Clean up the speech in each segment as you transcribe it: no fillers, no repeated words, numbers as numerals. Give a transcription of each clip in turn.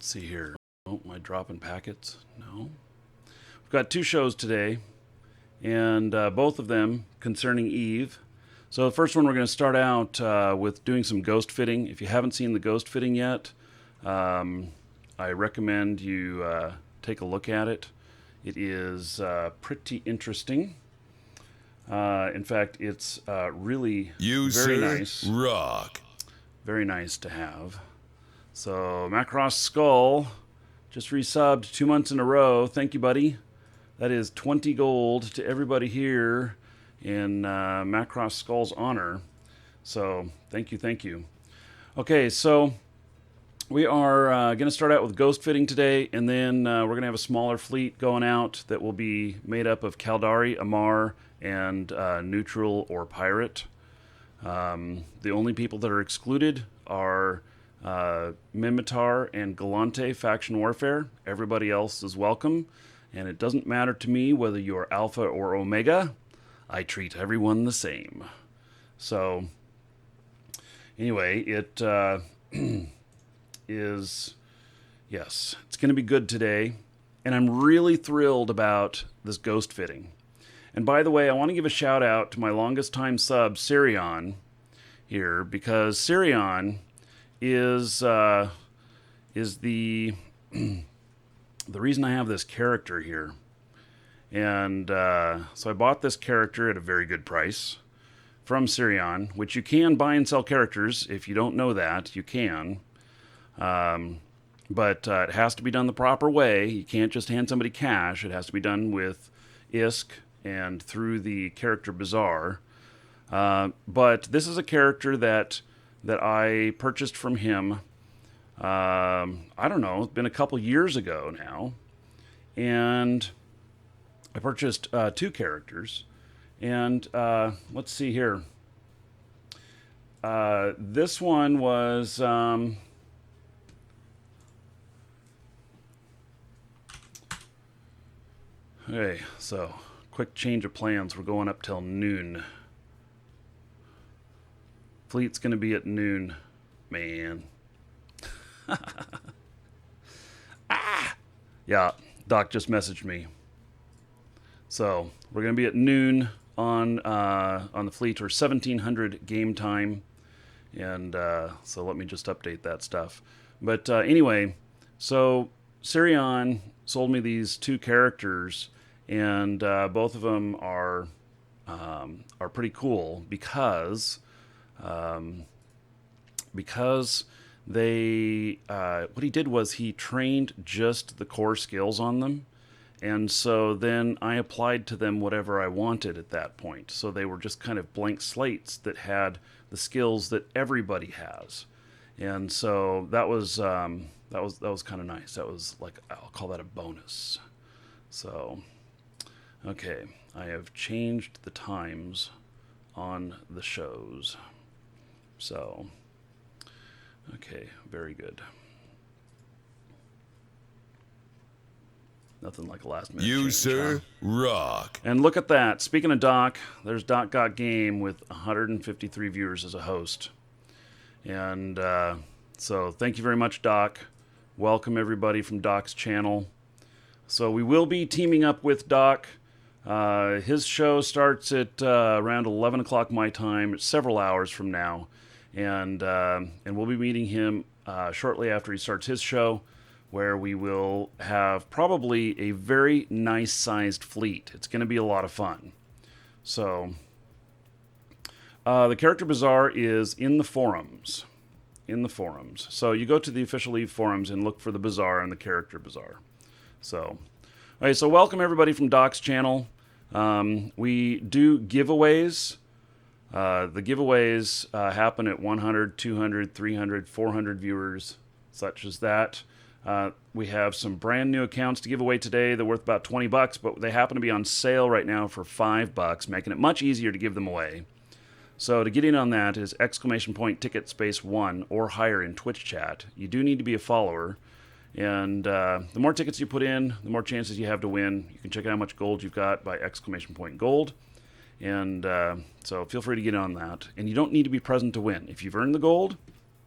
Let's see here. Oh, am I dropping packets? No. We've got 2 shows today, and both of them concerning Eve. So the first one, we're going to start out with doing some ghost fitting. If you haven't seen the ghost fitting yet, I recommend you take a look at it. It is pretty interesting. In fact, it's really very nice. Rock. Very nice to have. So Macross Skull just resubbed 2 months in a row. Thank you, buddy. That is 20 gold to everybody here in Macross Skull's honor. So thank you, thank you. Okay, so we are going to start out with ghost fitting today, and then we're going to have a smaller fleet going out that will be made up of Caldari, Amarr, and neutral or pirate. The only people that are excluded are Mimitar and Galante faction warfare. Everybody else is welcome, and it doesn't matter to me whether you're Alpha or Omega. I treat everyone the same. So anyway, it is, yes, it's going to be good today, and I'm really thrilled about this ghost fitting. And by the way, I want to give a shout out to my longest time sub, Sirion, here, because Sirion is the the reason I have this character here. And so I bought this character at a very good price from Sirion, which you can buy and sell characters. If you don't know that, you can. But it has to be done the proper way. You can't just hand somebody cash. It has to be done with ISK and through the character bazaar. But this is a character that I purchased from him, I don't know, it's been a couple years ago now. And I purchased 2 characters. And let's see here. This one was... okay, so quick change of plans. We're going up till noon. Fleet's going to be at noon. Man. Yeah, Doc just messaged me. So we're going to be at noon on the fleet, or 1700 game time. And so let me just update that stuff. But anyway, so Sirion sold me these 2 characters, and both of them are pretty cool because they what he did was he trained just the core skills on them, and so then I applied to them whatever I wanted at that point. So they were just kind of blank slates that had the skills that everybody has, and so that was kind of nice. That was like, I'll call that a bonus. So okay, I have changed the times on the shows. So, okay, very good. Nothing like a last minute You, change, sir, huh? rock. And look at that. Speaking of Doc, there's Doc Got Game with 153 viewers as a host. And so thank you very much, Doc. Welcome everybody from Doc's channel. So we will be teaming up with Doc. His show starts at around 11 o'clock my time, several hours from now. And we'll be meeting him shortly after he starts his show, where we will have probably a very nice-sized fleet. It's going to be a lot of fun. So, the Character Bazaar is in the forums. In the forums. So you go to the official Eve forums and look for the Bazaar and the Character Bazaar. So, okay, so welcome everybody from Doc's channel. We do giveaways. The giveaways happen at 100, 200, 300, 400 viewers, such as that. We have some brand new accounts to give away today. They're worth about $20, but they happen to be on sale right now for $5, making it much easier to give them away. So to get in on that is !ticket space 1 or higher in Twitch chat. You do need to be a follower. And the more tickets you put in, the more chances you have to win. You can check out how much gold you've got by !gold. And so feel free to get on that. And you don't need to be present to win. If you've earned the gold,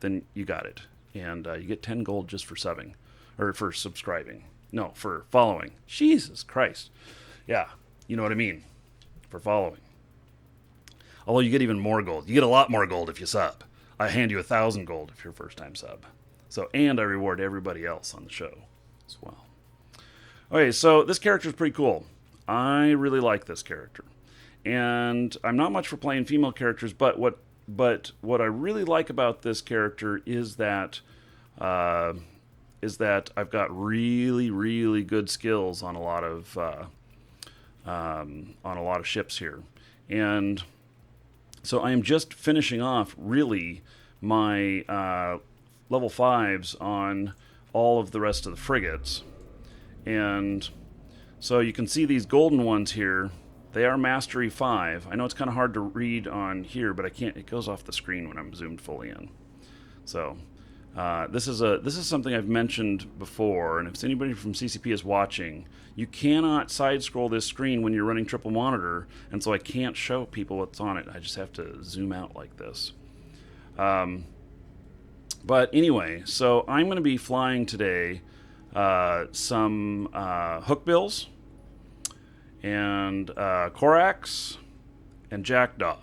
then you got it. And you get 10 gold just for subbing. or for subscribing. No, for following. Jesus Christ. Yeah, you know what I mean. For following. Although you get even more gold. You get a lot more gold if you sub. I hand you 1,000 gold if you're a first-time sub. So, and I reward everybody else on the show as well. Okay, so this character is pretty cool. I really like this character. And I'm not much for playing female characters, but what I really like about this character is that I've got really, really good skills on a lot of ships here. And so I am just finishing off really my level 5s on all of the rest of the frigates. And so you can see these golden ones here. They are Mastery 5. I know it's kind of hard to read on here, but I can't. It goes off the screen when I'm zoomed fully in. So this is something I've mentioned before, and if anybody from CCP is watching, you cannot side scroll this screen when you're running triple monitor, and so I can't show people what's on it. I just have to zoom out like this. But anyway, so I'm going to be flying today some hookbills and Corax and Jackdaw.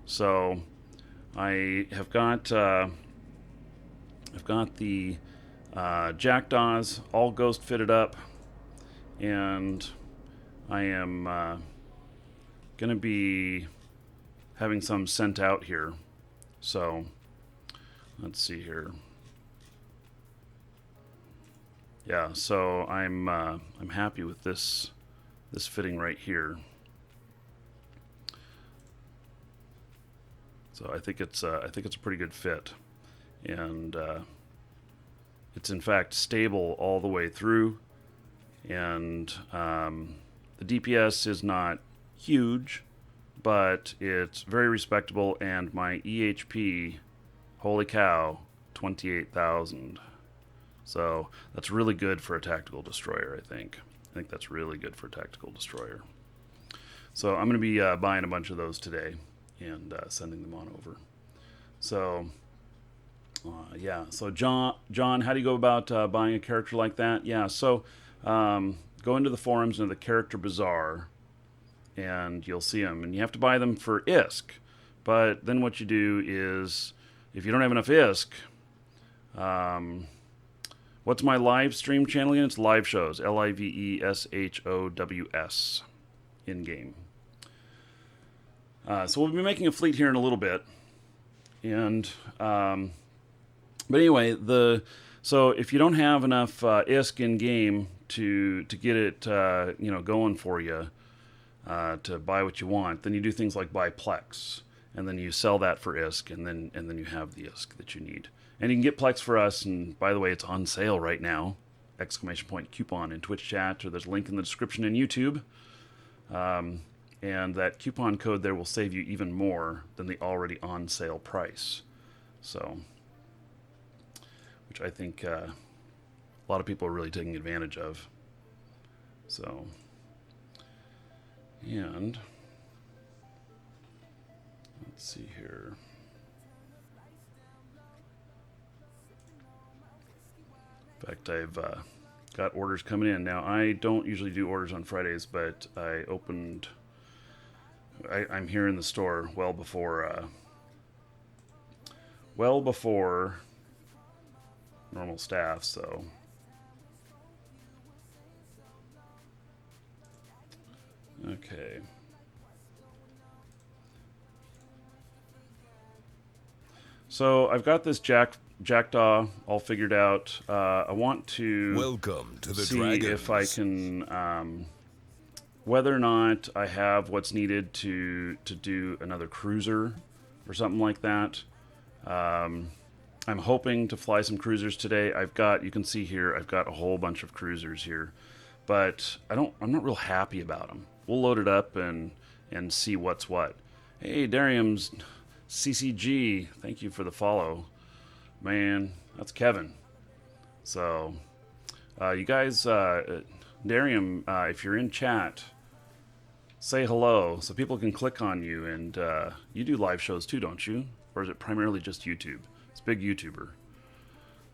So I have got the Jackdaws all ghost fitted up, and I am going to be having some sent out here. So let's see here. Yeah, so I'm happy with this fitting right here. So I think it's a pretty good fit, and it's in fact stable all the way through, and the DPS is not huge, but it's very respectable, and my EHP, holy cow, 28,000. So that's really good for a tactical destroyer, I think. I think that's really good for a tactical destroyer. So I'm going to be buying a bunch of those today and sending them on over. So yeah, so John, how do you go about buying a character like that? Yeah, so go into the forums, into the character bazaar, and you'll see them. And you have to buy them for ISK. But then what you do is, if you don't have enough ISK, what's my live stream channel again? It's live shows, LIVESHOWS, in-game. So we'll be making a fleet here in a little bit. And but anyway, so if you don't have enough ISK in game to get it going for you, to buy what you want, then you do things like buy Plex, and then you sell that for ISK, and then you have the ISK that you need. And you can get Plex for us, and by the way, it's on sale right now! ! Coupon in Twitch chat, or there's a link in the description in YouTube. And that coupon code there will save you even more than the already on sale price. So, which I think a lot of people are really taking advantage of. So, and let's see here. In fact, I've got orders coming in. Now, I don't usually do orders on Fridays, but I'm here in the store well before normal staff, so okay. So I've got this Jackdaw all figured out. I want to Welcome to the see Dragons. if I can whether or not I have what's needed to do another cruiser or something like that. I'm hoping to fly some cruisers today. You can see here, I've got a whole bunch of cruisers here, but I'm not real happy about them. We'll load it up and see what's what. Hey, Darium's CCG, thank you for the follow. Man, that's Kevin. So, you guys, Darium, if you're in chat, say hello so people can click on you. And you do live shows too, don't you? Or is it primarily just YouTube? It's a big YouTuber.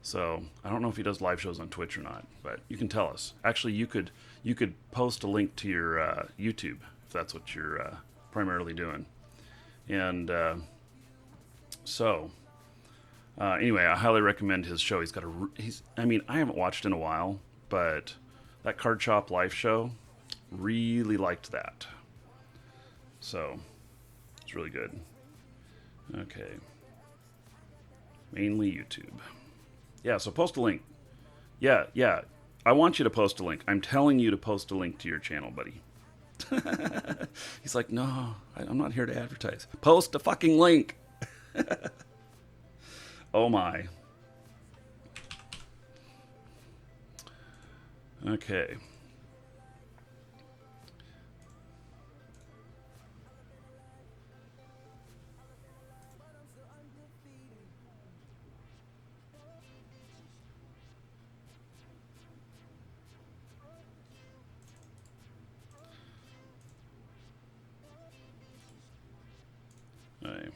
So I don't know if he does live shows on Twitch or not, but you can tell us. Actually, you could post a link to your YouTube if that's what you're primarily doing. And anyway, I highly recommend his show. He's got I mean, I haven't watched in a while, but that Card Shop live show, really liked that. So it's really good. Okay. Mainly YouTube. Yeah, so post a link. Yeah. I want you to post a link. I'm telling you to post a link to your channel, buddy. He's like, no, I'm not here to advertise. Post a fucking link. Oh my. Okay. Right.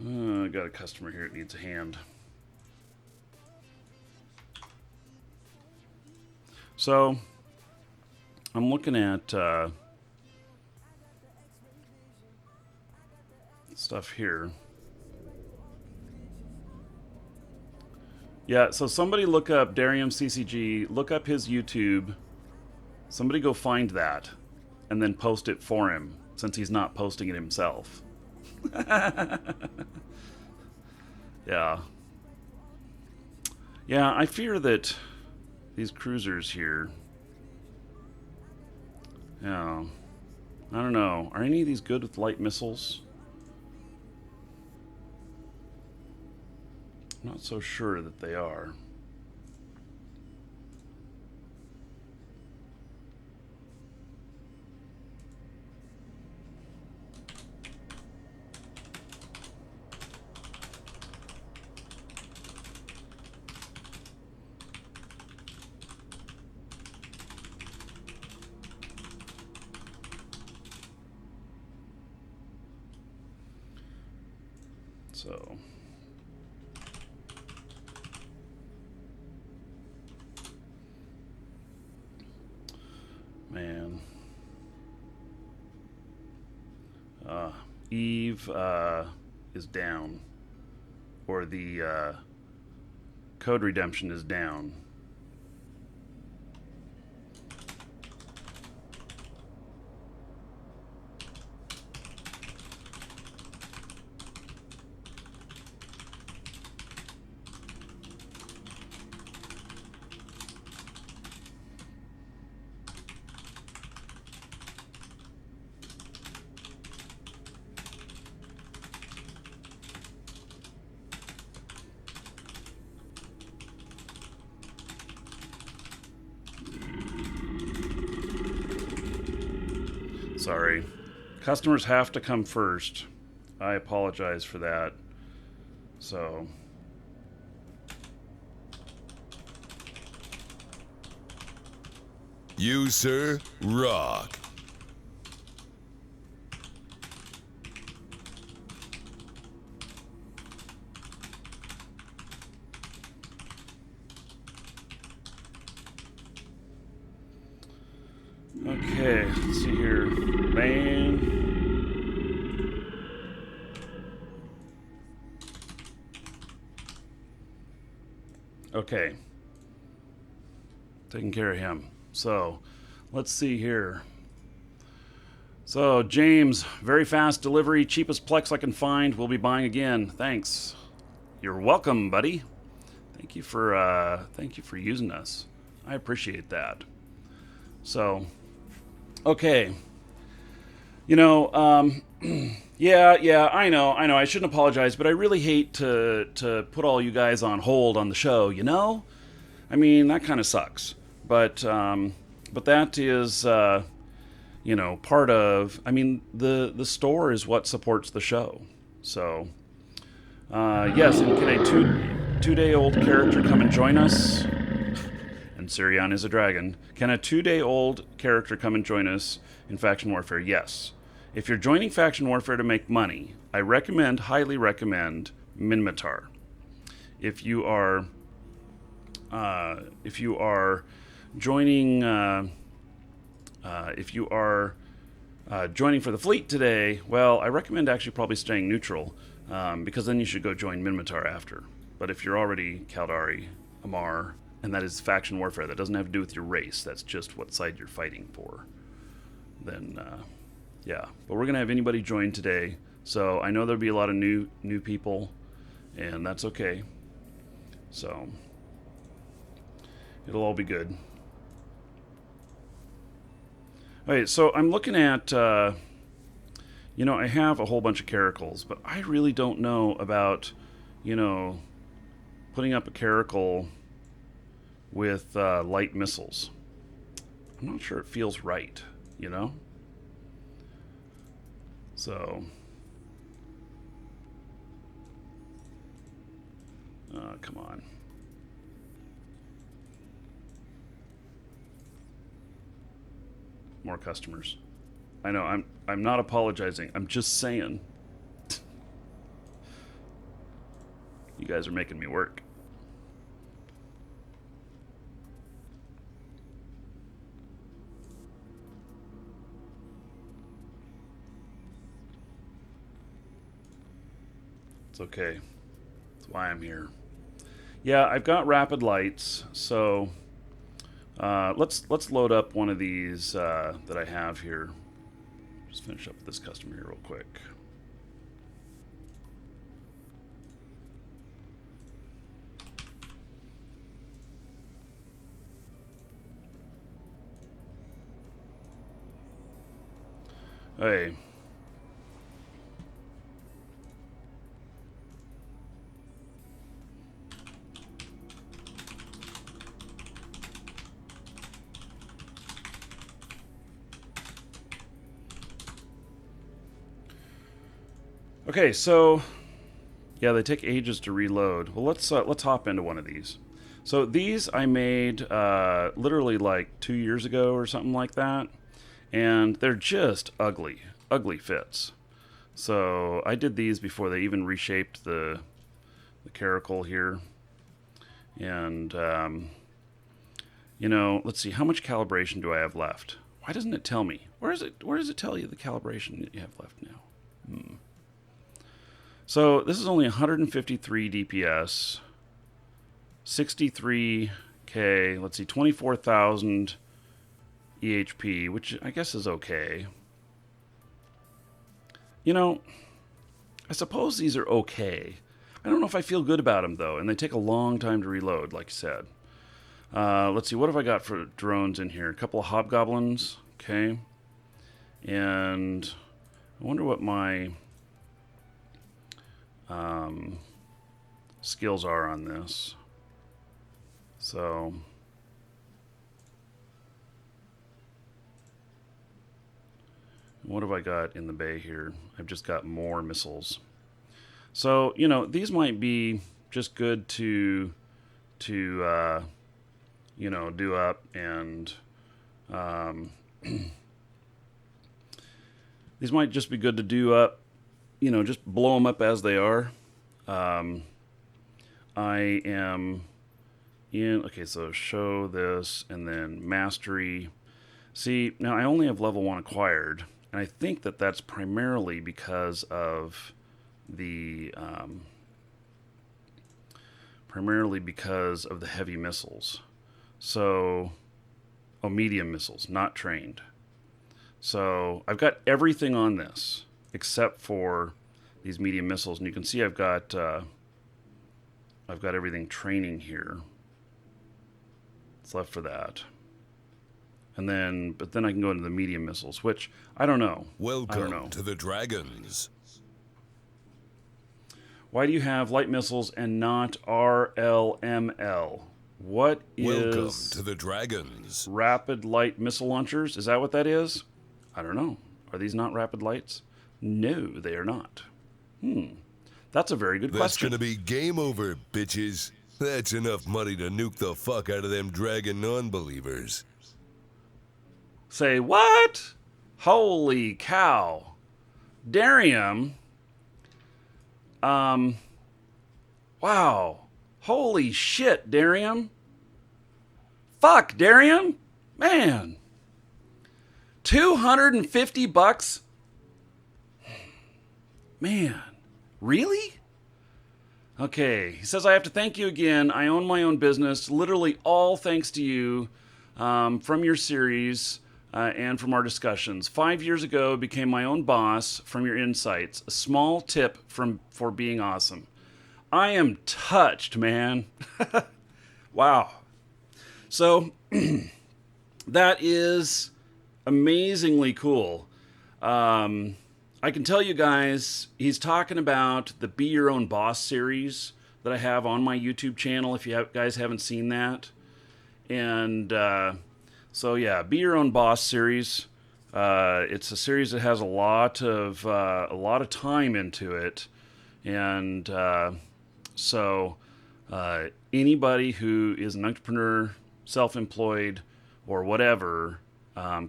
I got a customer here that needs a hand. So, I'm looking at stuff here. Yeah, so somebody look up Darium CCG, look up his YouTube. Somebody go find that and then post it for him, since he's not posting it himself. Yeah. Yeah, I fear that these cruisers here... Yeah. I don't know. Are any of these good with light missiles? I'm not so sure that they are. So... Man. Eve is down. Or the code redemption is down. Sorry. Customers have to come first. I apologize for that. So... You, sir, rock. Okay, let's see here. Man. Okay. Taking care of him. So, let's see here. So, James, very fast delivery, cheapest Plex I can find. We'll be buying again. Thanks. You're welcome, buddy. Thank you for using us. I appreciate that. So, okay. You know, yeah, I know. I shouldn't apologize, but I really hate to put all you guys on hold on the show, you know? I mean, that kind of sucks. But that is, you know, part of, I mean, the store is what supports the show. So, yes, and can a two-day-old character come and join us? And Sirion is a dragon. Can a 2-day-old character come and join us in Faction Warfare? Yes. If you're joining Faction Warfare to make money, I highly recommend Minmatar. If you are joining joining for the fleet today, well, I recommend actually probably staying neutral, because then you should go join Minmatar after. But if you're already Caldari, Amarr, and that is Faction Warfare, that doesn't have to do with your race, that's just what side you're fighting for, then yeah. But we're going to have anybody join today, so I know there'll be a lot of new people, and that's okay. So it'll all be good. Okay, so I'm looking at, I have a whole bunch of caracals, but I really don't know about, putting up a caracal with light missiles. I'm not sure it feels right, So, come on. More customers. I know, I'm not apologizing. I'm just saying. You guys are making me work. It's okay. That's why I'm here. Yeah, I've got rapid lights, so let's load up one of these that I have here. Just finish up with this customer here real quick. Hey. Okay, so yeah, they take ages to reload. Well, let's hop into one of these. So these I made literally like 2 years ago or something like that, and they're just ugly fits. So I did these before they even reshaped the caracal here, and let's see, how much calibration do I have left? Why doesn't it tell me? Where does it tell you the calibration that you have left now? So this is only 153 DPS, 63K, let's see, 24,000 EHP, which I guess is okay. I suppose these are okay. I don't know if I feel good about them, though, and they take a long time to reload, like I said. Let's see, what have I got for drones in here? A couple of hobgoblins, okay. And I wonder what my skills are on this. So what have I got in the bay here? I've just got more missiles. So, these might be just good to do up, and these might just be good to do up, just blow them up as they are. I am in, okay, so show this, and then mastery. See, now I only have level 1 acquired, and I think that that's primarily because of the heavy missiles. So, medium missiles, not trained. So I've got everything on this except for these medium missiles, and you can see I've got everything training here. It's left for that. But then I can go into the medium missiles, which I don't know. Welcome to the Dragons. Why do you have light missiles and not RLML? What is Welcome to the Dragons. Rapid light missile launchers? Is that what that is? I don't know. Are these not rapid lights? No, they are not. That's a very good question. That's gonna be game over, bitches. That's enough money to nuke the fuck out of them dragon non-believers. Say what? Holy cow. Darium. Wow. Holy shit, Darium. Fuck, Darium. Man. $250? Man. Really? Okay. He says, I have to thank you again. I own my own business. Literally all thanks to you from your series and from our discussions. 5 years ago, I became my own boss from your insights. A small tip for being awesome. I am touched, man. Wow. So that is amazingly cool. I can tell you guys, he's talking about the Be Your Own Boss series that I have on my YouTube channel, if you guys haven't seen that. And so, yeah, Be Your Own Boss series. It's a series that has a lot of time into it. And so anybody who is an entrepreneur, self-employed, or whatever,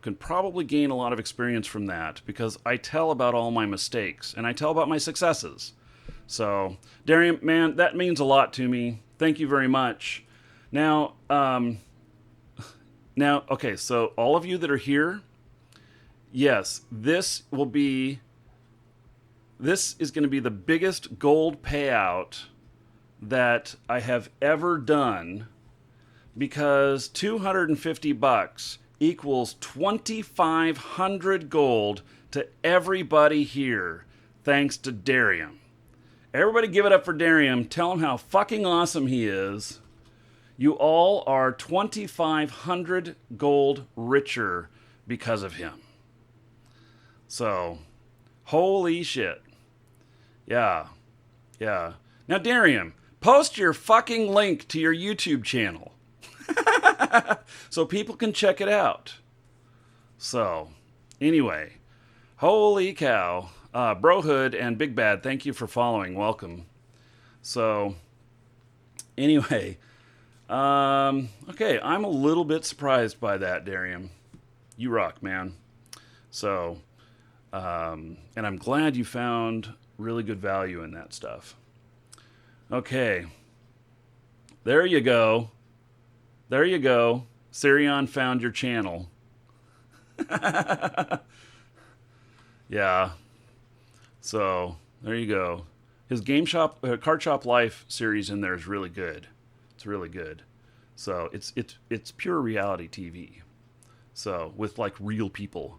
can probably gain a lot of experience from that, because I tell about all my mistakes and I tell about my successes. So, Darium, man, that means a lot to me. Thank you very much. Now, okay, so all of you that are here, yes, this is going to be the biggest gold payout that I have ever done, because $250 equals 2,500 gold to everybody here, thanks to Darium. Everybody give it up for Darium. Tell him how fucking awesome he is. You all are 2,500 gold richer because of him. So, holy shit. Yeah. Now, Darium, post your fucking link to your YouTube channel so people can check it out. So, anyway, holy cow. Brohood and Big Bad, thank you for following. Welcome. So, anyway, okay, I'm a little bit surprised by that, Darium. You rock, man. So, and I'm glad you found really good value in that stuff. Okay. There you go. Sirion found your channel. Yeah. So, there you go. His Card Shop Life series in there is really good. It's really good. So, it's pure reality TV. So, with like real people.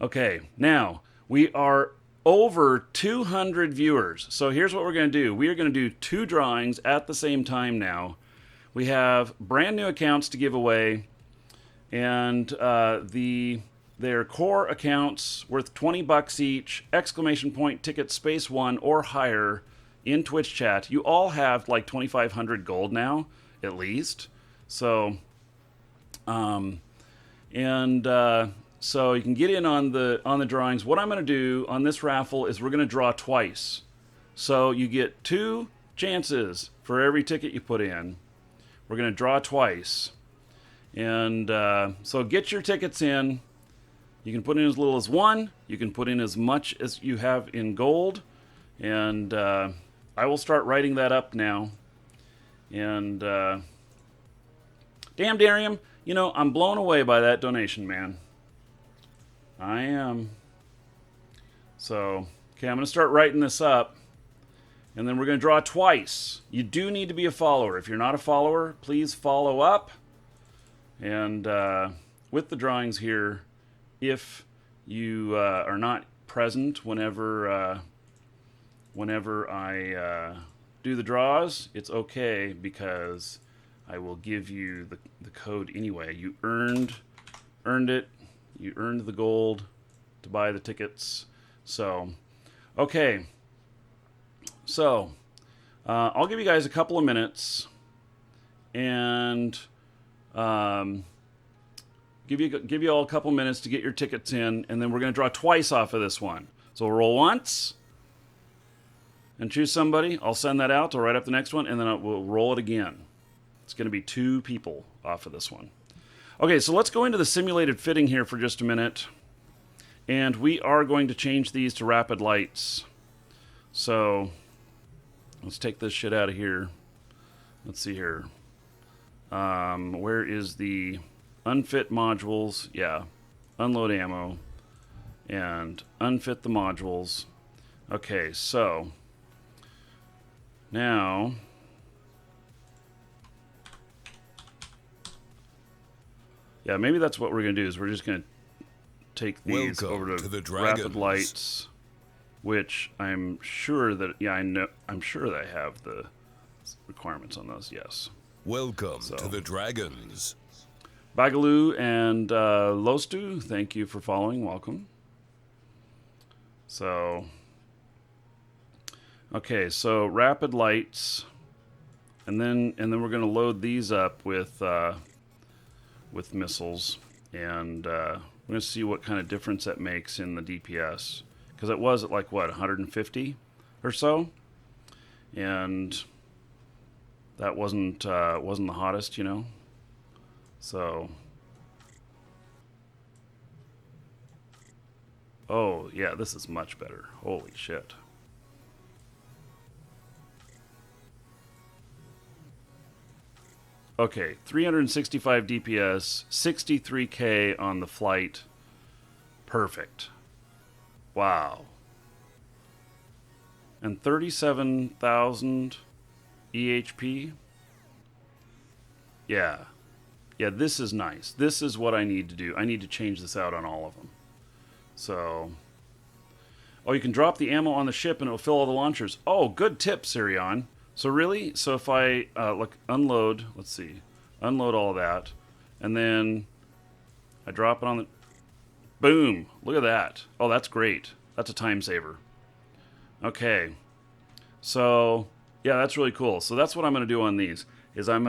Okay, now we are over 200 viewers. So here's what we're going to do. We are going to do 2 drawings at the same time now. We have brand new accounts to give away, and their core accounts worth $20 each, exclamation point ticket space 1 or higher in Twitch chat. You all have like 2,500 gold now, at least. So, so you can get in on the drawings. What I'm going to do on this raffle is we're going to draw twice. So you get 2 chances for every ticket you put in. We're going to draw twice. And so get your tickets in. You can put in as little as 1. You can put in as much as you have in gold. And I will start writing that up now. And damn, Darium, I'm blown away by that donation, man. I am. So, okay, I'm going to start writing this up. And then we're going to draw twice. You do need to be a follower. If you're not a follower, please follow up. And with the drawings here, if you are not present whenever I do the draws, it's okay, because I will give you the code anyway. You earned it. You earned the gold to buy the tickets. So, okay. So, I'll give you guys a couple of minutes and give you all a couple of minutes to get your tickets in, and then we're going to draw twice off of this one. So we'll roll once, and choose somebody. I'll send that out. I'll write up the next one, and then we'll roll it again. It's going to be 2 people off of this one. Okay, so let's go into the simulated fitting here for just a minute. And we are going to change these to rapid lights. So let's take this shit out of here. Let's see here. Where is the unfit modules? Yeah, unload ammo and unfit the modules. Okay, so now yeah, maybe that's what we're gonna do. Is we're just gonna take these over to the rapid lights, which I'm sure that I'm sure that I have the requirements on those. Yes. Welcome to the Dragons. Bagaloo and Lostu, thank you for following. Welcome. So, okay, so rapid lights, and then we're going to load these up with missiles, and we're going to see what kind of difference that makes in the DPS, because it was at like what 150 or so, and that wasn't the hottest, you know. So, oh yeah, this is much better. Holy shit. Okay, 365 DPS, 63k on the flight. Perfect. Wow. And 37,000 EHP. Yeah, this is nice. This is what I need to do. I need to change this out on all of them. So, oh, you can drop the ammo on the ship and it'll fill all the launchers. Oh, good tip, Sirion. So really, so if I unload, let's see, unload all that, and then I drop it on the, boom, look at that. Oh, that's great. That's a time saver. Okay, so yeah, that's really cool. So that's what I'm going to do on these. I'm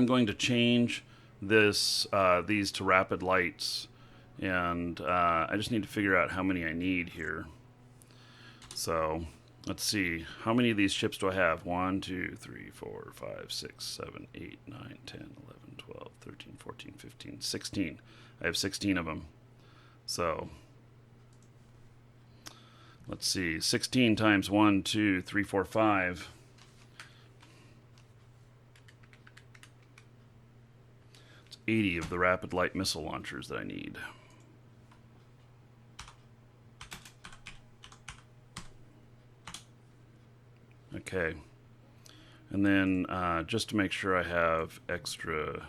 going to change these to rapid lights, and I just need to figure out how many I need here. So let's see, how many of these ships do I have? 1, 2, 3, 4, 5, 6, 7, 8, 9, 10, 11, 12, 13, 14, 15, 16. I have 16 of them. So let's see, 16 times 1, 2, 3, 4, 5. It's 80 of the rapid light missile launchers that I need. Okay. And then just to make sure I have extra,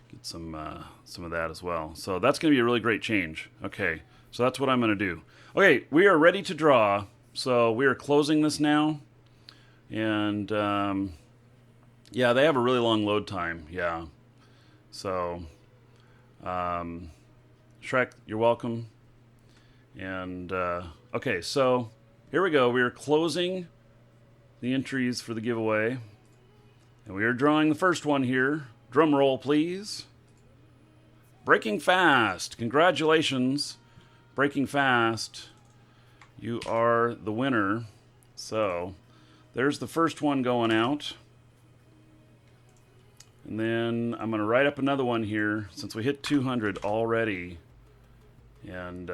get some of that as well. So that's going to be a really great change. Okay, so that's what I'm going to do. Okay, we are ready to draw. So we are closing this now. And yeah, they have a really long load time. Yeah. So Shrek, you're welcome. And okay, so here we go. We are closing the entries for the giveaway. And we are drawing the first one here. Drum roll, please. Breaking Fast. Congratulations. Breaking Fast. You are the winner. So there's the first one going out. And then I'm going to write up another one here since we hit 200 already. And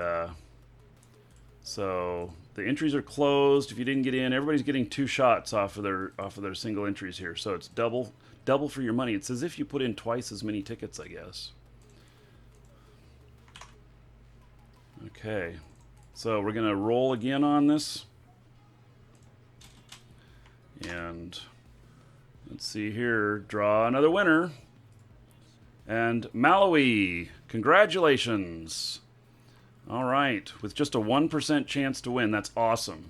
so the entries are closed. If you didn't get in, everybody's getting 2 shots off of their single entries here. So it's double for your money. It's as if you put in twice as many tickets, I guess. Okay. So we're going to roll again on this. And let's see here. Draw another winner. And Malawi, congratulations. All right, with just a 1% chance to win. That's awesome.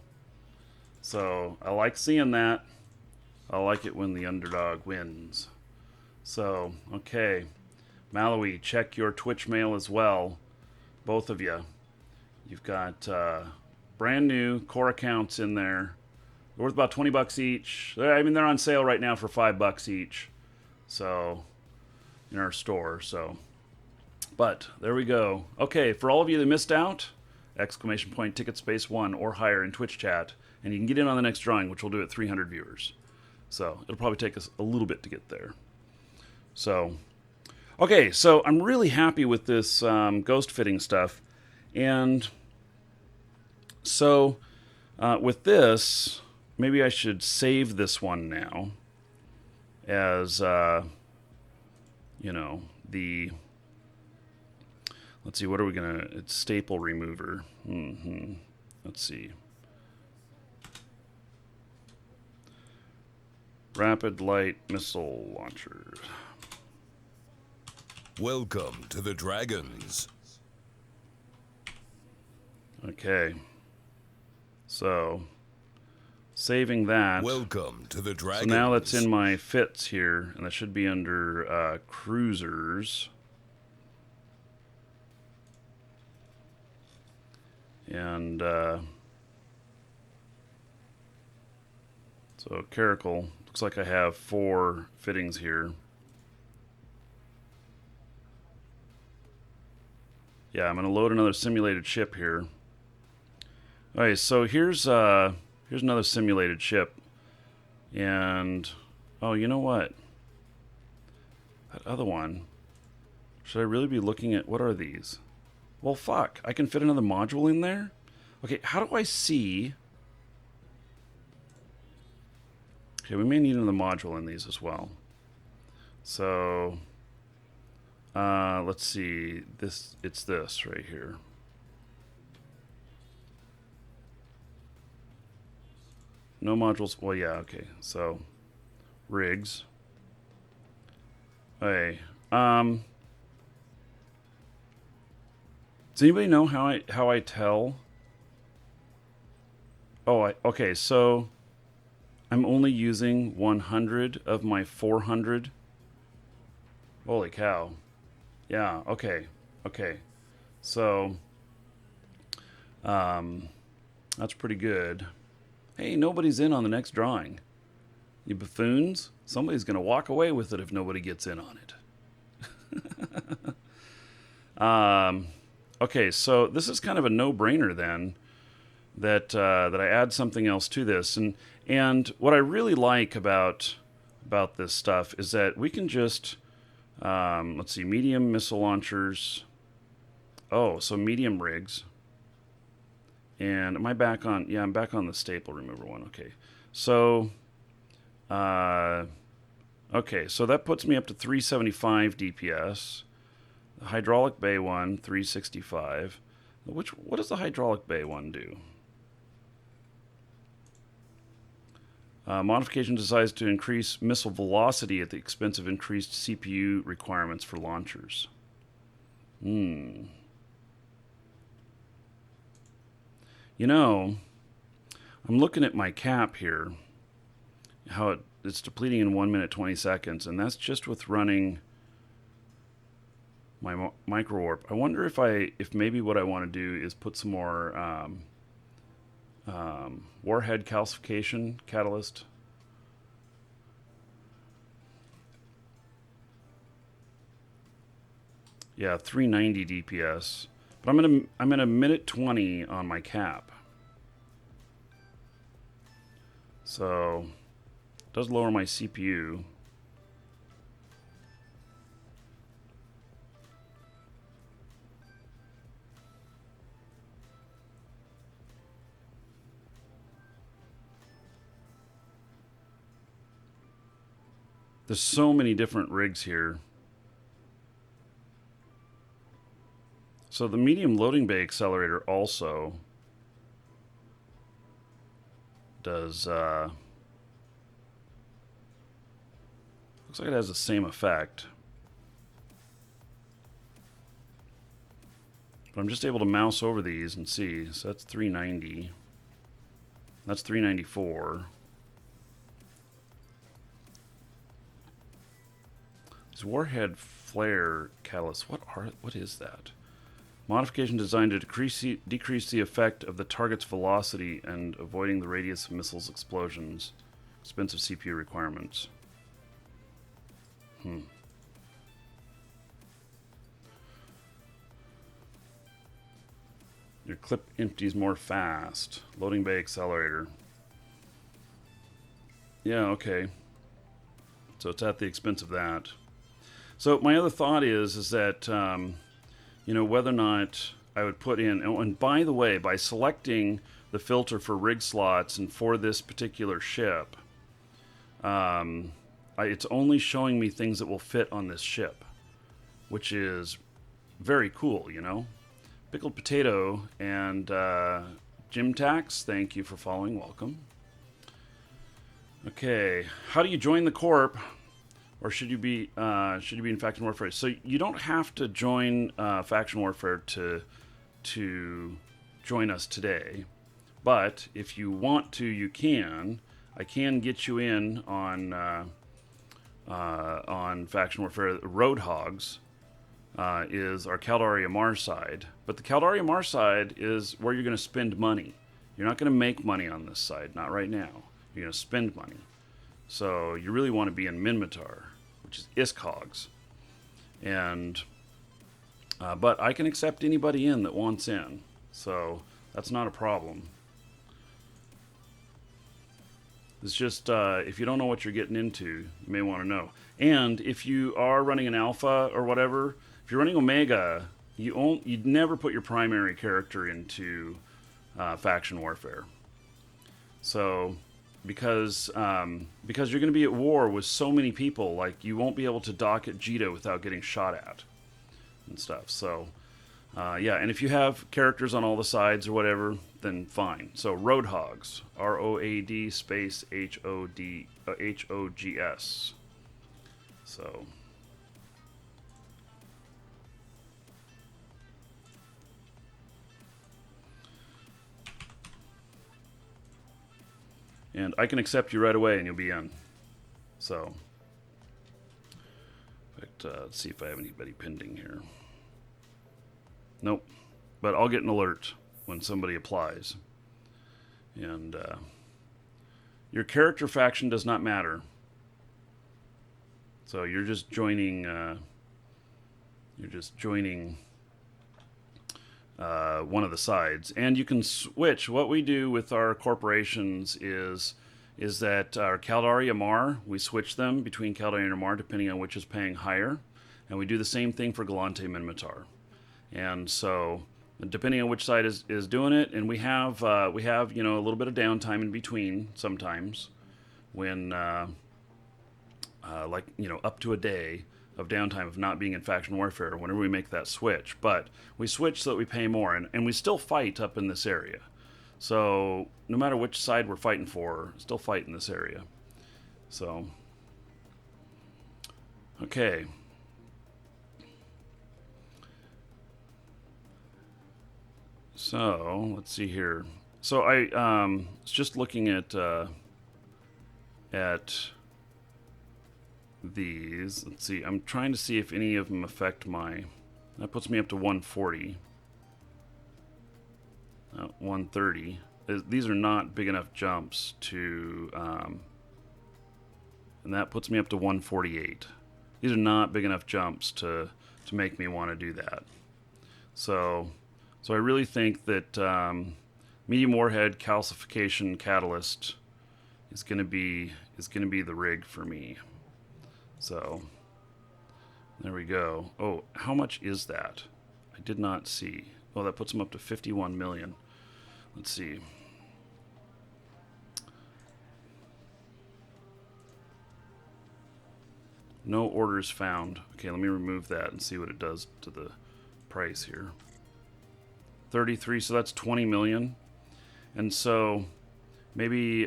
So I like seeing that. I like it when the underdog wins. So, okay. Malawi, check your Twitch mail as well. Both of you. You've got brand new core accounts in there. They're worth about 20 bucks each. I mean, they're on sale right now for $5 each. So, in our store. So, But there we go. Okay, for all of you that missed out, exclamation point ticket space 1 or higher in Twitch chat, and you can get in on the next drawing, which we'll do at 300 viewers. So it'll probably take us a little bit to get there. So, okay, so I'm really happy with this ghost fitting stuff. And so with this, maybe I should save this one now as, you know, the... Let's see, what are we going to... It's staple remover. Let's see. Rapid light missile launcher. Welcome to the Dragons. Okay. So, saving that. Welcome to the Dragons. So now that's in my fits here, and that should be under cruisers. And so Caracal, looks like I have 4 fittings here. Yeah, I'm going to load another simulated ship here. Alright, so here's another simulated ship. And, oh, you know what? That other one, should I really be looking at, what are these? Well, fuck, I can fit another module in there? Okay, how do I see... Okay, we may need another module in these as well. So, let's see, it's this right here. No modules, well, yeah, okay, so, rigs. Okay, does anybody know how I tell? Oh, okay, so I'm only using 100 of my 400. Holy cow. Yeah, okay. Okay. So that's pretty good. Hey, nobody's in on the next drawing. You buffoons, somebody's going to walk away with it if nobody gets in on it. Okay, so this is kind of a no-brainer then, that I add something else to this, and what I really like about this stuff is that we can just let's see, medium missile launchers. Oh, so medium rigs. And am I back on? Yeah, I'm back on the staple remover one. Okay, so okay, so that puts me up to 375 DPS. The hydraulic bay one, 365. What does the hydraulic bay one do? Modification designed to increase missile velocity at the expense of increased CPU requirements for launchers. You know, I'm looking at my cap here, how it's depleting in 1 minute 20 seconds, and that's just with running my micro warp. I wonder if maybe what I want to do is put some more warhead calcification catalyst. Yeah, 390 DPS. But I'm at a minute 20 on my cap. So it does lower my CPU. There's so many different rigs here. So the medium loading bay accelerator also does, looks like it has the same effect. But I'm just able to mouse over these and see. So that's 390. That's 394. These warhead flare catalysts, what is that? Modification designed to decrease the effect of the target's velocity and avoiding the radius of missiles explosions. Expensive CPU requirements. Your clip empties more fast. Loading bay accelerator. Yeah, okay. So it's at the expense of that. So my other thought is that, whether or not I would put in, and by the way, by selecting the filter for rig slots and for this particular ship, it's only showing me things that will fit on this ship, which is very cool, Pickled Potato and Jim Tax, thank you for following. Welcome. Okay, how do you join the corp, or should you be in Faction Warfare? So you don't have to join Faction Warfare to join us today, but if you want to, you can. I can get you in on Faction Warfare. Roadhogs is our Caldari Amarr side, but the Caldari Amarr side is where you're going to spend money. You're not going to make money on this side, not right now. You're going to spend money. So you really want to be in Minmatar, which is ISCOGs. And but I can accept anybody in that wants in, so that's not a problem. It's just if you don't know what you're getting into, you may want to know. And if you are running an alpha or whatever, if you're running Omega, you'd never put your primary character into Faction Warfare. So because you're going to be at war with so many people, like you won't be able to dock at Jita without getting shot at and stuff. So and if you have characters on all the sides or whatever, then fine. So Roadhogs, ROAD space HOGS. So and I can accept you right away and you'll be in. So in fact, let's see if I have anybody pending here. Nope, but I'll get an alert when somebody applies. And your character faction does not matter. So you're just joining. One of the sides, and you can switch. What we do with our corporations is that our Caldari Amarr, we switch them between Caldari and Amarr depending on which is paying higher, and we do the same thing for Galante Minmatar. And so depending on which side is doing it, and we have a little bit of downtime in between sometimes when up to a day of downtime of not being in Faction Warfare whenever we make that switch. But we switch so that we pay more, and we still fight up in this area. So no matter which side we're fighting for, still fight in this area. So okay. So let's see here. So I was just looking at these. Let's see. I'm trying to see if any of them affect my. That puts me up to 140. 130. These are not big enough jumps to. And that puts me up to 148. These are not big enough jumps to make me want to do that. So I really think that medium warhead calcification catalyst is going to be the rig for me. So there we go. Oh, how much is that? I did not see. Oh, that puts them up to 51 million. Let's see. No orders found. Okay, let me remove that and see what it does to the price here. 33, so that's 20 million. And so maybe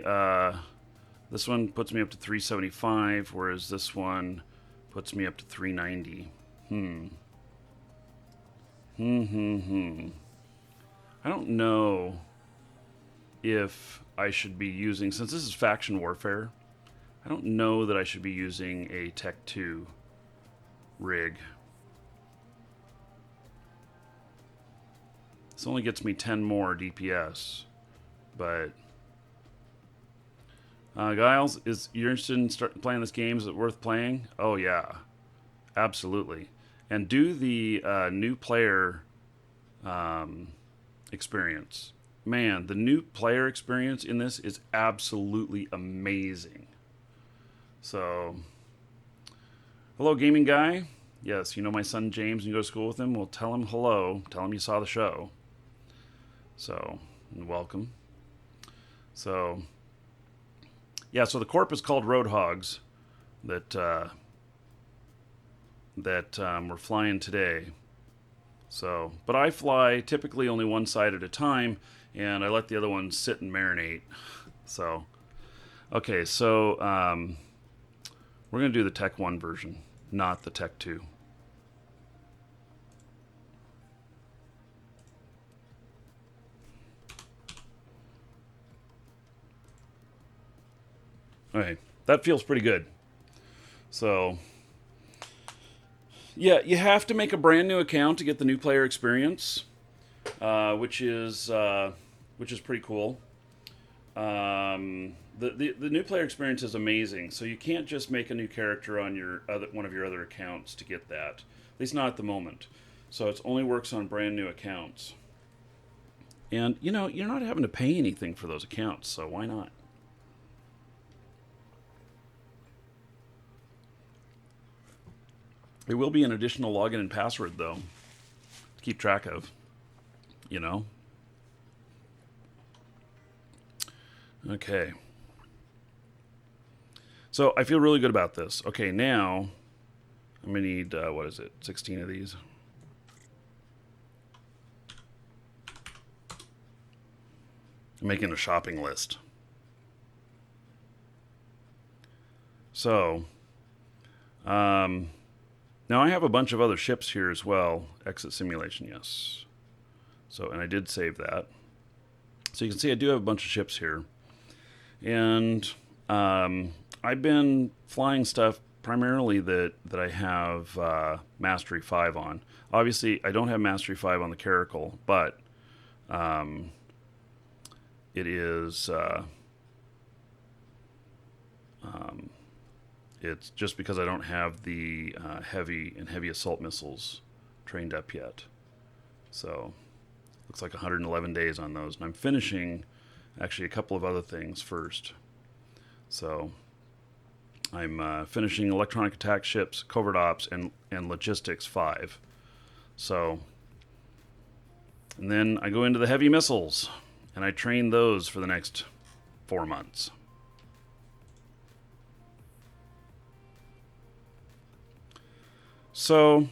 this one puts me up to 375, whereas this one puts me up to 390. I don't know if I should be using, since this is Faction Warfare, I don't know that I should be using a Tech 2 rig. This only gets me 10 more DPS, but Giles, you're interested in playing this game? Is it worth playing? Oh yeah, absolutely. And do the new player experience. Man, the new player experience in this is absolutely amazing. So, hello, gaming guy. Yes, you know my son James, and you go to school with him. Well, tell him hello. Tell him you saw the show. So, welcome. So, yeah, so the corp is called Roadhogs that we're flying today. So, but I fly typically only one side at a time, and I let the other one sit and marinate. So, okay, so we're going to do the Tech 1 version, not the Tech 2. Okay, that feels pretty good. So, yeah, you have to make a brand new account to get the new player experience, which is pretty cool. The new player experience is amazing. So you can't just make a new character on one of your other accounts to get that. At least not at the moment. So it only works on brand new accounts. And you know, you're not having to pay anything for those accounts, so why not? There will be an additional login and password, though, to keep track of, you know? Okay. So I feel really good about this. Okay, now I'm going to need, 16 of these? I'm making a shopping list. So, now I have a bunch of other ships here as well. Exit simulation, yes. So, and I did save that. So you can see I do have a bunch of ships here. And I've been flying stuff primarily that I have Mastery 5 on. Obviously, I don't have Mastery 5 on the Caracal, but it is... it's just because I don't have the heavy assault missiles trained up yet. So, looks like 111 days on those. And I'm finishing, actually, a couple of other things first. So, I'm finishing electronic attack ships, covert ops, and logistics 5. So, and then I go into the heavy missiles, and I train those for the next 4 months. So,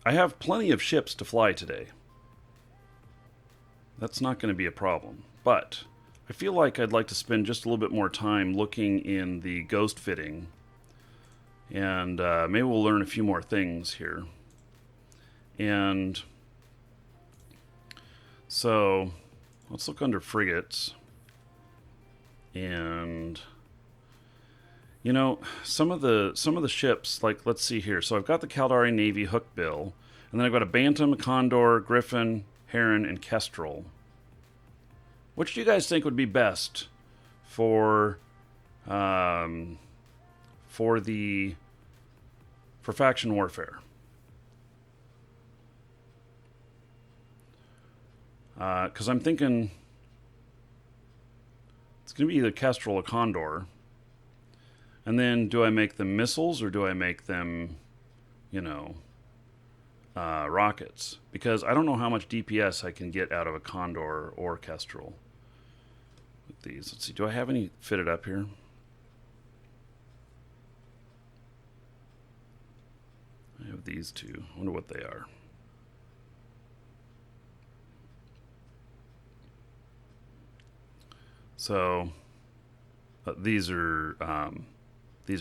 I have plenty of ships to fly today. That's not going to be a problem. But I feel like I'd like to spend just a little bit more time looking in the ghost fitting. And maybe we'll learn a few more things here. And so, let's look under frigates. And... you know, some of the ships, like, let's see here. So I've got the Caldari Navy hookbill, and then I've got a Bantam, Condor, Griffin, Heron, and Kestrel. Which do you guys think would be best for faction warfare? Because I'm thinking it's going to be either Kestrel or Condor. And then, do I make them missiles or do I make them, rockets? Because I don't know how much DPS I can get out of a Condor or Kestrel with these. Let's see, do I have any fitted up here? I have these two. I wonder what they are. So, these are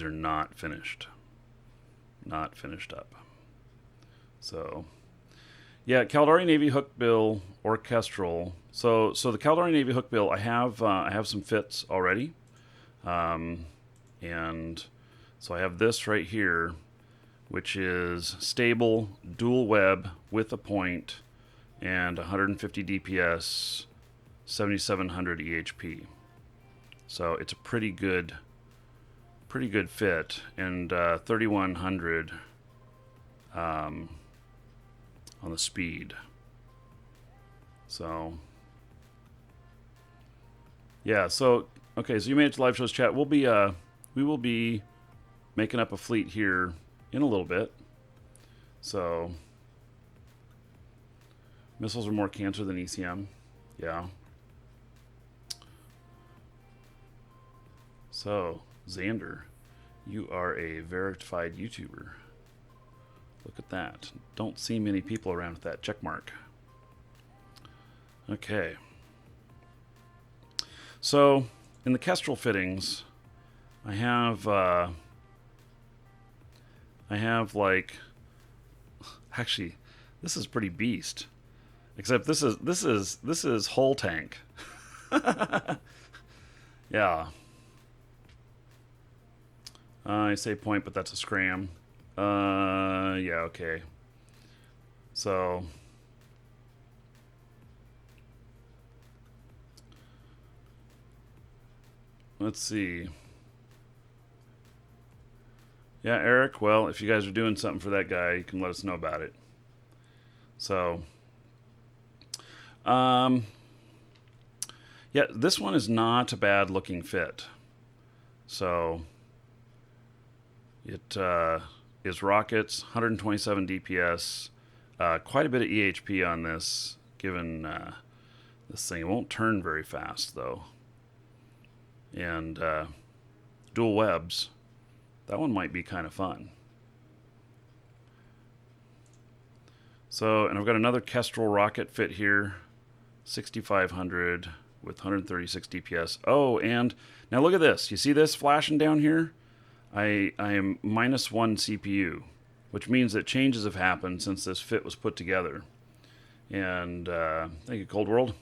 not finished. Not finished up. So, yeah, Caldari Navy hookbill or Kestrel. So the Caldari Navy hookbill, I have some fits already, and so I have this right here, which is stable, dual web with a point, and 150 DPS, 7,700 EHP. So it's a pretty good fit, and 3,100 on the speed. So, yeah. So, okay. So you made it to live shows chat. We will be making up a fleet here in a little bit. So, missiles are more cancer than ECM. Yeah. So, Xander, you are a verified YouTuber. Look at that. Don't see many people around with that check mark. Okay. So, in the Kestrel fittings, I have like, actually, this is pretty beast. Except this is hull tank. Yeah. I say point, but that's a scram. Yeah, okay. So, let's see. Yeah, Eric, well, if you guys are doing something for that guy, you can let us know about it. So, yeah, this one is not a bad looking fit. So, it is rockets, 127 DPS, quite a bit of EHP on this, given this thing. It won't turn very fast, though. And dual webs. That one might be kind of fun. So, and I've got another Kestrel rocket fit here, 6,500 with 136 DPS. Oh, and now look at this. You see this flashing down here? I am -1 CPU, which means that changes have happened since this fit was put together. And thank you, Cold World.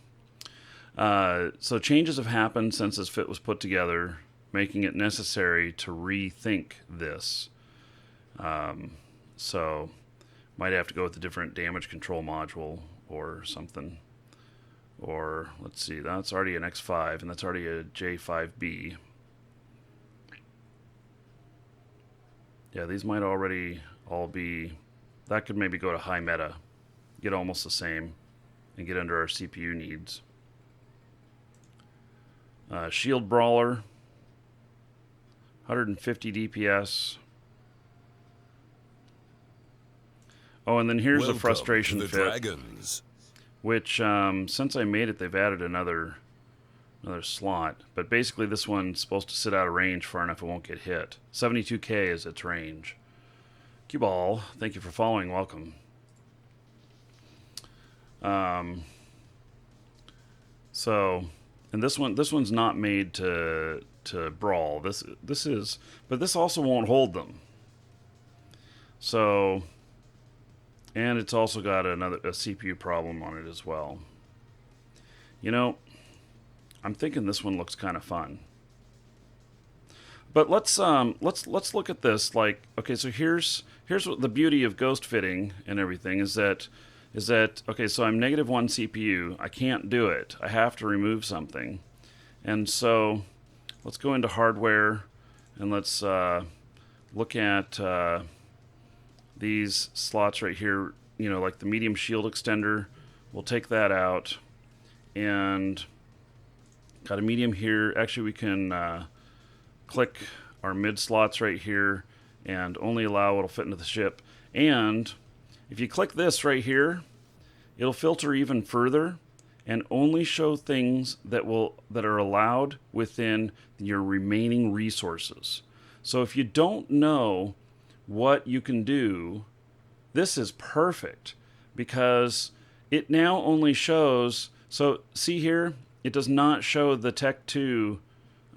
So changes have happened since this fit was put together, making it necessary to rethink this. So might have to go with a different damage control module or something. Or let's see, that's already an X5 and that's already a J5B. Yeah, these might already all be... That could maybe go to high meta, get almost the same, and get under our CPU needs. Shield Brawler, 150 DPS. Oh, and then here's Welcome a frustration to the fit, Dragons. which since I made it, they've added another slot. But basically, this one's supposed to sit out of range far enough it won't get hit. 72K is its range. Q-Ball, thank you for following. Welcome. So, and this one's not made to brawl. This is, but this also won't hold them. So, and it's also got a CPU problem on it as well. You know, I'm thinking this one looks kind of fun. But let's look at this. Like, okay, so here's what the beauty of ghost fitting and everything is that okay, so I'm -1 CPU. I can't do it. I have to remove something. And so let's go into hardware and let's look at these slots right here, you know, like the medium shield extender. We'll take that out and got a medium here. Actually, we can click our mid slots right here and only allow what'll fit into the ship. And if you click this right here, it'll filter even further and only show things that are allowed within your remaining resources. So if you don't know what you can do, this is perfect because it now only shows. So see here, it does not show the Tech 2,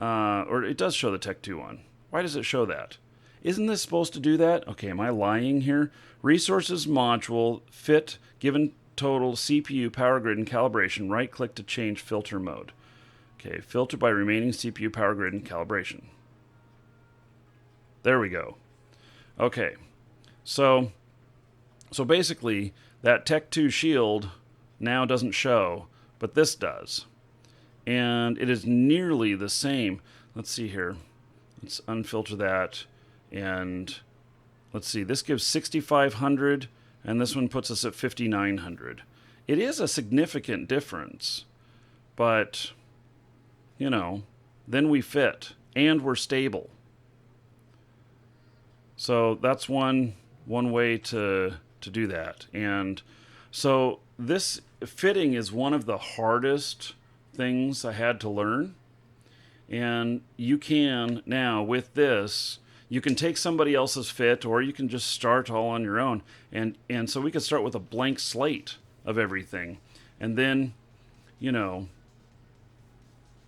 or it does show the Tech 2 one. Why does it show that? Isn't this supposed to do that? Okay, am I lying here? Resources module, fit, given total, CPU, power grid, and calibration. Right click to change filter mode. Okay, filter by remaining CPU, power grid, and calibration. There we go. Okay, so basically that Tech 2 shield now doesn't show, but this does. And it is nearly the same. Let's see here. Let's unfilter that. And let's see, this gives 6,500, and this one puts us at 5,900. It is a significant difference, but, you know, then we fit and we're stable. So that's one way to do that. And so this fitting is one of the hardest things I had to learn. And you can now, with this, you can take somebody else's fit, or you can just start all on your own. And so we could start with a blank slate of everything, and then, you know,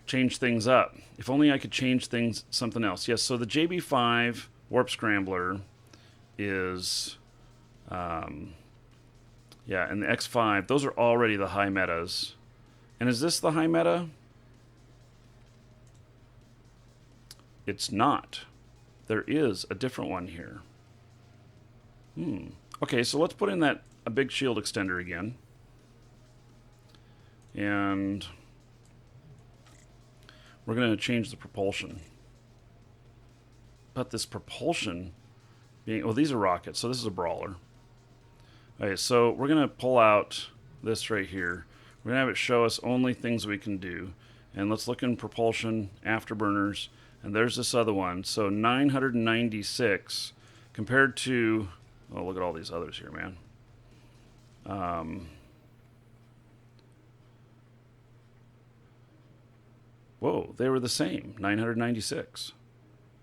change things up. If only I could change something else. Yes, so the JB5 Warp Scrambler is, yeah, and the X5, those are already the high metas. And is this the high meta? It's not. There is a different one here. Okay, so let's put in a big shield extender again. And we're going to change the propulsion. But this propulsion being, well, these are rockets, so this is a brawler. Okay, so we're going to pull out this right here. We're going to have it show us only things we can do. And let's look in propulsion, afterburners, and there's this other one. So 996 compared to, oh, look at all these others here, man. Whoa, they were the same, 996.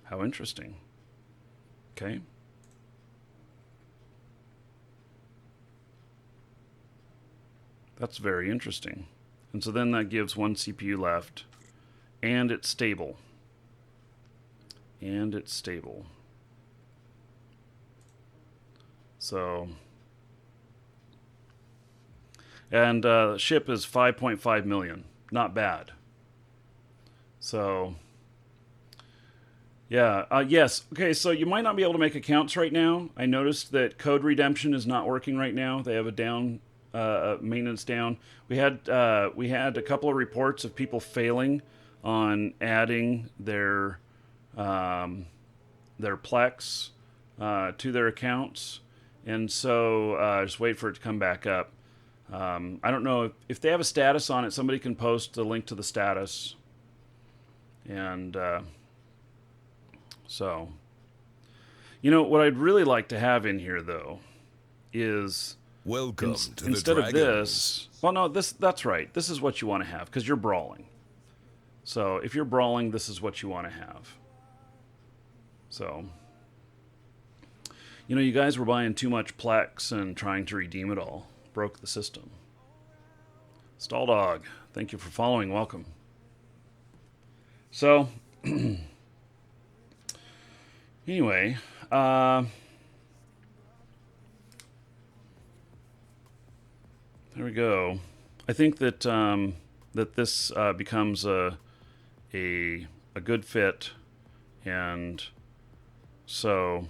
How interesting. Okay. That's very interesting. And so then that gives one CPU left, and it's stable. And it's stable. So, and ship is 5.5 million. Not bad. So, yeah, yes. Okay, so you might not be able to make accounts right now. I noticed that code redemption is not working right now. They have a down, maintenance down. We had a couple of reports of people failing on adding their Plex to their accounts, and so just wait for it to come back up. I don't know if they have a status on it. Somebody can post a link to the status. And so, you know, what I'd really like to have in here, though, is welcome to the instead of Dragons. this. Well, no, that's right. This is what you want to have because you're brawling. So if you're brawling, this is what you want to have. So, you know, you guys were buying too much Plex and trying to redeem it all. Broke the system. Stall Dog, thank you for following. Welcome. So, anyway, there we go. I think that that this becomes a good fit, and so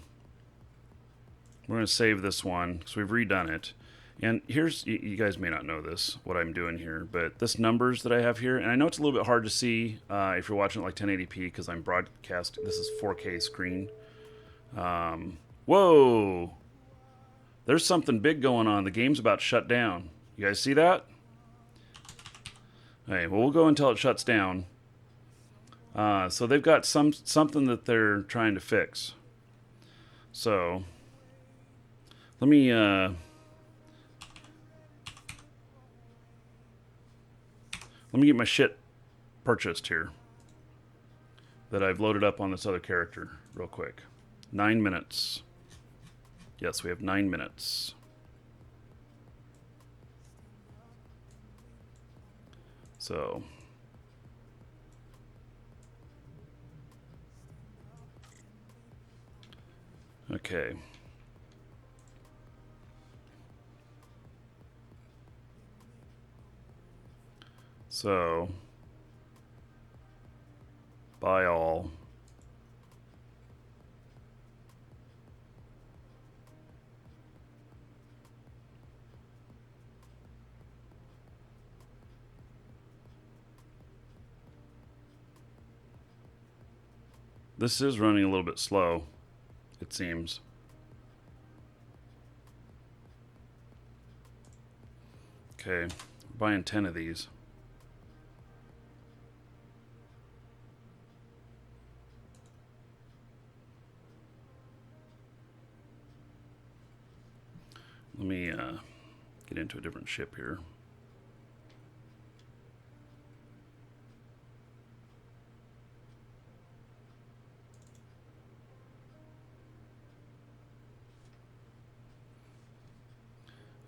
we're going to save this one because we've redone it. And here's, you guys may not know this, what I'm doing here, but this numbers that I have here, and I know it's a little bit hard to see if you're watching it like 1080p because I'm broadcasting. This is 4K screen. Whoa! There's something big going on. The game's about to shut down. You guys see that? Okay, well, we'll go until it shuts down. So they've got something that they're trying to fix. So let me get my shit purchased here that I've loaded up on this other character real quick. 9 minutes. Yes, we have 9 minutes. So, okay. So, buy all. This is running a little bit slow, it seems. Okay, buying 10 of these. Let me get into a different ship here.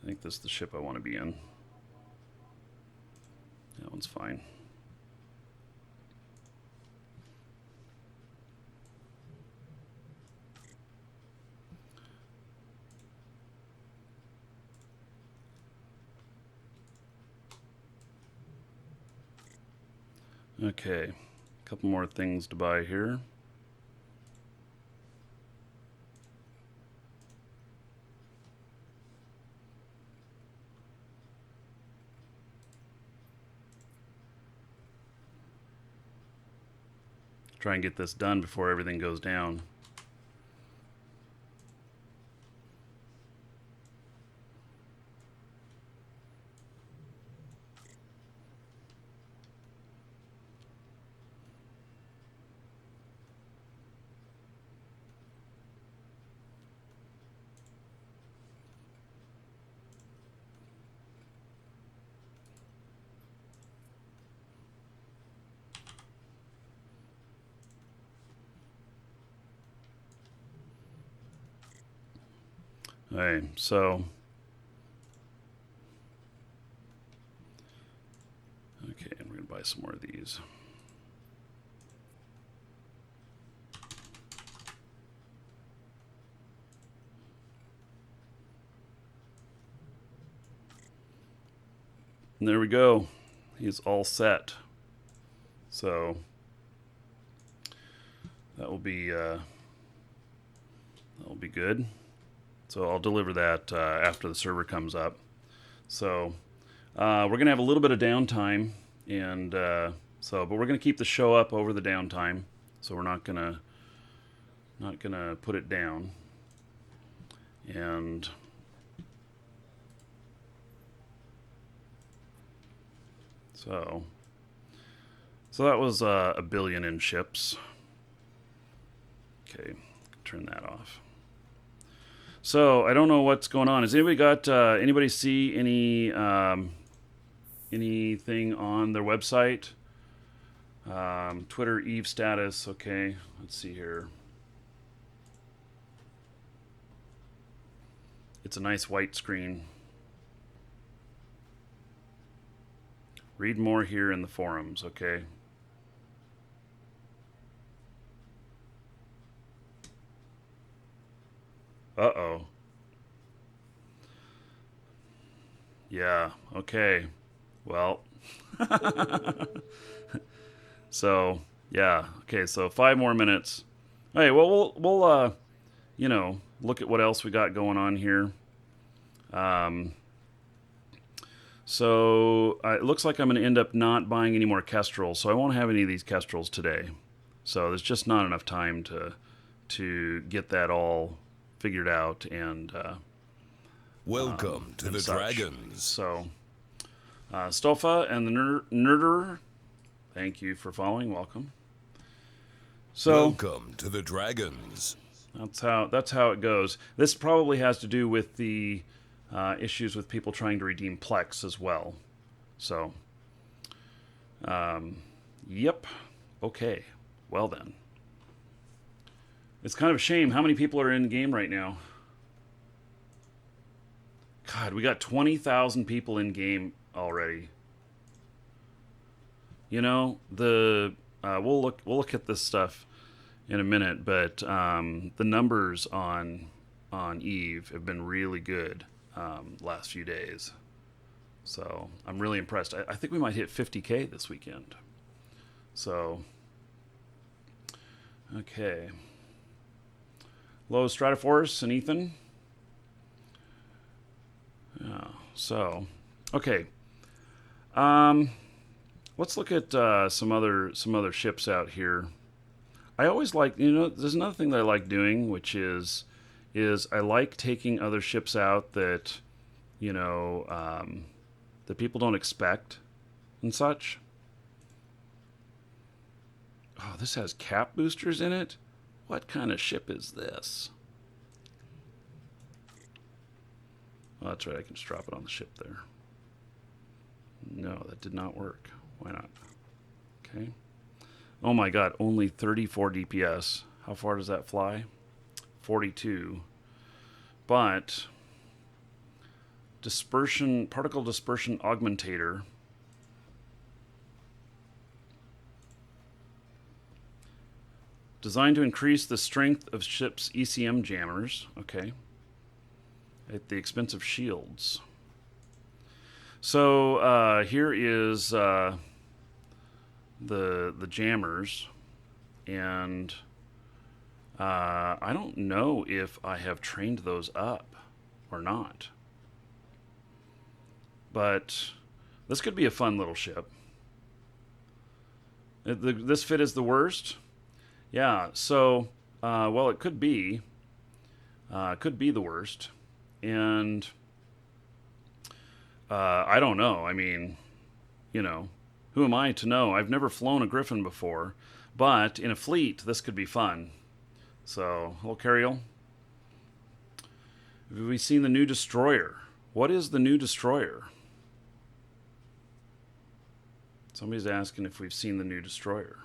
I think this is the ship I want to be in. That one's fine. Okay, a couple more things to buy here. Try and get this done before everything goes down. Alright, so okay, and we're gonna buy some more of these. And there we go. He's all set. So that will be good. So I'll deliver that after the server comes up. So we're gonna have a little bit of downtime, and but we're gonna keep the show up over the downtime. So we're not gonna put it down. And so that was a billion in ships. Okay, turn that off. So I don't know what's going on. Has anybody got anybody see any anything on their website? Twitter Eve status. Okay, let's see here. It's a nice white screen. Read more here in the forums. Okay. Uh-oh. Yeah, okay. Well. So, yeah. Okay, so 5 more minutes. Hey, well, we'll you know, look at what else we got going on here. So, it looks like I'm going to end up not buying any more Kestrels, so I won't have any of these Kestrels today. So, there's just not enough time to get that all figured out and welcome to the Dragons. So Stofa and the Nerder, thank you for following. Welcome. So welcome to the Dragons. That's how it goes. This probably has to do with the issues with people trying to redeem Plex as well. So yep. Okay, well then. It's kind of a shame. How many people are in the game right now? God, we got 20,000 people in game already. You know, we'll look at this stuff in a minute, but the numbers on Eve have been really good last few days. So I'm really impressed. I think we might hit 50K this weekend. So okay. Hello, Stratoforce and Ethan. Yeah, so, okay. Let's look at some other ships out here. I always like, there's another thing that I like doing, which is I like taking other ships out that, that people don't expect and such. Oh, this has cap boosters in it? What kind of ship is this? Oh, that's right, I can just drop it on the ship there. No, that did not work. Why not? Okay. Oh my god, only 34 DPS. How far does that fly? 42. But dispersion, particle dispersion augmentator. Designed to increase the strength of ship's ECM jammers. Okay. At the expense of shields. So here is the jammers, and I don't know if I have trained those up or not. But this could be a fun little ship. This fit is the worst. Yeah, so, well, it could be the worst, and I don't know. I mean, you know, who am I to know? I've never flown a Griffin before, but in a fleet, this could be fun. So, hello, Cariel. Have we seen the new destroyer? What is the new destroyer? Somebody's asking if we've seen the new destroyer.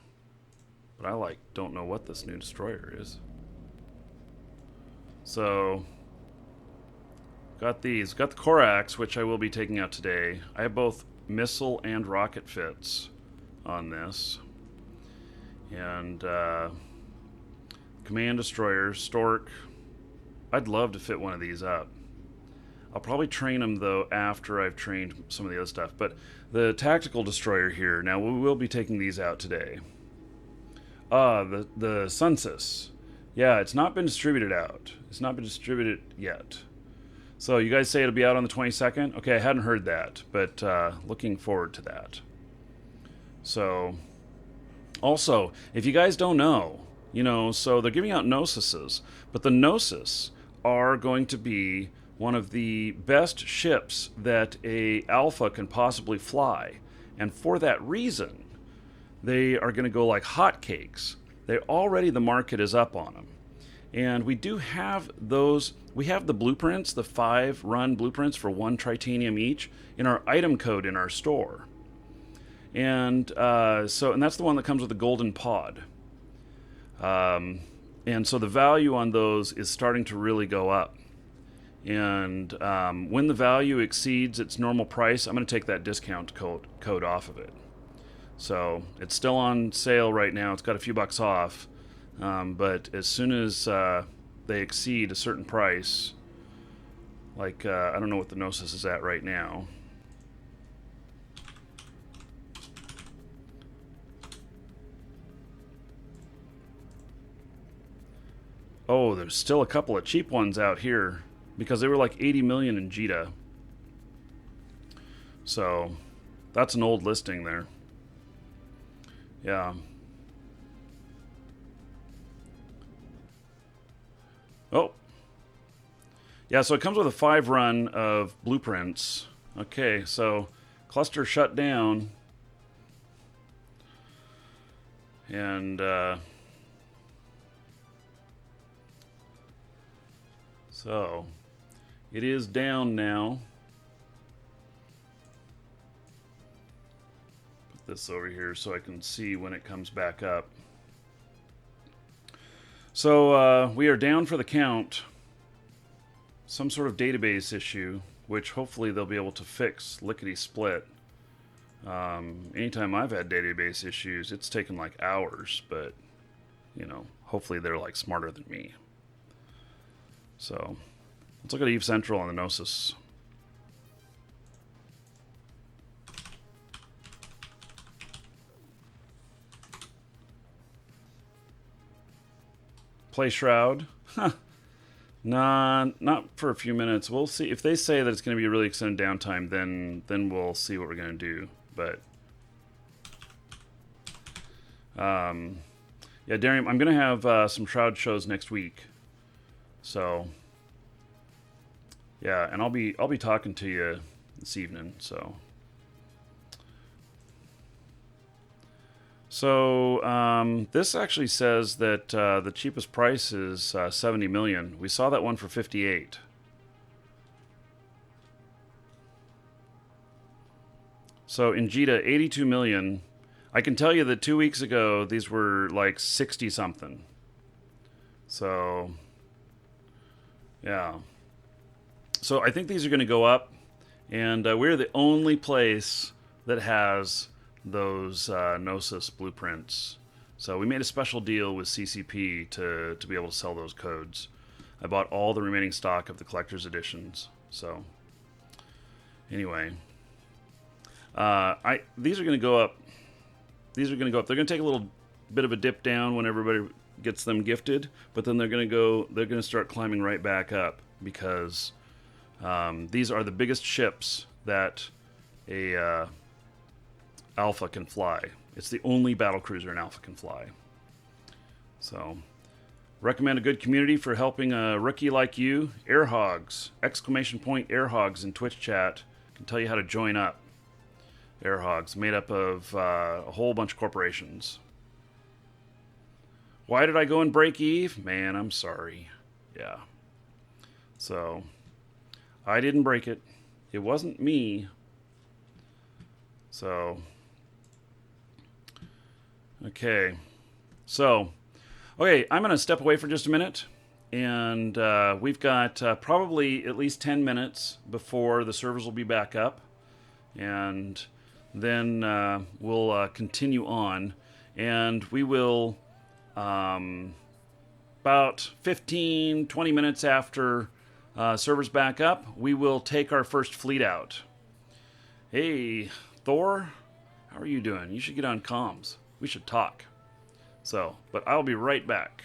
But I don't know what this new destroyer is. So got these. Got the Corax, which I will be taking out today. I have both missile and rocket fits on this. And command destroyer, Stork. I'd love to fit one of these up. I'll probably train them though after I've trained some of the other stuff. But the tactical destroyer here, now we will be taking these out today. The Census. Yeah, it's not been distributed out. It's not been distributed yet. So you guys say it'll be out on the 22nd? Okay, I hadn't heard that, but looking forward to that. So, also, if you guys don't know, you know, so they're giving out Gnosises, but the Gnosis are going to be one of the best ships that a Alpha can possibly fly. And for that reason, they are going to go like hotcakes. The market is up on them. And we do have those, we have the blueprints, the 5 run blueprints for 1 tritanium each in our item code in our store. And and that's the one that comes with the golden pod. And so the value on those is starting to really go up. And when the value exceeds its normal price, I'm going to take that discount code off of it. So it's still on sale right now. It's got a few bucks off. But as soon as they exceed a certain price, like I don't know what the Gnosis is at right now. Oh, there's still a couple of cheap ones out here because they were like 80 million in Jita. So that's an old listing there. Yeah. Oh. Yeah, so it comes with a 5 run of blueprints. Okay, so cluster shut down. And so it is down now. This over here so I can see when it comes back up. So we are down for the count. Some sort of database issue, which hopefully they'll be able to fix lickety-split. Anytime I've had database issues, it's taken like hours, but you know, hopefully they're like smarter than me. So let's look at Eve Central on the Gnosis. Play Shroud. Huh. Nah, not for a few minutes. We'll see. If they say that it's going to be a really extended downtime, then we'll see what we're going to do. But yeah, Darium, I'm going to have some Shroud shows next week. So yeah, and I'll be talking to you this evening. So So this actually says that the cheapest price is 70 million. We saw that one for 58. So in Jita, 82 million. I can tell you that 2 weeks ago these were like 60 something. So yeah. So I think these are going to go up, and we're the only place that has those Gnosis blueprints. So we made a special deal with CCP to be able to sell those codes. I bought all the remaining stock of the collector's editions. So anyway, these are going to go up. These are going to go up. They're going to take a little bit of a dip down when everybody gets them gifted, but then they're going to start climbing right back up, because these are the biggest ships that a Alpha can fly. It's the only battle cruiser an Alpha can fly. So, recommend a good community for helping a rookie like you. Airhogs, ! Airhogs in Twitch chat can tell you how to join up. Airhogs, made up of a whole bunch of corporations. Why did I go and break Eve? Man, I'm sorry. Yeah. So, I didn't break it. It wasn't me. So, okay. So, okay, I'm going to step away for just a minute. And we've got probably at least 10 minutes before the servers will be back up. And then we'll continue on. And we will, about 15, 20 minutes after servers back up, we will take our first fleet out. Hey, Thor, how are you doing? You should get on comms. We should talk. So, but I'll be right back.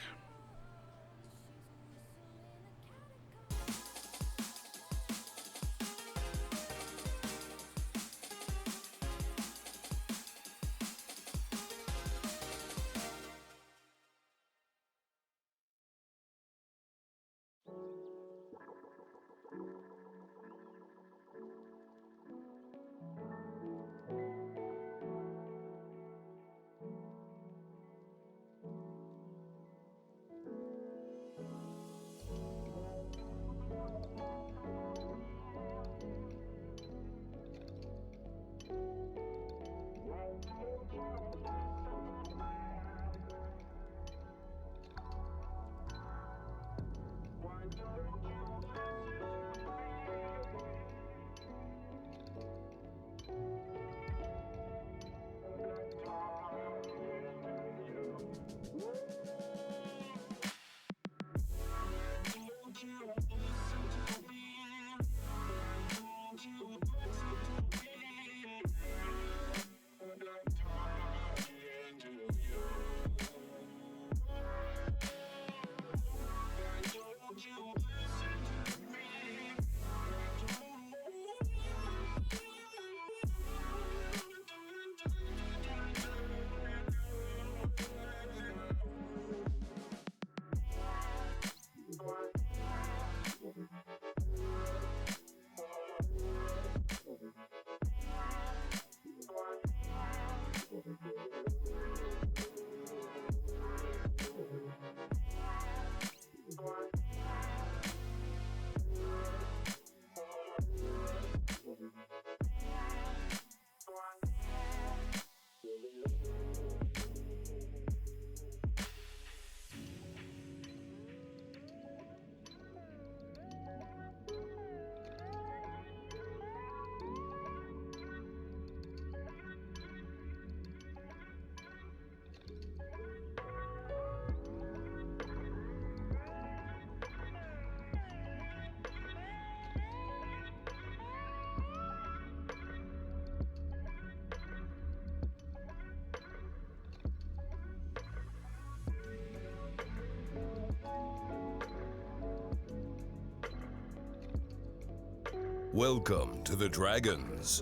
Welcome to the Dragons.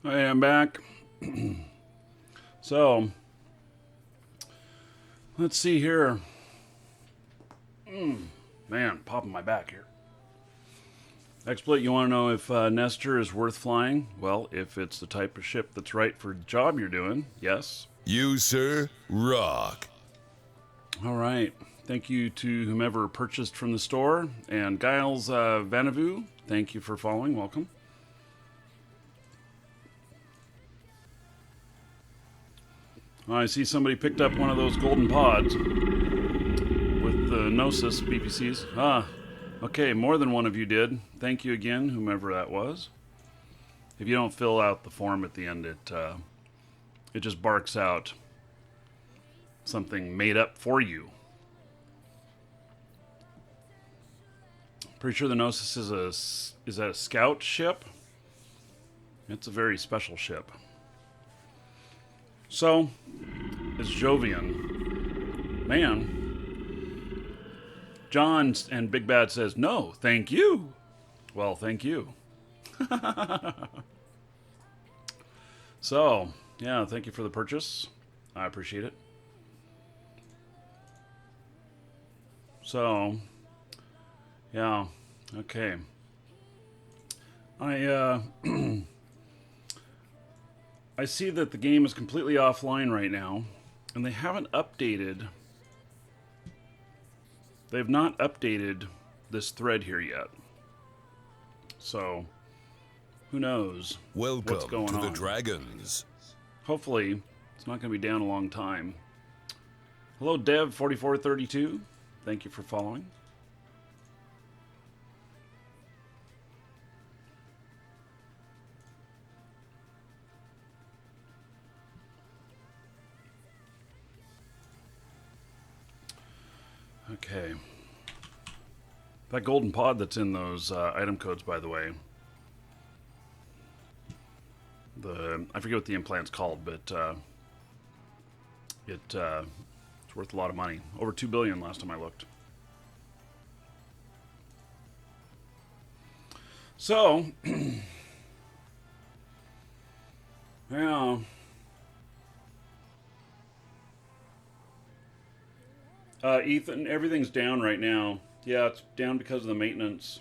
I am back. So, let's see here. Man, popping my back here. Exploit, you want to know if Nestor is worth flying? Well, if it's the type of ship that's right for the job you're doing, yes. You, sir, rock. All right. Thank you to whomever purchased from the store. And Giles Vanavou, thank you for following. Welcome. I see somebody picked up one of those golden pods with the Gnosis BPCs. Ah, okay, more than one of you did. Thank you again, whomever that was. If you don't fill out the form at the end, it just barks out something made up for you. Pretty sure the Gnosis is that a scout ship? It's a very special ship. So, it's Jovian. Man. John and Big Bad says, no, thank you. Well, thank you. So, yeah, thank you for the purchase. I appreciate it. So, yeah, okay. I see that the game is completely offline right now, and they haven't updated. They've not updated this thread here yet. So, who knows what's going Welcome to on. the Dragons. Hopefully, it's not going to be down a long time. Hello, Dev4432. Thank you for following. Okay. That golden pod that's in those item codes, by the way. I forget what the implant's called, but it's worth a lot of money. Over $2 billion last time I looked. So, yeah. Ethan, everything's down right now. Yeah, it's down because of the maintenance.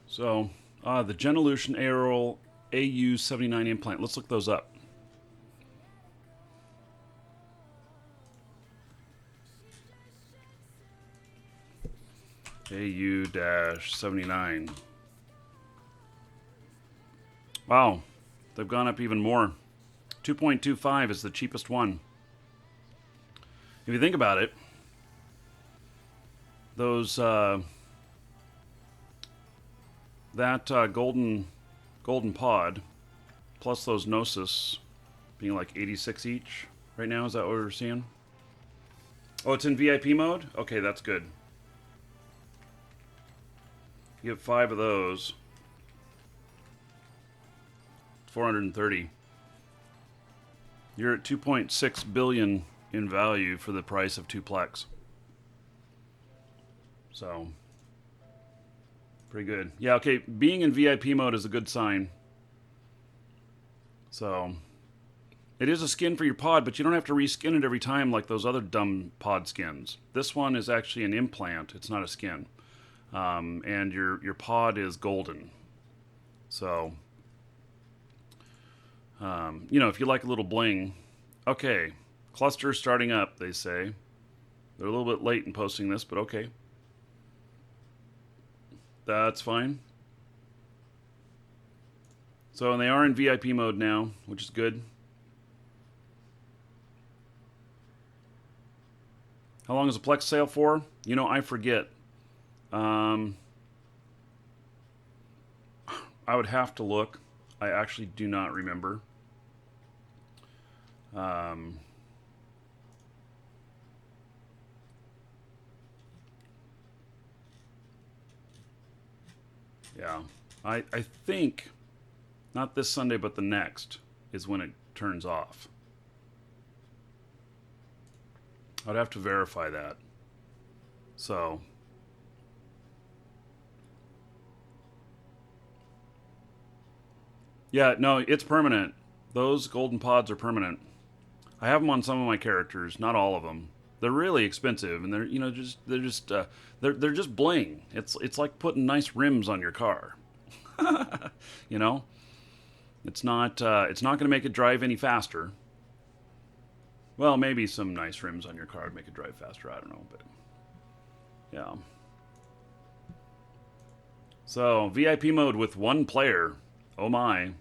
So, the Genolution Aerol AU79 implant. Let's look those up. AU-79. Wow, they've gone up even more. 2.25 is the cheapest one. If you think about it, those golden pod plus those Gnosis being like 86 each right now, is that what we're seeing? Oh, it's in VIP mode? Okay, that's good. You get 5 of those. 430. You're at 2.6 billion in value for the price of 2 Plex. So, pretty good. Yeah, okay, being in VIP mode is a good sign. So, it is a skin for your pod, but you don't have to reskin it every time like those other dumb pod skins. This one is actually an implant. It's not a skin. And your pod is golden. So, you know, if you like a little bling, okay. Cluster starting up, they say. They're a little bit late in posting this, but okay. That's fine. So, and they are in VIP mode now, which is good. How long is a Plex sale for? You know, I forget. I would have to look. I actually do not remember. Yeah, I think not this Sunday, but the next is when it turns off. I'd have to verify that. So, Yeah, no, it's permanent. Those golden pods are permanent. I have them on some of my characters, not all of them. They're really expensive, and they're just bling. It's like putting nice rims on your car. you know, it's not going to make it drive any faster. Well, maybe some nice rims on your car would make it drive faster. I don't know, but yeah. So VIP mode with one player. Oh my.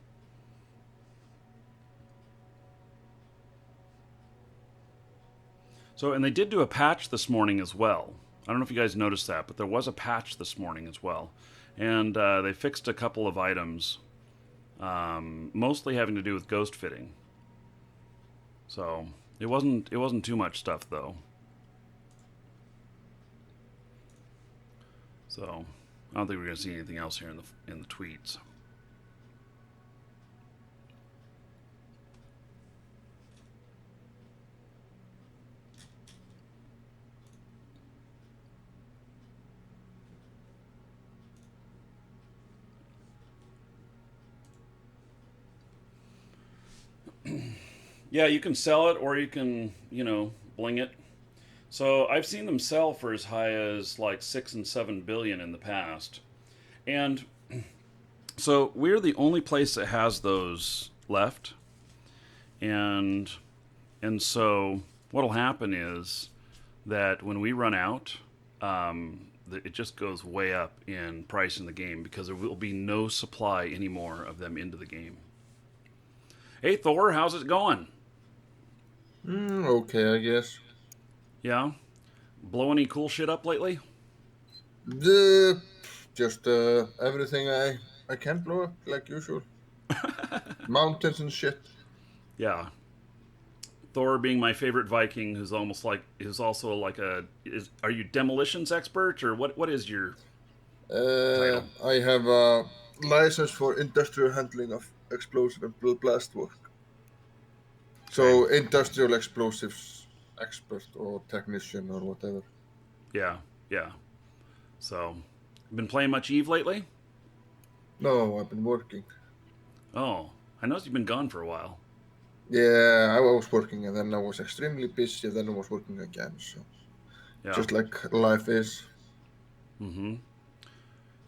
So, and they did do a patch this morning as well. I don't know if you guys noticed that, but there was a patch this morning as well. And they fixed a couple of items, mostly having to do with ghost fitting. So, it wasn't too much stuff, though. So, I don't think we're going to see anything else here in the tweets. Yeah, you can sell it or you can, bling it. So I've seen them sell for as high as like 6 and 7 billion in the past. And so we're the only place that has those left. And so what'll happen is that when we run out, it just goes way up in price in the game because there will be no supply anymore of them into the game. Hey Thor, how's it going? Okay, I guess. Yeah? Blow any cool shit up lately? Just everything I can blow up like usual. Mountains and shit. Yeah. Thor being my favorite Viking, who's also like are you demolitions expert or what is your title? I have a license for industrial handling of explosive and blast work. So Okay. industrial explosives expert or technician or whatever. Yeah, yeah. So, been playing much Eve lately? No, I've been working. Oh, I noticed you've been gone for a while. Yeah, I was working and then I was extremely busy and then I was working again. So Yeah. just like life is. Mm-hmm.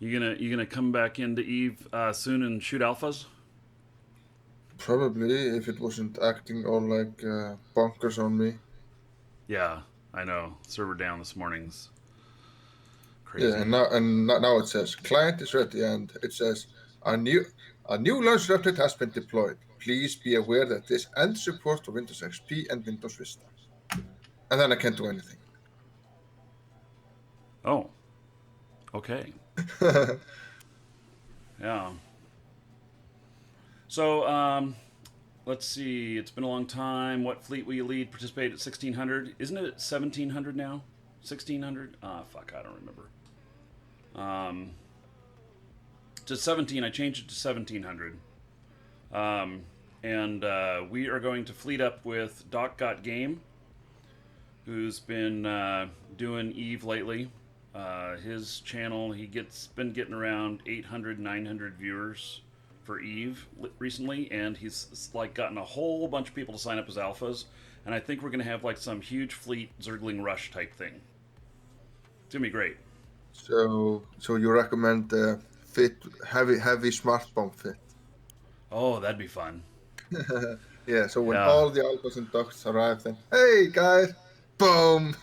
You gonna come back into Eve soon and shoot alphas? Probably if it wasn't acting all like bonkers on me. Yeah, I know. Server down this morning's crazy. Yeah, and now it says client is ready, and it says a new launch replicate has been deployed. Please be aware that this ends support for Windows XP and Windows Vista. And then I can't do anything. Oh. Okay. Yeah. So, let's see. It's been a long time. What fleet will you lead? Participate at 1600. Isn't it 1700 now? 1600? Ah, fuck. I don't remember. To 17. I changed it to 1700. And we are going to fleet up with Doc Got Game, who's been doing Eve lately. His channel, been getting around 800, 900 viewers for Eve recently, and he's like gotten a whole bunch of people to sign up as alphas, and I think we're going to have like some huge fleet Zergling Rush type thing. It's going to be great. So you recommend fit heavy smart bomb fit? Oh, that'd be fun. Yeah. So when all the alphas and docs arrive, then hey guys, boom.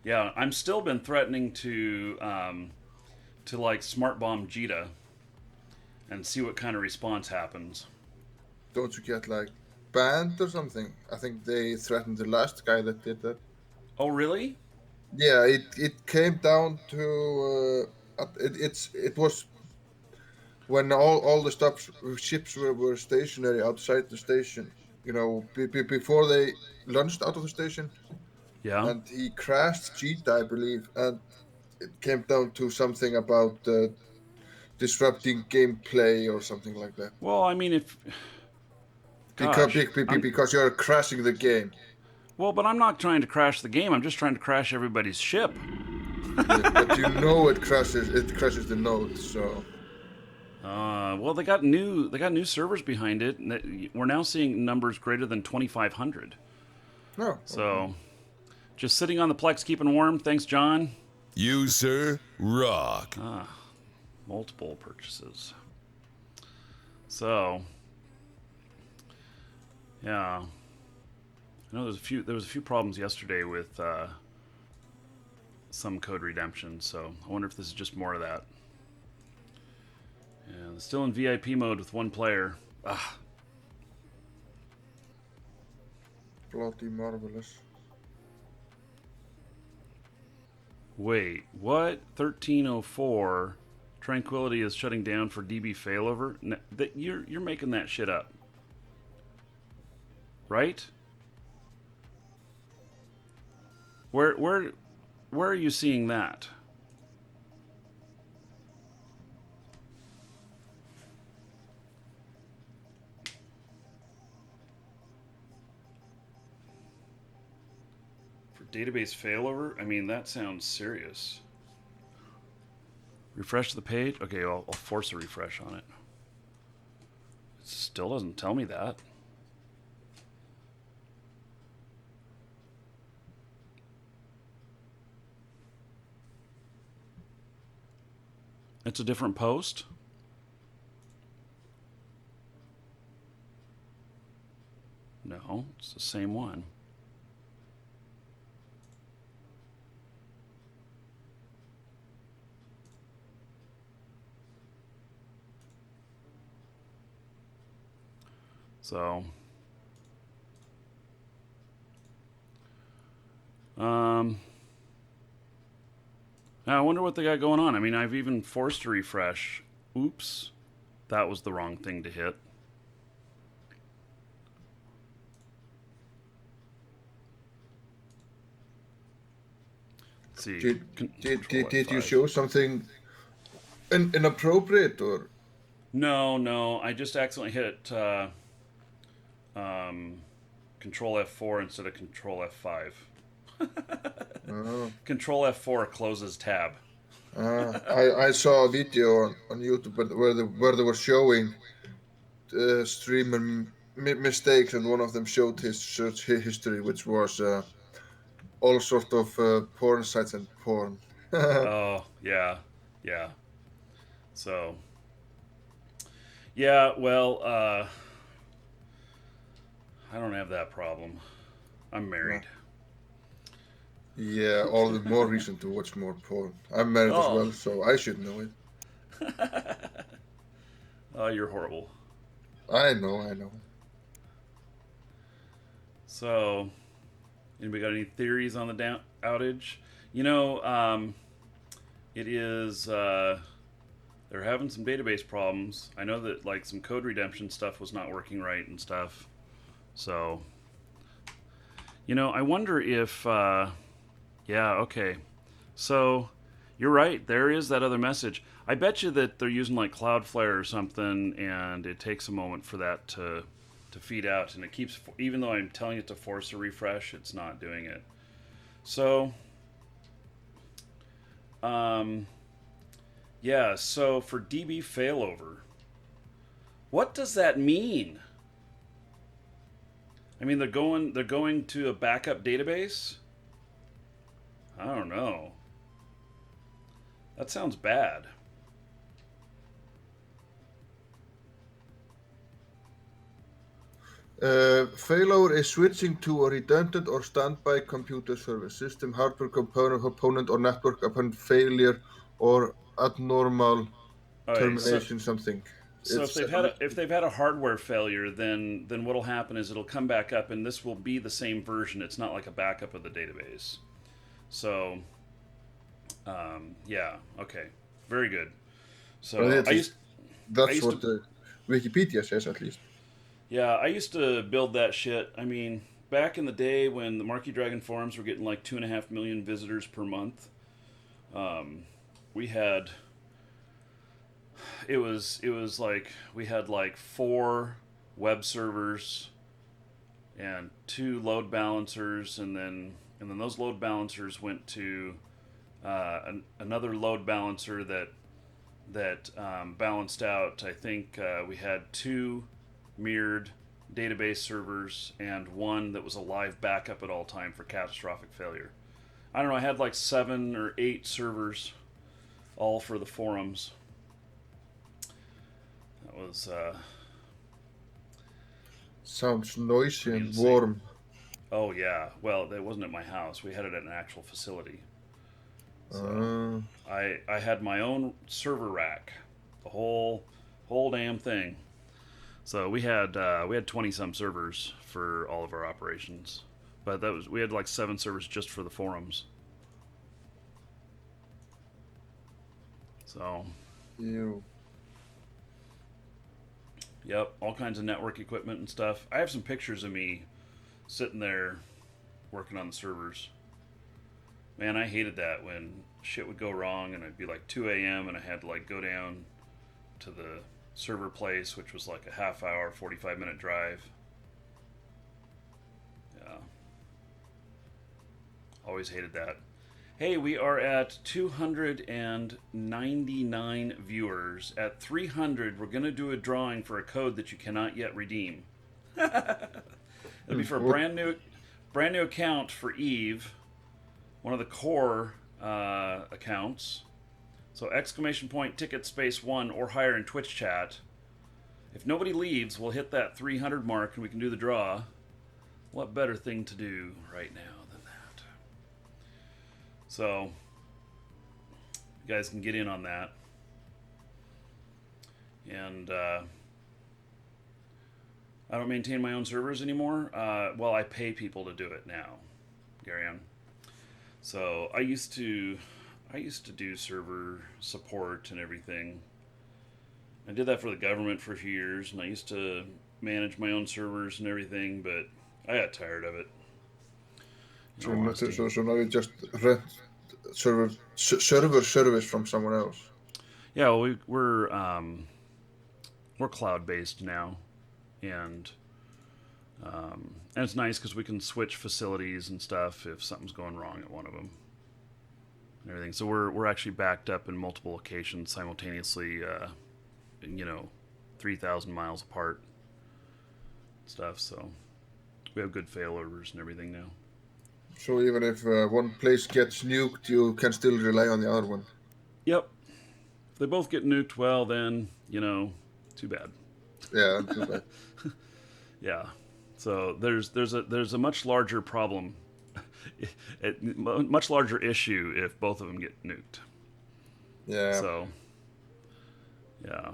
Yeah, I'm still been threatening to like smart bomb Jita and see what kind of response happens. Don't you get like banned or something? I think they threatened the last guy that did that. Oh, really? Yeah, it came down to it was when all the ships were stationary outside the station. You know, before they launched out of the station. Yeah. And he crashed Cheetah, I believe, and it came down to something about disrupting gameplay or something like that. Well, I mean, because you're crashing the game. Well, but I'm not trying to crash the game. I'm just trying to crash everybody's ship. Yeah, but you know it crashes the node, so. Well, they got new servers behind it, and we're now seeing numbers greater than 2,500. No. Okay. So, just sitting on the Plex, keeping warm. Thanks, John. You, sir, rock. Multiple purchases. So, yeah, I know there was a few problems yesterday with some code redemption. So I wonder if this is just more of that. And still in VIP mode with one player. Bloody marvelous. Wait, what? 1304. Tranquility is shutting down for DB failover. You're making that shit up, right? Where are you seeing that? For database failover? I mean, that sounds serious. Refresh the page? Okay, I'll force a refresh on it. It still doesn't tell me that. It's a different post? No, it's the same one. So, I wonder what they got going on. I mean, I've even forced a refresh. Oops, that was the wrong thing to hit. Let's see. Did you show something inappropriate or? No. I just accidentally hit Control F4 instead of Control F5. Control F4 closes tab. I saw a video on YouTube where they were showing streamer mistakes, and one of them showed his search history, which was all sort of porn sites and porn. Oh, yeah. So, yeah, well, I don't have that problem. I'm married. Yeah, all the more reason to watch more porn. I'm married as well, so I should know it. Oh, you're horrible. I know. So, anybody got any theories on the outage? You know, it is, they're having some database problems. I know that, like, some code redemption stuff was not working right and stuff. So, you know, I wonder if, yeah, okay. So, you're right. There is that other message. I bet you that they're using like Cloudflare or something, and it takes a moment for that to feed out, and it keeps, even though I'm telling it to force a refresh, it's not doing it. So, yeah. So for DB failover, what does that mean? I mean, they're going to a backup database. I don't know. That sounds bad. Failover is switching to a redundant or standby computer service, system, hardware component or network upon failure or abnormal termination, something. So if they've had a hardware failure, then what'll happen is it'll come back up, and this will be the same version. It's not like a backup of the database. So, yeah, okay, very good. So that's what the Wikipedia says, at least. Yeah, I used to build that shit. I mean, back in the day when the Marquee Dragon forums were getting like 2.5 million visitors per month, we had. It was like we had like 4 web servers and 2 load balancers, and then those load balancers went to another load balancer that that balanced out. I think we had 2 mirrored database servers and 1 that was a live backup at all time for catastrophic failure. I don't know, I had like 7 or 8 servers all for the forums. That was Sounds noisy pretty and insane. warm. Oh yeah, well, it wasn't at my house. We had it at an actual facility. So I had my own server rack, the whole damn thing. So we had 20 some servers for all of our operations, but we had like 7 servers just for the forums. So You. yep, all kinds of network equipment and stuff. I have some pictures of me sitting there working on the servers. Man, I hated that when shit would go wrong and it'd be like 2 a.m. and I had to like go down to the server place, which was like a half hour, 45-minute drive. Yeah. Always hated that. Hey, we are at 299 viewers. At 300, we're going to do a drawing for a code that you cannot yet redeem. It'll be for a brand new account for Eve, one of the core accounts. So ! ticket space 1 or higher in Twitch chat. If nobody leaves, we'll hit that 300 mark and we can do the draw. What better thing to do right now than that? So, you guys can get in on that. And I don't maintain my own servers anymore. Well, I pay people to do it now, Garion. So I used to do server support and everything. I did that for the government for a few years, and I used to manage my own servers and everything, but I got tired of it. So now you just rent server service from someone else. Yeah, well, we're cloud based now, and it's nice because we can switch facilities and stuff if something's going wrong at one of them and everything. So we're actually backed up in multiple locations simultaneously, 3,000 miles apart stuff. So we have good failovers and everything now. So even if one place gets nuked, you can still rely on the other one. Yep. If they both get nuked, well then, too bad. Yeah, too bad. Yeah. So there's a much larger problem, a much larger issue if both of them get nuked. Yeah. So, yeah.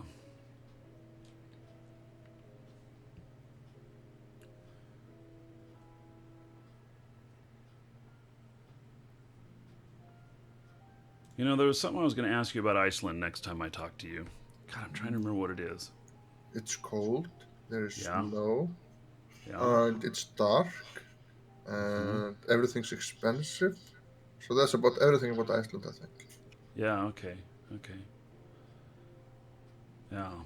There was something I was going to ask you about Iceland next time I talk to you. God, I'm trying to remember what it is. It's cold. There's snow. Yeah. And it's dark. And everything's expensive. So that's about everything about Iceland, I think. Yeah, okay. Yeah.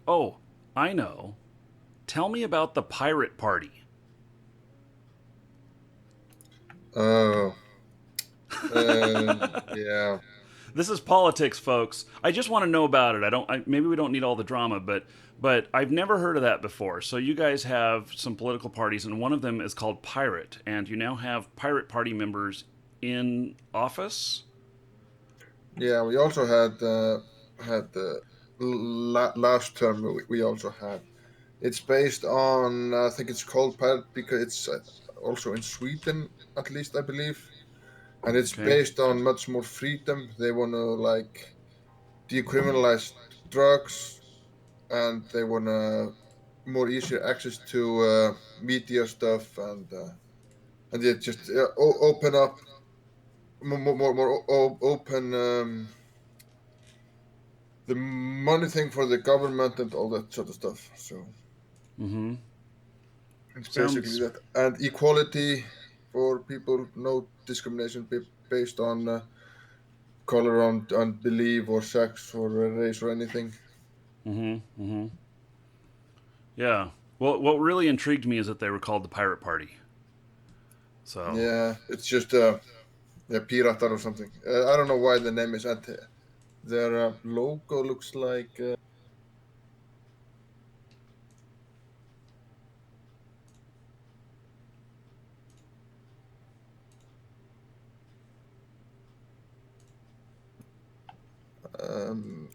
Oh, I know. Tell me about the pirate party. Oh. Yeah. This is politics, folks. I just want to know about it. Maybe we don't need all the drama, but I've never heard of that before. So you guys have some political parties, and one of them is called Pirate, and you now have Pirate Party members in office. Yeah, we also had last term. We also had. It's based on I think it's called Pirate because it's also in Sweden, at least I believe. And it's based on much more freedom. They want to decriminalize drugs, and they want more easier access to media stuff, and they just open up more open the money thing for the government and all that sort of stuff. So it's basically that, and equality for people, no discrimination based on color, on belief or sex or race or anything. Yeah. Well, what really intrigued me is that they were called the Pirate Party. So yeah, it's just Piratar or something. I don't know why the name is Their logo looks like um,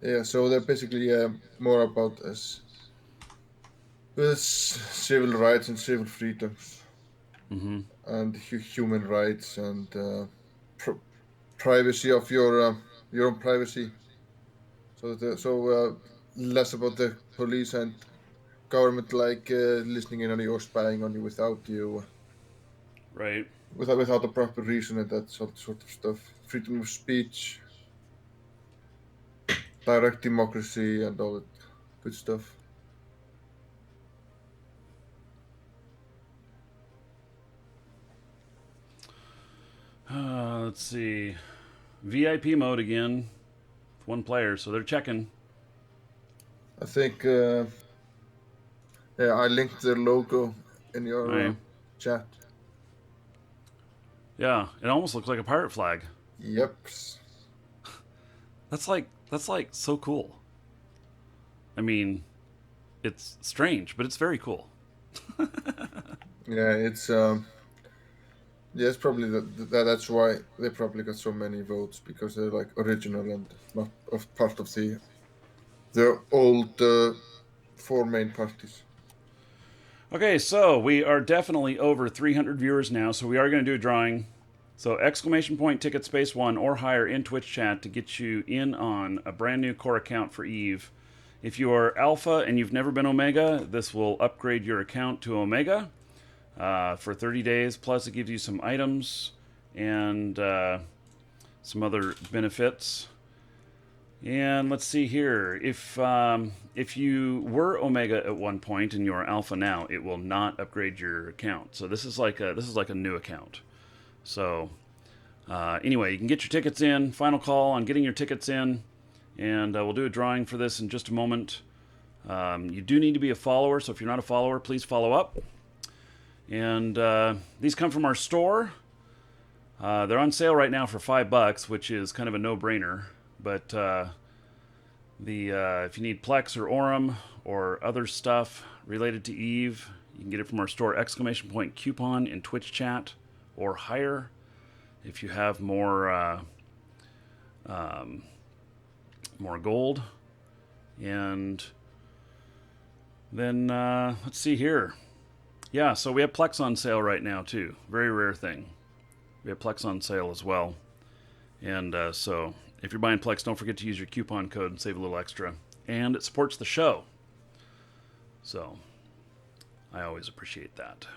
yeah. So they're basically more about civil rights and civil freedoms Mm-hmm. and human rights and pr- privacy of your own privacy. So less about the police and government like listening in on you or spying on you Right. without a proper reason and that sort of stuff. Freedom of speech, direct democracy, and all that good stuff. Let's see. VIP mode again. One player, so they're checking. I think yeah, I linked their logo in All your right. chat. Yeah, it almost looks like a pirate flag. Yep. That's like so cool. I mean, it's strange, but it's very cool. Yeah, it's probably that's why they probably got so many votes because they're like original and not of part of the old four main parties. Okay, so we are definitely over 300 viewers now, so we are going to do a drawing. So exclamation point ticket space 1 or higher in Twitch chat to get you in on a brand new core account for Eve. If you are alpha and you've never been omega, this will upgrade your account to omega for 30 days. Plus, it gives you some items and some other benefits. And let's see here. If you were Omega at one point and you're Alpha now, it will not upgrade your account. So this is like a new account. So anyway, you can get your tickets in. Final call on getting your tickets in, and we'll do a drawing for this in just a moment. You do need to be a follower, so if you're not a follower, please follow up. And these come from our store. They're on sale right now for $5, which is kind of a no-brainer. But if you need Plex or Aurum or other stuff related to Eve, you can get it from our store. Exclamation point coupon in Twitch chat or higher. If you have more gold, and then let's see here. Yeah, so we have Plex on sale right now too. Very rare thing. We have Plex on sale as well, and so. If you're buying Plex, don't forget to use your coupon code and save a little extra. And it supports the show. So, I always appreciate that.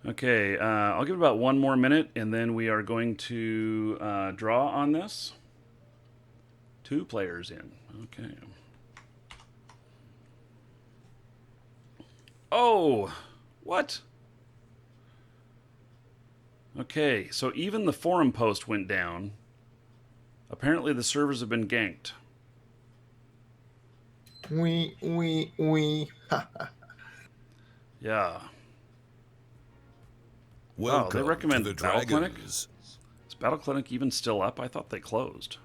Okay, I'll give it about one more minute, and then we are going to draw on this. 2 players in. Okay. Oh! What? Okay, so even the forum post went down. Apparently the servers have been ganked. We. Yeah. Welcome Oh, they recommend to the Battle Clinic? Dragons. Is Battle Clinic even still up? I thought they closed.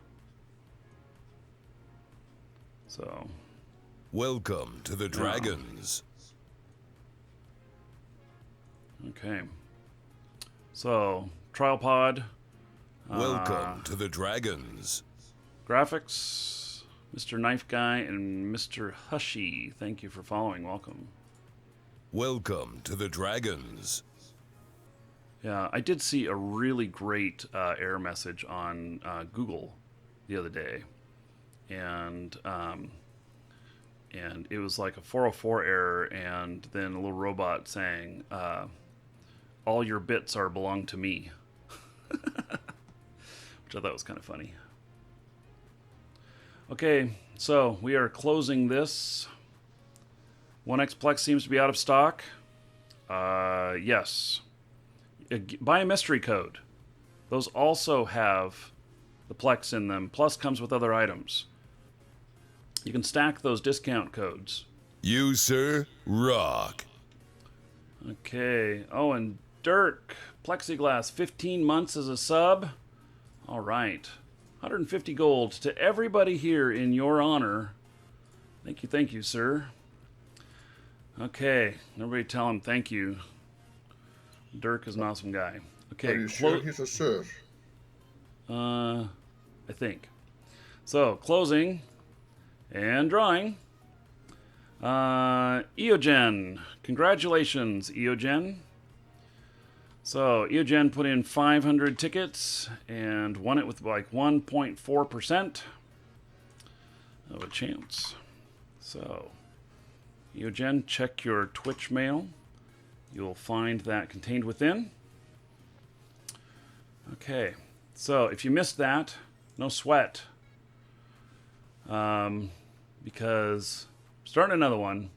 So. Welcome to the Dragons. Okay. So, trial pod. Welcome to the Dragons. Graphics, Mr. Knife Guy, and Mr. Hushy. Thank you for following. Welcome. Welcome to the Dragons. Yeah, I did see a really great error message on Google the other day, and it was like a 404 error, and then a little robot saying, "All your bits are belong to me," which I thought was kind of funny. Okay, so we are closing this. 1X Plex seems to be out of stock. Yes. Buy a mystery code. Those also have the Plex in them, plus comes with other items. You can stack those discount codes. You, sir, rock. Okay. Oh, and Dirk, Plexiglass, 15 months as a sub. All right. 150 gold to everybody here in your honor. Thank you, sir. Okay. Everybody tell him thank you. Dirk is an awesome guy. Okay. Are you sure he's a sir? I think. So, closing and drawing. Eogen. Congratulations, Eogen. So, Eogen put in 500 tickets and won it with like 1.4% of a chance. So, Eogen, check your Twitch mail. You'll find that contained within. Okay. So, if you missed that, no sweat. Because starting another one,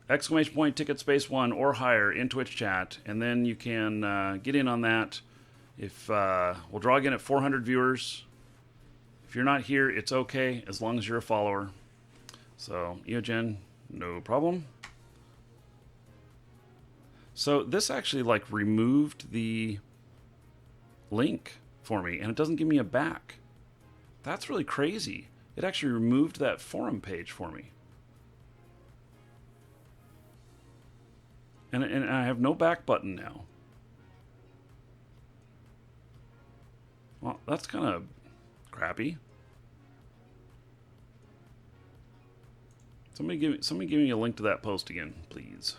exclamation point ticket space 1 or higher in Twitch chat, and then you can get in on that. If we'll draw again at 400 viewers. If you're not here, it's okay as long as you're a follower. So, Eogen, no problem. So this actually like removed the link for me, and it doesn't give me a back. That's really crazy. It actually removed that forum page for me. And I have no back button now. Well, that's kind of crappy. Somebody give me a link to that post again, please.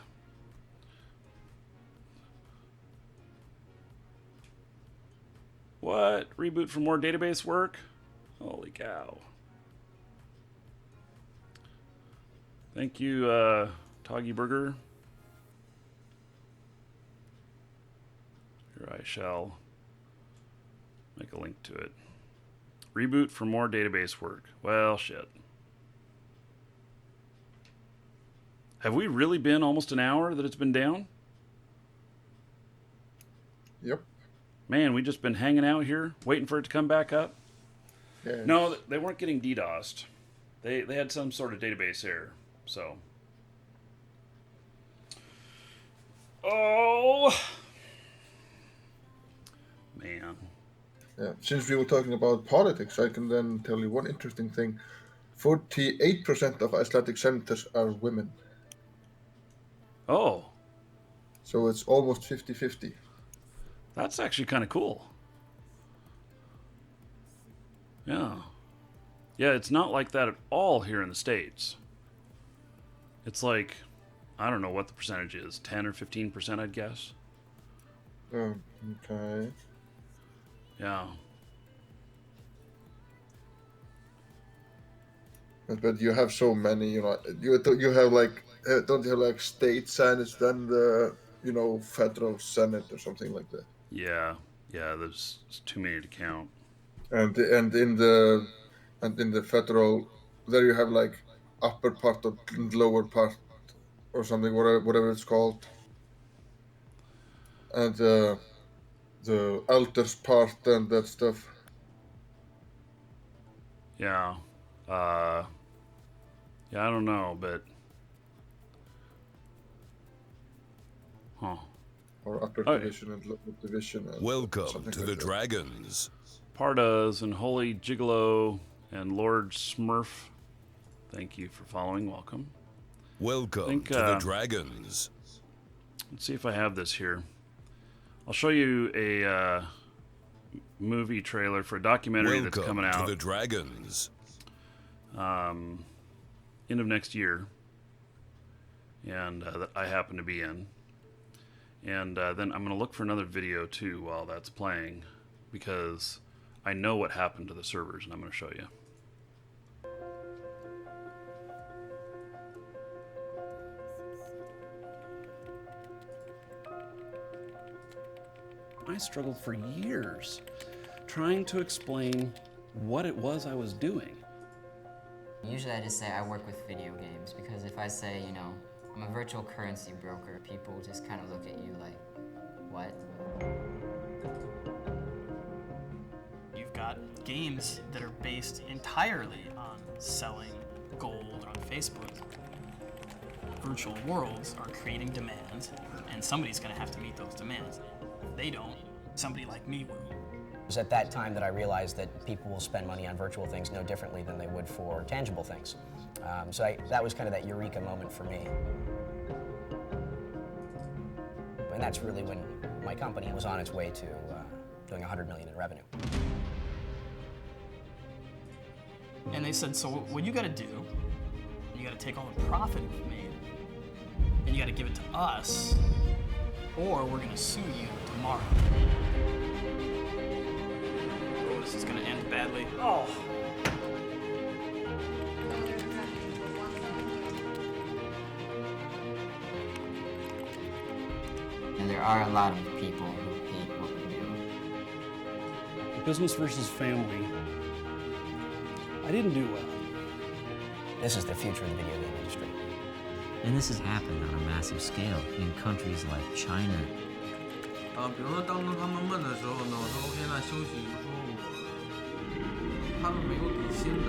What? Reboot for more database work? Holy cow. Thank you, Toggy Burger. Here I shall make a link to it. Reboot for more database work. Well, shit. Have we really been almost an hour that it's been down? Yep. Man, we just been hanging out here, waiting for it to come back up. Yeah. No, they weren't getting DDoSed. They had some sort of database error. So. Oh. Man. Yeah. Since we were talking about politics, I can then tell you one interesting thing. 48% of Icelandic senators are women. Oh. So it's almost 50-50. That's actually kind of cool. Yeah. Yeah, it's not like that at all here in the States. It's like, I don't know what the percentage is, 10 or 15%, I'd guess. Oh, okay. Yeah. But you have so many, you have like, don't you have like state senates, then the, federal senate or something like that? Yeah. Yeah, there's too many to count. And in the federal, there you have like upper part or lower part or something, whatever it's called, and the elders part and that stuff. Yeah. Yeah, I don't know, but Or upper division and lower division. And Welcome to like the that. Dragons. Pardas and Holy Gigolo and Lord Smurf, thank you for following. Welcome. Welcome to the Dragons. Let's see if I have this here. I'll show you a movie trailer for a documentary that's coming out. Welcome to the Dragons. End of next year, and that I happen to be in. And then I'm going to look for another video too while that's playing, because I know what happened to the servers, and I'm going to show you. I struggled for years trying to explain what it was I was doing. Usually I just say I work with video games, because if I say, I'm a virtual currency broker, people just kind of look at you like, what? You've got games that are based entirely on selling gold on Facebook. virtual worlds are creating demands, and somebody's going to have to meet those demands. If they don't, somebody like me will. It was at that time that I realized that people will spend money on virtual things no differently than they would for tangible things. That was kind of that eureka moment for me. And that's really when my company was on its way to doing $100 million in revenue. And they said, so what you got to do, you got to take all the profit we've made, and you got to give it to us, or we're going to sue you tomorrow. Oh, this is going to end badly. Oh. And there are a lot of people who hate what we do. Business versus family. I didn't do well. This is the future of the video game industry. And this has happened on a massive scale in countries like China. 比如说当他们问的时候呢，我说 OK， 那休息，我说他们没有底薪的。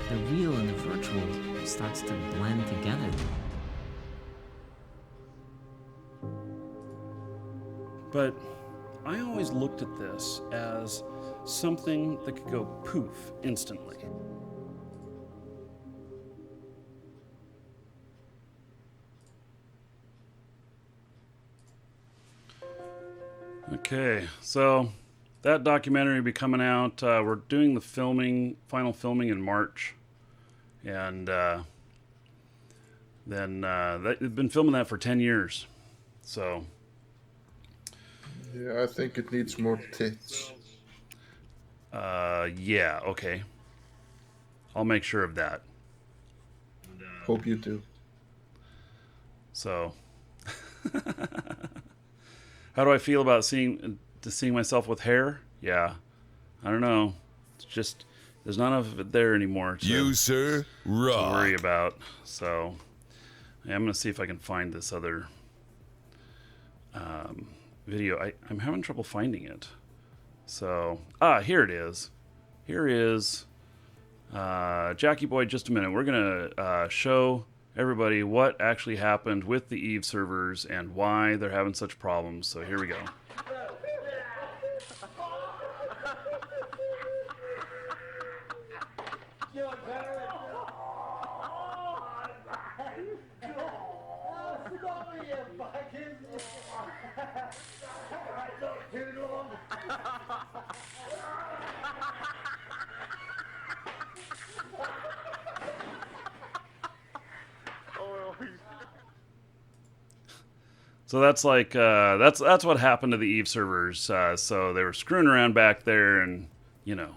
The real and the virtual starts to blend together. But I always looked at this as something that could go poof instantly. Okay, so that documentary will be coming out. We're doing the final filming in March. And then they've been filming that for 10 years. So... Yeah, I think it needs more tits. Yeah, okay. I'll make sure of that. Hope you do. So, how do I feel about seeing myself with hair? Yeah, I don't know. It's just there's none of it there anymore. You, sir, to rock. worry about. So, yeah, I'm gonna see if I can find this other video. I'm having trouble finding it. So, here it is. Here is Jackie Boy. Just a minute. We're gonna show everybody what actually happened with the Eve servers and why they're having such problems. So here we go. So that's like that's what happened to the Eve servers. So they were screwing around back there, and you know.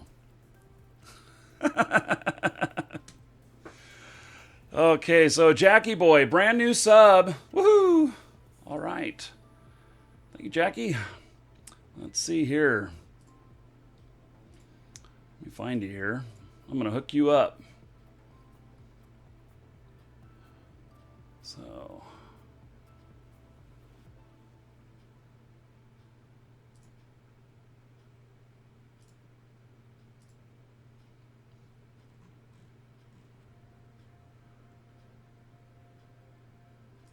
Okay, so Jackie Boy, brand new sub. Woohoo! All right. Thank you, Jackie. Let's see here. Let me find you here. I'm gonna hook you up. So.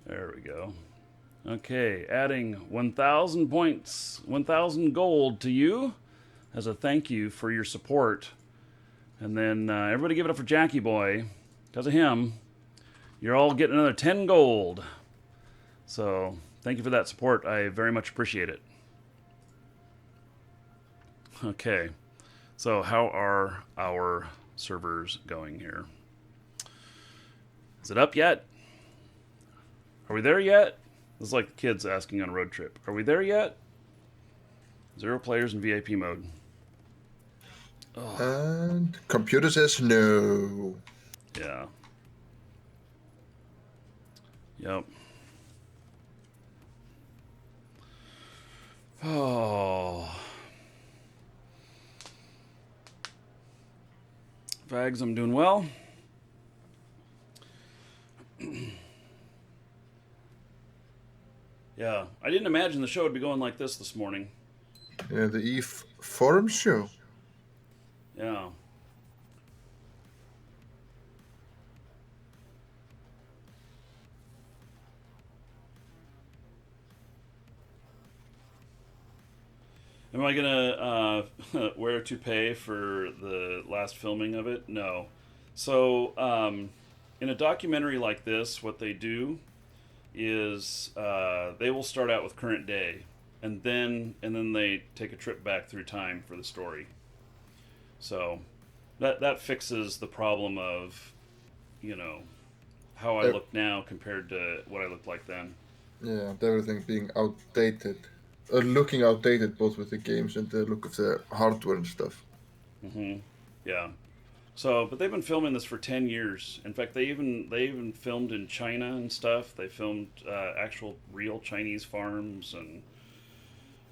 There we go. Okay, adding 1,000 points, 1,000 gold to you as a thank you for your support. And then everybody give it up for Jackie Boy. Because of him, you're all getting another 10 gold. So thank you for that support. I very much appreciate it. Okay, so how are our servers going here? Is it up yet? Are we there yet? This is like kids asking on a road trip. Are we there yet? 0 players in VIP mode. Oh. And computer says no. Yeah. Yep. Oh. Vags, I'm doing well. Yeah, I didn't imagine the show would be going like this morning. Yeah, the Eve forum show. Yeah. Am I gonna wear a toupee for the last filming of it? No. So, in a documentary like this, what they do is they will start out with current day, and then they take a trip back through time for the story. So, that fixes the problem of, you know, how I look now compared to what I looked like then. Yeah, and everything being outdated, looking outdated both with the games and the look of the hardware and stuff. Yeah. So, but they've been filming this for 10 years. In fact, they even filmed in China and stuff. They filmed actual real Chinese farms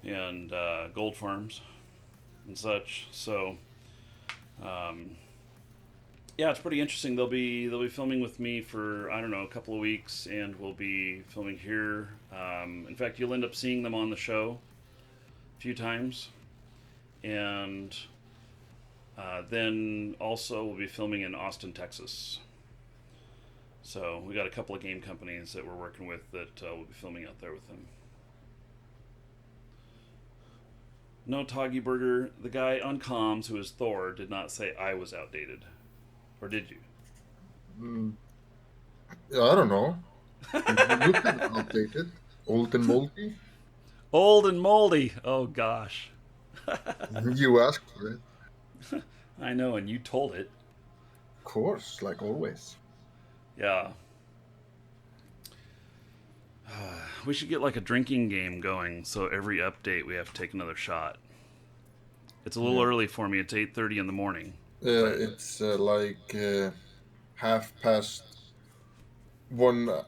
and gold farms and such. So, yeah, it's pretty interesting. They'll be filming with me for, I don't know, a couple of weeks, and we'll be filming here. In fact, you'll end up seeing them on the show a few times, and then also we'll be filming in Austin, Texas. So we got a couple of game companies that we're working with that we'll be filming out there with them. No, Toggy Burger, the guy on comms who is Thor did not say I was outdated. Or did you? Yeah, I don't know. You look at it outdated, old and moldy. Old and moldy. Oh gosh. You asked for it. I know, and you told it. Of course, like always. Yeah. We should get like a drinking game going, so every update we have to take another shot. It's a little early for me. It's 8:30 in the morning. It's like 1:30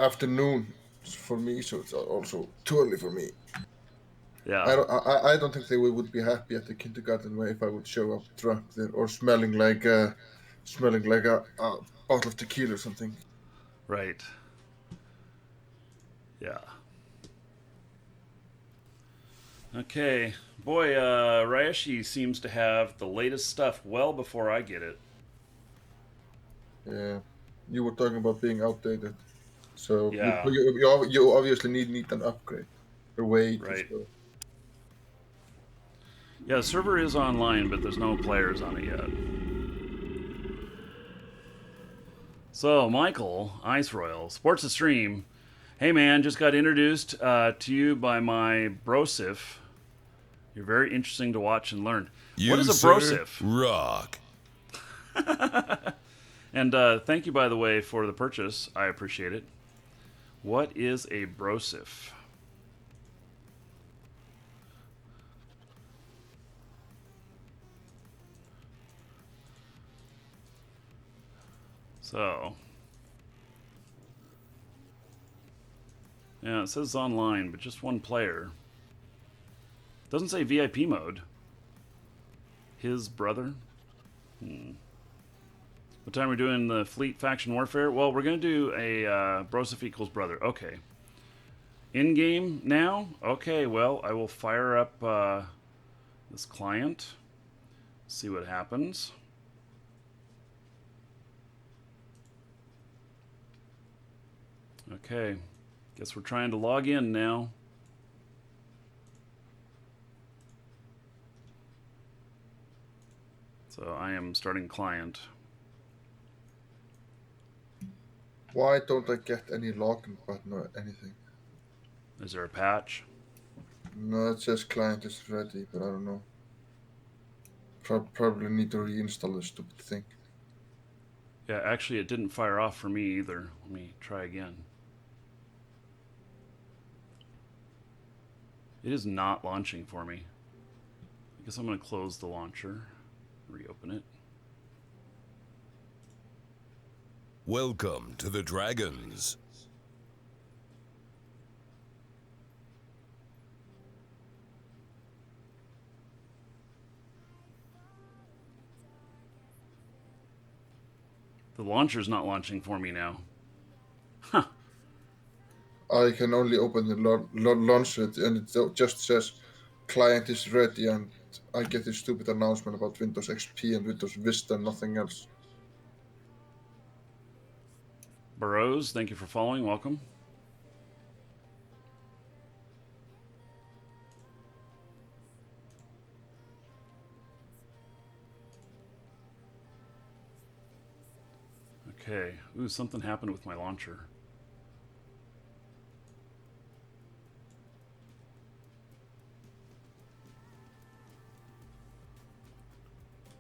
afternoon for me, so it's also too early for me. Yeah. I don't think they would be happy at the kindergarten way if I would show up drunk there or smelling like a bottle of tequila or something. Right. Yeah. Okay. Boy, Raishi seems to have the latest stuff well before I get it. Yeah, you were talking about being outdated, so Yeah. you obviously need an upgrade or way to Right. go. Yeah, the server is online, but there's no players on it yet. So, Michael, Ice Royal, Sports the Stream. Hey man, just got introduced to you by my brosif. You're very interesting to watch and learn. What is a sir, brosif? rock. And thank you, by the way, for the purchase. I appreciate it. What is a brosif? So, yeah, it says online, but just one player. Doesn't say VIP mode. His brother? What time are we doing the Fleet Faction Warfare? Well, we're going to do a Brosif equals brother. Okay. In-game now? Okay, well, I will fire up this client. See what happens. Okay. Guess we're trying to log in now. So I am starting client. Why don't I get any login button or anything? Is there a patch? No, it says client is ready, but I don't know. Probably need to reinstall this stupid thing. Yeah, actually it didn't fire off for me either. Let me try again. It is not launching for me. I guess I'm going to close the launcher, reopen it. Welcome to the Dragons. The launcher's not launching for me now. Huh. I can only open the launcher and it just says client is ready, and I get this stupid announcement about Windows XP and Windows Vista and nothing else. Burrows, thank you for following. Welcome. Okay. Ooh, something happened with my launcher.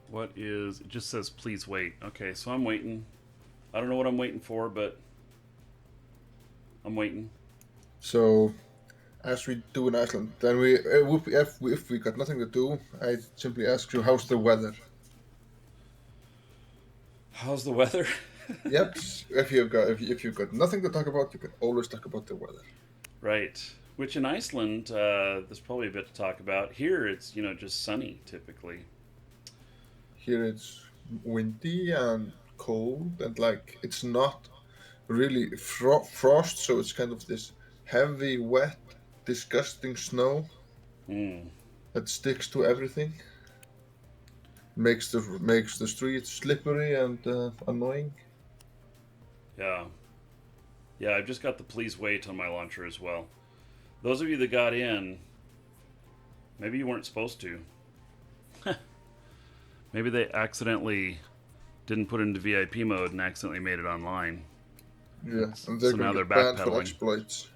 What is... It just says, please wait. Okay, so I'm waiting. I don't know what I'm waiting for, but I'm waiting. So, as we do in Iceland, then if we got nothing to do, I simply ask you, how's the weather? How's the weather? Yep. If you've got nothing to talk about, you can always talk about the weather. Right. Which in Iceland, there's probably a bit to talk about. Here, it's, just sunny, typically. Here it's windy and cold, and like it's not really frost, so it's kind of this heavy, wet, disgusting snow Mm. that sticks to everything. Makes the streets slippery and annoying. Yeah. Yeah, I've just got the please wait on my launcher as well. Those of you that got in, maybe you weren't supposed to. Maybe they accidentally didn't put it into VIP mode and accidentally made it online. Yeah, and they're So going now to they're get banned for backpedaling. exploits.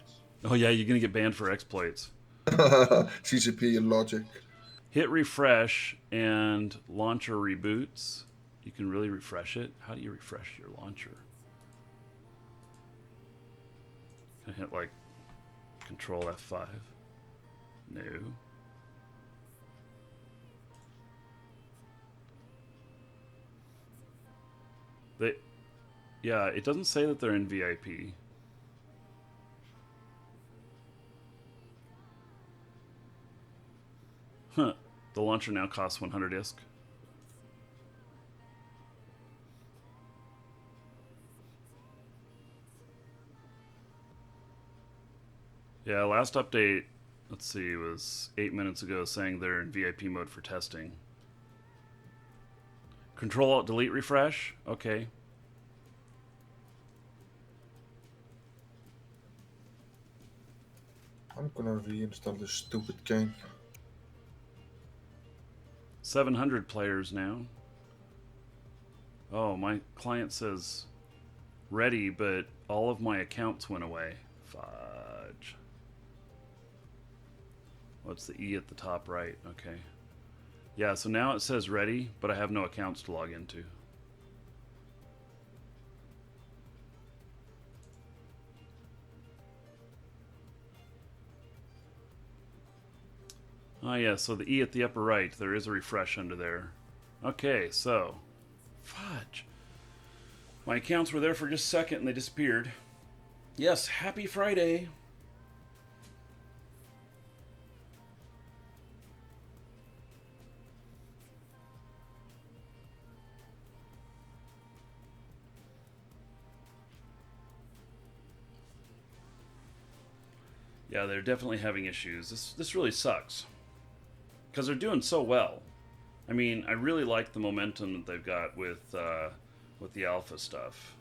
Oh yeah, you're gonna get banned for exploits. CCP and logic. Hit refresh and launcher reboots. You can really refresh it. How do you refresh your launcher? Can I hit like Control F5? No. Yeah, it doesn't say that they're in VIP. Huh. The launcher now costs 100 ISK. Yeah, last update, let's see, was 8 minutes ago saying they're in VIP mode for testing. Control Alt Delete refresh? Okay. I'm gonna reinstall this stupid game. 700 players now. Oh, my client says ready, but all of my accounts went away. Fudge. What's the E at the top right? Okay. Yeah, so now it says ready, but I have no accounts to log into. Oh yeah, so the E at the upper right, there is a refresh under there. Okay, so, fudge. My accounts were there for just a second and they disappeared. Yes, happy Friday. Yeah, they're definitely having issues. This really sucks. Because they're doing so well. I mean, I really like the momentum that they've got with the alpha stuff.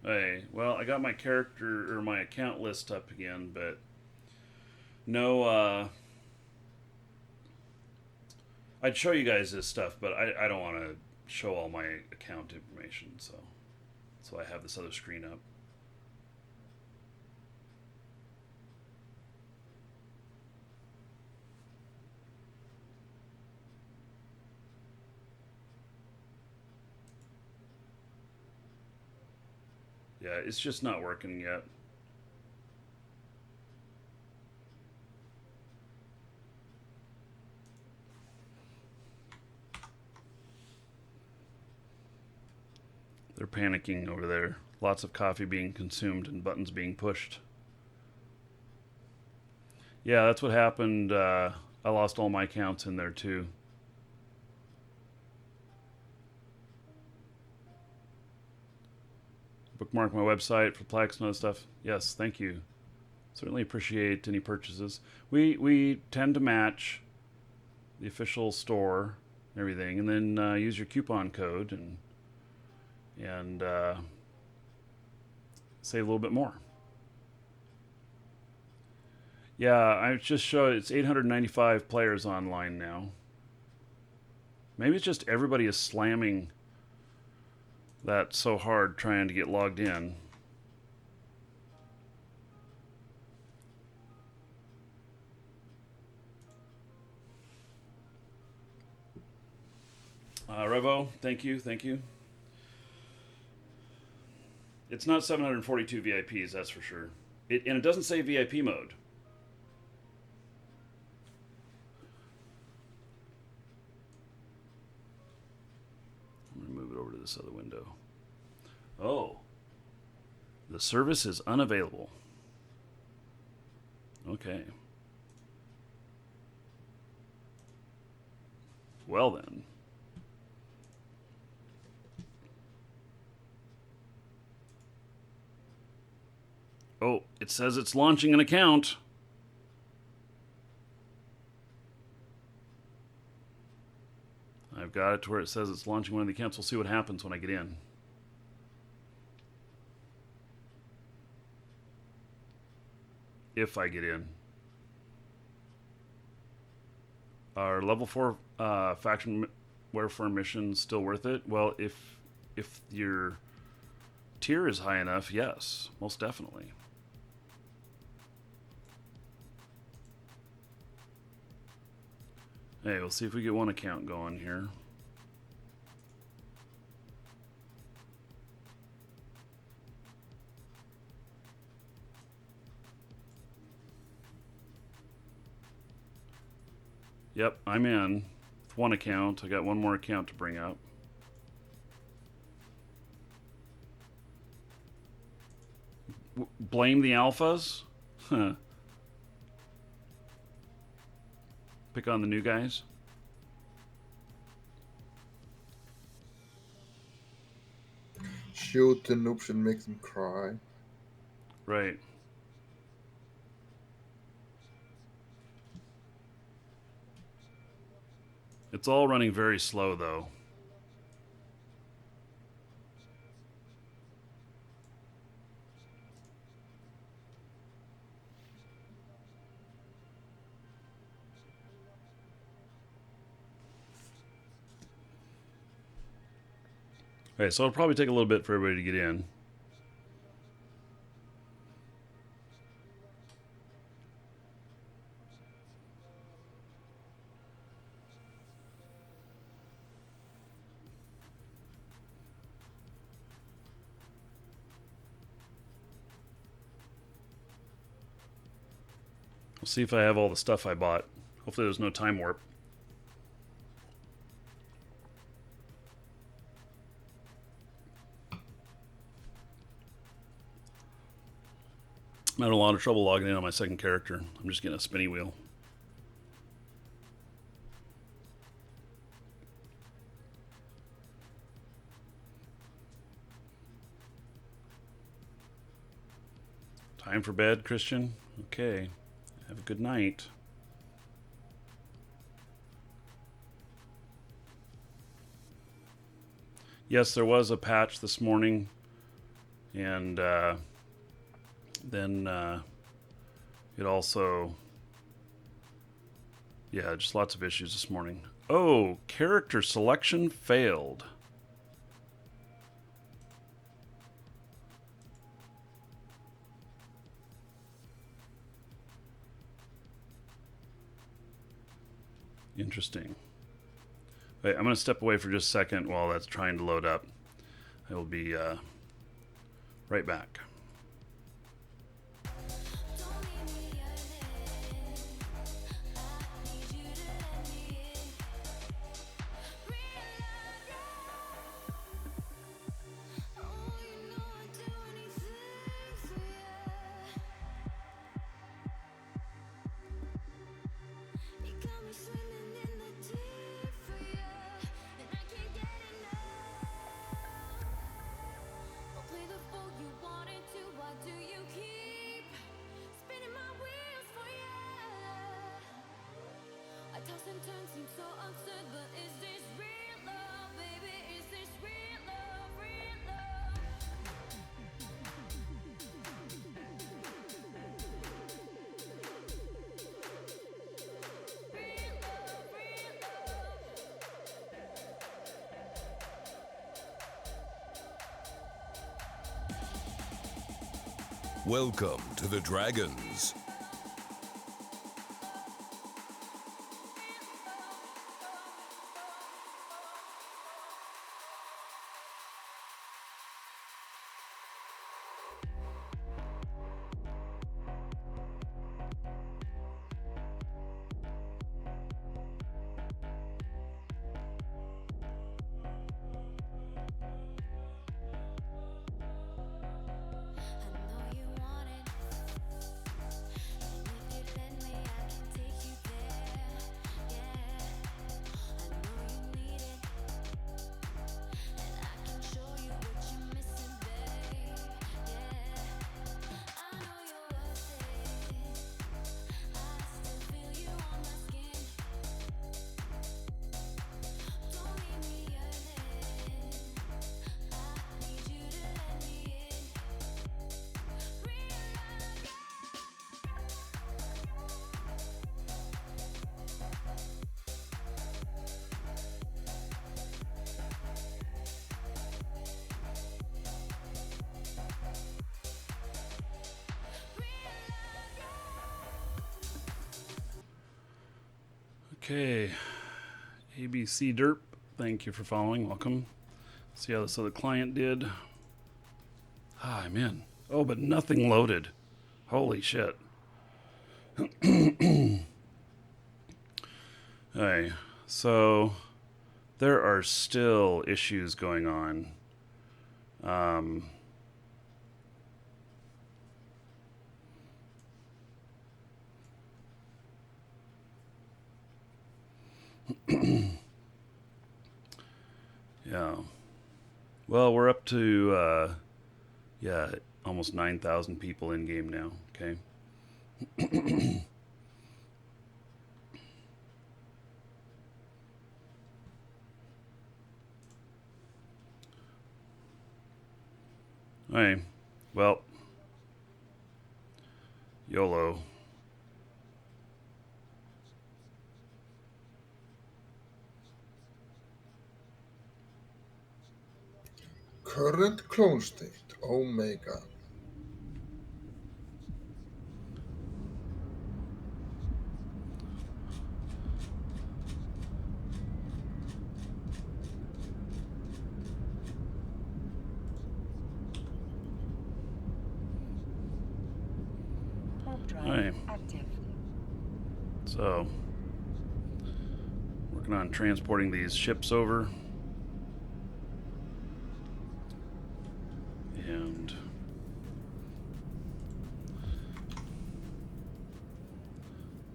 Hey, well, I got my character or my account list up again, but no, I'd show you guys this stuff, but I don't want to show all my account information, so I have this other screen up. Yeah, it's just not working yet. They're panicking over there. Lots of coffee being consumed and buttons being pushed. Yeah, that's what happened. I lost all my accounts in there too. Bookmark my website for plaques and other stuff. Yes, thank you. Certainly appreciate any purchases. We tend to match the official store and everything, and then use your coupon code and save a little bit more. Yeah, I just showed it's 895 players online now. Maybe it's just everybody is slamming that so hard trying to get logged in. Revo, thank you, thank you. It's not 742 VIPs, that's for sure. And it doesn't say VIP mode. I'm going to move it over to this other window. Oh. The service is unavailable. Okay. Well then. Oh, it says it's launching an account. I've got it to where it says it's launching one of the accounts. We'll see what happens when I get in. If I get in. Are level 4 faction warfare missions still worth it? Well, if your tier is high enough, yes, most definitely. Hey, we'll see if we get one account going here. Yep, I'm in with one account. I got one more account to bring up. Blame the alphas? Huh. Pick on the new guys? Shoot the noobs and make them cry. Right. It's all running very slow, though. Okay, so it'll probably take a little bit for everybody to get in. We'll see if I have all the stuff I bought. Hopefully there's no time warp. I'm having a lot of trouble logging in on my second character. I'm just getting a spinny wheel. Time for bed, Christian? Okay. Have a good night. Yes, there was a patch this morning, and then it also, yeah, just lots of issues this morning. Oh, character selection failed. Interesting. Wait, I'm going to step away for just a second while that's trying to load up. I will be right back. Welcome to the Dragons. Okay, ABC Derp, thank you for following. Welcome. See how this other client did. Ah, I'm in. Oh, but nothing loaded. Holy shit. Hey, so there are still issues going on. Yeah. Well, we're up to, almost 9,000 people in game now. Okay. All right. Well, YOLO. Current clone state, Omega. Alright. So, working on transporting these ships over. And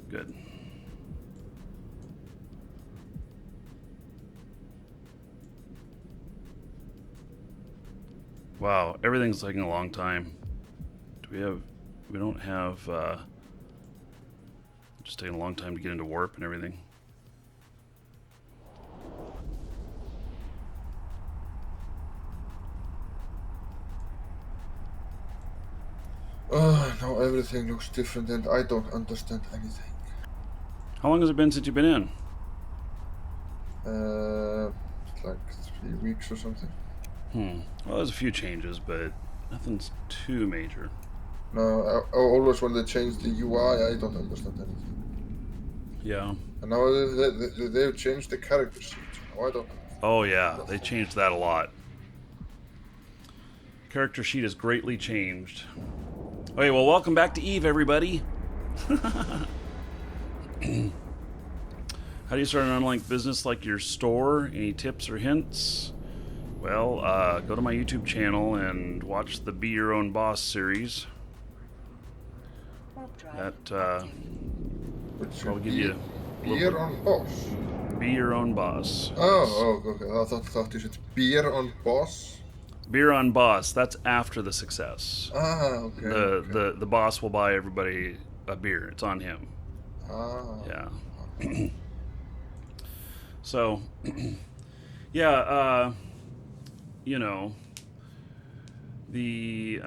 good. Wow, everything's taking a long time. We don't have, just taking a long time to get into warp and everything. Now everything looks different and I don't understand anything. How long has it been since you've been in? Like 3 weeks or something. Well, there's a few changes, but nothing's too major. No, always when they change the UI, I don't understand anything. Yeah. And now they've changed the character sheet. Now I don't. Oh yeah, they changed that a lot. Character sheet has greatly changed. Okay, well, welcome back to Eve, everybody. How do you start an online business like your store? Any tips or hints? Well, go to my YouTube channel and watch the Be Your Own Boss series. That will give you a little Beer on boss. Be Your Own Boss. Oh, okay. I thought you said beer on boss. Beer on Boss. That's after the success. Okay. The boss will buy everybody a beer. It's on him. Yeah. So, yeah. You know, the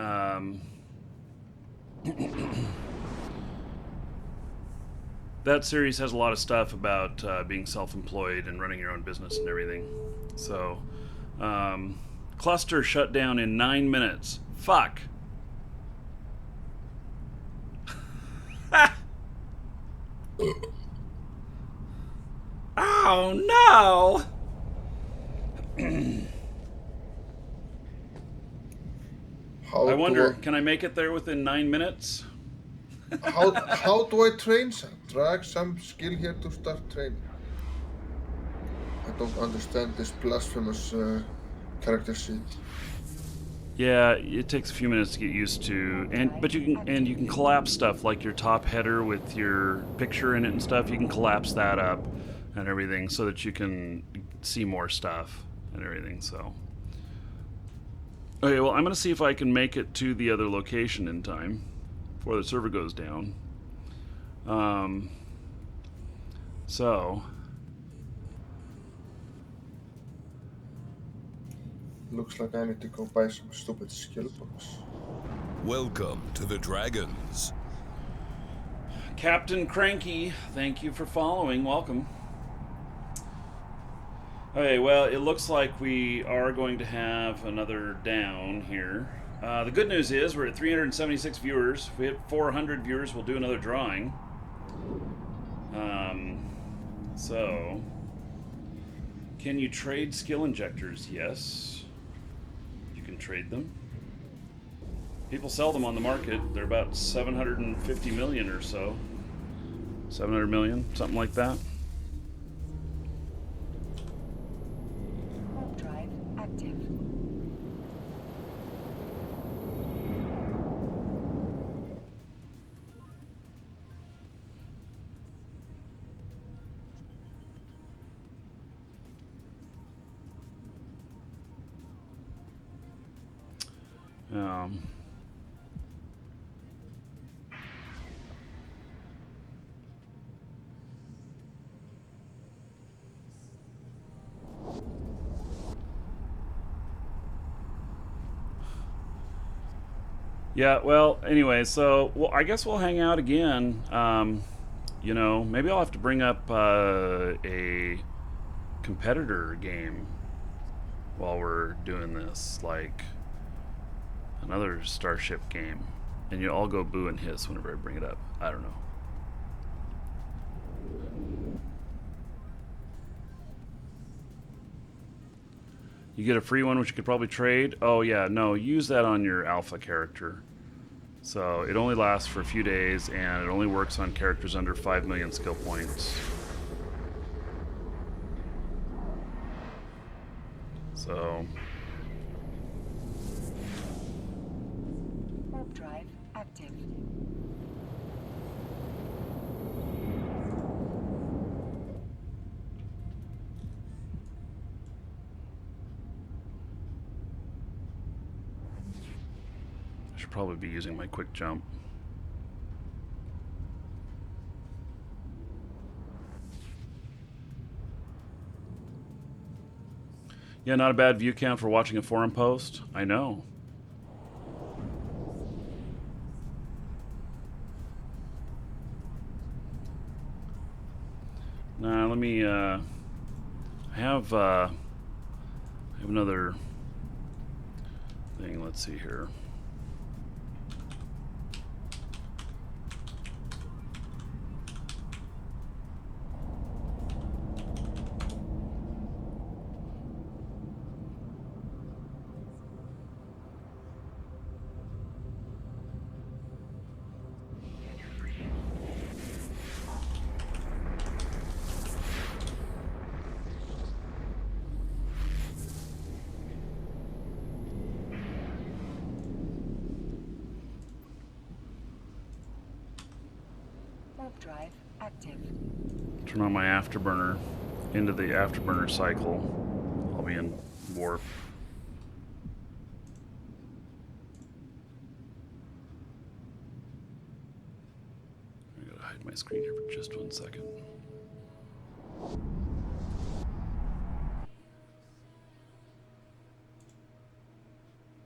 that series has a lot of stuff about being self-employed and running your own business and everything. So, cluster shut down in 9 minutes. Fuck. Oh no! I wonder, can I make it there within 9 minutes? How do I train some? Drag some skill here to start training. I don't understand this blasphemous character sheet. Yeah, it takes a few minutes to get used to, but you can collapse stuff like your top header with your picture in it and stuff. You can collapse that up and everything so that you can see more stuff and everything. So, okay, well, I'm gonna see if I can make it to the other location in time before the server goes down. So. Looks like I need to go buy some stupid skill books. Welcome to the Dragons. Captain Cranky, thank you for following. Welcome. Okay, well, it looks like we are going to have another down here. The good news is we're at 376 viewers. If we hit 400 viewers, we'll do another drawing. So, can you trade skill injectors? Yes. You can trade them. People sell them on the market. They're about 750 million or so. 700 million, something like that. Warp drive active. Yeah, well, anyway, so I guess we'll hang out again. You know, maybe I'll have to bring up a competitor game while we're doing this, like another Starship game. And you all go boo and hiss whenever I bring it up. I don't know. You get a free one, which you could probably trade. Oh, yeah, no, use that on your alpha character. So it only lasts for a few days, and it only works on characters under 5 million skill points. So... Warp drive active. I should probably be using my quick jump. Yeah, not a bad view count for watching a forum post. I know. Now, let me, I have another thing. Let's see here. Warp drive active. Turn on my afterburner into the afterburner cycle. I'll be in warp. I gotta hide my screen here for just 1 second.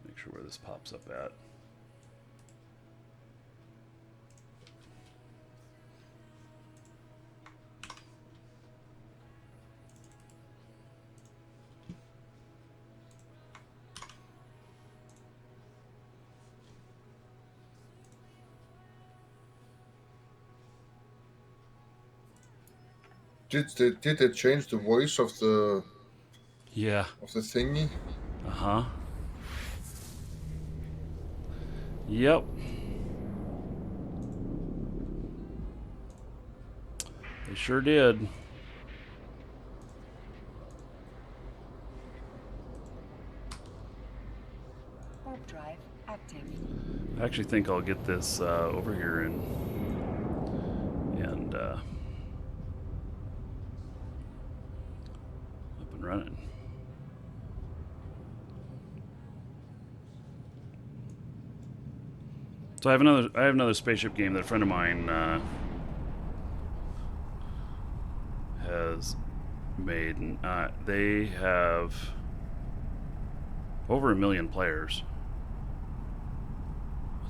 Make sure where this pops up at. did they change the voice of the Yeah. thingy? Uh-huh. Yep. They sure did. Warp drive active. I actually think I'll get this over here and up and running. So I have another spaceship game that a friend of mine has made, and they have over 1 million players.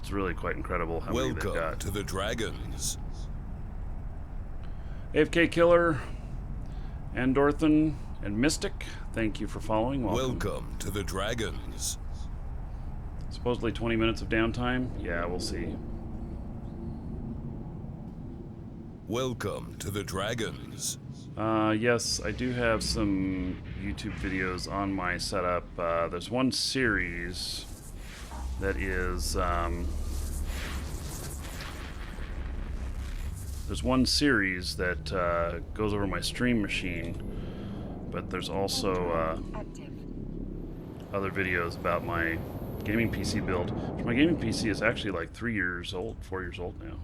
It's really quite incredible how many they've Welcome got. to the Dragons. AFK Killer, Andorthan, and Mystic, thank you for following. Welcome to the Dragons. Supposedly 20 minutes of downtime. Yeah, we'll see. Welcome to the Dragons. Yes, I do have some YouTube videos on my setup. There's one series that is goes over my stream machine, but there's also other videos about my gaming PC build. My gaming PC is actually like 4 years old now.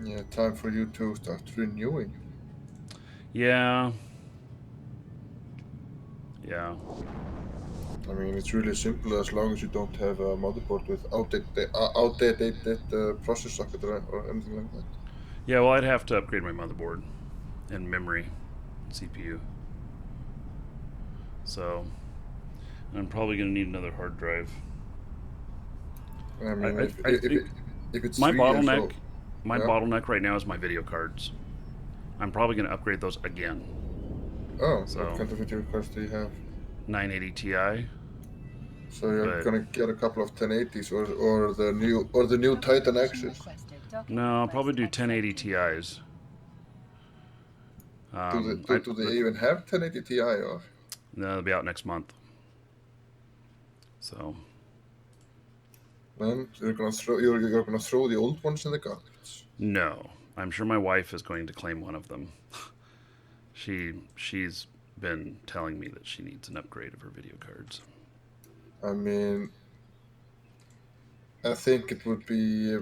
Yeah, time for you to start renewing. Yeah. Yeah. I mean, it's really simple as long as you don't have a motherboard with outdated processor socket or anything like that. Yeah, well, I'd have to upgrade my motherboard and memory, CPU. So, I'm probably going to need another hard drive. I mean, if it's my 3 years bottleneck, old, my yeah? bottleneck right now is my video cards. I'm probably going to upgrade those again. Oh, So, what kind of video cards do you have? 980 Ti. So you're gonna get a couple of 1080s or the new Titan X's. No, I'll probably do 1080 Ti's. Do they even have 1080 Ti or? No, they'll be out next month. So. Then you're gonna throw the old ones in the garbage. No, I'm sure my wife is going to claim one of them. She's been telling me that she needs an upgrade of her video cards. I mean, I think it would be.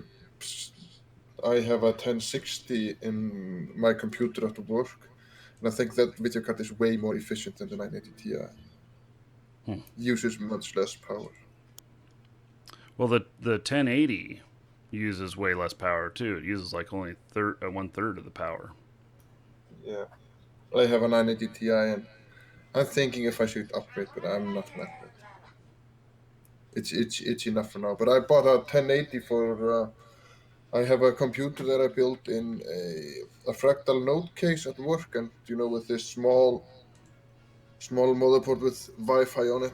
I have a 1060 in my computer at work, and I think that video card is way more efficient than the 980 Ti. Uses much less power. Well, the 1080 uses way less power too. It uses like only 1/3 of the power. Yeah, I have a 980 Ti, and I'm thinking if I should upgrade, but I'm not gonna upgrade. It's enough for now. But I bought a 1080 for. I have a computer that I built in a fractal node case at work, and with this small motherboard with Wi-Fi on it,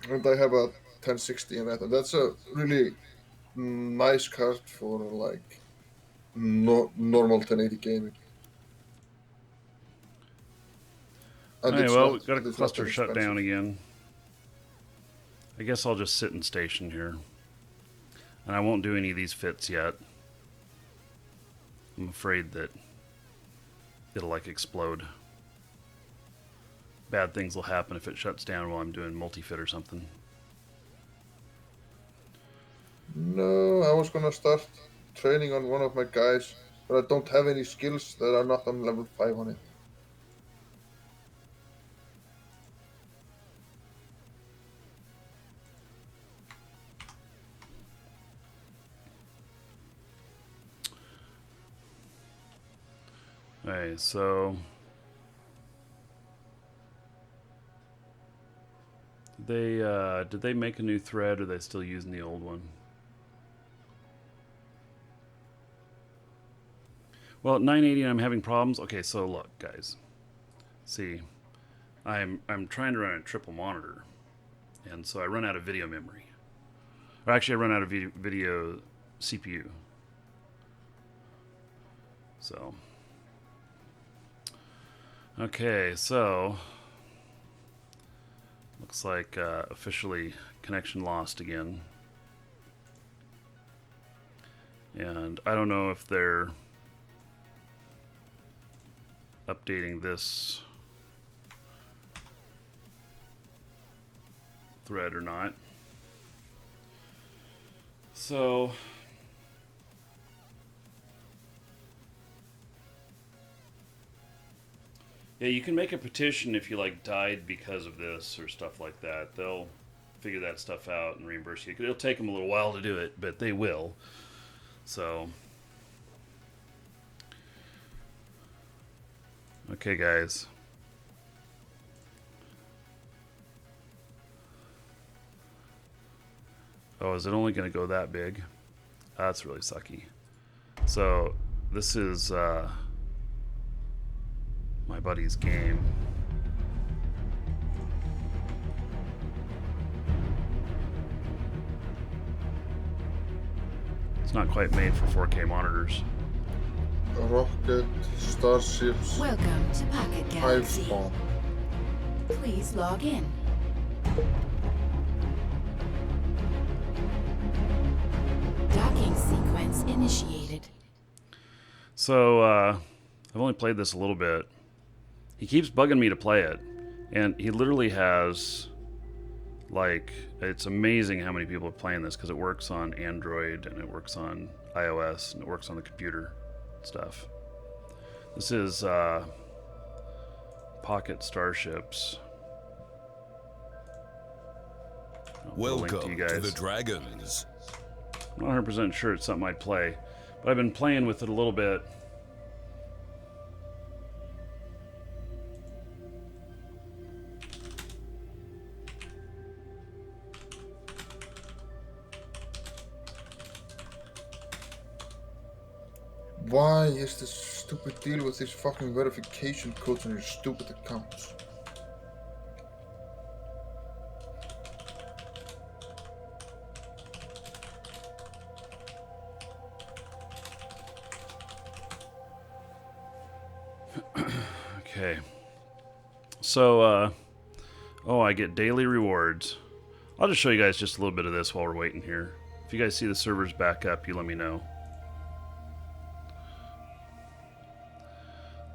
and I have a 1060 in that, and that's a really nice card for like normal 1080 gaming. And Okay, it's well, not- we've got a it's not cluster that shut down expensive. again. I guess I'll just sit and station here. And I won't do any of these fits yet. I'm afraid that it'll like explode. Bad things will happen if it shuts down while I'm doing multi-fit or something. No, I was gonna start training on one of my guys, but I don't have any skills that are not on level 5 on it. Okay, so did they make a new thread, or are they still using the old one? Well, at 980 I'm having problems. Okay, so look, guys. See, I'm trying to run a triple monitor, and so I run out of video memory. Or actually, I run out of video CPU. So, okay, so looks like officially connection lost again. And I don't know if they're updating this thread or not. So yeah, you can make a petition if you like died because of this or stuff like that. They'll figure that stuff out and reimburse you. It'll take them a little while to do it, but they will. So okay, guys. Oh, is it only going to go that big? That's really sucky. So this is my buddy's game. It's not quite made for 4K monitors. Rocket, starships, Welcome to Pocket hive Galaxy. bomb. Please log in. Docking sequence initiated. So, I've only played this a little bit. He keeps bugging me to play it. And he literally has, like, it's amazing how many people are playing this because it works on Android and it works on iOS and it works on the computer stuff. This is Pocket Starships. I'll put a link Welcome you to guys. the Dragons. I'm not 100% sure it's something I'd play, but I've been playing with it a little bit. Why is this stupid deal with these fucking verification codes on your stupid accounts? Okay. So, oh, I get daily rewards. I'll just show you guys just a little bit of this while we're waiting here. If you guys see the servers back up, you let me know.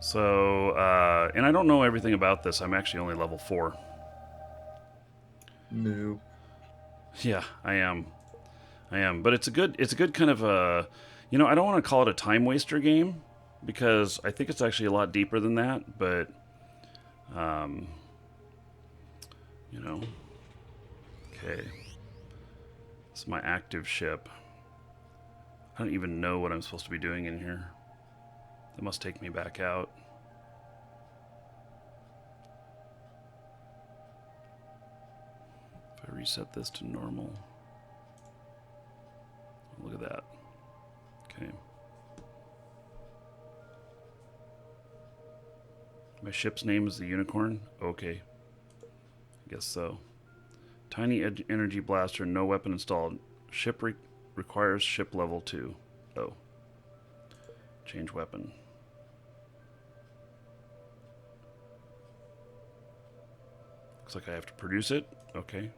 So, and I don't know everything about this. I'm actually only level 4. No. Yeah, I am. But it's a good kind of a, you know, I don't want to call it a time waster game because I think it's actually a lot deeper than that, but, you know, okay. It's my active ship. I don't even know what I'm supposed to be doing in here. That must take me back out. If I reset this to normal. Look at that. Okay. My ship's name is the Unicorn? Okay. I guess so. Tiny energy blaster, no weapon installed. Ship requires ship level 2. Oh. Change weapon. Looks like I have to produce it. Okay.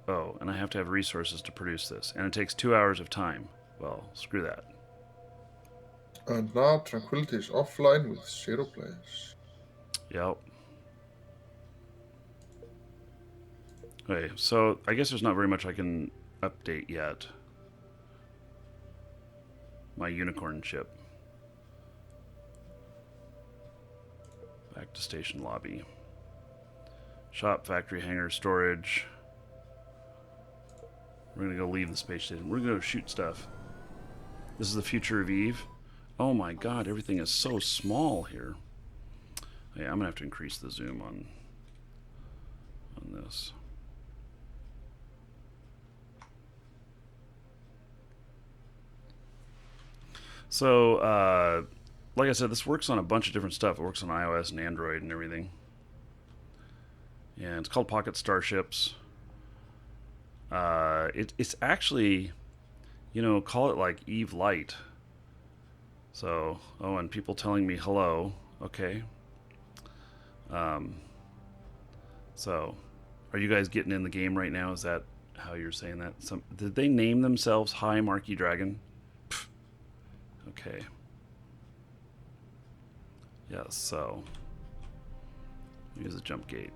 Oh, and I have to have resources to produce this. And it takes 2 hours of time. Well, screw that. And now Tranquility is offline with 0 players. Yep. Okay, so I guess there's not very much I can update yet. My unicorn ship. Back to station lobby. Shop, factory, hangar, storage. We're gonna go leave the space station. We're gonna go shoot stuff. This is the future of Eve. Oh my god, everything is so small here. Yeah, I'm gonna have to increase the zoom on this. So, like I said, this works on a bunch of different stuff. It works on iOS and Android and everything. And it's called Pocket Starships. It's actually, you know, call it like Eve Light. So, oh, and people telling me hello. Okay. So, are you guys getting in the game right now? Is that how you're saying that? Did they name themselves Hi Marky Dragon? Pfft. Okay. Yes, so use a jump gate.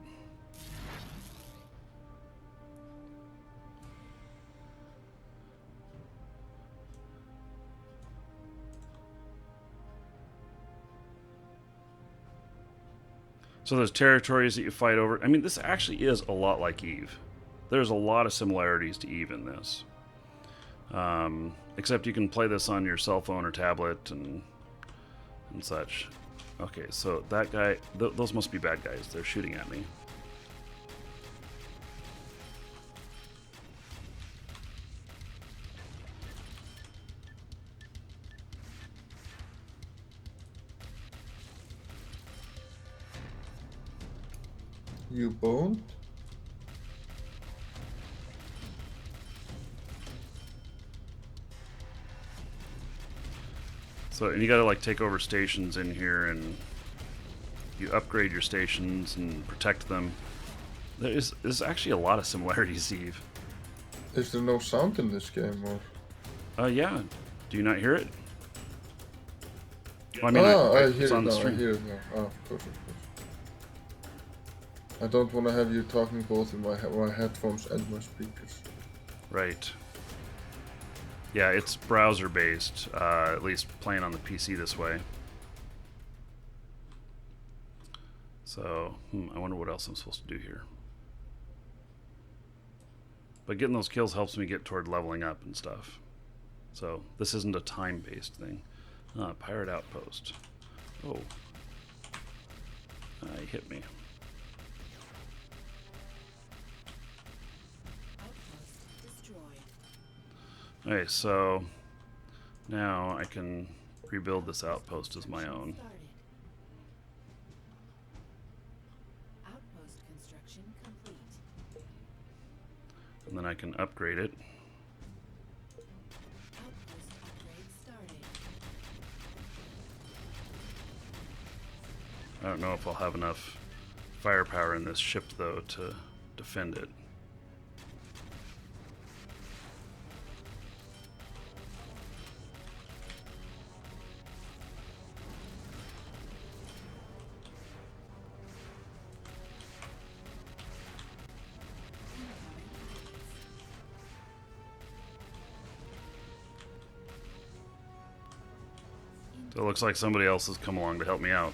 So there's territories that you fight over. I mean, this actually is a lot like Eve. There's a lot of similarities to Eve in this. Except you can play this on your cell phone or tablet and such. Okay, so that guy, those must be bad guys. They're shooting at me. You boned? So, and you gotta like take over stations in here, and you upgrade your stations and protect them. There's actually a lot of similarities, Eve. Is there no sound in this game, or? Yeah. Do you not hear it? Well, I mean, I hear it's it on the now. I stream. hear it now. Ah, of course. I don't want to have you talking both in my headphones and my speakers. Right. Yeah, it's browser based, at least playing on the PC this way. So, I wonder what else I'm supposed to do here. But getting those kills helps me get toward leveling up and stuff. So, this isn't a time based thing. Pirate outpost. Oh. He hit me. Okay, so now I can rebuild this outpost as my own. Outpost construction complete. And then I can upgrade it. Outpost upgrade started. I don't know if I'll have enough firepower in this ship, though, to defend it. So it looks like somebody else has come along to help me out.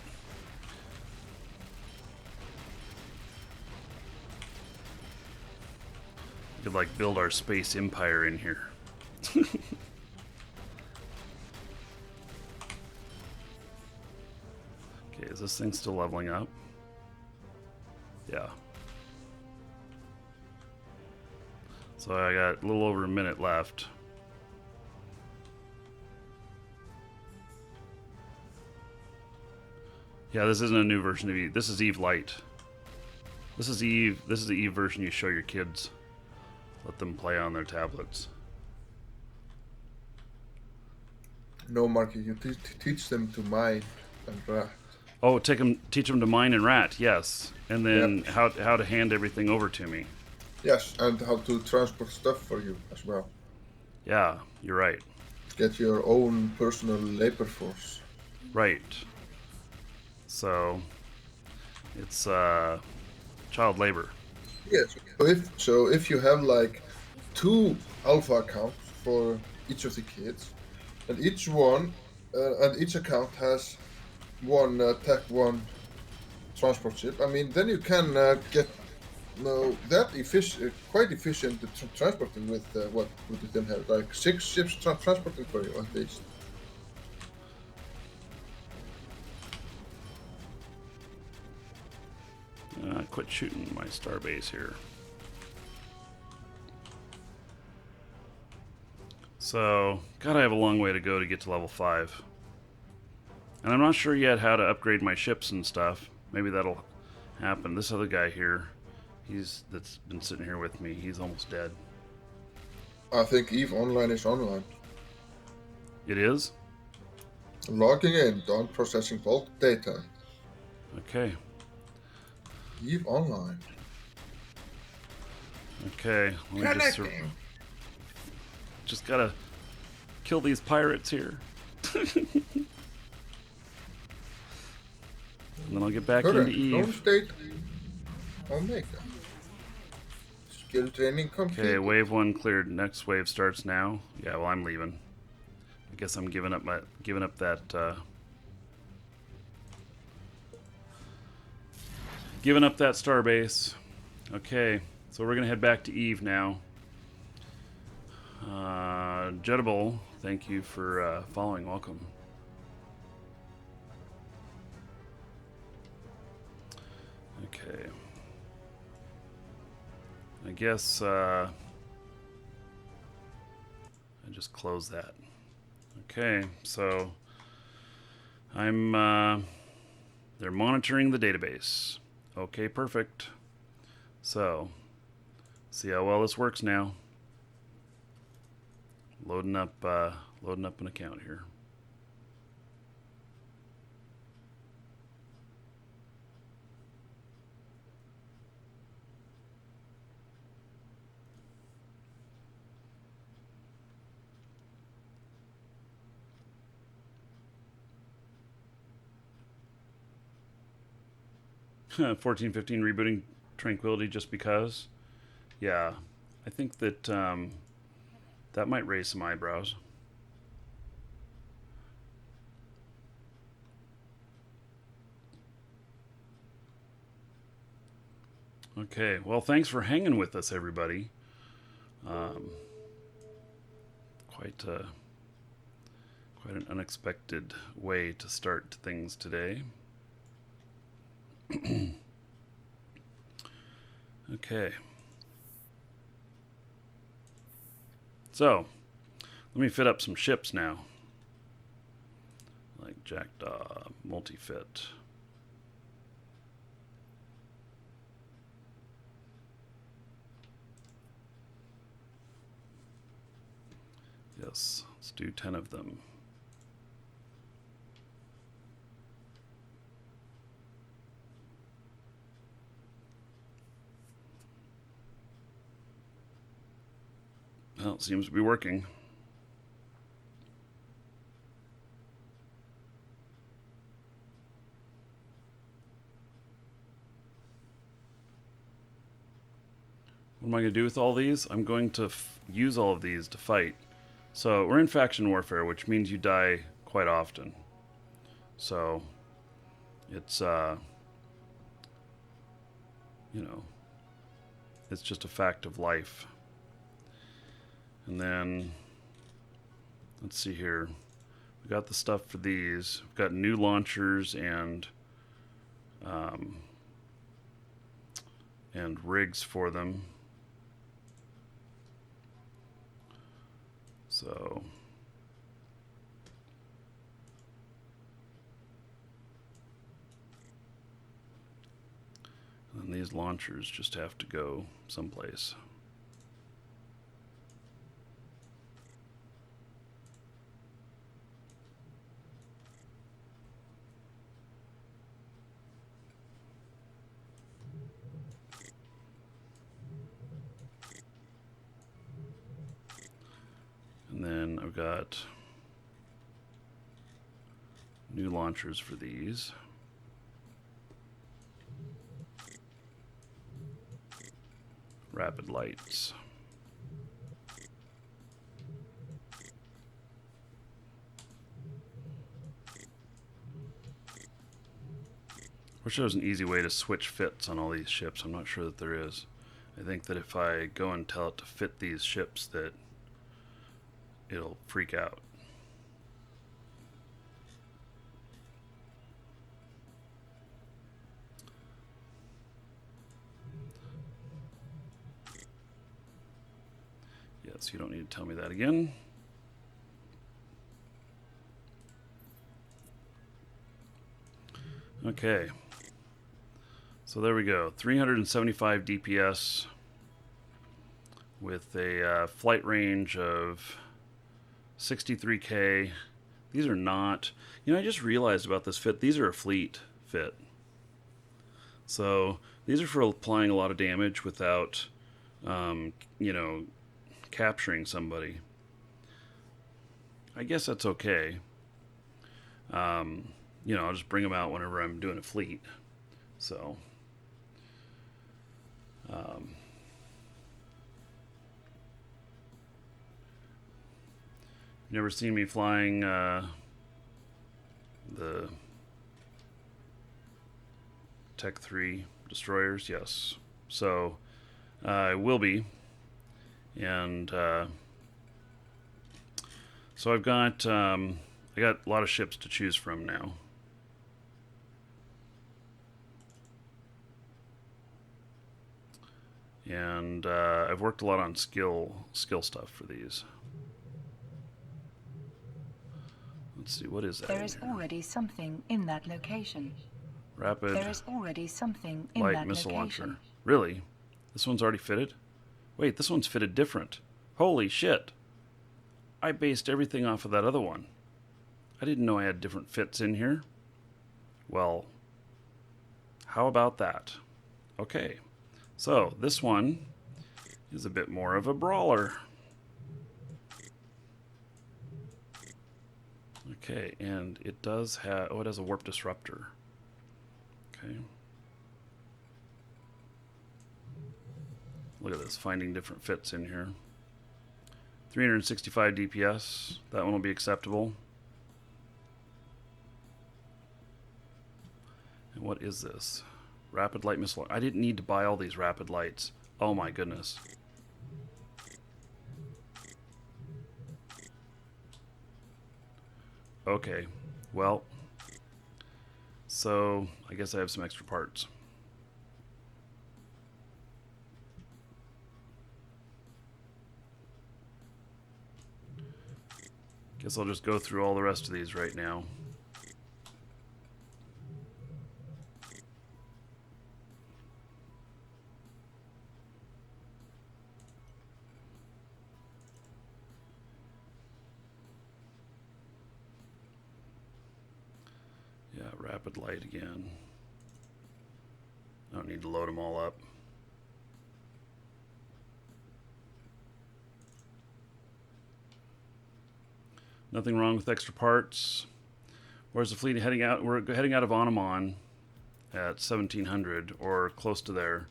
We could like build our space empire in here. Okay, is this thing still leveling up? Yeah. So I got a little over a minute left. Yeah, this isn't a new version of Eve. This is Eve Lite. This is Eve. This is the Eve version you show your kids. Let them play on their tablets. No, Marky, you teach them to mine and rat. Oh, teach them to mine and rat. Yes, and then how to hand everything over to me. Yes, and how to transport stuff for you as well. Yeah, you're right. Get your own personal labor force. Right. So it's child labor. Yes. So if you have like 2 alpha accounts for each of the kids, and each one and each account has one tech 1 transport ship. I mean, then you can get quite efficient transporting with what would you then have, like 6 ships transporting for you at least. Quit shooting my starbase here. So, God, I have a long way to go to get to level 5. And I'm not sure yet how to upgrade my ships and stuff. Maybe that'll happen. This other guy here, that's been sitting here with me, he's almost dead. I think EVE Online is online. It is? Logging in, done processing bulk data. Okay. Eve online. Okay. Let me just gotta kill these pirates here. And then I'll get back Correct. into Home Eve. state. Omega. Skill training complete. Okay, wave 1 cleared. Next wave starts now. Yeah, well, I'm leaving. I guess I'm giving up that starbase. Okay, so we're gonna head back to Eve now. Jettable, thank you for following. Welcome. Okay. I guess I just close that. Okay, so I'm they're monitoring the database. Okay, perfect. So see how well this works now. Loading up an account here. Huh, 1415 rebooting Tranquility just because. Yeah, I think that that might raise some eyebrows. Okay, well, thanks for hanging with us, everybody. Quite an unexpected way to start things today. Okay. So, let me fit up some ships now. Like Jackdaw, multi-fit. Yes, let's do 10 of them. Well, it seems to be working. What am I going to do with all these? I'm going to use all of these to fight. So we're in faction warfare, which means you die quite often. So it's, you know, it's just a fact of life. And then, let's see here. We got the stuff for these. We've got new launchers and rigs for them. So and these launchers just have to go someplace. And then I've got new launchers for these. Rapid lights. Wish there was an easy way to switch fits on all these ships. I'm not sure that there is. I think that if I go and tell it to fit these ships, that it'll freak out. Yes, you don't need to tell me that again. Okay. So there we go. 375 DPS with a flight range of 63K. These are not, you know, I just realized about this fit, these are a fleet fit. So these are for applying a lot of damage without, you know, capturing somebody. I guess that's okay. You know, I'll just bring them out whenever I'm doing a fleet. So, you've never seen me flying the Tech 3 destroyers? Yes. So, I will be. And so I've got I got a lot of ships to choose from now. And I've worked a lot on skill stuff for these. Let's see, what is that? There is already something in that location. Rapid There is already something in light that missile location. launcher. Really? This one's already fitted? Wait, this one's fitted different. Holy shit. I based everything off of that other one. I didn't know I had different fits in here. Well, how about that? Okay. So, this one is a bit more of a brawler. Okay, and it does have, oh, it has a warp disruptor. Okay. Look at this, finding different fits in here. 365 DPS, that one will be acceptable. And what is this? Rapid light missile. I didn't need to buy all these rapid lights. Oh my goodness. Okay, well, so I guess I have some extra parts. Guess I'll just go through all the rest of these right now. Yeah, rapid light again. I don't need to load them all up. Nothing wrong with extra parts. Where's the fleet heading out? We're heading out of Anamon at 1700 or close to there.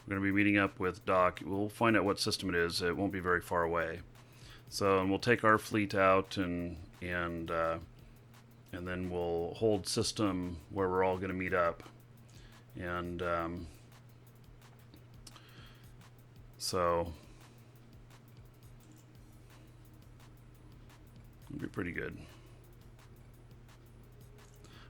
We're going to be meeting up with Doc. We'll find out what system it is. It won't be very far away. So, and we'll take our fleet out and then we'll hold system where we're all going to meet up. And so it'll be pretty good.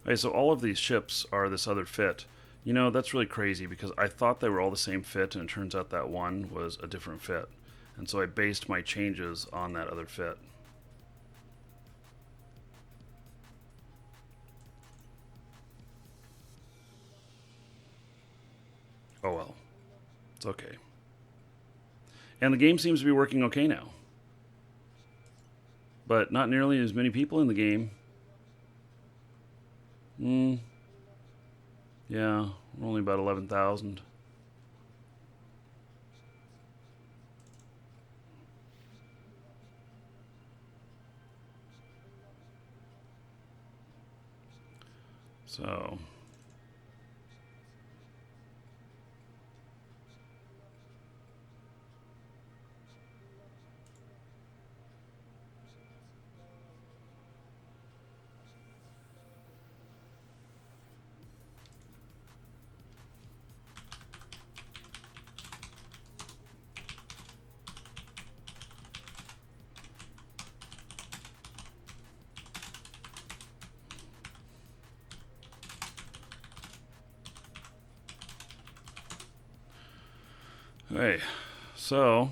Okay, so all of these ships are this other fit. You know, that's really crazy because I thought they were all the same fit, and it turns out that one was a different fit. And so I based my changes on that other fit. Oh well. It's okay. And the game seems to be working okay now. But not nearly as many people in the game. Yeah, we're only about 11,000. So hey, so,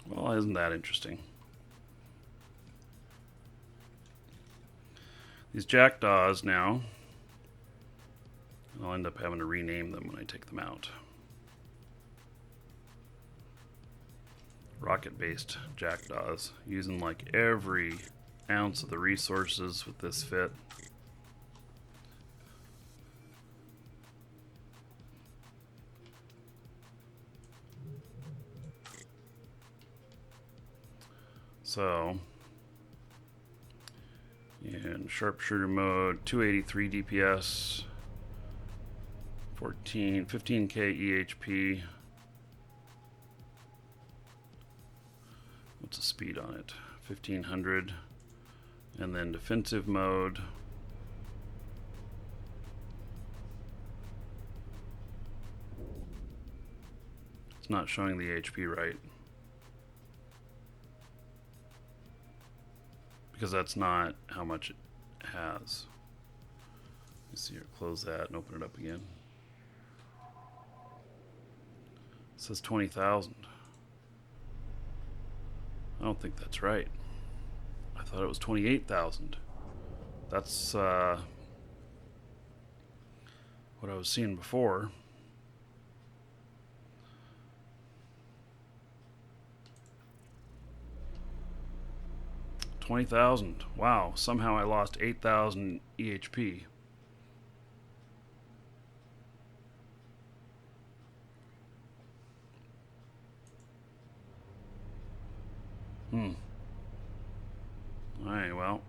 well, isn't that interesting? These jackdaws now, I'll end up having to rename them when I take them out. Rocket-based jackdaws, using like every ounce of the resources with this fit. So, in sharpshooter mode, 283 DPS, 15k EHP. What's the speed on it? 1500. And then defensive mode. It's not showing the HP right. Because that's not how much it has. Let's see here, close that and open it up again. It says 20,000. I don't think that's right. I thought it was 28,000. That's what I was seeing before. $20,000. Wow, somehow I lost 8,000 EHP. Alright, well.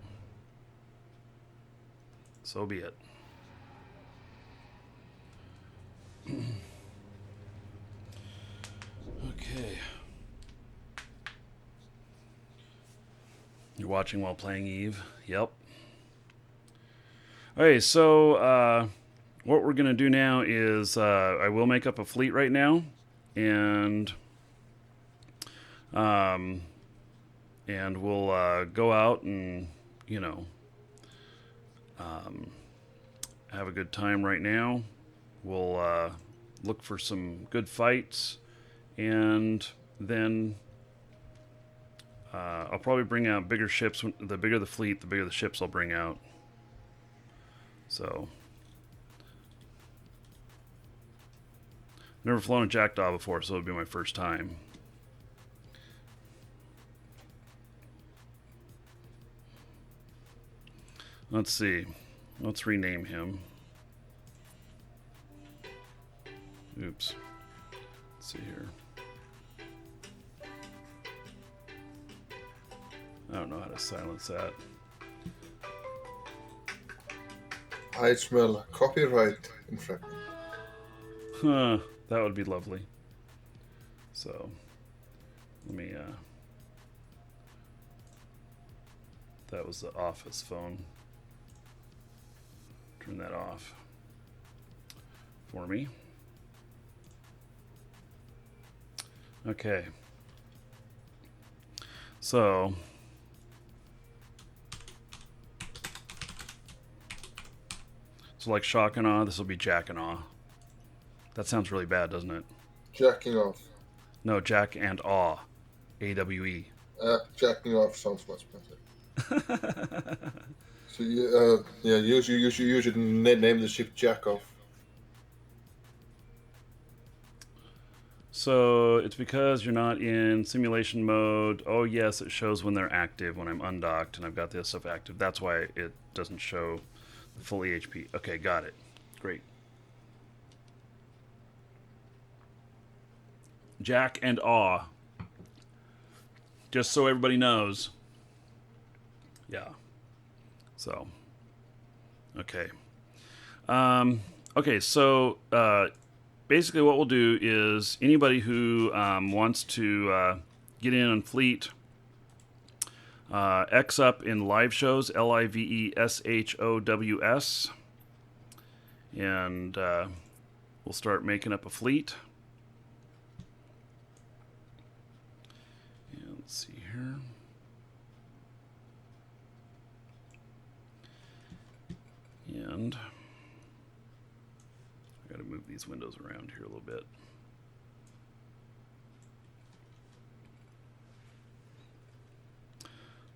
So be it. Okay. You're watching while playing Eve? Yep. Okay, so what we're going to do now is I will make up a fleet right now, and we'll go out and, you know, have a good time right now. We'll look for some good fights, and then I'll probably bring out bigger ships. The bigger the fleet, the bigger the ships I'll bring out. So, never flown a jackdaw before, so it'll be my first time. Let's see. Let's rename him. Oops. Let's see here. I don't know how to silence that. I smell copyright infringement. Huh, that would be lovely. So, let me, that was the office phone. Turn that off for me. Okay. So, like shock and awe, this will be jack and awe. That sounds really bad, doesn't it? Jacking off. No, jack and awe. AWE. Jacking off sounds much better. So yeah, you should name the ship Jack Off. So it's because you're not in simulation mode. Oh yes, it shows when they're active, when I'm undocked and I've got this stuff active. That's why it doesn't show the full EHP. Okay, got it. Great. Jack and awe. Just so everybody knows. Yeah. So. Okay. Okay, so basically what we'll do is anybody who wants to get in on fleet, X up in live shows, LIVESHOWS, and we'll start making up a fleet. And let's see here. And I got to move these windows around here a little bit.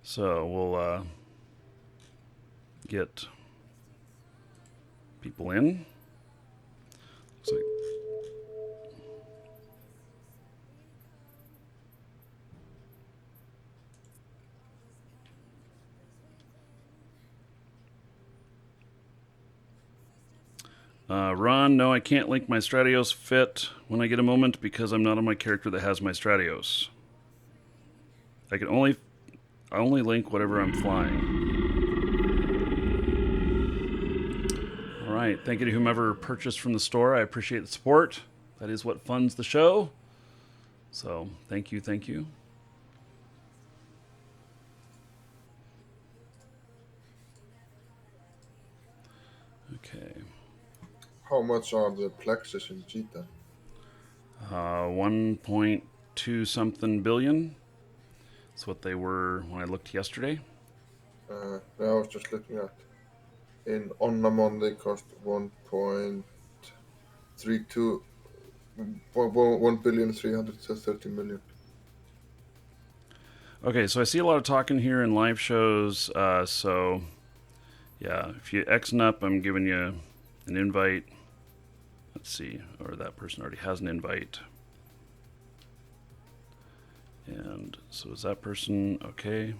So we'll get people in. Looks like Ron, no, I can't link my Stratios fit when I get a moment because I'm not on my character that has my Stratios. I can only link whatever I'm flying. All right, thank you to whomever purchased from the store. I appreciate the support. That is what funds the show. So thank you, thank you. Okay. How much are the plexus in Cheetah? 1.2 something billion. That's what they were when I looked yesterday. I was just looking at. In Onnamon they cost 1.32 1,330,000,000. Okay, so I see a lot of talking here in live shows. So, yeah, if you Xing up, I'm giving you an invite. Let's see, or that person already has an invite. And so is that person okay?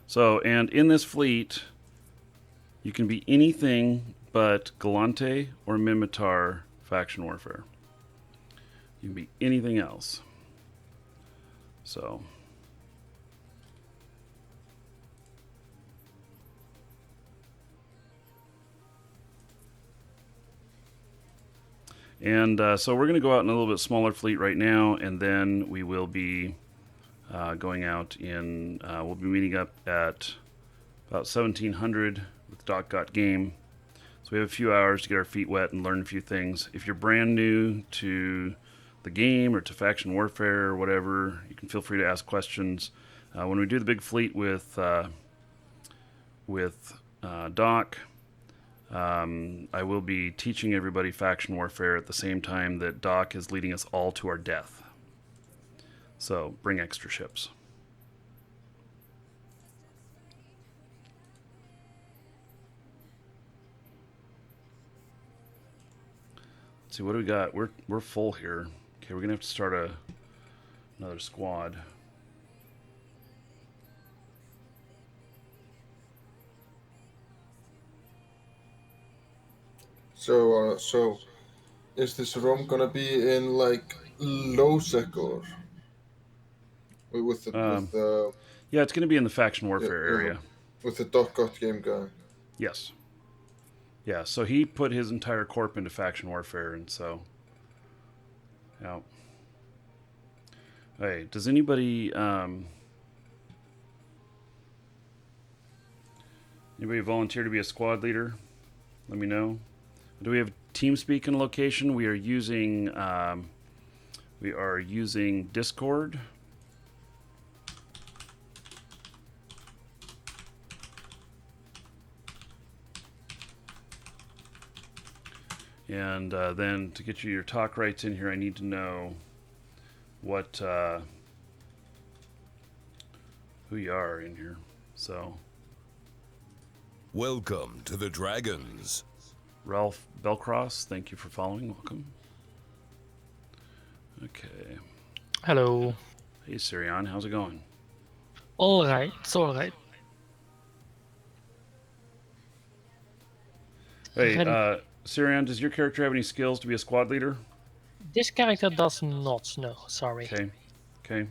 So, and in this fleet, you can be anything but Galante or Mimitar faction warfare. You can be anything else. So, and so we're going to go out in a little bit smaller fleet right now, and then we will be going out in, we'll be meeting up at about 1700 with Doc Got Game. So we have a few hours to get our feet wet and learn a few things. If you're brand new to the game or to faction warfare or whatever, you can feel free to ask questions. When we do the big fleet with Doc, I will be teaching everybody faction warfare at the same time that Doc is leading us all to our death. So bring extra ships. Let's see, what do we got? We're full here. Okay, we're gonna have to start another squad. So is this ROM gonna be in like low sec or with the yeah, it's gonna be in the faction warfare area with the Doc Got Game guy? Yes. Yeah, so he put his entire corp into faction warfare, and so yeah. Hey, does anybody volunteer to be a squad leader? Let me know. Do we have TeamSpeak in location? We are using Discord. And then to get you your talk rights in here, I need to know what who you are in here. So, Welcome to the Dragons. Ralph Belcross, thank you for following. Welcome. Okay. Hello. Hey, Sirion, how's it going? All right, it's all right. Hey, Sirion, does your character have any skills to be a squad leader? This character does not, no, sorry. Okay. Okay.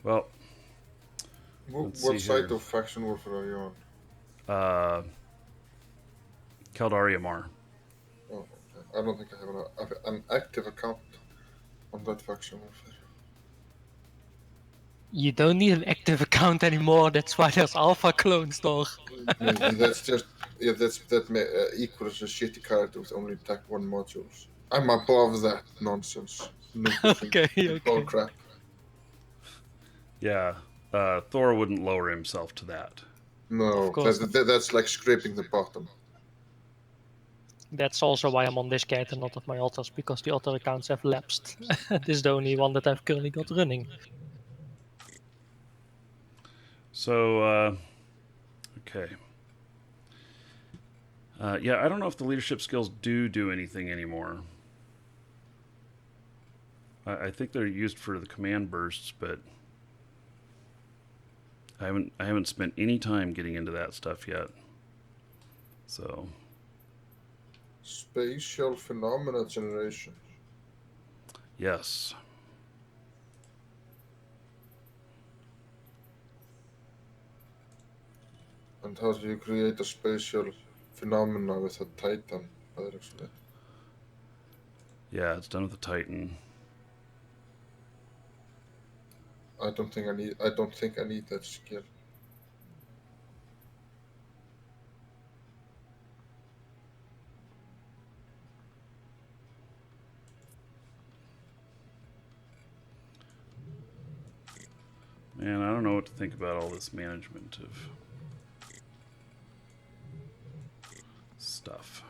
Well, What side of faction warfare are you on? Caldari Amarr. Oh, okay. I don't think I have an active account on that faction warfare. You don't need an active account anymore, that's why there's alpha clones though. That's just, yeah, that equals a shitty character with only attack 1 modules. I'm above that nonsense. Okay. Bull crap. Yeah, Thor wouldn't lower himself to that. No, that's like scraping the bottom. That's also why I'm on this character, not of my others, because the other accounts have lapsed. This is the only one that I've currently got running. So, okay. Yeah, I don't know if the leadership skills do anything anymore. I think they're used for the command bursts, but I haven't spent any time getting into that stuff yet. So, Spatial phenomena generation. yes. And how do you create a spatial phenomena with a Titan? Actually, Yeah, it's done with the Titan. I don't think I need that skill. Man, I don't know what to think about all this management of stuff.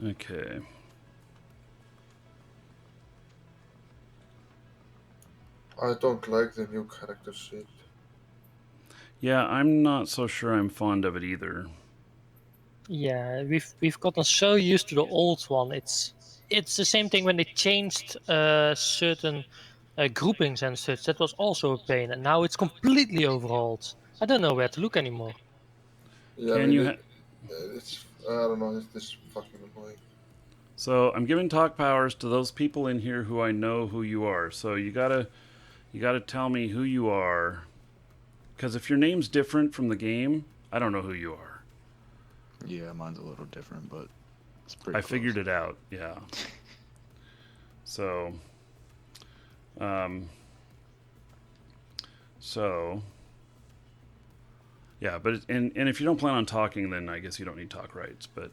Okay. I don't like the new character sheet. Yeah, I'm not so sure I'm fond of it either. Yeah, we've gotten so used to the old one. It's the same thing when they changed certain groupings and such. That was also a pain, and now it's completely overhauled. I don't know where to look anymore. Yeah, Can you? It's I don't know. It's this fucking annoying. So I'm giving talk powers to those people in here who I know who you are. So you gotta tell me who you are, because if your name's different from the game, I don't know who you are. Yeah, mine's a little different, but it's pretty. I figured it out. Yeah. So, yeah, but and if you don't plan on talking, then I guess you don't need talk rights. But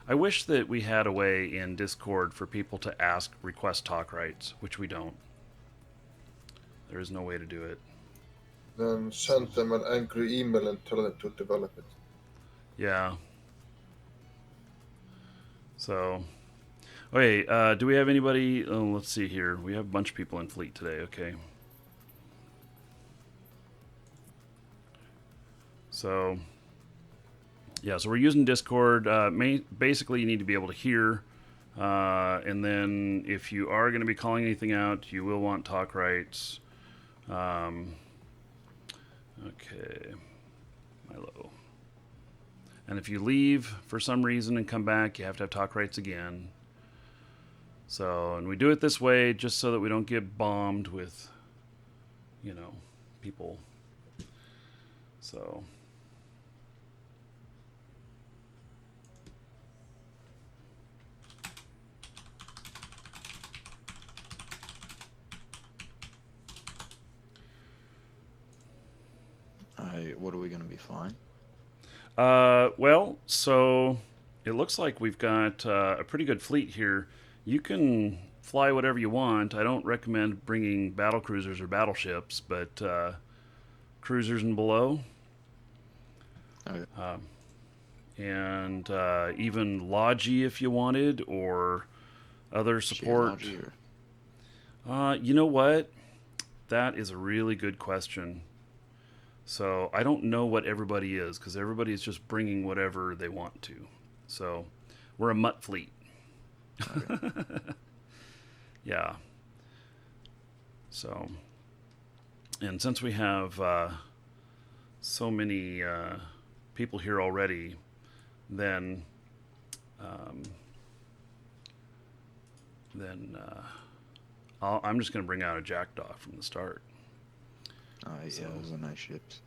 I wish that we had a way in Discord for people to request talk rights, which we don't. There is no way to do it. Then send them an angry email and tell them to develop it. Yeah. So, okay, do we have anybody? Oh, let's see here. We have a bunch of people in fleet today. Okay. So, yeah, so we're using Discord. Basically, you need to be able to hear. And then if you are going to be calling anything out, you will want talk rights. Okay. Milo. And if you leave for some reason and come back, you have to have talk rights again. So, and we do it this way just so that we don't get bombed with, people. So. What are we going to be flying? Well, so it looks like we've got a pretty good fleet here. You can fly whatever you want. I don't recommend bringing battle cruisers or battleships, but cruisers and below. Okay. And even Logi if you wanted, or other support. You know what? That is a really good question. So I don't know what everybody is, because everybody is just bringing whatever they want to. So we're a mutt fleet. Okay. Yeah. So, and since we have so many people here already, then I'm just going to bring out a jackdaw from the start. Yeah, those are nice ships.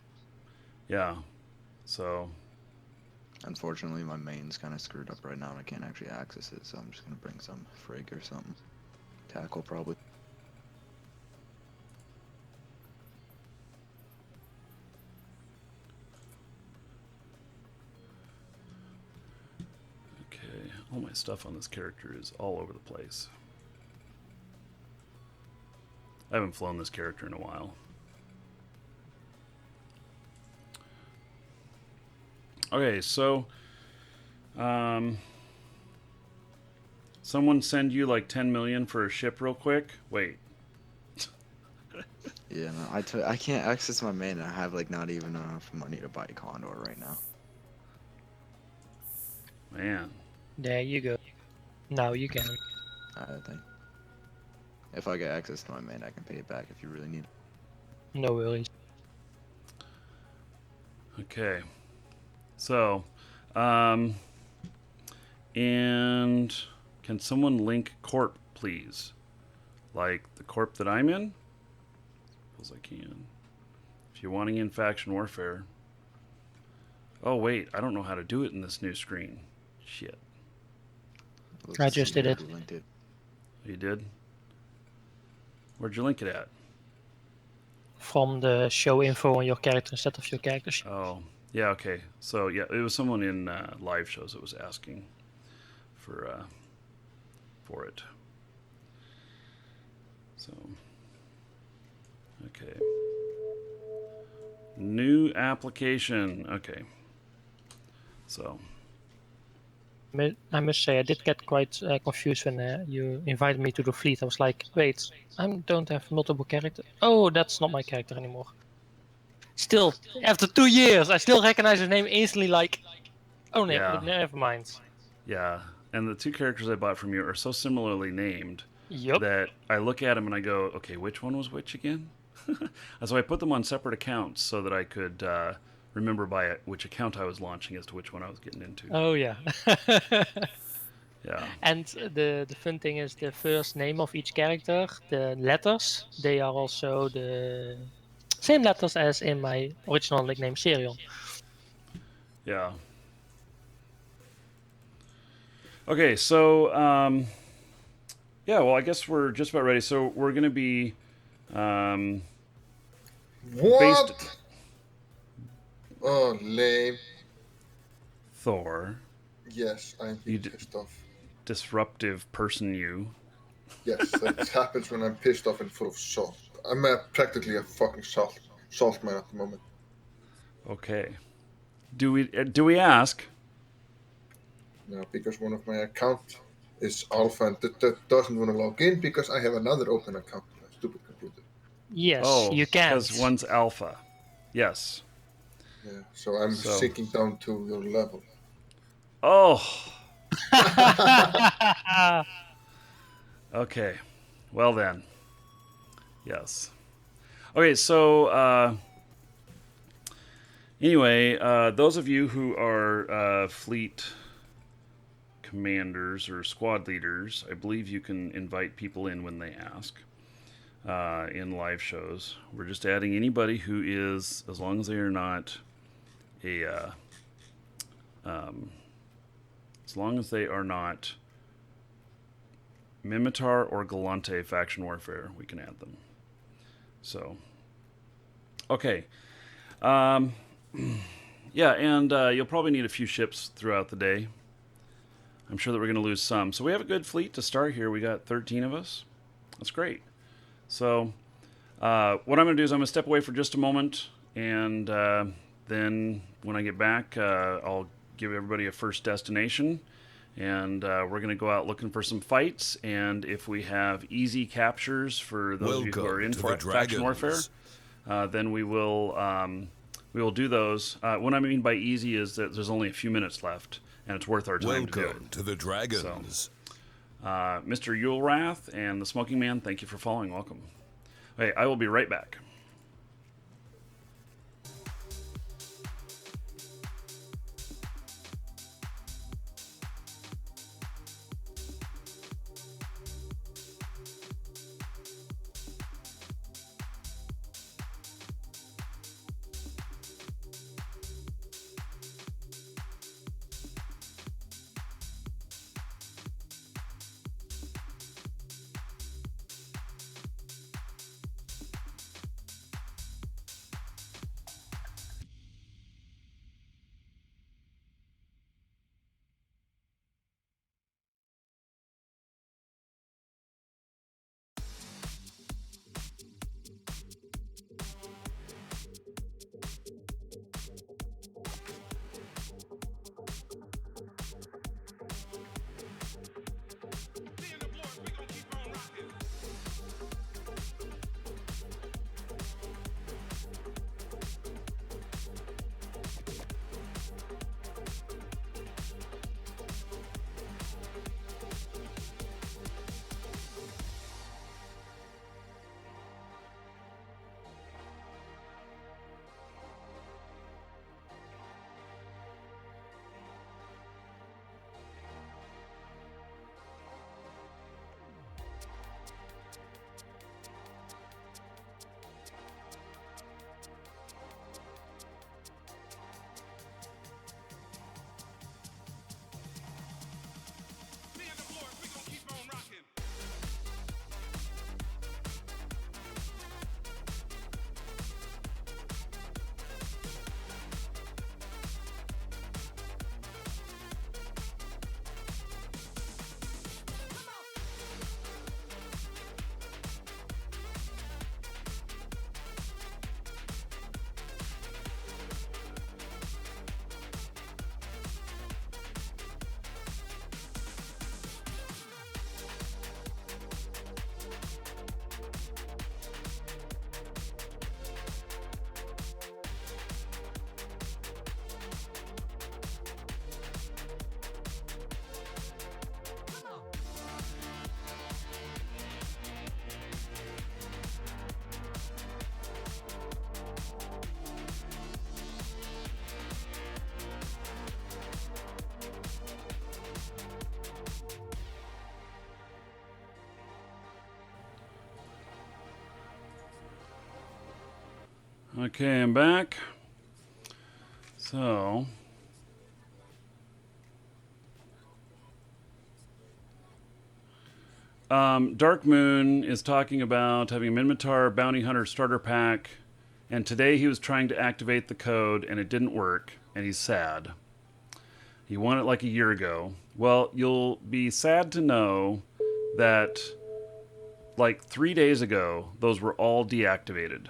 Yeah, so. Unfortunately, my main's kind of screwed up right now and I can't actually access it, so I'm just going to bring some frig or something. Tackle, probably. Okay, all my stuff on this character is all over the place. I haven't flown this character in a while. Okay, so someone send you like 10 million for a ship real quick? Wait. Yeah, no, I can't access my main. I have like not even enough money to buy a Condor right now. Man. There you go. Now you can. I think. If I get access to my main, I can pay it back if you really need it. No worries. Okay. So, and can someone link corp, please? Like the corp that I'm in? Suppose I can. If you're wanting in faction warfare. Oh wait, I don't know how to do it in this new screen. Shit. I just did it. You did? Where'd you link it at? From the show info on your character instead of your character sheet. Oh, yeah, okay. So, yeah, it was someone in live shows that was asking for it. So, okay. New application. Okay. So. I must say, I did get quite confused when you invited me to the fleet. I was like, wait, I don't have multiple characters. Oh, that's not my character anymore. Still, after 2 years, I still recognize his name instantly, like, oh, no, Yeah. never mind. Yeah, and the two characters I bought from you are so similarly named Yup. that I look at them and I go, okay, which one was which again? So I put them on separate accounts so that I could remember by which account I was launching as to which one I was getting into. Oh, yeah. Yeah. And the fun thing is the first name of each character, the letters, they are also the same letters as in my original nickname, Serion. Yeah. Okay, so, yeah, well, I guess we're just about ready. So we're going to be... What? Oh, lame. Thor. Yes, I'm pissed off. Disruptive person, you. Yes, that happens when I'm pissed off and full of salt. I'm practically a fucking salt man at the moment. Okay. Do we ask? No, because one of my account is alpha and that doesn't want to log in because I have another open account on my stupid computer. Yes, you can. Because one's alpha. Yes. Yeah, so I'm sinking down to your level. Oh. Okay. Well then. Yes. Okay, so anyway, those of you who are fleet commanders or squad leaders, I believe you can invite people in when they ask in live shows. We're just adding anybody who is, as long as they are not a as long as they are not Mimitar or Galante faction warfare, we can add them. So, okay. Yeah, and you'll probably need a few ships throughout the day. I'm sure that we're going to lose some. So we have a good fleet to start here. We got 13 of us. That's great. So what I'm going to do is I'm going to step away for just a moment, and then when I get back, I'll give everybody a first destination, and we're going to go out looking for some fights, and if we have easy captures for those of you who are in faction warfare, then we will do those. What I mean by easy is that there's only a few minutes left, and it's worth our time to do it. Welcome to the Dragons. So, Mr. Yulrath and the Smoking Man, thank you for following. Welcome. Okay, I will be right back. Okay, I'm back. So, Dark Moon is talking about having a Minmatar Bounty Hunter starter pack, and today he was trying to activate the code and it didn't work, and he's sad. He won it like a year ago. Well, you'll be sad to know that like 3 days ago, those were all deactivated.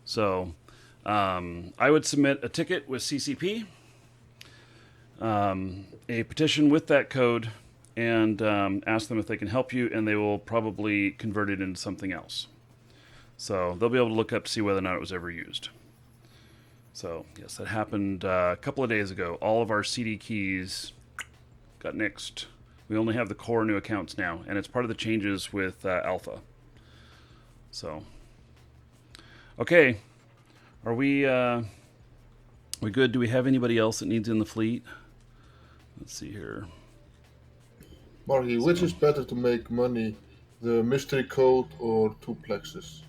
So, I would submit a ticket with CCP, a petition with that code, and ask them if they can help you, and they will probably convert it into something else. So they'll be able to look up to see whether or not it was ever used. So yes, that happened a couple of days ago. All of our CD keys got nixed. We only have the core new accounts now, and it's part of the changes with Alpha. So, okay, are we good? Do we have anybody else that needs in the fleet? Let's see here. Marky, which is better to make money, the mystery code or duplexes?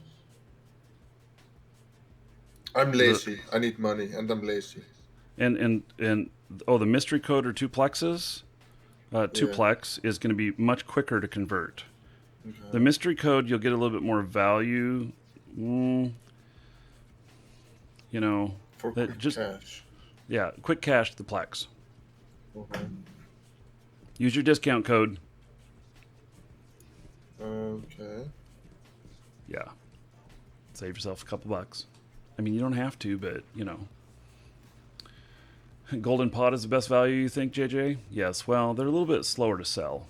I'm lazy. I need money, and I'm lazy. And the mystery code or duplexes? Duplex is going to be much quicker to convert. Okay. The mystery code, you'll get a little bit more value. You know, for quick cash. Yeah, quick cash duplex. Okay. Use your discount code. Okay. Yeah. Save yourself a couple bucks. I mean, you don't have to, but, you know. Golden Pod is the best value, you think, JJ? Yes. Well, they're a little bit slower to sell,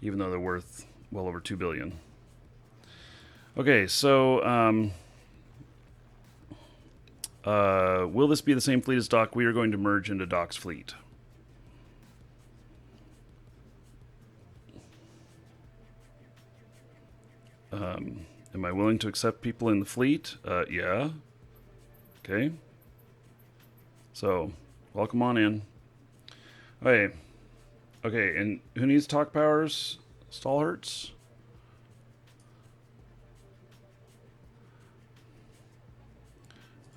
even though they're worth well over $2 billion. Okay, so will this be the same fleet as Doc? We are going to merge into Doc's fleet. Am I willing to accept people in the fleet? Yeah. Okay. So, welcome on in. Okay. Okay, and who needs talk powers? Stallhertz?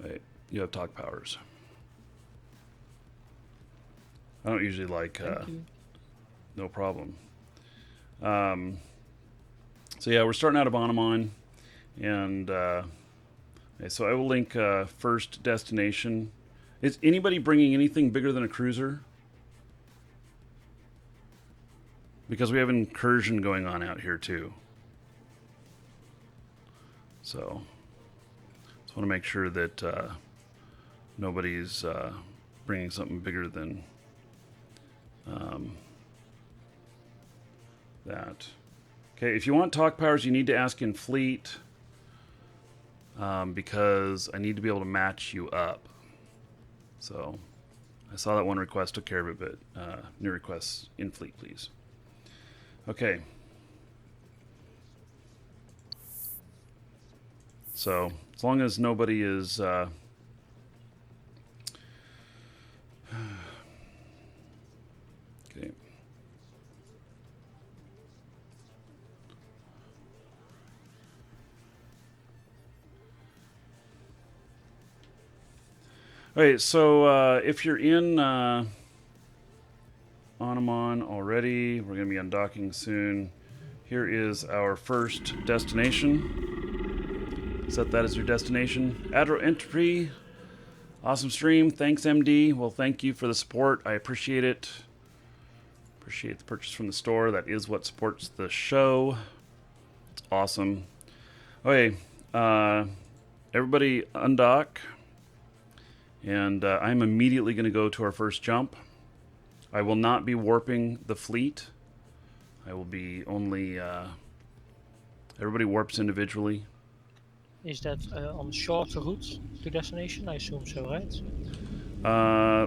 Wait, you have talk powers. I don't usually like, no problem. So yeah, we're starting out of Bonamon, and so I will link first destination. Is anybody bringing anything bigger than a cruiser? Because we have an incursion going on out here too. So, just want to make sure that nobody's bringing something bigger than that. Okay, if you want talk powers, you need to ask in fleet because I need to be able to match you up. So I saw that one request, took care of it, but new requests in fleet, please. Okay. So as long as nobody is okay. Okay, so if you're in Onamon already, we're going to be undocking soon. Here is our first destination. Set that as your destination. Adro Entry, awesome stream. Thanks, MD. Well, thank you for the support. I appreciate it. Appreciate the purchase from the store. That is what supports the show. It's awesome. Okay, everybody undock. And I'm immediately going to go to our first jump. I will not be warping the fleet. I will be only... everybody warps individually. Is that on shorter route to destination? I assume so, right?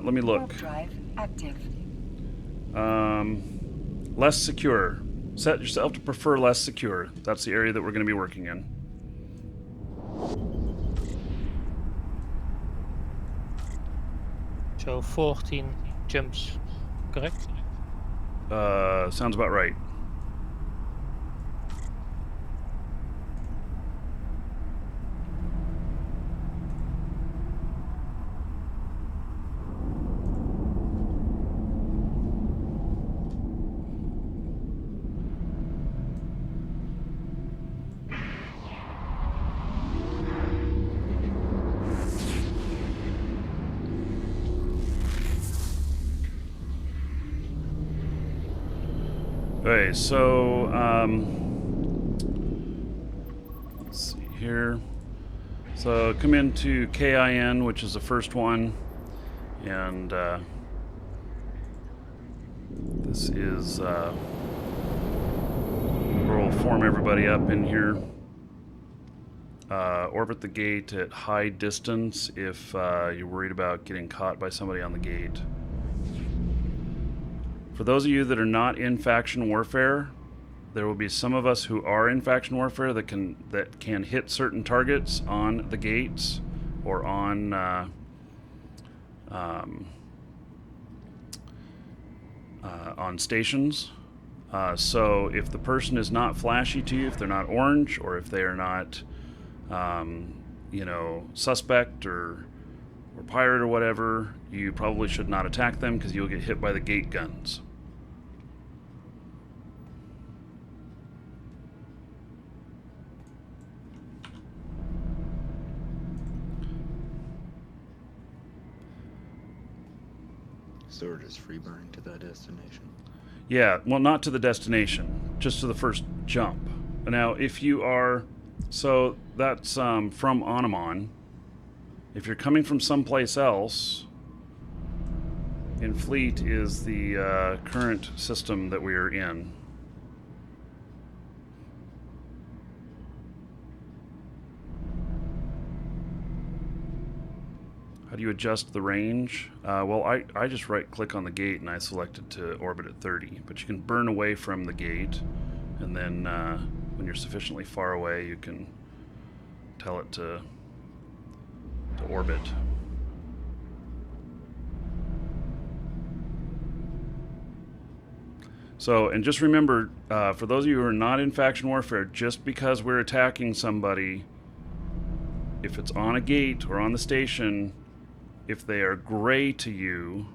Let me look. Warp drive active. Less secure. Set yourself to prefer less secure. That's the area that we're going to be working in. So 14 jumps, correct? Sounds about right. Okay, so let's see here. So come into KIN, which is the first one, and this is where we'll form everybody up in here. Orbit the gate at high distance if you're worried about getting caught by somebody on the gate. For those of you that are not in faction warfare, there will be some of us who are in faction warfare that can hit certain targets on the gates or on stations. So if the person is not flashy to you, if they're not orange, or if they are not, you know, suspect or pirate or whatever, you probably should not attack them because you'll get hit by the gate guns. So we're just free burning to that destination? Yeah, well, not to the destination, just to the first jump. Now, if you are... So, that's from Anamon. If you're coming from someplace else, in Fleet is the current system that we are in. How do you adjust the range? Well, I just right-click on the gate and I selected to orbit at 30. But you can burn away from the gate, and then when you're sufficiently far away, you can tell it to orbit. So, and just remember, for those of you who are not in faction warfare, just because we're attacking somebody, if it's on a gate or on the station, if they are gray to you,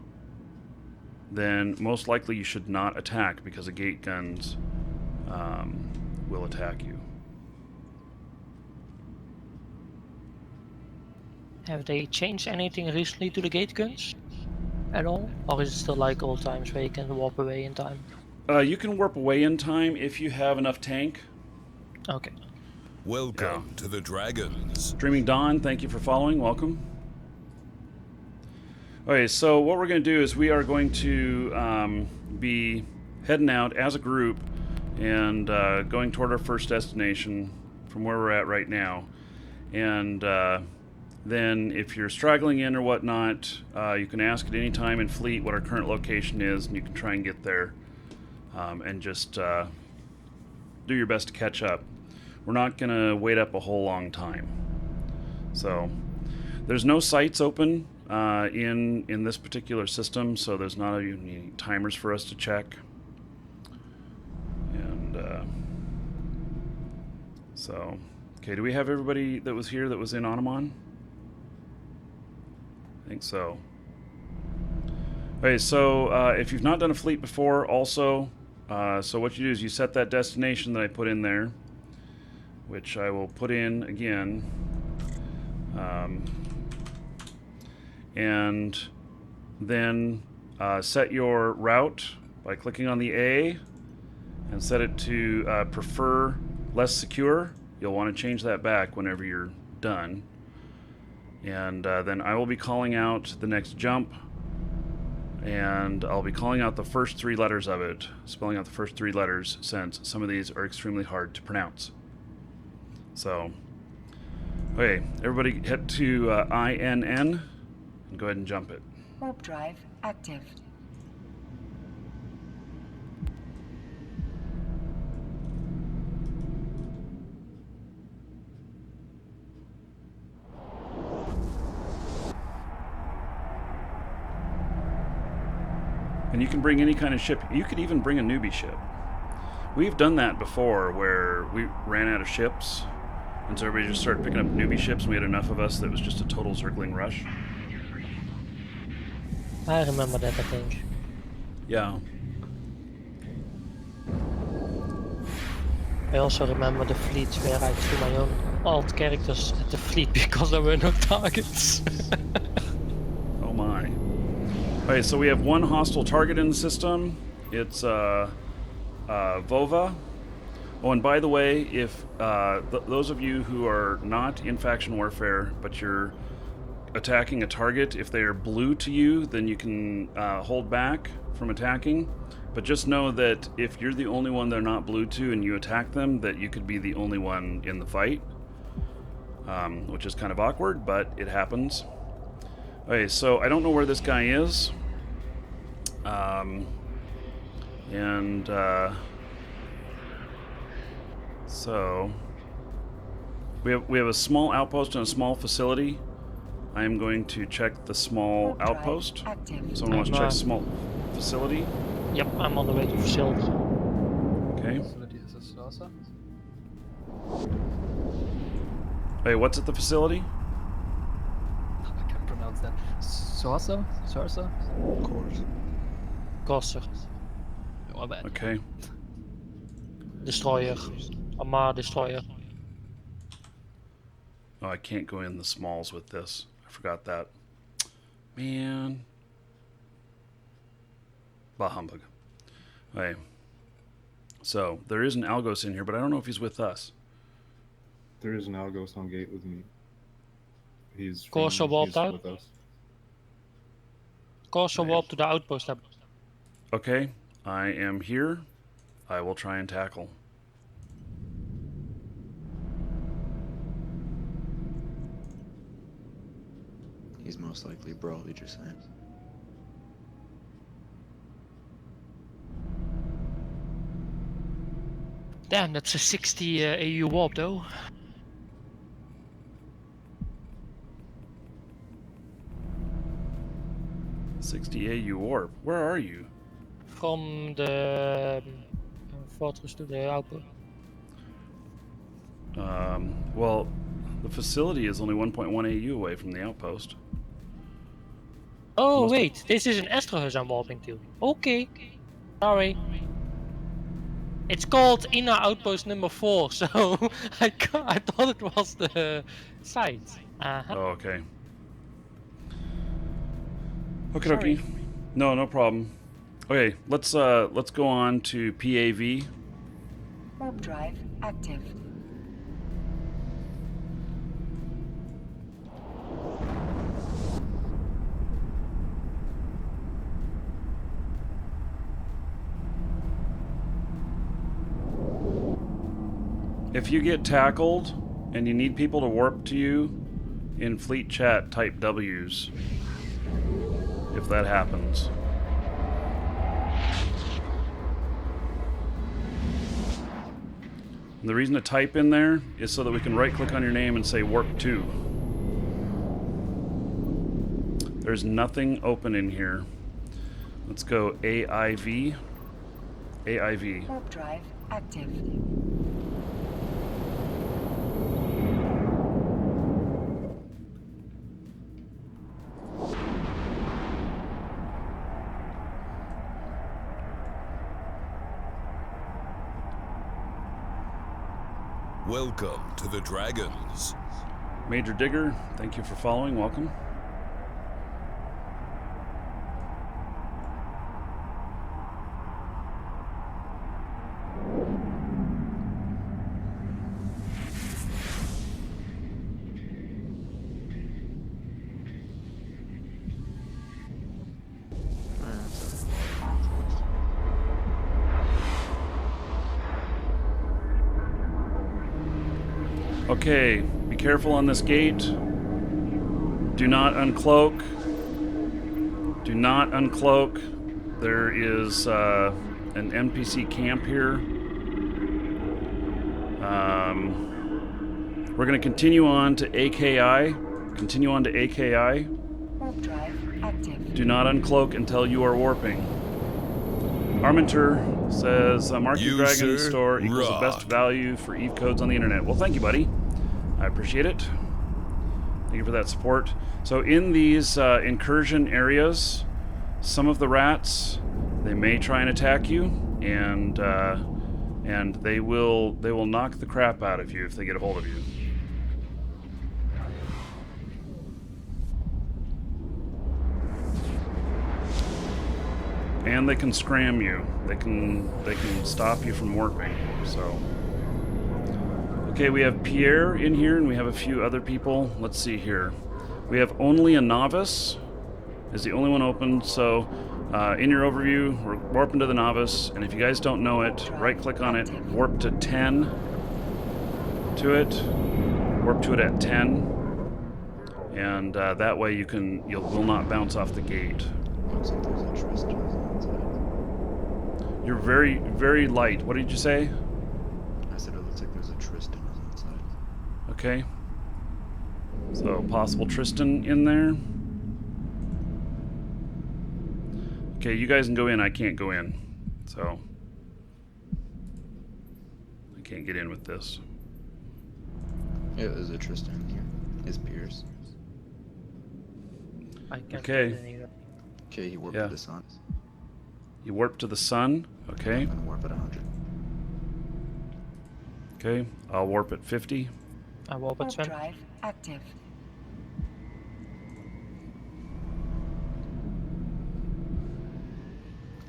then most likely you should not attack because the gate guns will attack you. Have they changed anything recently to the gate guns at all? Or is it still like old times where you can warp away in time? You can warp away in time if you have enough tank. Okay. Welcome to the Dragons. Dreaming Dawn, thank you for following. Welcome. Okay, so what we're going to do is we are going to be heading out as a group and going toward our first destination from where we're at right now. And then if you're straggling in or whatnot, you can ask at any time in Fleet what our current location is, and you can try and get there and just do your best to catch up. We're not going to wait up a whole long time. So there's no sites open in this particular system, so there's not any timers for us to check. And so, okay, do we have everybody that was here that was in Anamon? I think so. Okay, so if you've not done a fleet before, also, so what you do is you set that destination that I put in there, which I will put in again. And then set your route by clicking on the A and set it to prefer less secure. You'll want to change that back whenever you're done. And then I will be calling out the next jump, and I'll be calling out the first 3 letters of it, spelling out the first 3 letters, since some of these are extremely hard to pronounce. So, okay, everybody head to INN and go ahead and jump it. Warp drive active. And you can bring any kind of ship. You could even bring a newbie ship. We've done that before where we ran out of ships, and so everybody just started picking up newbie ships, and we had enough of us that it was just a total circling rush. I remember that, I think. Yeah. I also remember the fleets where I threw my own alt characters at the fleet because there were no targets. Oh my. Okay, so we have one hostile target in the system. It's Vova. Oh, and by the way, if those of you who are not in faction warfare, but you're attacking a target, if they are blue to you, then you can hold back from attacking. But just know that if you're the only one they're not blue to and you attack them, that you could be the only one in the fight. Which is kind of awkward, but it happens. Okay, so I don't know where this guy is. So we have a small outpost and a small facility. I am going to check the small outpost. Someone wants to check small facility? Yep, I'm on the way to facility. Okay. Facility is a saucer. Hey, what's at the facility? I can't pronounce that. Saucer? Saucer? Course. Crosser. Oh, bad. Okay. Destroyer. Amarr destroyer. Oh, I can't go in the smalls with this. I forgot that. Man. Bah humbug. Okay. So, there is an Algos in here, but I don't know if he's with us. There is an Algos on gate with me. He's Corso warped out. with us. Corso warped to the outpost. Okay, I am here. I will try and tackle. He's most likely bro, you just saying. Damn, that's a 60 AU warp though. $60 AU warp. Where are you? From the fortress to the outpost. Well, the facility is only 1.1 AU away from the outpost. Oh wait, this is an Astrohus I'm warping to. Okay. Sorry. It's called Inner Outpost number 4, so I thought it was the site. Uh-huh. Oh, okay. Okay, dokie. No problem. Okay, let's go on to PAV. Warp drive active. If you get tackled and you need people to warp to you, in fleet chat type W's. If that happens. And the reason to type in there is so that we can right click on your name and say warp to. There's nothing open in here. Let's go AIV. AIV. Warp drive active. Welcome to the Dragons. Major Digger, thank you for following. Welcome. Okay, be careful on this gate. Do not uncloak. Do not uncloak. There is an NPC camp here. We're going to continue on to AKI. Continue on to AKI. Warp drive active. Do not uncloak until you are warping. Arminter says, Market You, Dragon sir, store equals the rock. best value for EVE codes on the internet. Well, thank you, buddy. I appreciate it. Thank you for that support. So in these incursion areas, some of the rats, they may try and attack you, and they will knock the crap out of you if they get a hold of you. and they can scram you. They can stop you from warping. So, okay, we have Pierre in here, and we have a few other people. Let's see here. We have only a novice. Is the only one open. So, in your overview, we're warping to the novice, and if you guys don't know it, right-click on it, warp to 10 to it, warp to it at 10, and that way you will not bounce off the gate. Looks like there's a Tristan inside. You're very, very light. What did you say? I said it looks like there's a Tristan on the inside. Okay. So, possible Tristan in there. Okay, you guys can go in. I can't go in. So, I can't get in with this. Yeah, there's a Tristan in here. His peers. I can't Okay. get in either. Okay, he warped Yeah. to the sun. You warp to the sun. Okay. And warp at 100. Okay. I'll warp at 50. I warp at Warp 20. drive active.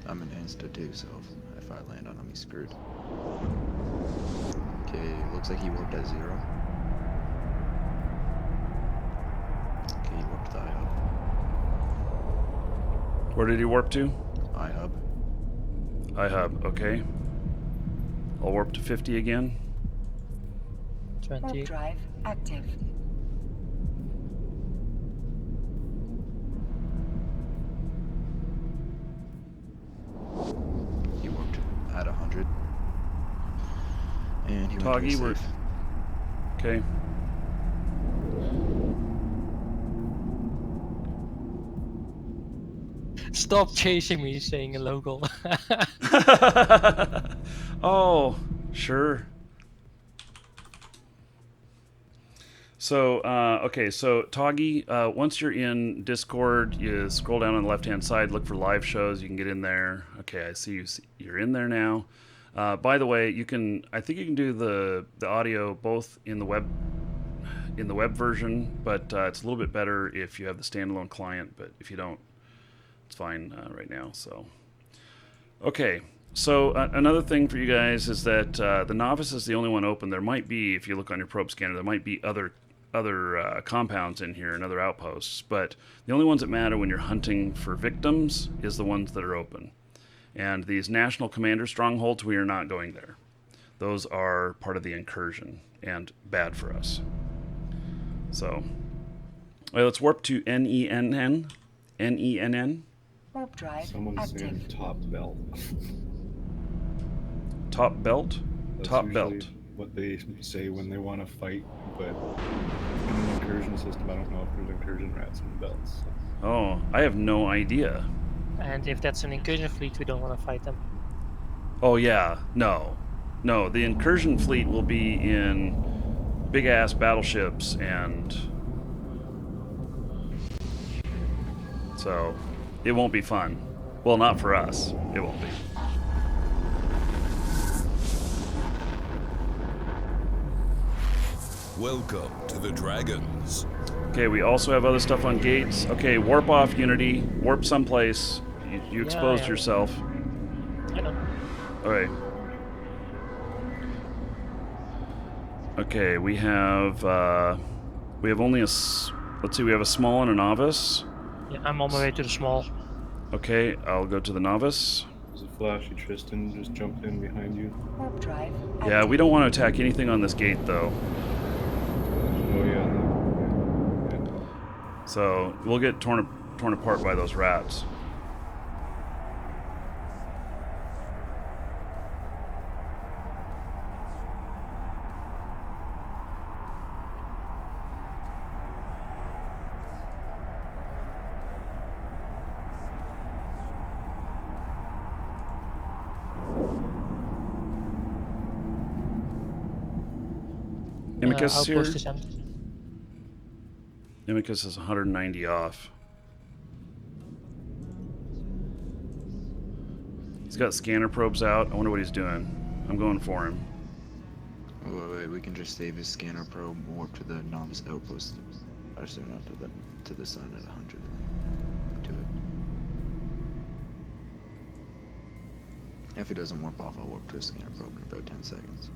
I'm an insta too, so if I land on him, he's screwed. Okay, looks like he warped at 0. Okay, he warped to the iHub. Where did he warp to? iHub. iHub. Okay. I'll warp to 50 again. 20. Warp drive active. He warped at 100. And he went Toggy, to we're... a safe. Okay. Stop chasing me, saying a local. Oh, sure. So, okay, so Toggy, once you're in Discord, you scroll down on the left-hand side, look for live shows. You can get in there. Okay, I see you're in there now. By the way, I think you can do the audio both in the web version, but it's a little bit better if you have the standalone client. But if you don't, it's fine right now. So, okay. So another thing for you guys is that the novice is the only one open. There might be, if you look on your probe scanner, there might be other compounds in here and other outposts, but the only ones that matter when you're hunting for victims is the ones that are open. And these national commander strongholds, we are not going there. Those are part of the incursion and bad for us. So, let's warp to NENN. NENN. Warp drive Someone's active. saying top belt. Top belt? That's Top usually belt. what they say when they want to fight, but in an incursion system, I don't know if there's incursion rats in the belts. So. Oh, I have no idea. And if that's an incursion fleet, we don't want to fight them. Oh yeah, no. The incursion fleet will be in big ass battleships, and so it won't be fun. Well, not for us. It won't be. Welcome to the Dragons. Okay, we also have other stuff on gates. Okay, warp off Unity. Warp someplace. You exposed yourself. I know. Alright. Okay, we have only let's see, we have a small and a novice. Yeah, I'm on my way to the small. Okay, I'll go to the novice. There's a flashy Tristan just jumped in behind you. Warp drive. Yeah, we don't want to attack anything on this gate though. Oh yeah. So we'll get torn apart by those rats. Imicus here. Outpost is empty. Imicus is 190 off. He's got scanner probes out. I wonder what he's doing. I'm going for him. Wait, we can just save his scanner probe, warp to the novice outpost. Or sorry, not to the sun at 100. To it. If he doesn't warp off, I'll warp to a scanner probe in about 10 seconds.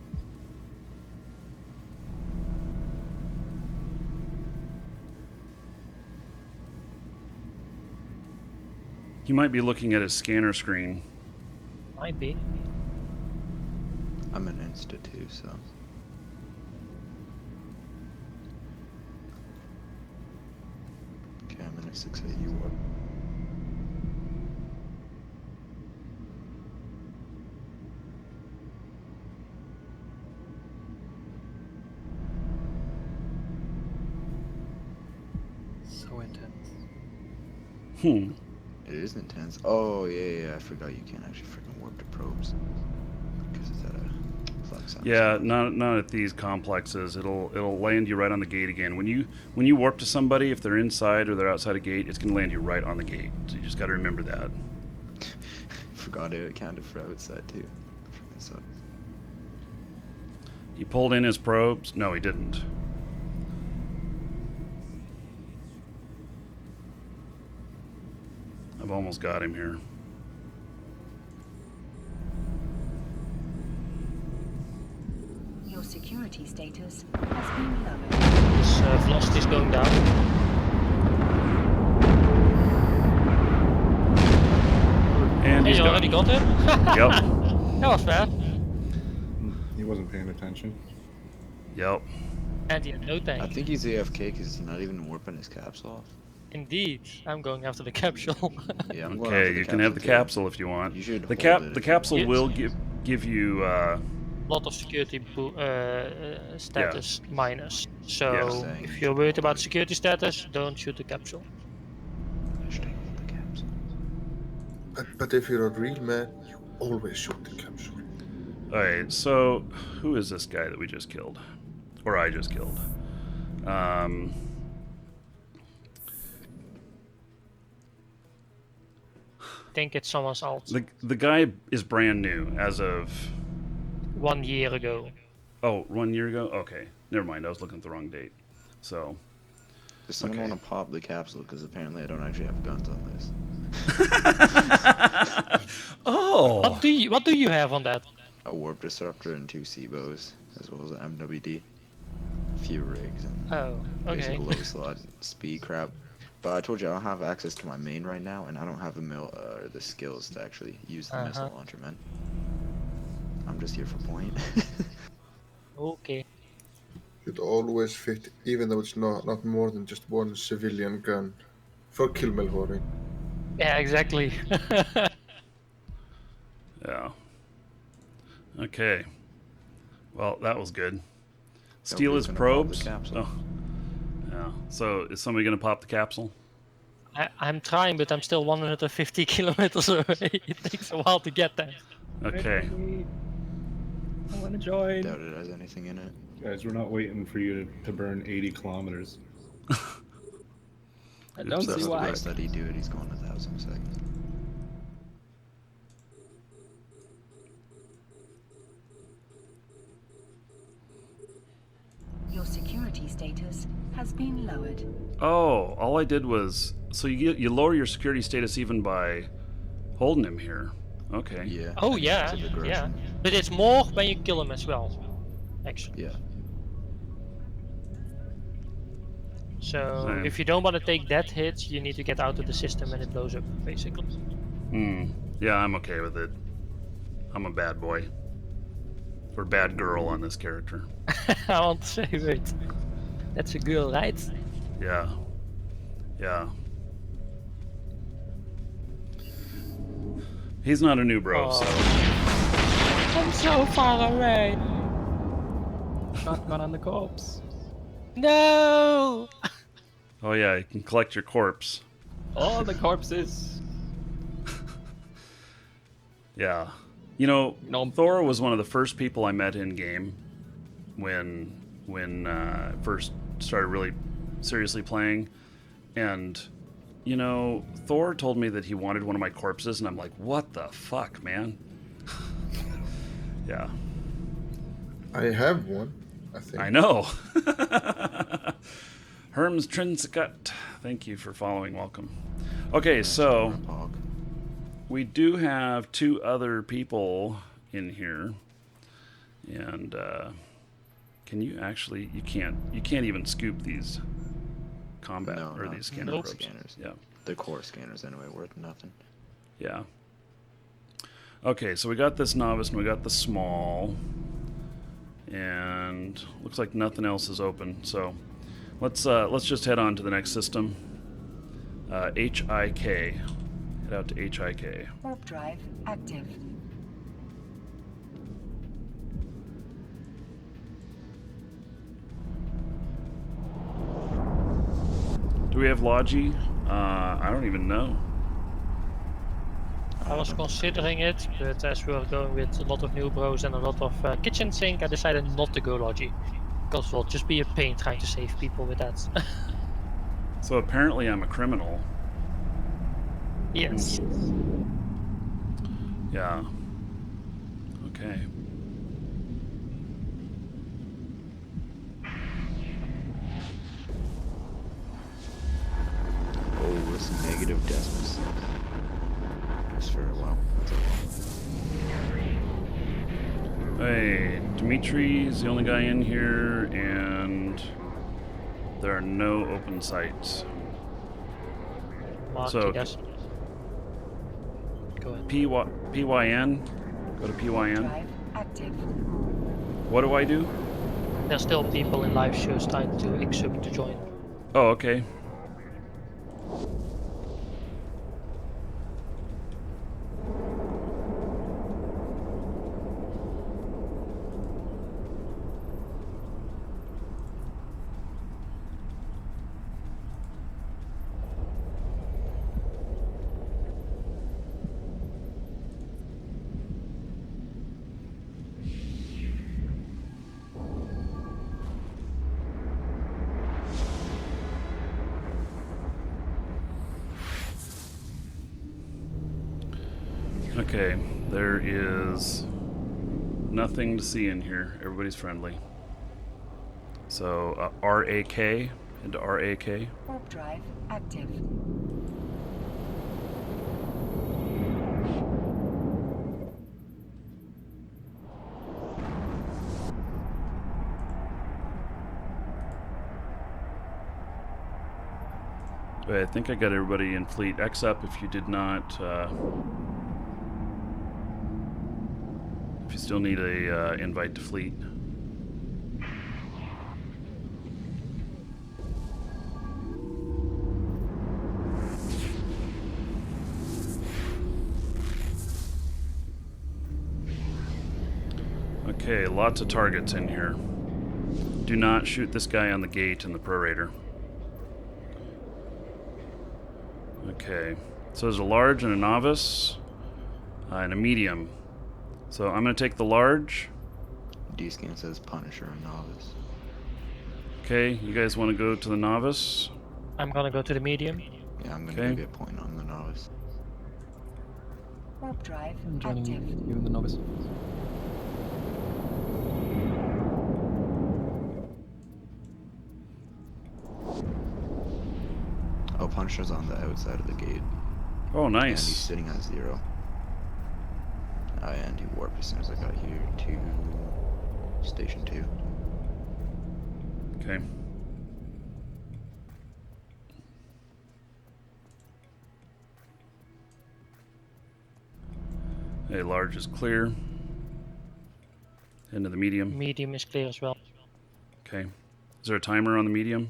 He might be looking at his scanner screen. Might be. I'm an Insta too, so. Okay, I'm in a 680 warp. So intense. It is intense. Oh, yeah, I forgot you can't actually freaking warp to probes. Because it's at a flex zone. Yeah, not at these complexes. It'll land you right on the gate again. When you warp to somebody, if they're inside or they're outside a gate, it's gonna land you right on the gate. So you just gotta remember that. Forgot it accounted for outside too. Freaking sucks. He pulled in his probes. No, he didn't. I've almost got him here. Your security status has been lowered. His velocity is going down. And he's you gone. already got him? Yep. That was fair. He wasn't paying attention. Yep. And he had no tank. I think he's AFK because he's not even warping his capsule off. Indeed. I'm going after the capsule. Yeah, I'm going Okay, after the you can have the too. capsule if you want. You should The hold it the if you capsule want. will give you Lot of security status minus. So Yeah. if you're worried about security status, don't shoot the capsule. But if you're a real man, you always shoot the capsule. Alright, so who is this guy that we just killed? Or I just killed? Think it's someone's alt. The guy is brand new as of 1 year ago. Oh, 1 year ago? Okay. Never mind, I was looking at the wrong date. So Does someone want to pop the capsule? Because apparently I don't actually have guns on this. Oh. What do you have on that? A warp disruptor and 2 SIBOs, as well as an MWD. A few rigs and okay. basic low slot speed crap. But I told you I don't have access to my main right now, and I don't have the skills to actually use the missile launcher, man. I'm just here for point. Okay. You'd always fit, even though it's not more than just one civilian gun, for kill Melhoring. Yeah, exactly. yeah. Okay. Well, that was good. Steal his probes. Oh. Yeah. So is somebody gonna pop the capsule? I'm trying, but I'm still 150 kilometers away. It takes a while to get there. Okay. I want to join. Doubt it has anything in it. Guys, we're not waiting for you to burn 80 kilometers. I don't see why. That's the best that he do it. He's going 1,000 seconds. Your security status has been lowered. Oh, all I did was so you lower your security status even by holding him here. Okay. Yeah. Oh yeah, yeah. But it's more when you kill him as well, actually. Yeah. So Same. if you don't want to take that hit, you need to get out of the system and it blows up, basically. Yeah, I'm okay with it. I'm a bad boy. Or bad girl on this character. I want to say, wait. That's a girl, right? Yeah. Yeah. He's not a new bro, so. I'm so far away. Shotgun on the corpse. No! Oh yeah, you can collect your corpse. Oh, the corpses. Yeah. You know, Thor was one of the first people I met in game when I first started really seriously playing, and you know, Thor told me that he wanted one of my corpses, and I'm like, what the fuck, man? Yeah. I have one, I think. I know. Herm's Trinsicut. Thank you for following. Welcome. Okay, so we do have 2 other people in here, and can you actually? You can't even scoop these combat or these scanner probes. Scanners. Yeah, the core scanners anyway, worth nothing. Yeah. Okay, so we got this novice and we got the small, and looks like nothing else is open. So let's just head on to the next system. HIK. Head out to HIK. Warp drive active. Do we have Logi? I don't even know. I was considering it, but as we were going with a lot of new bros and a lot of kitchen sink, I decided not to go Logi. Because it'll just be a pain trying to save people with that. So apparently I'm a criminal. Yes. Yeah. Okay. Oh, it's negative decimus. Just for a while. Hey, Dimitri's the only guy in here, and there are no open sites. Mark, So, yes. Go ahead. PYN? Go to PYN. Drive active. What do I do? There's still people in live shows trying to exup to join. Oh, okay. Okay, there is nothing to see in here. Everybody's friendly. So, RAK, into RAK. Warp drive active. Wait, I think I got everybody in fleet. X up if you did not. If you still need a invite to fleet. Okay, lots of targets in here. Do not shoot this guy on the gate in the prorator. Okay, so there's a large and a novice and a medium. So I'm going to take the large. D-scan says Punisher and Novice. Okay, you guys want to go to the novice? I'm gonna go to the medium. Yeah, I'm gonna go get point on the Novice. Warp drive I'm joining active. you and the novice. Oh, Punisher's on the outside of the gate. Oh, nice. And he's sitting at 0. And he warped as soon as I got here to Station 2. Okay. Hey, large is clear. Into the medium. Medium is clear as well. Okay. Is there a timer on the medium?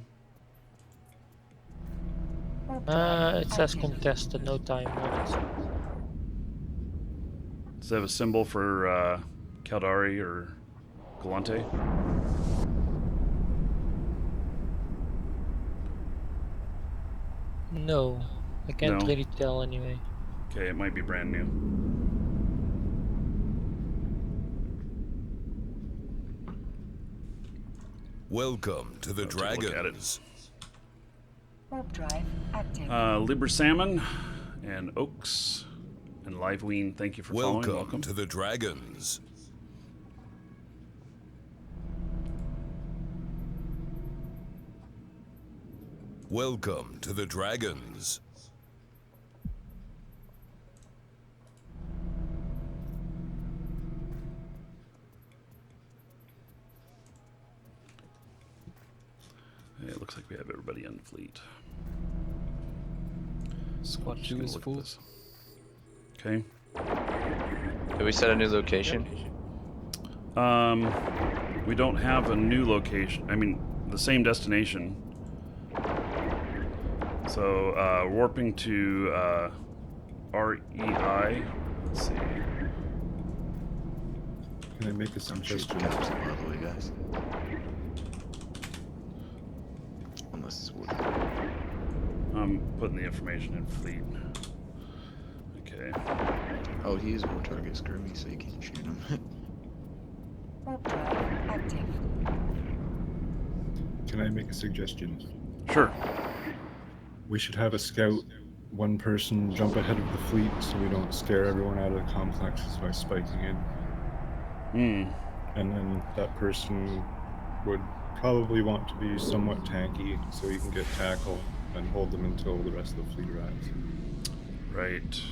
It says contested, no time on it. Does it have a symbol for Caldari or Galante? No, I can't No. really tell anyway. Okay, it might be brand new. Welcome to the I'll take a look at it. Dragons. Warp drive active. Libra Salmon and Oaks and Liveween, thank you for following. Welcome Welcome. to the Dragons. Welcome to the Dragons. Okay, it looks like we have everybody in fleet. Squad Just 2 gonna is look at full. this. Okay. Did we set a new location? We don't have a new location. I mean, the same destination. So, warping to REI. Let's see. Can I make a suggestion? Capsule, by the way, guys. Unless it's working. I'm putting the information in fleet. Okay. Oh, he is war target. Screw me, so you can't shoot him. Warp drive active. Can I make a suggestion? Sure. We should have a scout, one person jump ahead of the fleet so we don't scare everyone out of the complexes by spiking in. And then that person would probably want to be somewhat tanky so he can get tackle and hold them until the rest of the fleet arrives. Right.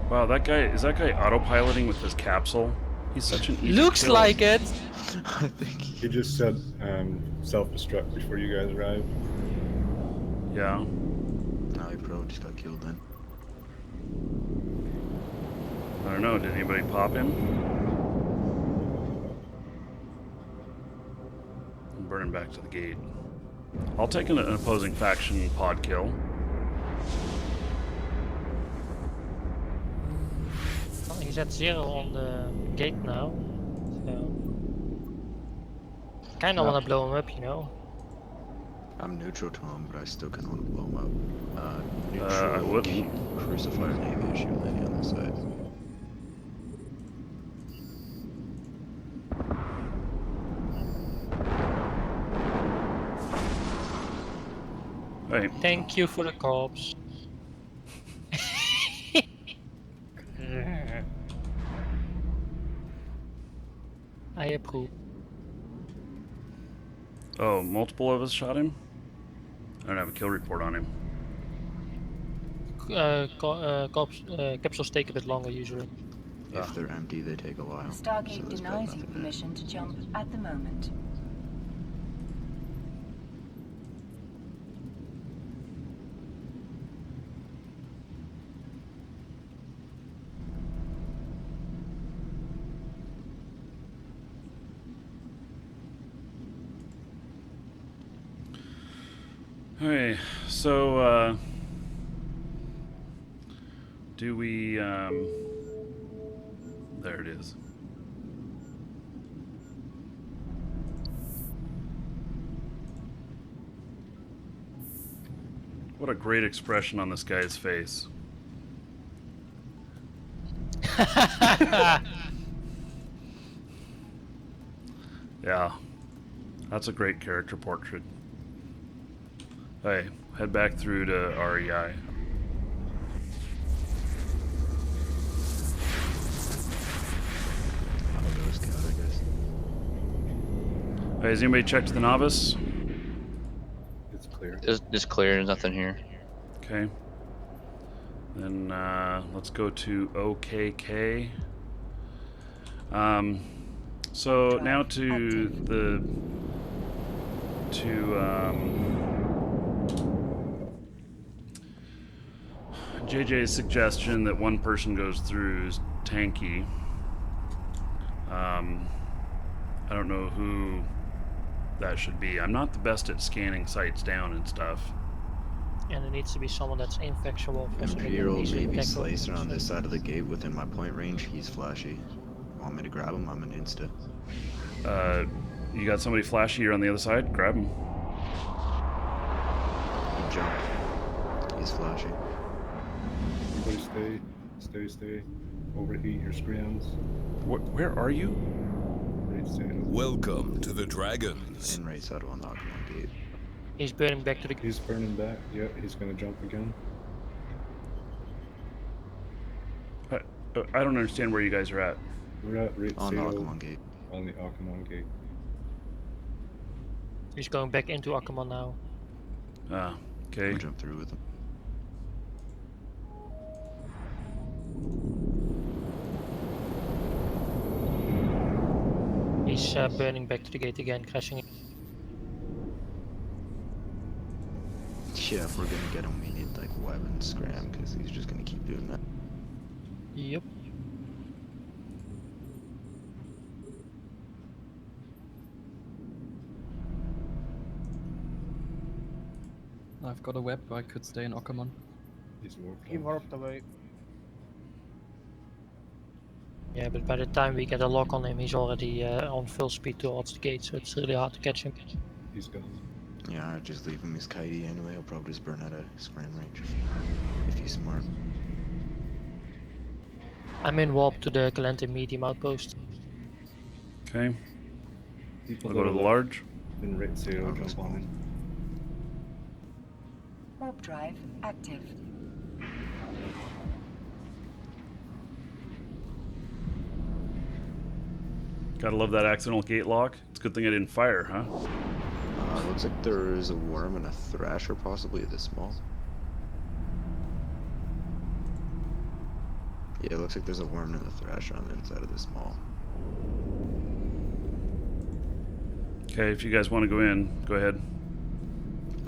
Wow, is that guy autopiloting with his capsule? He's such an easy Looks kill. like it. I think he just said self-destruct before you guys arrive. Yeah. No, he probably just got killed then. I don't know, did anybody pop him? I'm burning back to the gate. I'll take an opposing faction pod kill. Oh, he's at 0 on the gate now. So kinda wanna blow him up, you know. I'm neutral to him, but I still kind of want to blow him up. Neutral, I wouldn't. Crucifier Navy shooting lady on the side. Hey. Thank you for the corpse. I approve. Oh, multiple of us shot him? I don't have a kill report on him. Capsules take a bit longer usually. If they're empty, they take a while. Stargate denies you permission to jump at the moment. Alright, so, do we, there it is. What a great expression on this guy's face. Yeah, that's a great character portrait. Hey, head back through to REI. Hey, has anybody checked the novice? It's clear. It's clear, there's nothing here. Okay. Then let's go to OKK. So now to JJ's suggestion that one person goes through is tanky. I don't know who that should be. I'm not the best at scanning sites down and stuff. And it needs to be someone that's infectual. Imperial Navy Slicer on this side of the gate within my point range. He's flashy. Want me to grab him? I'm an insta. You got somebody flashy here on the other side? Grab him. He jumped. He's flashy. Everybody stay. Overheat your screens. Where are you? Welcome to the Dragons. In right side of unlock one gate. He's burning back to the... He's burning back. Yeah, he's gonna jump again. I don't understand where you guys are at. We're at rate on the 0 Akamon gate. On the Akamon gate. He's going back into Akamon now. Ah, okay. We'll jump through with him. he's burning back to the gate again, crashing. Yeah, if we're gonna get him, we need like weapon scram because he's just gonna keep doing that. Yep. I've got a web. I could stay in Okamon. He warped away. Yeah, but by the time we get a lock on him, he's already on full speed towards the gate, so it's really hard to catch him. He's gone. Yeah, I'd just leave him. He's kitey anyway. He'll probably just burn out of scram range if he's smart. I'm in warp to the Caldari medium outpost. Okay. People I'll go to the that are large. in right zero jump on him. Warp drive active. Gotta love that accidental gate lock. It's a good thing I didn't fire, huh? Looks like there is a worm and a thrasher, possibly this small. Yeah, it looks like there's a worm and a thrasher on the inside of the small. Okay, if you guys want to go in, go ahead.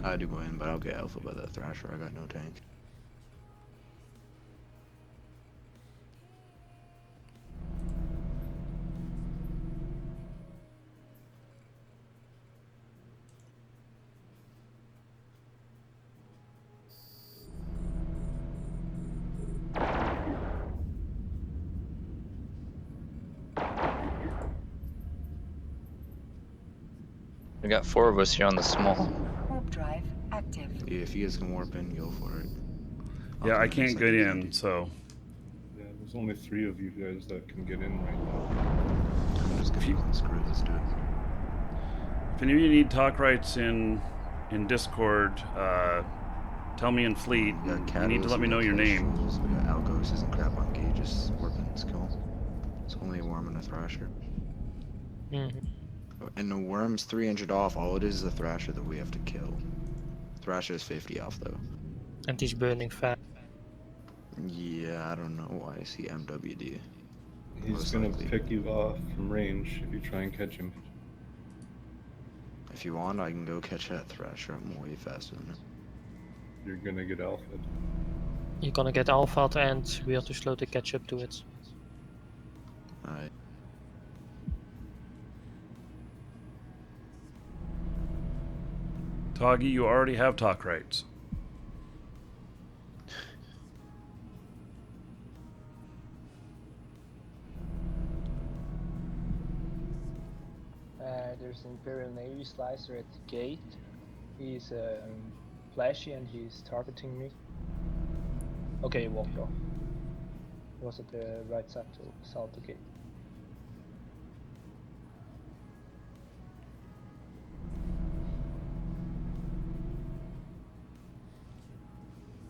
I do go in, but I'll get alpha by that thrasher. I got no tank. We got 4 of us here on the small. Warp drive active. Yeah, if you guys can warp in, go for it. Yeah, I can't get in, so. Yeah, there's only 3 of you guys that can get in right now. I'm just gonna screw this dude. If any of you need talk rights in Discord, tell me in Fleet. You need to let me know your name. We got Algos and crap on gauges. Warping's cool. It's only a worm and a thrasher. And the worm's 300 off. All it is a thrasher that we have to kill. Thrasher is 50 off though. And he's burning fast. Yeah, I don't know why I see MWD. He's Most gonna likely. pick you off from range if you try and catch him. If you want, I can go catch that thrasher. I'm way faster than him. You're gonna get alpha. You're gonna get alpha and we are too slow to catch up to it. Alright. Toggy, you already have talk rights. There's an Imperial Navy slicer at the gate. He's flashy and he's targeting me. Okay, he walked off. He was at the right side to south the gate.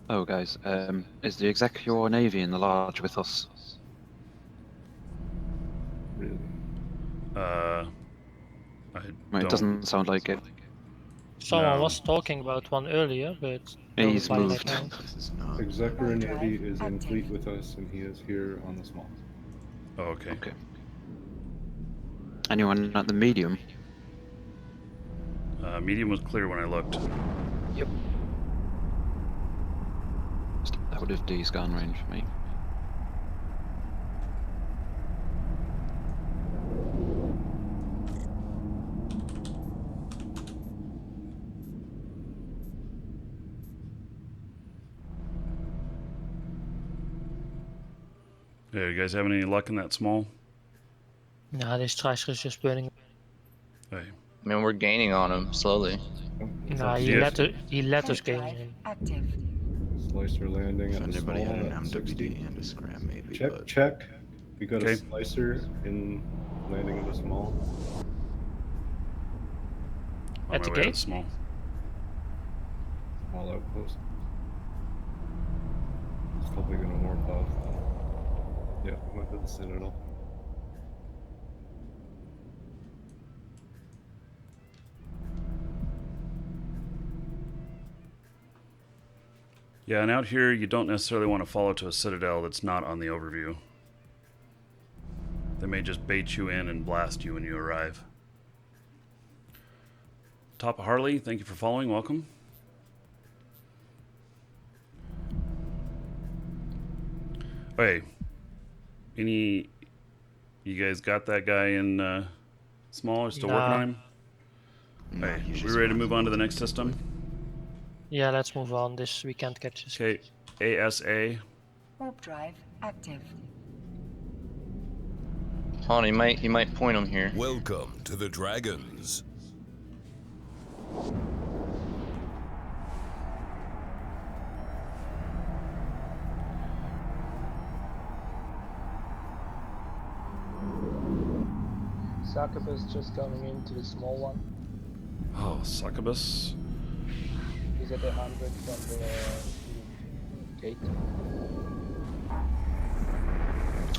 Oh, guys, is the Executor Navy in the large with us? Really? It doesn't sound like it. Someone was talking about one earlier, but no He's reply moved. right now. Executor Navy is in fleet with us, and he is here on the small. Oh, okay. Okay. Anyone at the medium? Medium was clear when I looked. Yep. That would have D's gun range for me. Yeah, you guys have any luck in that small? Nah, this tracer is just burning. Hey. I mean, we're gaining on him slowly. Nah, he let us gain him. Slicer landing If at the anybody small had an at MWD 60. and a scram, maybe. Check, but check. We got Okay. a slicer in landing at the small. On At my the way to gate? small. Small outpost. It's probably gonna warp off. Yeah, went to the Citadel. Yeah, and out here you don't necessarily want to follow to a citadel that's not on the overview. They may just bait you in and blast you when you arrive. Top of Harley, thank you for following. Welcome. Hey, you guys got that guy in small or still working on him? No, Hey, he's we just ready to running move on to the with next it. system? Yeah, let's move on. This we can't catch this. Okay, ASA. Warp drive active. Hold on, he might point him here. Welcome to the Dragons. Succubus just coming into the small one. Oh, succubus. He's at 100 from the gate.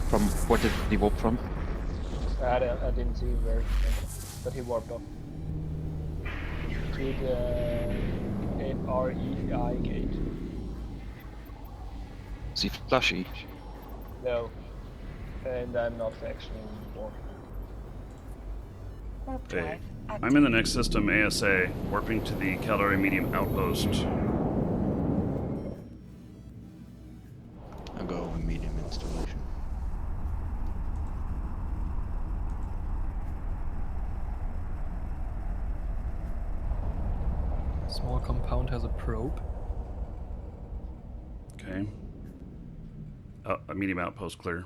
From what did he warp from? I didn't see where, but he warped off. To the REI gate. Is he flashy? No. And I'm not actually warped. Warp Hey, drive active. I'm in the next system, ASA, warping to the Caldari medium outpost. I'll go with medium installation. Small compound has a probe. Okay. A medium outpost clear.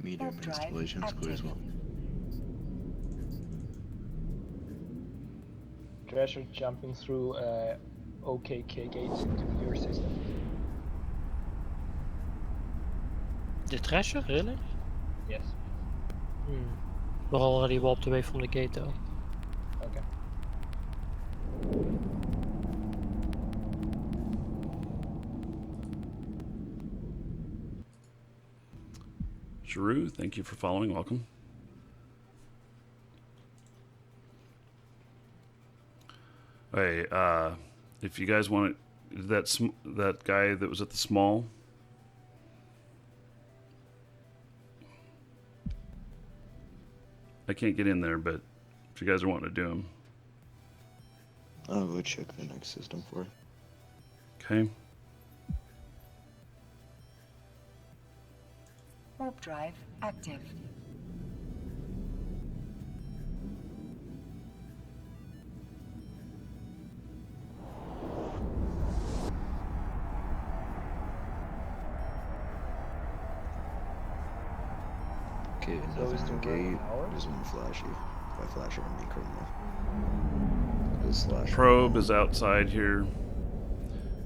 Medium Warp drive installation's clear as active. well. Treasure jumping through OKK gates into your system. The treasure, really? Yes. We're already warped away from the gate though. Okay. Giroux, thank you for following. Welcome. Hey, if you guys want that guy that was at the small. I can't get in there, but if you guys are wanting to do them. I'll go check the next system for it. Okay. Warp drive active. Okay, So is nothing the on room gate. ours? There's one flashy. By flashy, I mean criminal. This slash. Probe is outside here.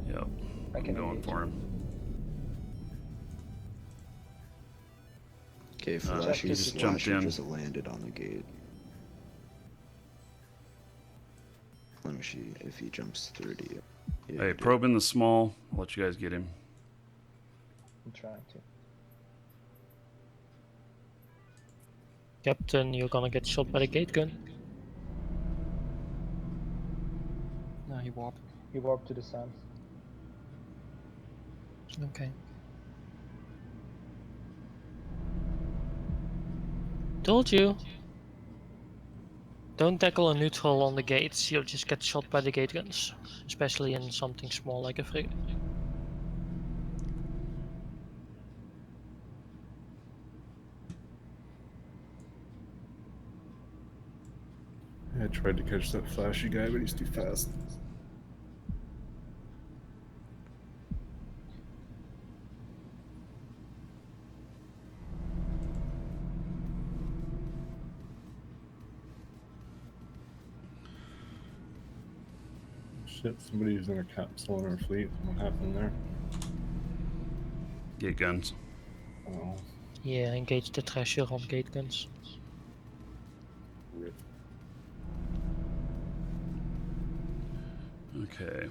Yep. I I'm can going engage for him. Okay, Just flashy's jumped flashing in. just landed on the gate. Let me see if he jumps through to you. Yeah, Hey, he did. probe in the small. I'll let you guys get him. I'm trying to. Captain, you're gonna get shot by the gate gun. No, he warped. He warped to the sun. Okay. Told you. Don't tackle a neutral on the gates, you'll just get shot by the gate guns. Especially in something small like a frigate. I tried to catch that flashy guy, but he's too fast. Shit, somebody's in a capsule in our fleet. What happened there? Get guns. Oh, Yeah, engage the treasure on gate guns. rip. Okay.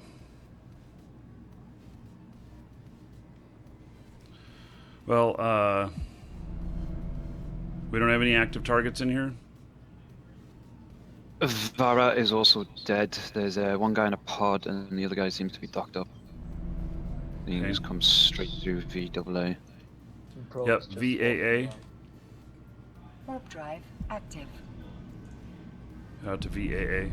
Well, we don't have any active targets in here. Vara is also dead. There's one guy in a pod, and the other guy seems to be docked up. Then you Okay. just come straight through VAA. Yep, VAA. Warp drive active. Out to VAA.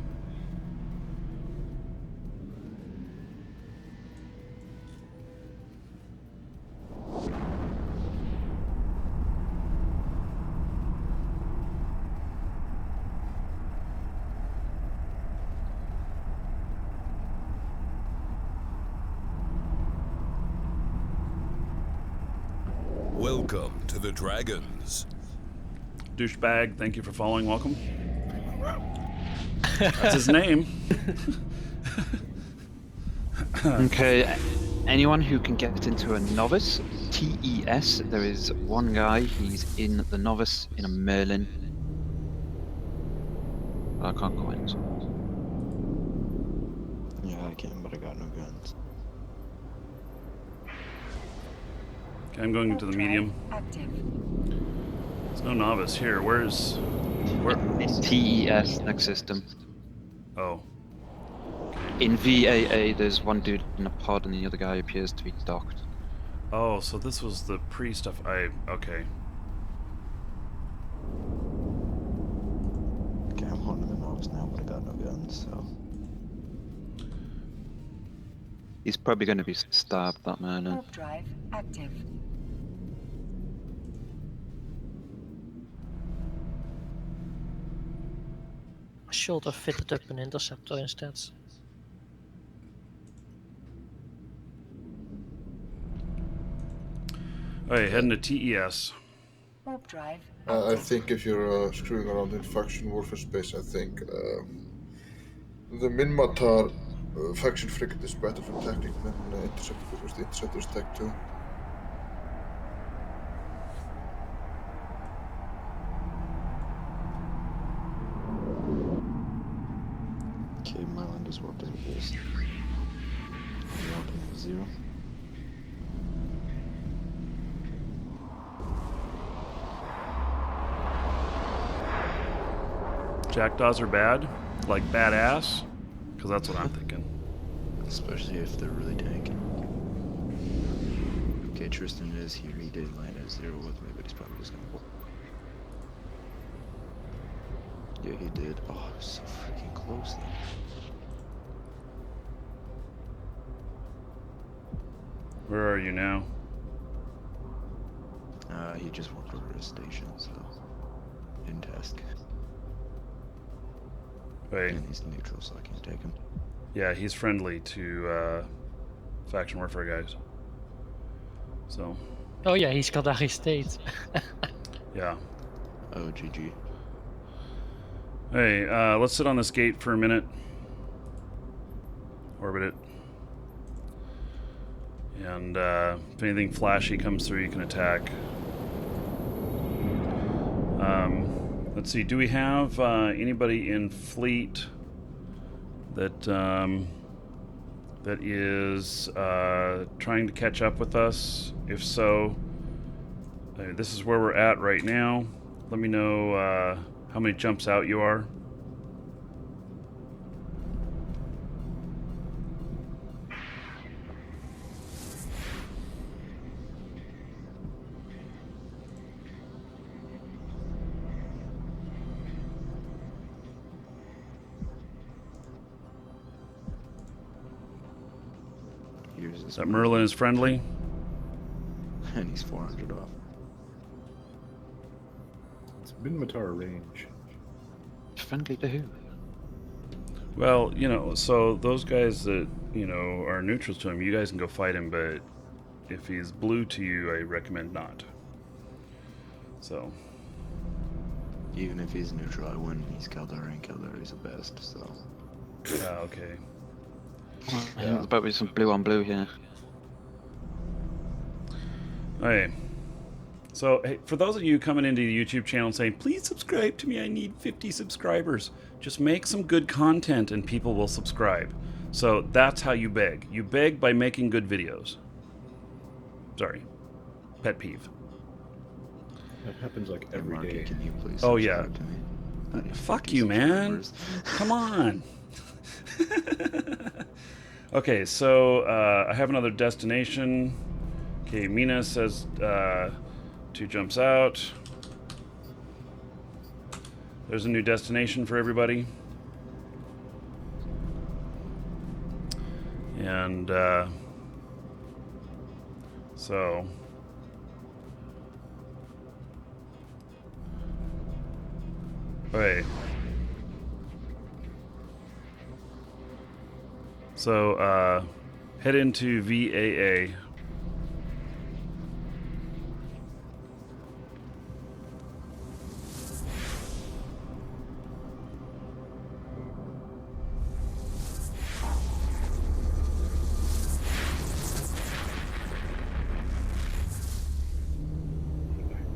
Welcome to the Dragons. Douchebag, thank you for following. Welcome. That's his name. Okay, anyone who can get into a novice, TES, there is one guy, he's in the novice in a Merlin. But I can't go in. Yeah, I can, but I got no guns. Okay, I'm going into the medium. Active. There's no novice here. Where? In TES, next system. Oh. In VAA, there's one dude in a pod and the other guy appears to be docked. Oh, so this was the pre-stuff. Okay. Okay, I'm holding the novice now, but I got no guns, so... He's probably going to be stabbed, that Merlin. Warp drive active. I should have fitted up an interceptor instead. Alright, heading to TES. Warp drive. I think if you're screwing around in faction warfare space, I think the Minmatar faction frigate is better for tactic than interceptor, because the interceptor is tech 2. Okay, my land is warped as base. Dropping 0. Jackdaws are bad? Like badass? Because that's what I'm thinking. Especially if they're really tanky. Okay, Tristan is here. He did land at 0 with me, but he's probably just gonna go. Yeah, he did. Oh, so freaking close then. Where are you now? He just walked over to a station, so... in task. Wait. And he's neutral, so I can't take him. Yeah, he's friendly to faction warfare guys. So. Oh yeah, he's Caldari State. Yeah. Oh, GG. Hey, let's sit on this gate for a minute. Orbit it. And if anything flashy comes through, you can attack. Let's see, do we have anybody in fleet that that is trying to catch up with us? If so, this is where we're at right now. Let me know how many jumps out you are. That Merlin is friendly. And he's 400 off. It's Minmatar range. Friendly to who? Well, you know, so those guys that, you know, are neutrals to him, you guys can go fight him, but if he's blue to you, I recommend not. So. Even if he's neutral, I win. He's Caldari, and Caldari's the best, so. Yeah, okay. Yeah. There's about to be some blue on blue here. Hey. So, hey, for those of you coming into the YouTube channel and saying, please subscribe to me, I need 50 subscribers. Just make some good content and people will subscribe. So that's how you beg. You beg by making good videos. Sorry. Pet peeve. That happens like every day. Can you please Oh, yeah. subscribe to me? Fuck you, man. Come on. Okay, so I have another destination. Okay, Mina says 2 jumps out. There's a new destination for everybody. And so okay. So head into VAA.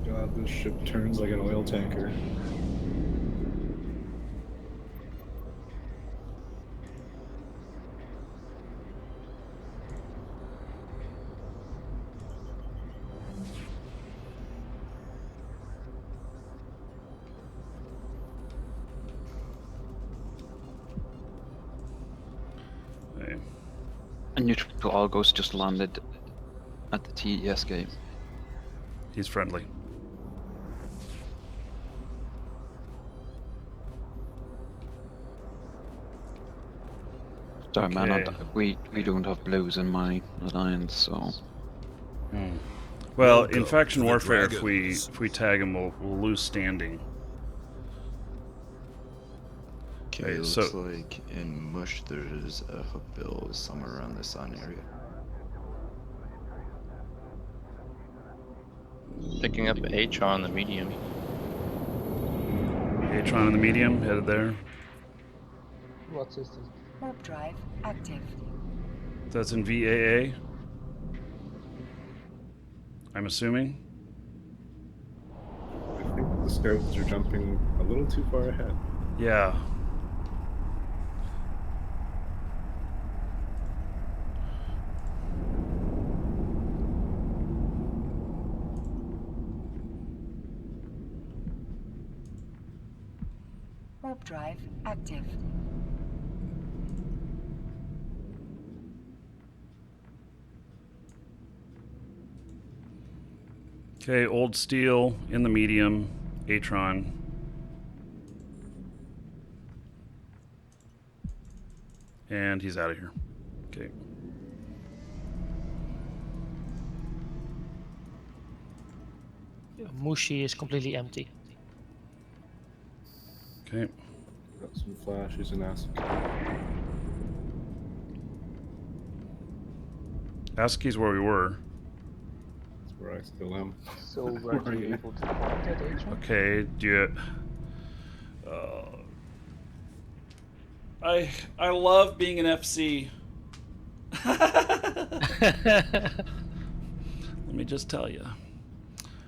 God, this ship turns like an oil tanker. Okay. A neutral Argos just landed at the TES gate. He's friendly. Sorry, man, Okay. we don't have blues in my alliance, so. Well, Welcome in faction to the warfare, Dragons. if we tag him, we'll lose standing. Okay, Right, it so- looks like in Mush there's a hook bill somewhere around the sun area. Picking up HR on the medium. Atron in the medium, headed there. What system? Warp drive active. That's in VAA. I'm assuming. I think the scouts are jumping a little too far ahead. Yeah. Warp drive active. Okay, old steel in the medium. Atron. And he's out of here. Okay. Mushi is completely empty. Okay. Got some flashes and acid. ASCII's where we were. That's where I still am. So were Where are you you? able to point at Atron? Okay, do you... I love being an FC. Let me just tell you.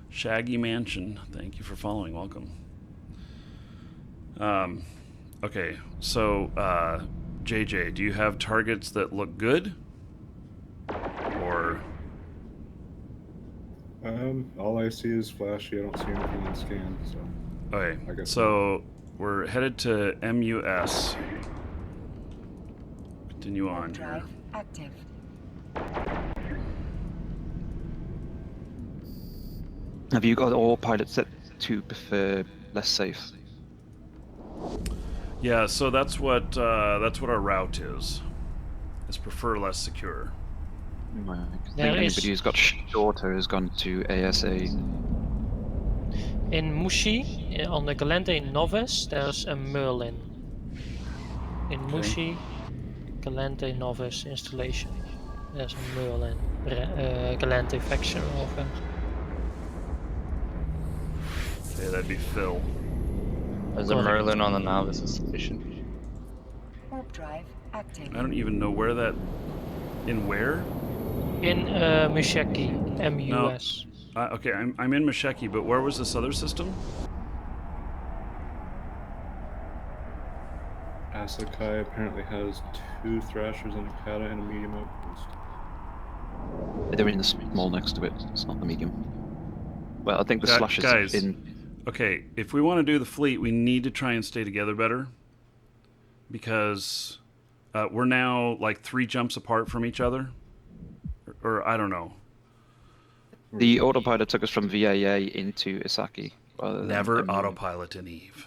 Shaggy Mansion, thank you for following. Welcome. Okay, so JJ, do you have targets that look good? Or All I see is flashy. I don't see anything in scan, so. okay, I guess so we're headed to MUS. Continue on here. Drive active. Have you got all pilots set to prefer less safe? Yeah, so that's what our route is. Is prefer less secure. Right. I think There is- anybody who's got shorter has gone to ASA. In Mushi, on the Galente Novice, there's a Merlin. In Mushi, Galente Novice installation, there's a Merlin. Galente faction over. Okay, that'd be Phil. There's a Correct. Merlin on the novice installation. Warp drive active. I don't even know where that. In where? In Musheki, MUS. Okay, I'm in Masheki, but where was this other system? Asakai apparently has 2 thrashers and a kata and a medium outpost. They're in the small next to it. It's not the medium. Well, I think the slash is Guys, in. okay, if we want to do the fleet, we need to try and stay together better. Because We're now like 3 jumps apart from each other, or I don't know. The autopilot took us from VAA into Isaki. Never autopilot in Eve.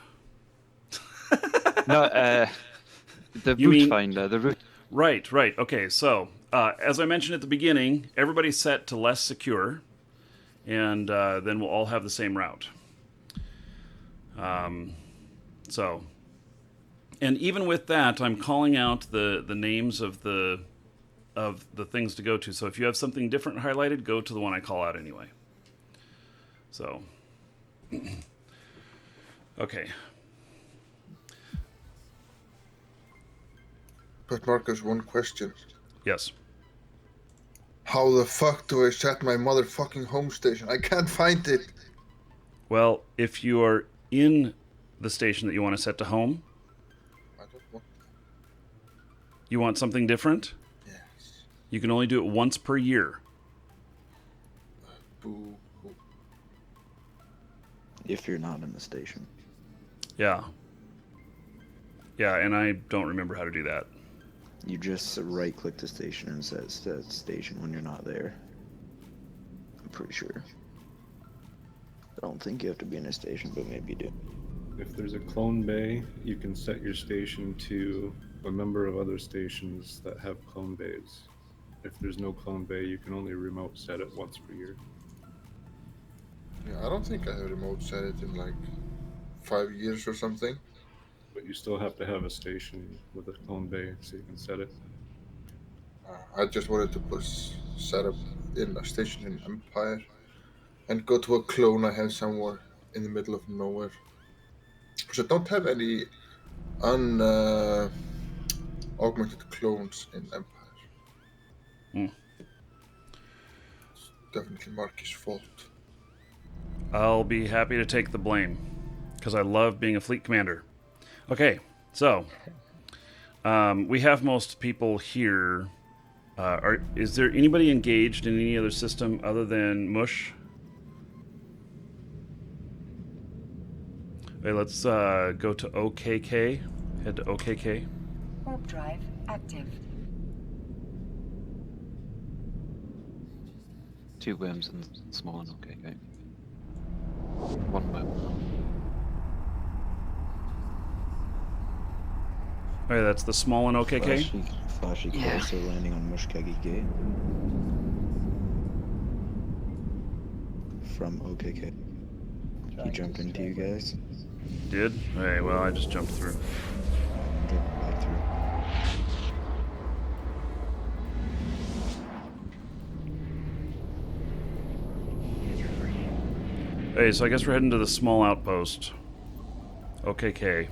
No, the route finder. The route. Right. Okay, so as I mentioned at the beginning, everybody's set to less secure, and then we'll all have the same route. So, and even with that, I'm calling out the names of the things to go to. So if you have something different highlighted, go to the one I call out anyway. So, okay. But Marcus, one question. Yes. How the fuck do I set my motherfucking home station? I can't find it. Well, if you are in the station that you want to set to home, I don't want. You want something different? Yes. You can only do it once per year. Boo. If you're not in the station. Yeah. Yeah, and I don't remember how to do that. You just right-click the station and set station when you're not there. I'm pretty sure. I don't think you have to be in a station, but maybe you do. If there's a clone bay, you can set your station to a number of other stations that have clone bays. If there's no clone bay, you can only remote set it once per year. Yeah, I don't think I have remote set it in like 5 years or something. But you still have to have a station with a clone bay so you can set it. I just wanted to set up in a station in Empire and go to a clone I have somewhere in the middle of nowhere. Because I don't have any augmented clones in Empire. It's definitely Marky's fault. I'll be happy to take the blame, because I love being a fleet commander. Okay, so we have most people here. Is there anybody engaged in any other system other than Mush? Okay, let's go to OKK. Head to OKK. Warp drive active. 2 worms and small and okay. 1 worm. Okay, that's the small and OKK. Flashy closer landing on Mushkegi Gate. From OKK. He jumped into you guys. Did? Okay, well, I just jumped through. Jumped back through. Hey, so I guess we're heading to the small outpost. OKK.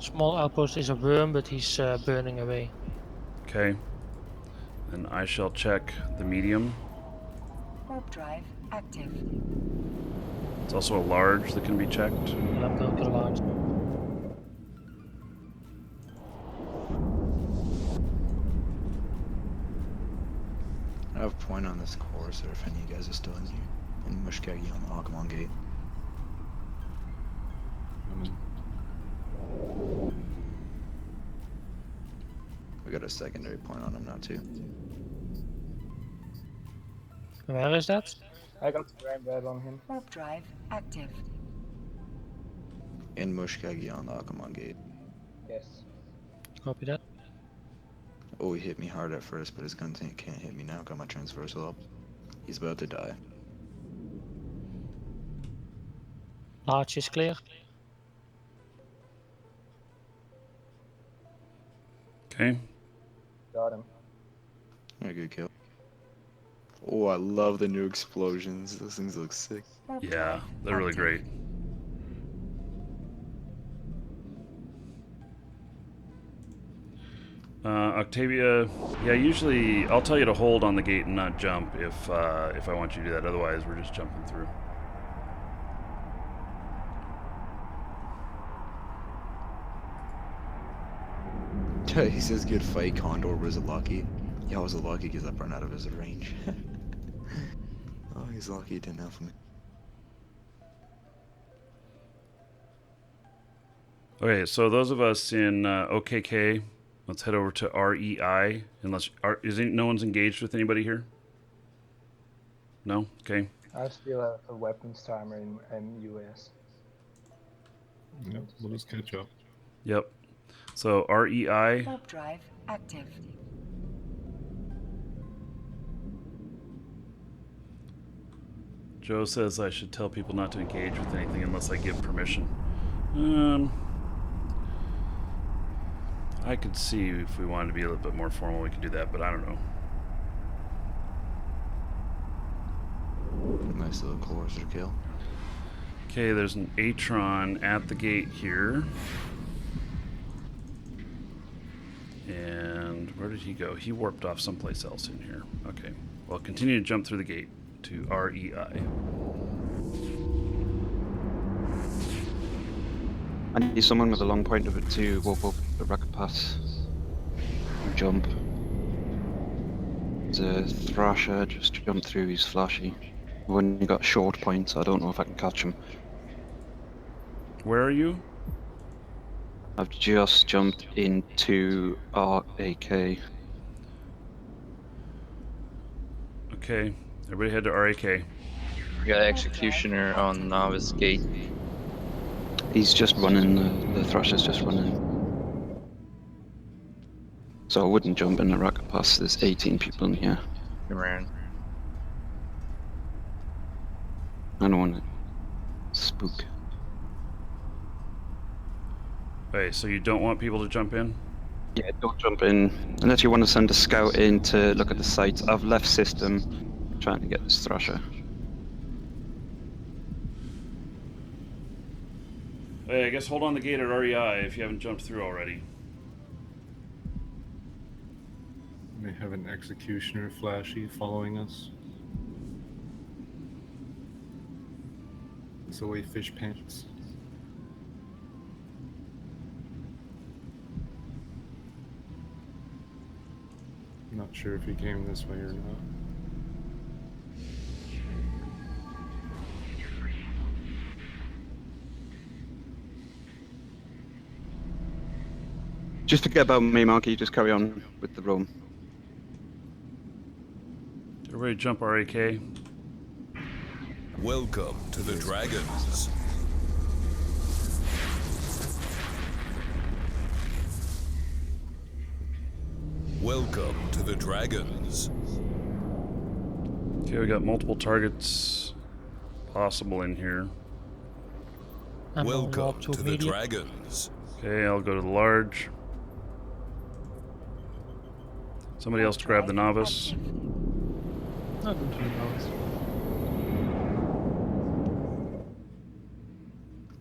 Small outpost is a worm, but he's burning away. Okay. And I shall check the medium. Warp drive active. It's also a large that can be checked. I'm going to large. I have a point on this course, or if any of you guys are still in here. In Mushkegi on the Akamon Gate. We got a secondary point on him now too. Where is that? I got the brain web on him. Warp drive active. In Mushkegi on the Akamon Gate. Yes. Copy that. Oh, he hit me hard at first, but his gun tank can't hit me now. Got my transversal up. He's about to die. Large is clear. Okay. Got him. A good kill. Oh, I love the new explosions. Those things look sick. Yeah, they're really great. Octavia, yeah, usually I'll tell you to hold on the gate and not jump if I want you to do that. Otherwise, we're just jumping through. He says good fight, Condor was lucky. Yeah, I was lucky because I burned out of his range. Oh, he's lucky he didn't have me. Okay, so those of us in OKK, Let's head over to REI. Unless no one's engaged with anybody here. No. Okay. I still have a weapons timer in US. Yep, we'll just catch up. Yep. So REI. Warp drive active. Joe says I should tell people not to engage with anything unless I give permission. I could see if we wanted to be a little bit more formal, we could do that, but I don't know. Nice little courser kill. Okay, there's an Atron at the gate here. And where did he go? He warped off someplace else in here. Okay. Well, continue to jump through the gate to REI. I need someone with a long pointer to walk up the rocket pass and jump. There's a Thrasher just jumped through, he's flashy. I've only got short points, I don't know if I can catch him. Where are you? I've just jumped into RAK. Okay, everybody head to RAK. We got Executioner on Novice Gate. He's just running, the Thrasher's just running. So I wouldn't jump in the rocket pass, there's 18 people in here. Around. I don't want to spook. Hey, so you don't want people to jump in? Yeah, don't jump in. Unless you want to send a scout in to look at the sites. I've left system trying to get this Thrasher. Hey, I guess hold on the gate at REI if you haven't jumped through already. We have an Executioner flashy following us. It's away fish pants. I'm not sure if he came this way or not. Just forget about me, Marky. Just carry on with the roam. Everybody jump RAK. Welcome to the Dragons. Welcome to the Dragons. Okay, we got multiple targets possible in here. Welcome to the Dragons. Okay, I'll go to the large. Somebody else to grab the novice. I'll go to the novice.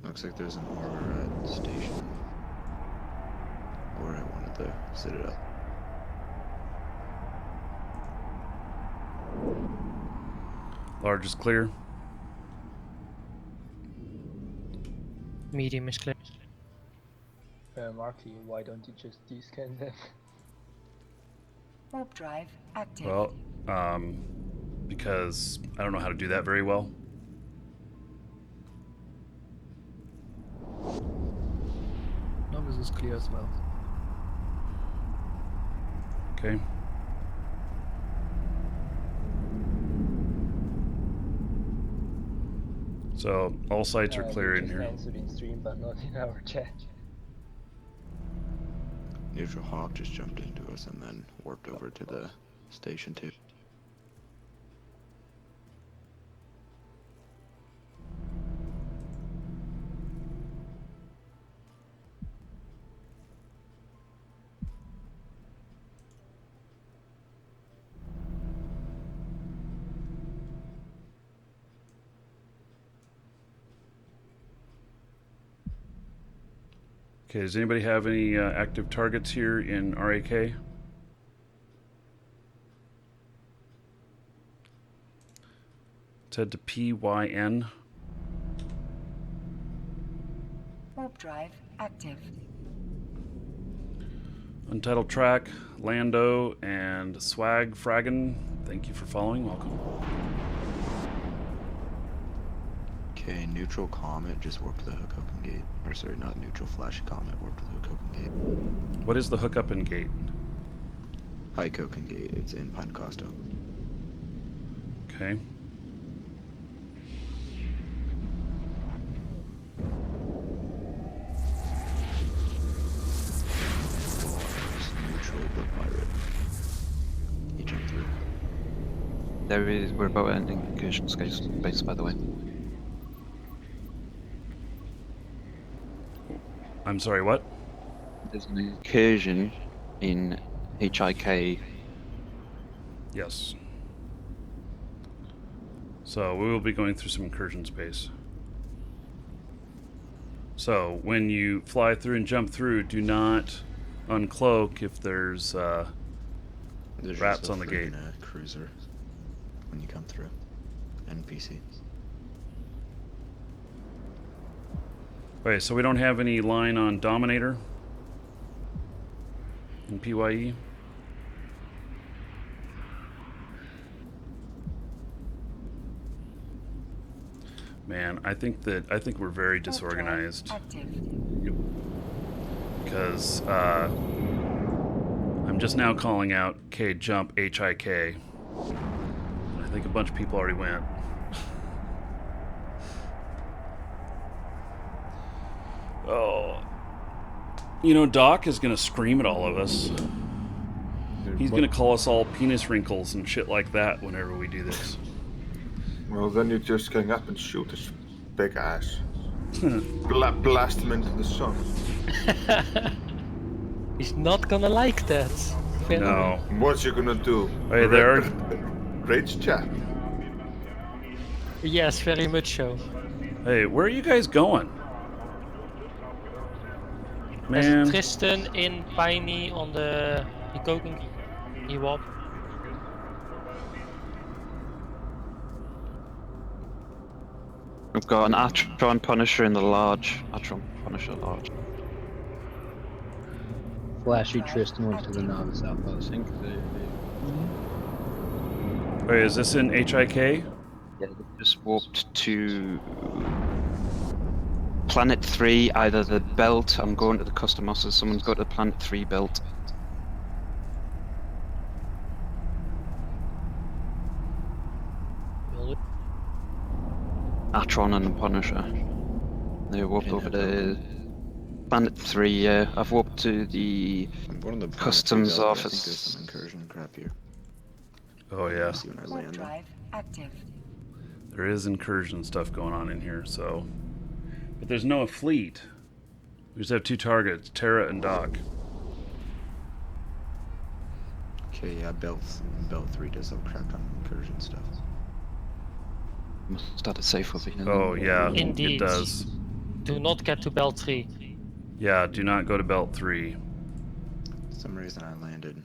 Looks like there's an order at station. Or I wanted to set it up. Large is clear. Medium is clear. Marky, why don't you just descan them? Warp drive active. Well, because I don't know how to do that very well. Novice is clear as well. Okay. So all sites are clear in just here. answered in stream, but not in our chat. Neutral Hawk just jumped into us and then warped over to the station too. Okay, does anybody have any active targets here in RAK? Let's head to PYN. Warp drive active. Untitled Track, Lando, and Swag Fragan. Thank you for following. Welcome. Okay, neutral comet just warped to the hookup and gate. Or sorry, not neutral flash comet warped to the hookup and gate. What is the hookup and gate? High Coke and gate. It's in Pine Costa. Okay. Neutral but pirate. He jumped through. There is. We're about ending incursion space, by the way. I'm sorry, what? There's an incursion in HIK. Yes. So we will be going through some incursion space. So when you fly through and jump through, do not uncloak if there's rats on the gate. Cruiser when you come through. NPC. Okay, so we don't have any line on Dominator in PYE. Man, I think we're very disorganized. Yep. Because I'm just now calling out K jump HIK. I think a bunch of people already went. Oh, you know, Doc is gonna scream at all of us. He's gonna call us all penis wrinkles and shit like that whenever we do this. Well, then you just gang up and shoot his big ass. Blast him into the sun. He's not gonna like that. No. What you gonna do? Hey there. Rage chat. Yes, very much so. Hey, where are you guys going? Man. There's Tristan in Piney on the cooking Ewop. We've got an Atron Punisher in the large. Atron Punisher large. Flashy Tristan went to the novice outpost. Wait, is this in HIK? Yeah, they just warped to Planet 3, either the belt. I'm going to the custom masters. Someone's got the Planet 3 belt. Atron and Punisher. They warped over to Planet 3, yeah. I've warped to the customs I think office. there's some incursion crap here. Oh yeah. See when I Warp land. drive active. There is incursion stuff going on in here, so. But there's no fleet. We just have two targets, Terra and Doc. Okay, yeah, Belt 3 does have crap on incursion stuff. Must have a safe over here. Oh yeah, Indeed. it does. Do not get to Belt 3. Yeah, do not go to Belt 3. For some reason I landed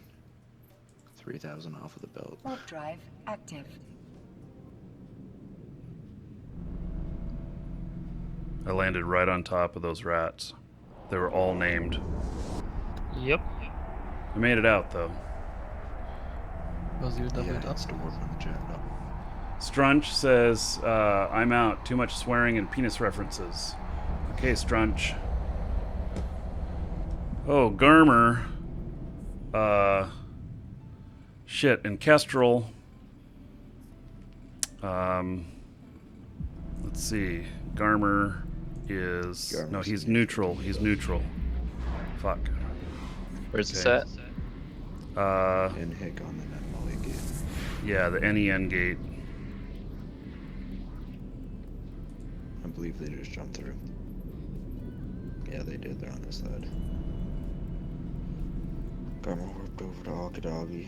3,000 off of the belt. Warp drive active. I landed right on top of those rats. They were all named. Yep. I made it out though. Was you double Yeah, up? it's to warp on the jet up. Strunch says, I'm out. Too much swearing and penis references. Okay, Strunch. Oh, Garmer. Shit, and Kestrel. Let's see. Garmer is... No, he's neutral. He's neutral. Fuck. Where's this at? And Hick on the Netmolly gate. Yeah, the NEN gate. I believe they just jumped through. Yeah, they did. They're on this side. Got my warped over to Okadagi.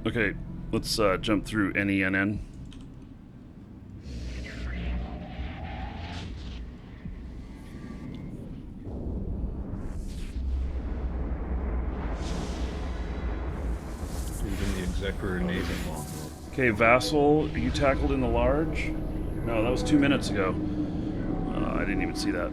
Okay, let's jump through NENN. Even the Executor Navy. Okay, Vassal, you tackled in the large? No, that was 2 minutes ago. I didn't even see that.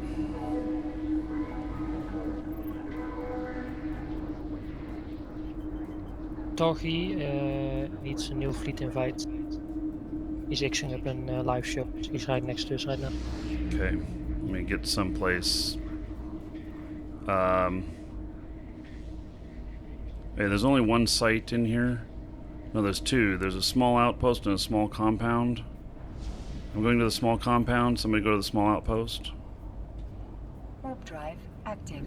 Torgi needs a new fleet invite. He's Xing up in live show. He's right next to us right now. Okay, let me get someplace. Hey, there's only one site in here. No, there's two. There's a small outpost and a small compound. I'm going to the small compound. Somebody go to the small outpost. Warp drive active.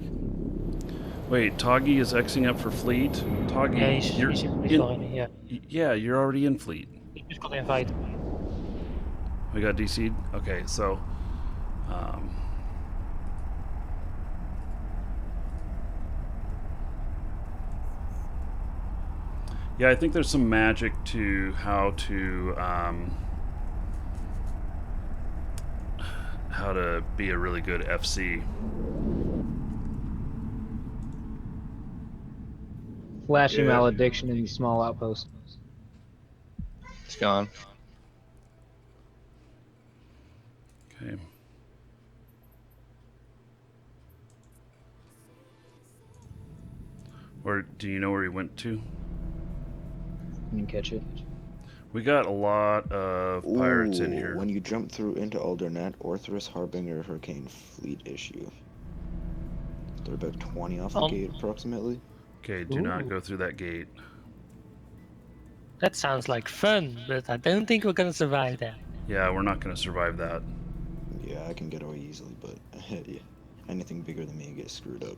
Wait, Toggy is Xing up for fleet? Toggy, Yeah, he's already, yeah. Yeah, you're already in fleet. He just got invited. We got DC'd? Okay, so... yeah, I think there's some magic to how to be a really good FC. Flashy malediction in the small outpost. It's gone. Okay. Or do you know where he went to? Didn't catch it. We got a lot of pirates in here. When you jump through into Aldernet, Orthrus Harbinger Hurricane Fleet issue. They're about 20 off the gate, approximately. Okay, do not go through that gate. That sounds like fun, but I don't think we're gonna survive that. Yeah, we're not gonna survive that. Yeah, I can get away easily, but yeah, anything bigger than me gets screwed up.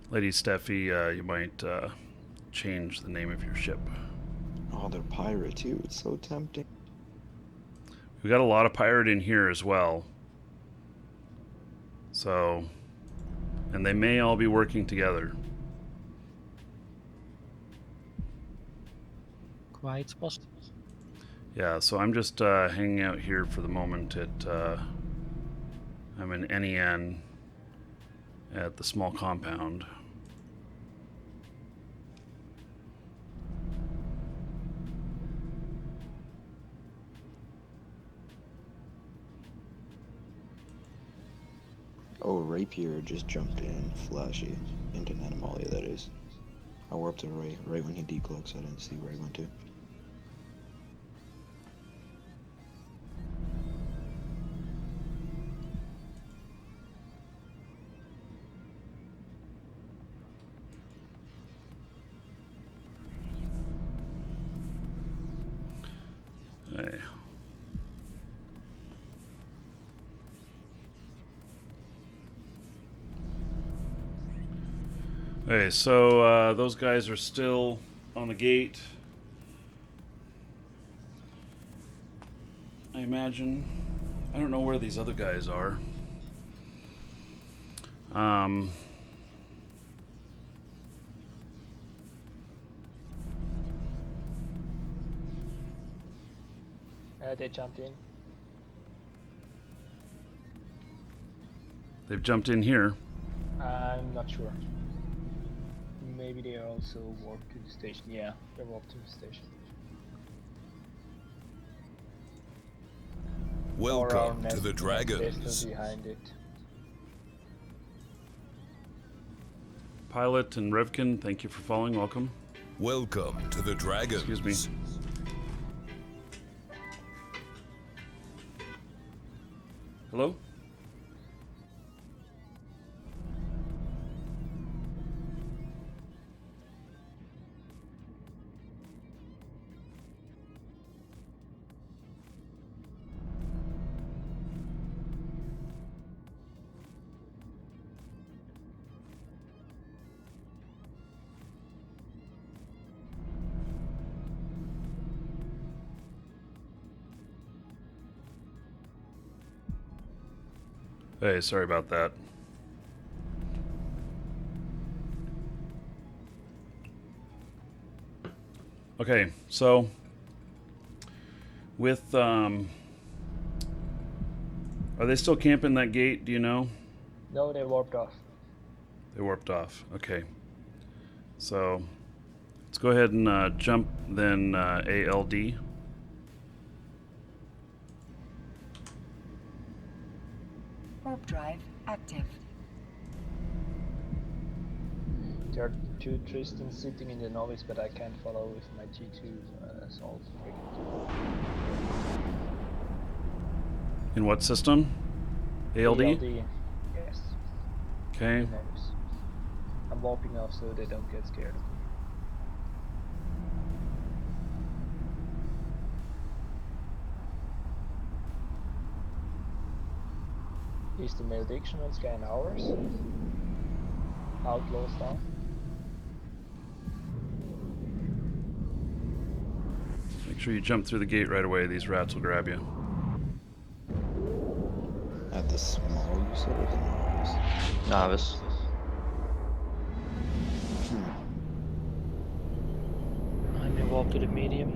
Lady Steffi, you might change the name of your ship. Oh, they're pirate too. It's so tempting. We got a lot of pirate in here as well. So, and they may all be working together. Quite possible. Yeah, so I'm just hanging out here for the moment at, I'm in NEN at the small compound. Oh, Rapier just jumped in, flashy, into Animalia, that is. I warped to Ray right when he decloaked, so I didn't see where he went to. Hey. Okay, so those guys are still on the gate. I imagine. I don't know where these other guys are. They jumped in. They've jumped in here. I'm not sure. Maybe they are also warped to the station. Yeah, they're warped to the station. Welcome to the They're Dragons. still behind it. Pilot and Revkin, thank you for following. Welcome. Welcome to the Dragons. Excuse me. Hello? Hey, sorry about that. Okay, so with are they still camping that gate, do you know? No, they warped off. They warped off. Okay. So let's go ahead and jump then ALD. Warp drive active. There are 2 Tristans sitting in the novice, but I can't follow with my T2 assault frigate. In what system? ALD? ALD, yes. Okay. The novice. I'm warping off so they don't get scared of me. Is the malediction on scan hours? Outlaws down? Make sure you jump through the gate right away. These rats will grab you. At the small, you said, or the novice? Novice. I'm gonna walk to the medium.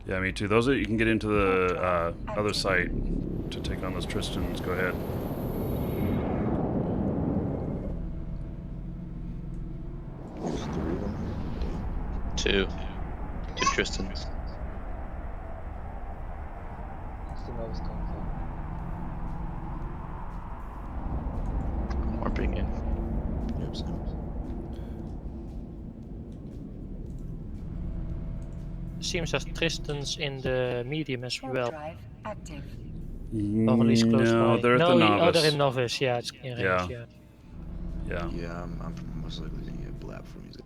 Yeah, me too. Those that you can get into the other site to take on those Tristans. Go ahead. There's 3 of them. Two Tristans. That's the novice coming from. Warping in. Yep, Sam. Seems as Tristan's in the medium as Warp well. drive active. Or at least close No, by. they're at no, the Oh, novice. they're in novice. Yeah, it's in range. Yeah. Yeah. Yeah, I'm most likely gonna get blap for music.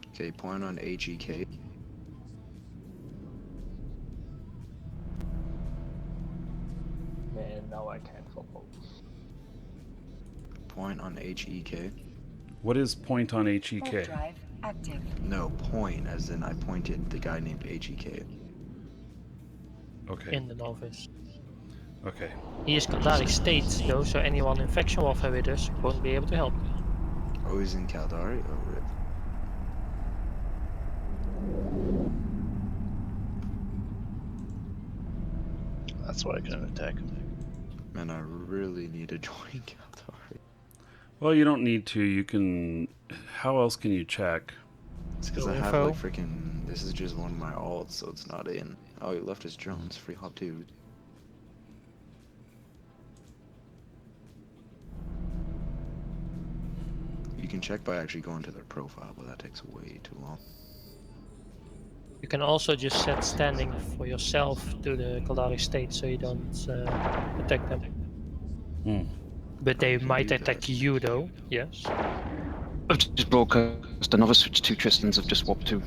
Okay, point on HEK. Man, now I can't follow. Point on HEK. What is point on Warp HEK? drive active. No, point, as in I pointed the guy named HEK. Okay. In the novice. Okay. He is Caldari state though, so anyone in faction warfare with us won't be able to help. Oh, he's in Caldari? Oh, rip. That's why I couldn't attack him. Man, I really need to join Caldari. Well, you don't need to. You can. How else can you check? It's because I have Info. like freaking. This is just one of my alts, so it's not in. Oh, he left his drones. Free hop 2. You can check by actually going to their profile, but that takes way too long. You can also just set standing for yourself to the Caldari state so you don't attack them. But they might attack you though, yes. I've just broadcast another switch. 2 Tristans have just swapped 2.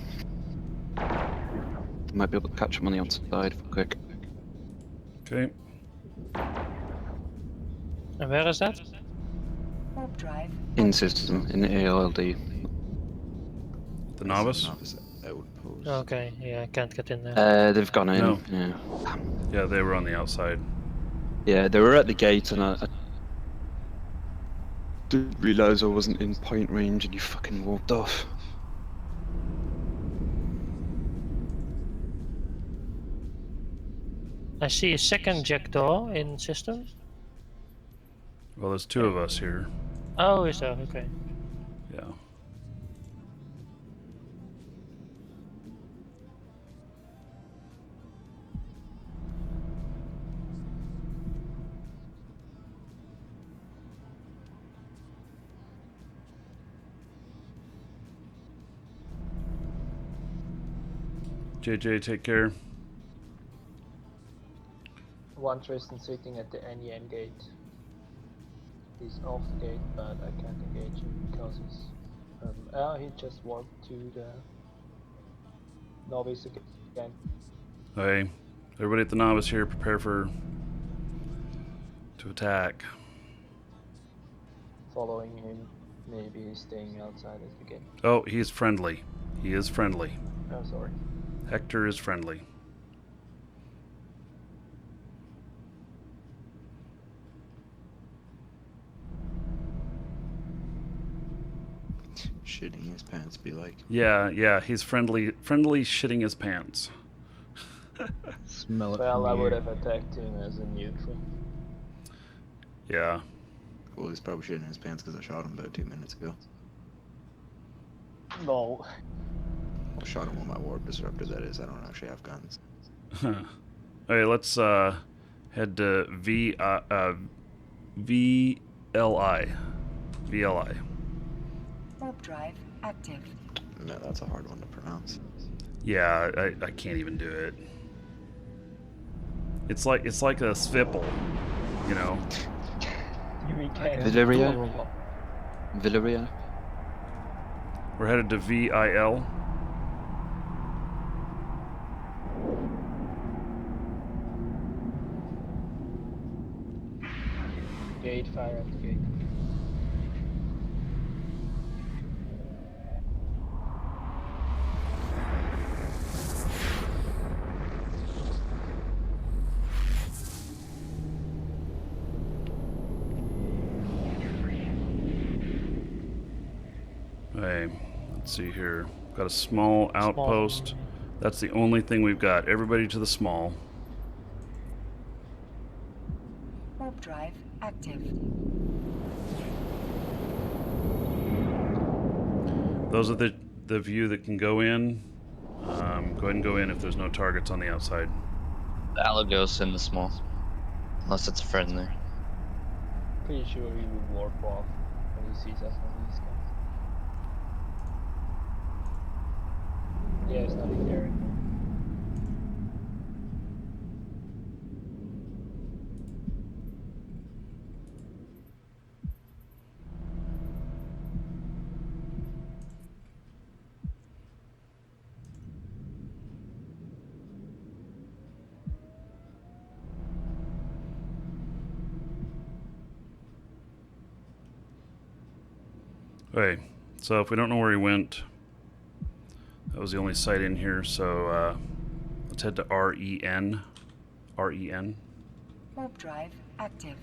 Might be able to catch them on the outside quick. Okay. And where is that? Warp drive. In system, in the ALD. The novice? Outpost. Okay, yeah, I can't get in there. They've gone in. No. Yeah. Yeah, they were on the outside. Yeah, they were at the gate, and I didn't realise I wasn't in point range, and you fucking walked off. I see a second jackdaw in system. Well, there's 2 of us here. Oh, is that okay? Yeah. JJ, take care. One Tristan sitting at the NEM gate. He's off the gate, but I can't engage him because he's. He just walked to the novice again. Hey, everybody at the novice here, prepare to attack. Following him, maybe he's staying outside at the gate. Oh, he's friendly. He is friendly. Oh, sorry. Hector is friendly. Shitting his pants be like. Yeah, he's friendly shitting his pants. Smell it. Well, from I would here. have attacked him as a neutral. Yeah. Well, he's probably shitting his pants because I shot him about 2 minutes ago. No. I shot him with my warp disruptor, that is. I don't actually have guns. Okay, let's head to VLI. VLI. Warp drive active. No, that's a hard one to pronounce. Yeah, I can't even do it. It's like a svipple, you know. Villaria. Villaria. We're headed to VIL. Gate, fire at the gate. Hey, let's see here. Got a small outpost. That's the only thing we've got. Everybody to the small. Warp drive active. Those are the view that can go in. Go ahead and go in if there's no targets on the outside. The Alagos in the small. Unless it's a friend there. Pretty sure he will warp off when he sees us on these guys. Yeah, it's nothing there anymore. Okay, so if we don't know where he went, that was the only site in here, so let's head to REN. REN. Warp drive active.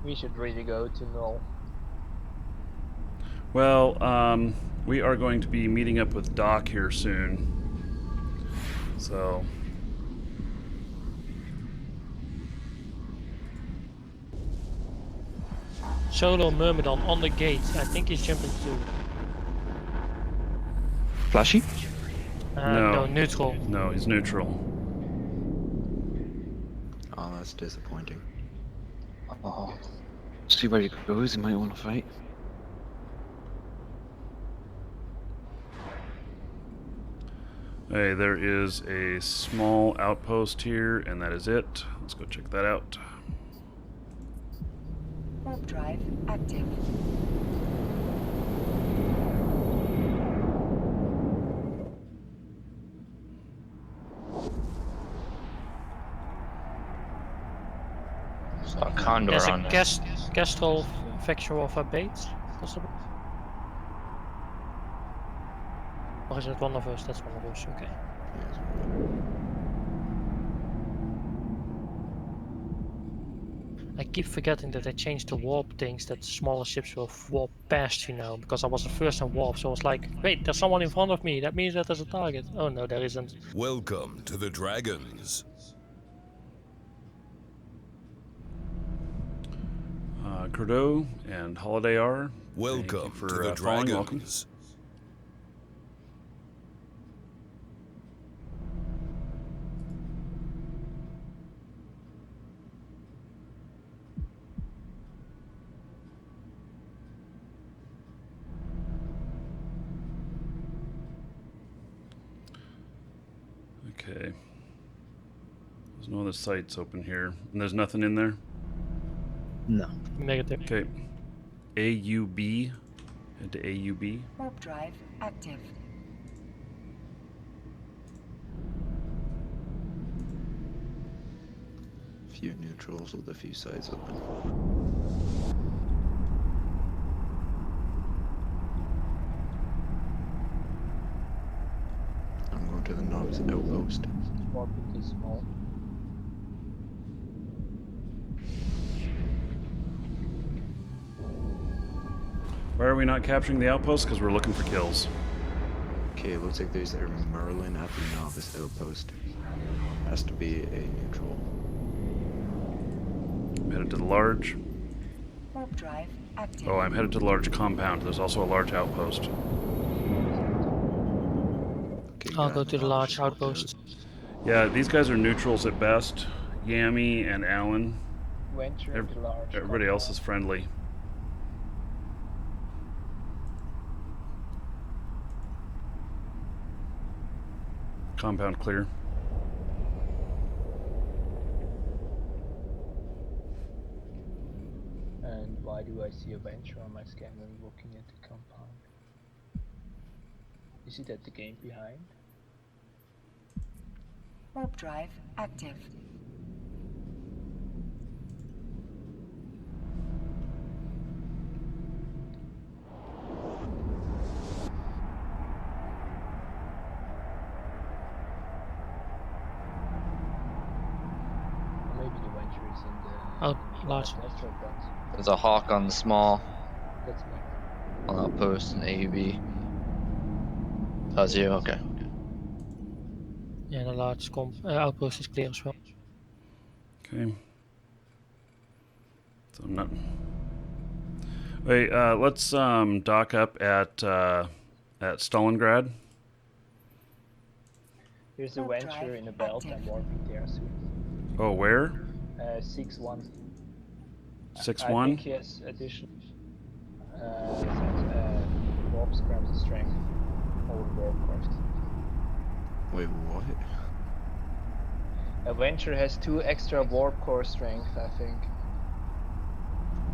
We should really go to null. Well, we are going to be meeting up with Doc here soon. So. Solo Myrmidon on the gate. I think he's jumping too. Flashy? No, neutral. No, he's neutral. Oh, that's disappointing. Oh. See where he goes, he might want to fight. Hey, there is a small outpost here, and that is it. Let's go check that out. Warp drive active. Saw a condor There's on a there. Kestrel factual of a bait, possible. Or is it one of us? That's one of us, okay. I keep forgetting that they changed the warp things, that smaller ships will warp past, you know, because I was the first in warp, so I was like, wait, there's someone in front of me, that means that there's a target. Oh no, there isn't. Welcome to the Dragons. Curdo and Holiday R. Welcome for, to the following. Dragons. Okay. There's no other sites open here. And there's nothing in there? No. Negative. Okay. AUB. Head to AUB. Warp drive active. Few neutrals with a few sides open. I'm going to the novice outpost. Warping is small. Why are we not capturing the outpost? Because we're looking for kills. Okay, it looks like there's a Merlin at the novice outpost. Has to be a neutral. I'm headed to the large. Warp drive active. Oh, I'm headed to the large compound. There's also a large outpost. Okay, I'll guy go in the to the novice large just walked out. outpost. Yeah, these guys are neutrals at best. Yami and Alan. Venture into large. Everybody else is friendly. Compound clear. And why do I see a venture on my scan when looking at the compound? Is it at the game behind? Warp drive active. Maybe the venture is in the large. asteroid belt. There's a hawk on the small. That's me. On outpost in AUB. That's you, okay. Yeah, the large outpost is clear as well. Okay. So I'm not. Wait, let's dock up at Stalingrad. There's a venture in the belt. I'm warping there soon. Oh, where? 6-1. 6-1? I think he has additional warp scrams and strength over the warp course. Wait, what? Adventure has 2 extra warp core strength, I think.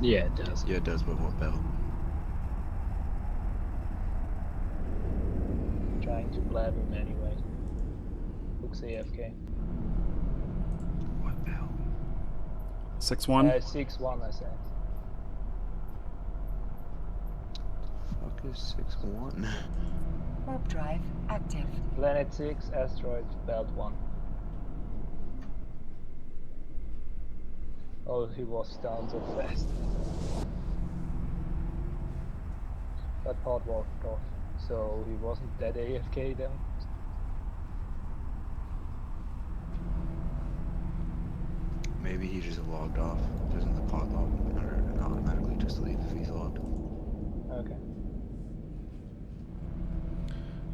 Yeah, it does. Yeah, it does, but what belt? Trying to blab him anyway. Looks AFK. What belt? 6-1? 6-1, I said. Fuck is 6-1? Warp drive active. Planet 6, asteroid, belt 1. Oh, he was down so fast. That part walked off, so he wasn't that AFK then. Maybe he just logged off. Doesn't the pod log automatically just leave if he's logged? Okay.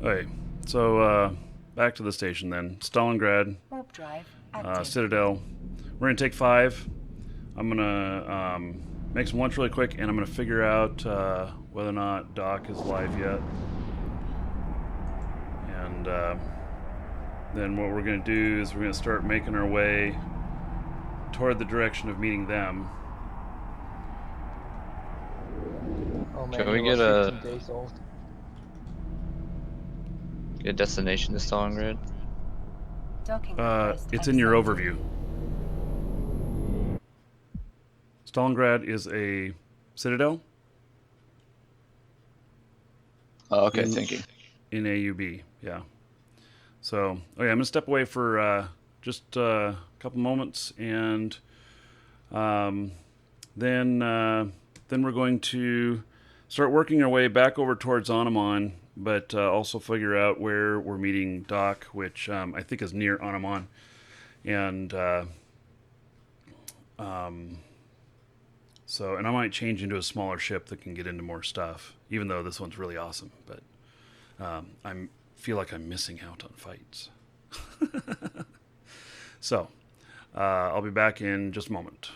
Okay, so back to the station then. Stalingrad, Warp drive active. Citadel. We're gonna take 5. I'm gonna make some lunch really quick, and I'm gonna figure out whether or not Doc is live yet. And then what we're gonna do is we're gonna start making our way toward the direction of meeting them. Oh man, Can we he get was a 15 days old. get a destination to Stalingrad? Docking It's in your overview. Stalingrad is a citadel. Oh, okay, thank you. In AUB, yeah. So, okay, I'm gonna step away for just a couple moments, and then we're going to start working our way back over towards Anamon, but also figure out where we're meeting Doc, which I think is near Anamon, and so, and I might change into a smaller ship that can get into more stuff, even though this one's really awesome. But I feel like I'm missing out on fights. So, I'll be back in just a moment.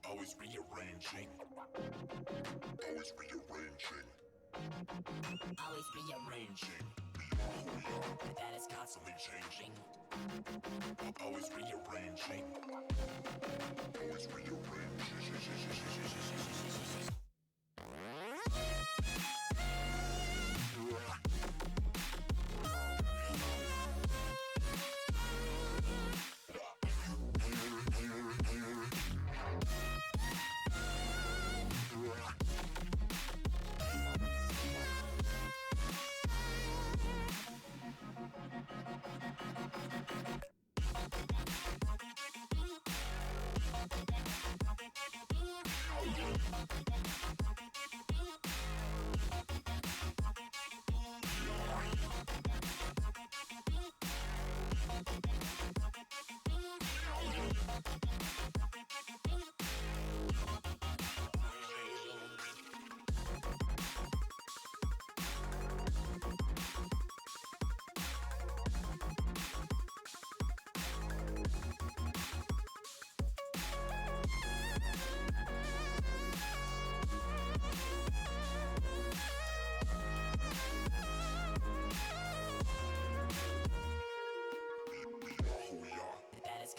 Always rearranging. Always rearranging. Always rearranging. Who we are, that is constantly changing. Always rearranging. Always rearranging.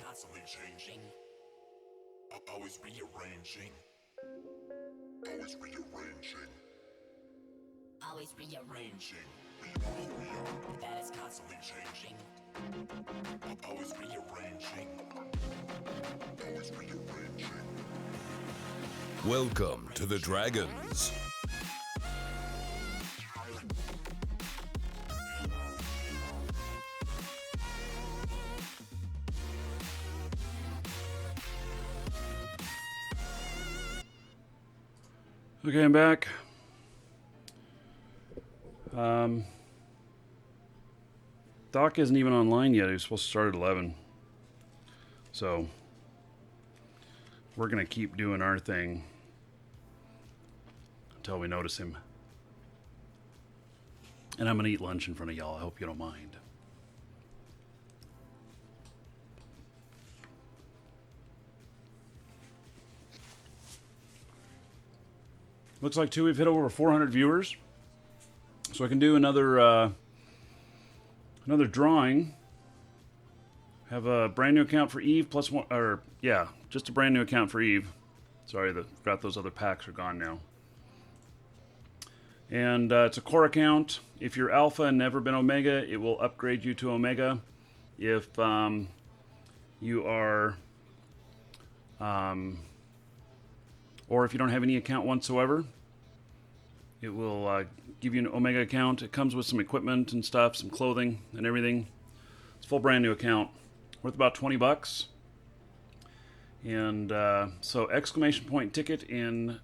Constantly changing. Always rearranging. Always rearranging. Always rearranging. Who we are, that is constantly changing. Always rearranging. Always rearranging. Welcome to the Dragons. Okay, I'm back. Doc isn't even online yet. He was supposed to start at 11. So, we're going to keep doing our thing until we notice him. And I'm going to eat lunch in front of y'all. I hope you don't mind. Looks like, too, we've hit over 400 viewers. So I can do another drawing. Have a brand new account for Eve plus one, or yeah, just a brand new account for Eve. Sorry, forgot those other packs are gone now. And it's a core account. If you're Alpha and never been Omega, it will upgrade you to Omega. If you are, or if you don't have any account whatsoever, it will give you an Omega account. It comes with some equipment and stuff, some clothing and everything. It's a full brand new account, worth about 20 bucks. And so exclamation point ticket in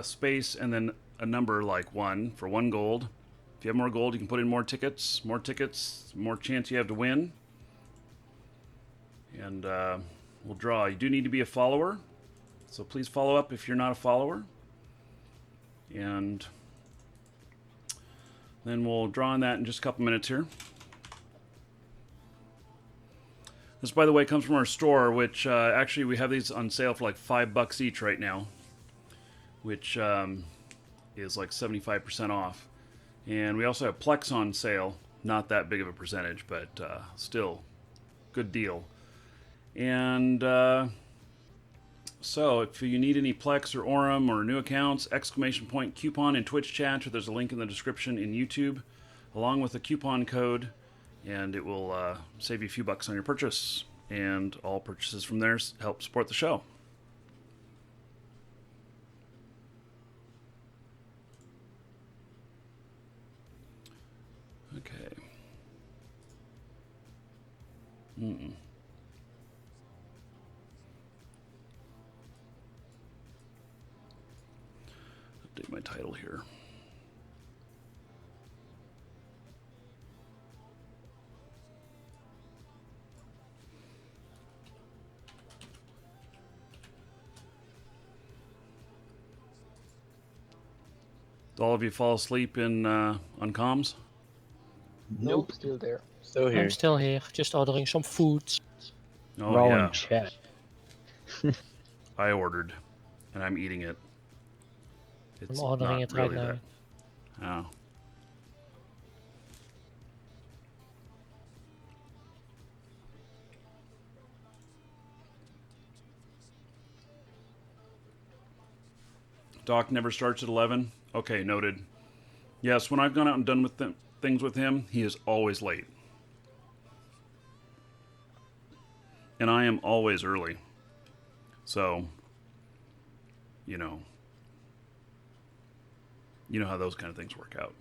space and then a number like 1 for 1 gold. If you have more gold, you can put in more tickets, more chance you have to win. And we'll draw. You do need to be a follower, so please follow up if you're not a follower. And then we'll draw on that in just a couple minutes here. This, by the way, comes from our store, which actually we have these on sale for like $5 each right now, which is like 75% off. And we also have Plex on sale. Not that big of a percentage, but still good deal. And so if you need any Plex or Aurum or new accounts, exclamation point coupon in Twitch chat, or there's a link in the description in YouTube, along with a coupon code, and it will save you a few bucks on your purchase. And all purchases from there help support the show. Okay. Update my title here. Did all of you fall asleep in on comms? Nope, still there. Still here. I'm still here, just ordering some food. Oh, We're all yeah. in chat. I ordered, and I'm eating it. It's I'm ordering not it right really now. that. Oh. Doc never starts at 11. Okay, noted. Yes, when I've gone out and done with things with him, he is always late. And I am always early. So, you know how those kind of things work out.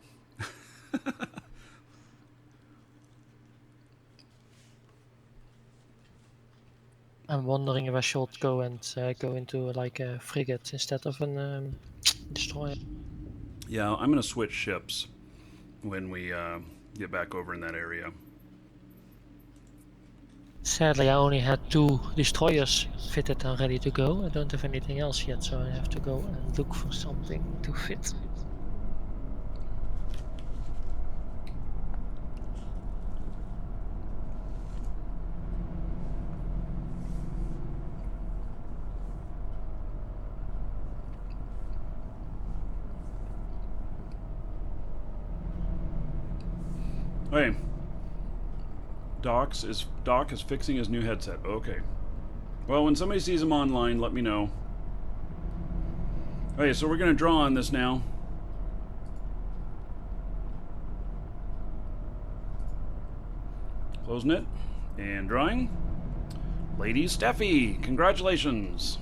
I'm wondering if I should go into like a frigate instead of an destroyer. Yeah, I'm going to switch ships when we get back over in that area. Sadly, I only had 2 destroyers fitted and ready to go. I don't have anything else yet, so I have to go and look for something to fit. Hey, Doc is fixing his new headset. Okay. Well, when somebody sees him online, let me know. Okay, so we're going to draw on this now. Closing it and drawing. Lady Steffi, congratulations.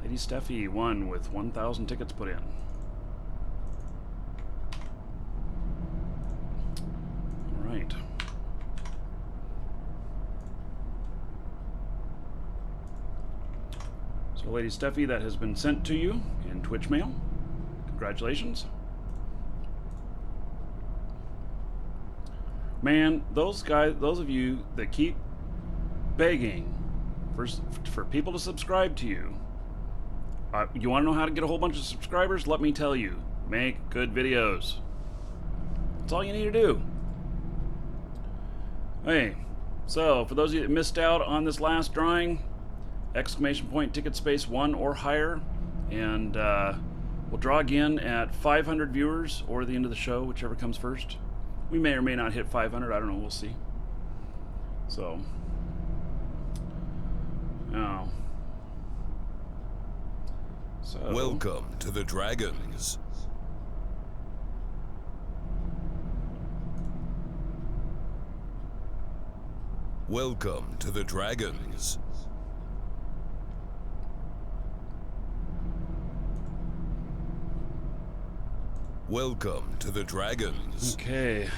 Lady Steffi won with 1,000 tickets put in. All right. So, Lady Steffi, that has been sent to you in Twitch mail. Congratulations. Man, those of you that keep begging for people to subscribe to you, you want to know how to get a whole bunch of subscribers? Let me tell you, make good videos. That's all you need to do. Hey, so for those of you that missed out on this last drawing, exclamation point ticket space 1 or higher, and we'll draw again at 500 viewers or the end of the show, whichever comes first. We may or may not hit 500, I don't know, we'll see. So, now. So. Welcome to the Dragons. Welcome to the Dragons. Welcome to the Dragons. Okay,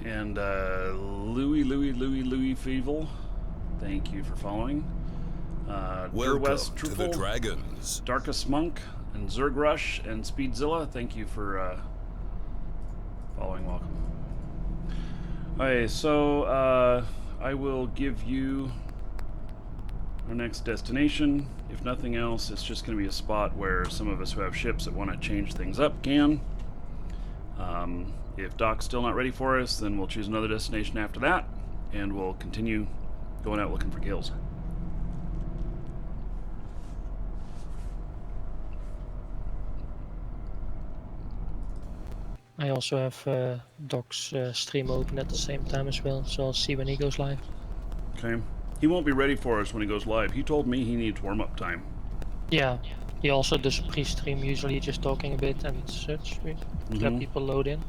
and Louis Feeble, thank you for following. Welcome to the Dragons. Darkest Monk, and Zerg Rush, and Speedzilla, thank you for following. Welcome. Okay, so I will give you our next destination. If nothing else, it's just going to be a spot where some of us who have ships that want to change things up can. If Doc's still not ready for us, then we'll choose another destination after that, and we'll continue going out looking for kills. I also have Doc's stream open at the same time as well, so I'll see when he goes live. Okay. He won't be ready for us when he goes live. He told me he needs warm-up time. Yeah, he also does a pre-stream, usually just talking a bit and such, to let people load in.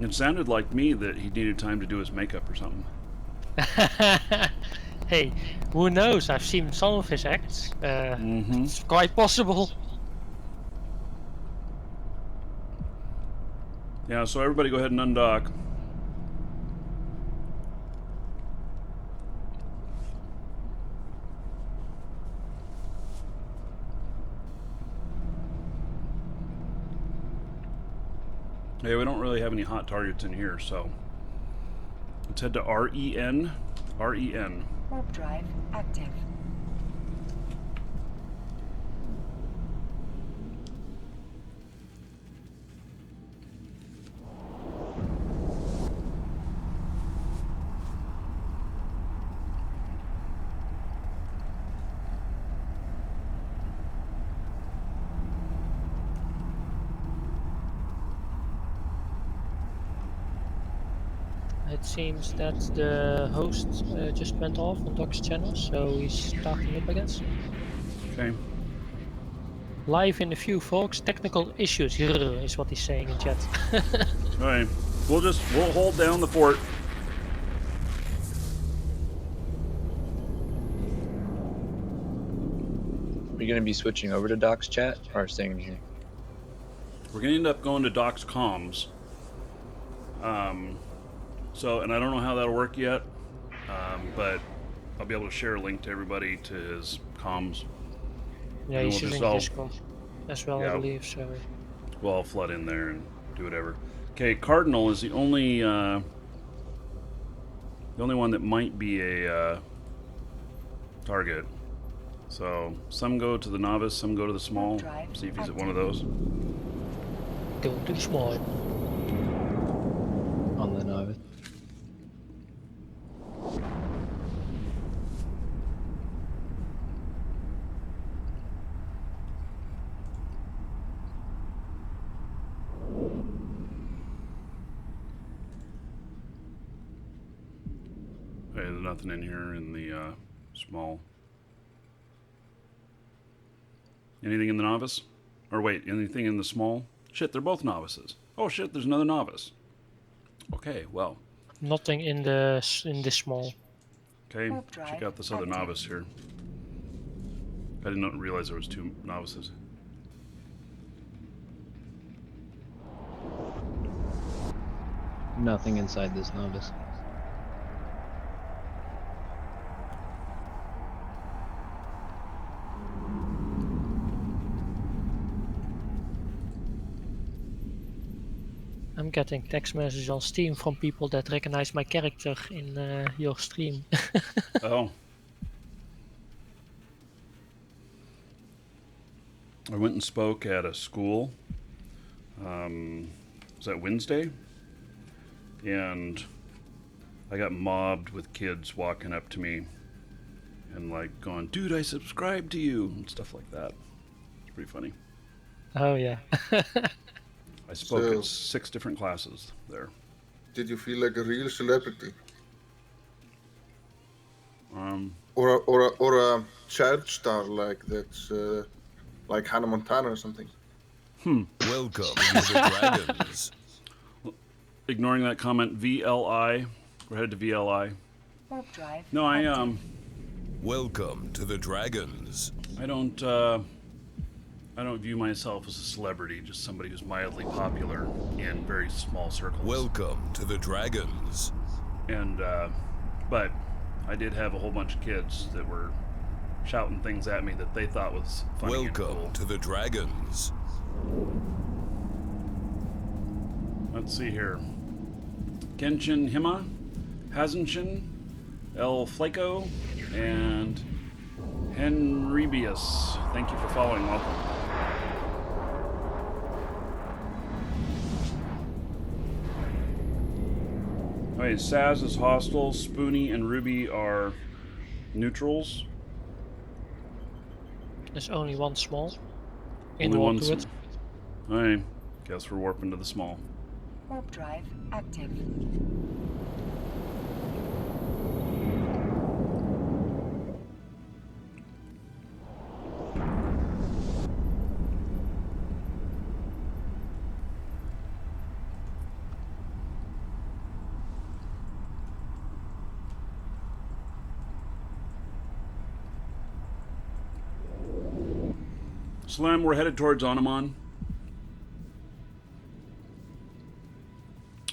It sounded like me that he needed time to do his makeup or something. Hey, who knows? I've seen some of his acts. It's quite possible. Yeah, so everybody go ahead and undock. Hey, we don't really have any hot targets in here, so let's head to REN. REN. Warp drive active. it seems that the host just went off on Doc's channel, so he's starting up, I guess. Okay. Live in a few, folks. Technical issues is what he's saying in chat. All right. We'll hold down the fort. Are you going to be switching over to Doc's chat or staying in here? We're going to end up going to Doc's comms. And I don't know how that'll work yet, but I'll be able to share a link to everybody to his comms. Yeah, and he's we'll using Discord as well, I believe. So we'll all flood in there and do whatever. Okay, Cardinal is the only one that might be a target. So some go to the novice, some go to the small. See if he's at one of those. Go to the small. On the novice. Hey, there's nothing in here in the small. Anything in the novice? Or wait, anything in the small? Shit, they're both novices. Oh shit, there's another novice. Okay, well. Nothing in the small. Okay, check out this other novice here. I did not realize there was two novices. Nothing inside this novice. I'm getting text messages on Steam from people that recognize my character in your stream. Oh. I went and spoke at a school. Was that Wednesday? And I got mobbed with kids walking up to me and like going, "Dude, I subscribe to you," and stuff like that. It's pretty funny. Oh yeah. I spoke at 6 different classes there. Did you feel like a real celebrity? Or a child star like that's like Hannah Montana or something? Welcome to the Dragons. Ignoring that comment, VLI. We're headed to VLI. Warp drive. No, I Welcome to the Dragons. I don't view myself as a celebrity, just somebody who's mildly popular in very small circles. Welcome to the Dragons. And but I did have a whole bunch of kids that were shouting things at me that they thought was funny. Welcome and cool. to the Dragons. Let's see here. Kenshin Hima, Hazanshin, El Flaco, and Henribius. Thank you for following. Welcome. Okay, Saz is hostile. Spoonie and Ruby are neutrals. There's only one small. Only one to it. Alright, guess we're warping to the small. Warp drive active. Slam, we're headed towards Onamon.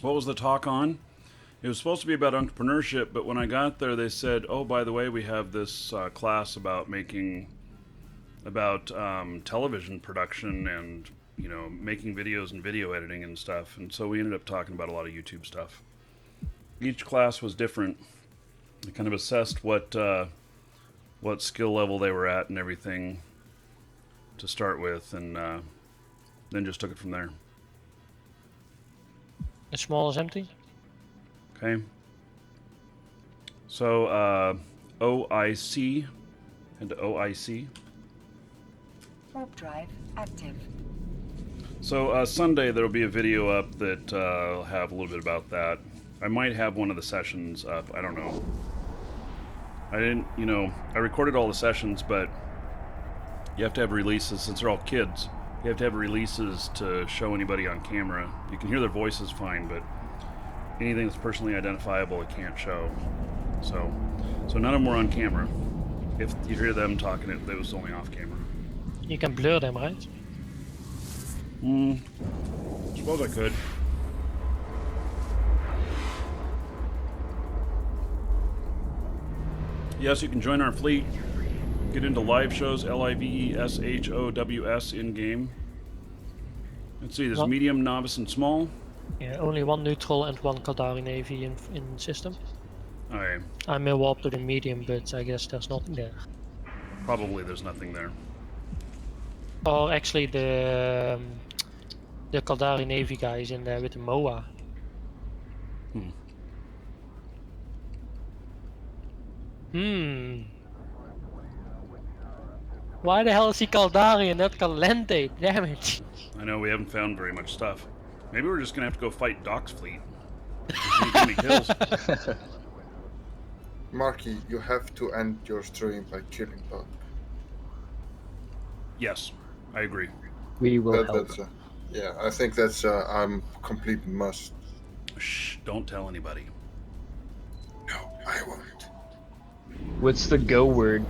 What was the talk on? It was supposed to be about entrepreneurship, but when I got there, they said, "Oh, by the way, we have this class about television production and making videos and video editing and stuff." And so we ended up talking about a lot of YouTube stuff. Each class was different. They kind of assessed what skill level they were at and everything to start with, and then just took it from there. The small is empty. Okay. So OIC and OIC. Warp drive active. So Sunday there will be a video up that will have a little bit about that. I might have one of the sessions up. I don't know. I didn't, I recorded all the sessions, but you have to have releases since they're all kids. You have to have releases to show anybody on camera. You can hear their voices fine, but anything that's personally identifiable, it can't show. So none of them were on camera. If you hear them talking, it was only off camera. You can blur them, right? Suppose I could. Yes, you can join our fleet. Get into live shows, LIVESHOWS in-game. Let's see, there's What? medium, novice, and small. Yeah, only one neutral and one Caldari Navy in system. Okay. I may warp to the medium, but I guess there's nothing there. Probably there's nothing there. Or actually the Caldari Navy guy is in there with the MOA. Why the hell is he Caldari and not Calente? Damn it. I know we haven't found very much stuff. Maybe we're just gonna have to go fight Doc's fleet. See how many kills. Marky, you have to end your stream by killing Doc. Yes, I agree. We will help. That's yeah, I think that's a complete must. Shh, don't tell anybody. No, I won't. What's the go word?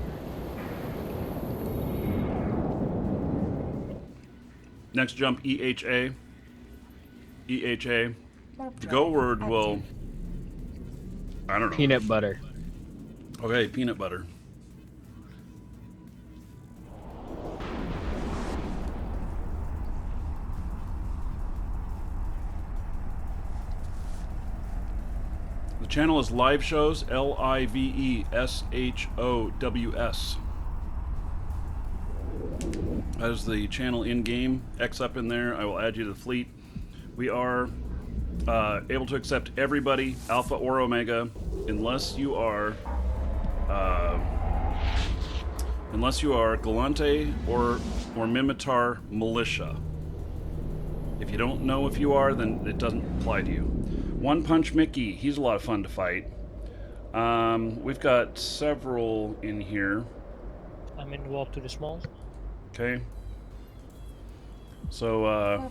Next jump, EHA. EHA. The go word will... I don't know. Peanut butter. Okay, peanut butter. The channel is Live Shows, LIVESHOWS. That is the channel in-game. X up in there. I will add you to the fleet. We are able to accept everybody, Alpha or Omega, unless you are Galante or Mimitar Militia. If you don't know if you are, then it doesn't apply to you. One Punch Mickey, he's a lot of fun to fight. We've got several in here. I'm in warp to the small. Okay. So, oh,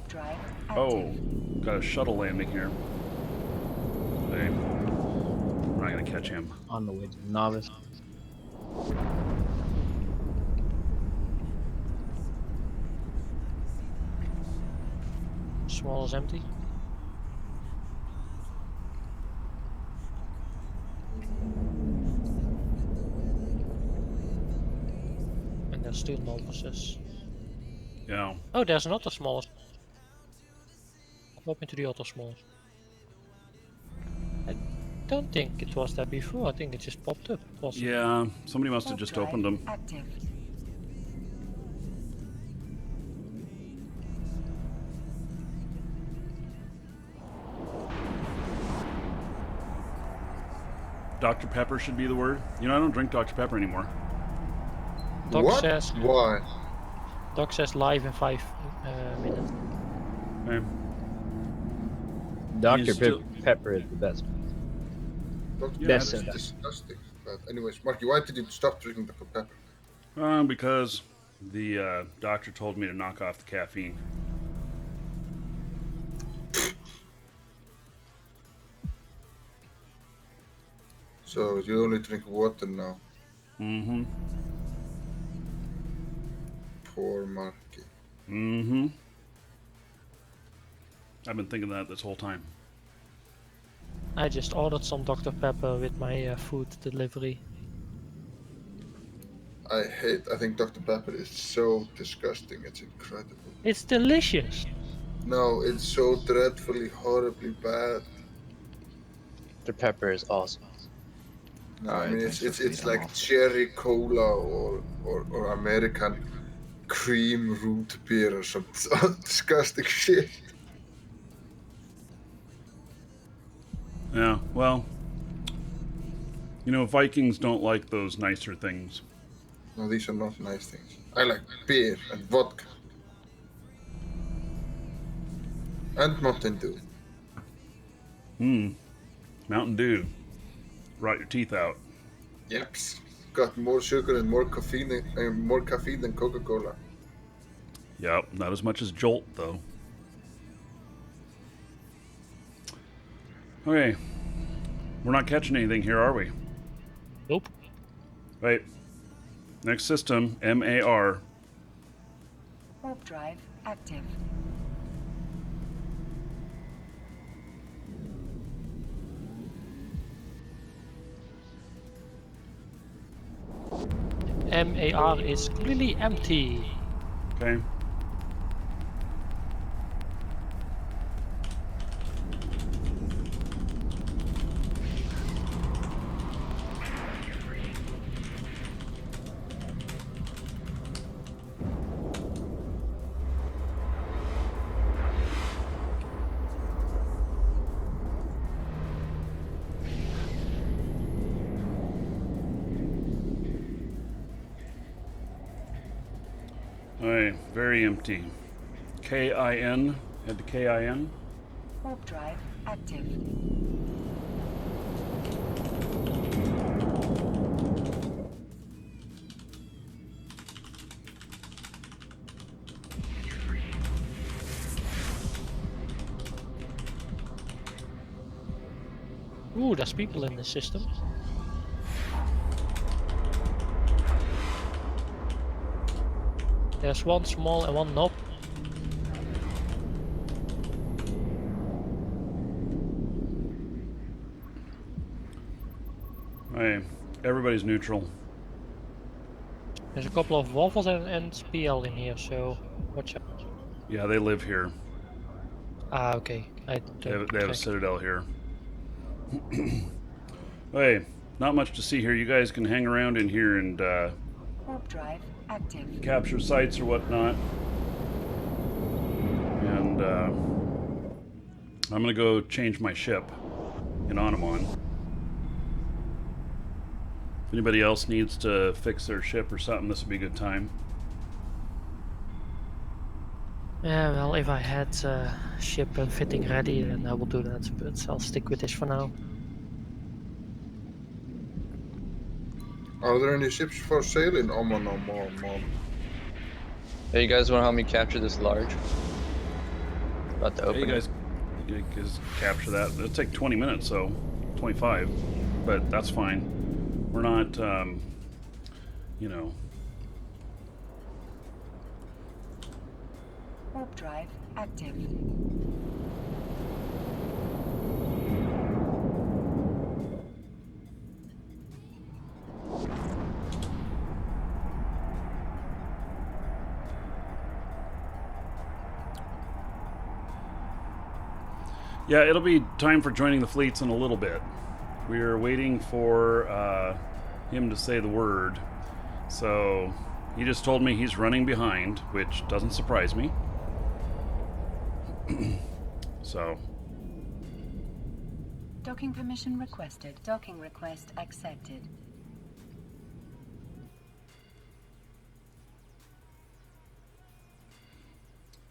got a shuttle landing here. Okay. We're not gonna catch him. On the way to the novice. Small is empty. And there's still novices. Yeah. Oh, there's another small. Hop into the other small. I don't think it was there before. I think it just popped up. Yeah, somebody must have just opened them. Active. Dr. Pepper should be the word. I don't drink Dr. Pepper anymore. Doc What? says. Why? Doc says live in 5 minutes. Okay. Dr. Pepper is the best. Dr. Best Pepper is disgusting. But anyways, Marky, why did you stop drinking Dr. Pepper? Because the doctor told me to knock off the caffeine. So you only drink water now. Mm-hmm. Poor Marky. Mm-hmm. I've been thinking that this whole time. I just ordered some Dr. Pepper with my food delivery. I think Dr. Pepper is so disgusting, it's incredible. It's delicious. No, it's so dreadfully, horribly bad. Dr. Pepper is awesome. No, I mean it's like cherry cola or American cream root beer or some disgusting shit. Yeah, well, Vikings don't like those nicer things. No, these are not nice things. I like beer and vodka. And Mountain Dew. Mountain Dew. Rot your teeth out. Yep. Got more sugar and more caffeine than Coca-Cola. Yep, not as much as Jolt, though. Okay. We're not catching anything here, are we? Nope. Wait. Next system, MAR. Warp drive active. MAR is completely empty. Okay. Alright, very empty. KIN, head to KIN. Warp drive active. Ooh, there's people in the system. There's one small and one knob. Alright, everybody's neutral. There's a couple of waffles and PL in here, so watch out. Yeah, they live here. Ah, okay. They have a citadel here. Hey, not much to see here. You guys can hang around in here and Warp drive active. capture sites or whatnot. And I'm gonna go change my ship in Onamon. If anybody else needs to fix their ship or something, this would be a good time. Yeah, well, if I had ship and fitting ready, then I will do that, but I'll stick with this for now. Are there any ships for sale in Oman? Hey, you guys want to help me capture this large? About to Hey, open you guys capture that. It'll take 20 minutes, so 25, but that's fine. We're not, you know. Warp drive active. Yeah, it'll be time for joining the fleets in a little bit. We are waiting for him to say the word. So he just told me he's running behind, which doesn't surprise me. So. Docking permission requested. Docking request accepted.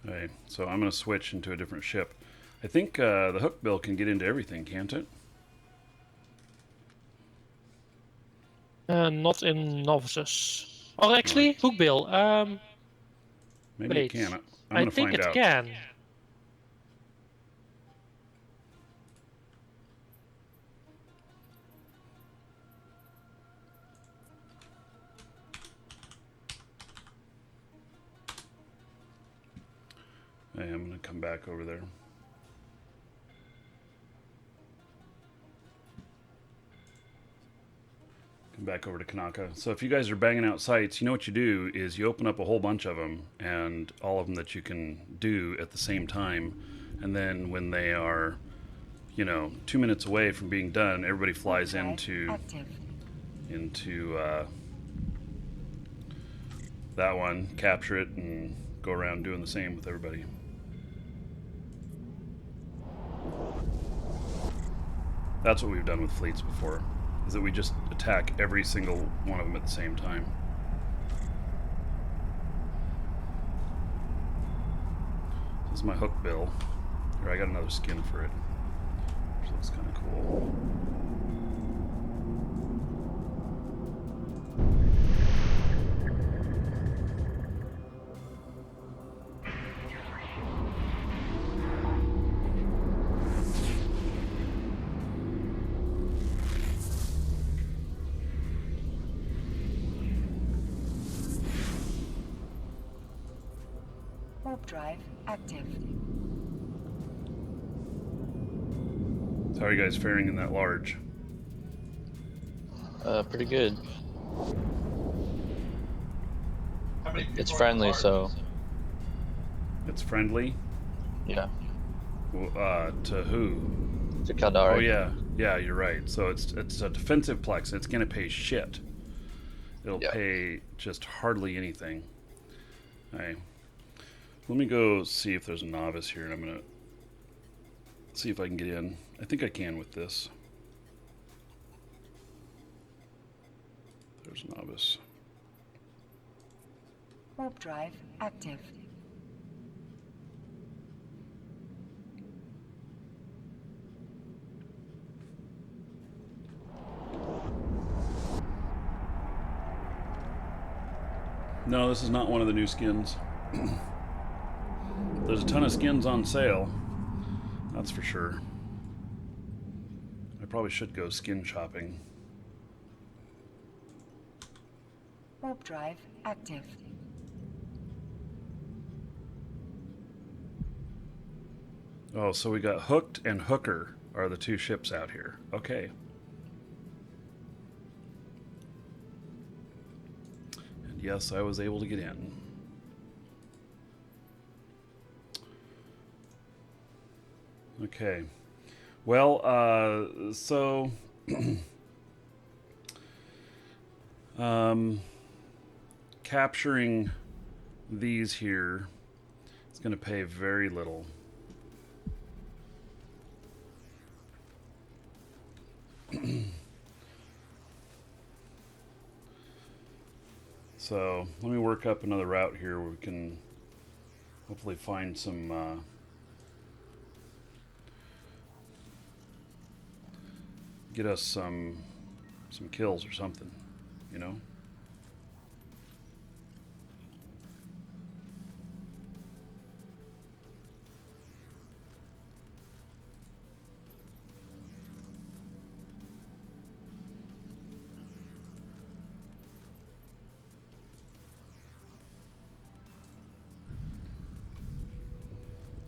Alright, so I'm going to switch into a different ship. I think the hookbill can get into everything, can't it? Not in novices. Or actually, hookbill. Maybe wait. it can. I'm I going to think find it out. can. I am going to come back over there. Come back over to Kanaka. So if you guys are banging out sites, you know what you do is you open up a whole bunch of them, and all of them that you can do at the same time. And then when they are, you know, 2 minutes away from being done, everybody flies into that one, capture it, and go around doing the same with everybody. That's what we've done with fleets before, is that we just attack every single one of them at the same time. This is my hook bill. Here, I got another skin for it. There's looks kind of cool. Warp drive active. How are you guys faring in that large? Pretty good. It's friendly, so. It's friendly? Yeah. To who? To Caldari. Oh yeah, yeah, you're right. So it's a defensive plex. It's gonna pay shit. It'll pay just hardly anything. Alright. Let me go see if there's a novice here, and I'm gonna see if I can get in. I think I can with this. There's a novice. Warp drive active. No, this is not one of the new skins. There's a ton of skins on sale. That's for sure. I probably should go skin shopping. Warp drive active. Oh, so we got Hooked and Hooker are the two ships out here. Okay. And yes, I was able to get in. Okay. Well, so capturing these here is going to pay very little. So let me work up another route here where we can hopefully find some get us some kills or something, you know?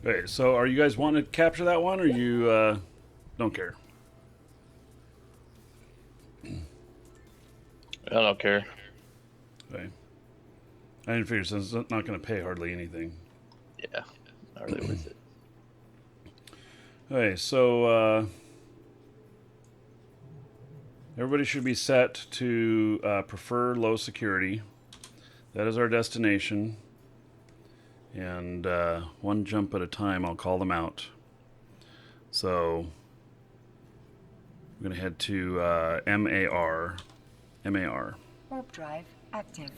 Okay, so are you guys wanting to capture that one, or you don't care? I don't care. Okay. I didn't figure, since it's not going to pay hardly anything. Yeah, not really worth it. Okay, so everybody should be set to prefer low security. That is our destination. And one jump at a time, I'll call them out. So we're going to head to MAR. MAR. Warp drive active.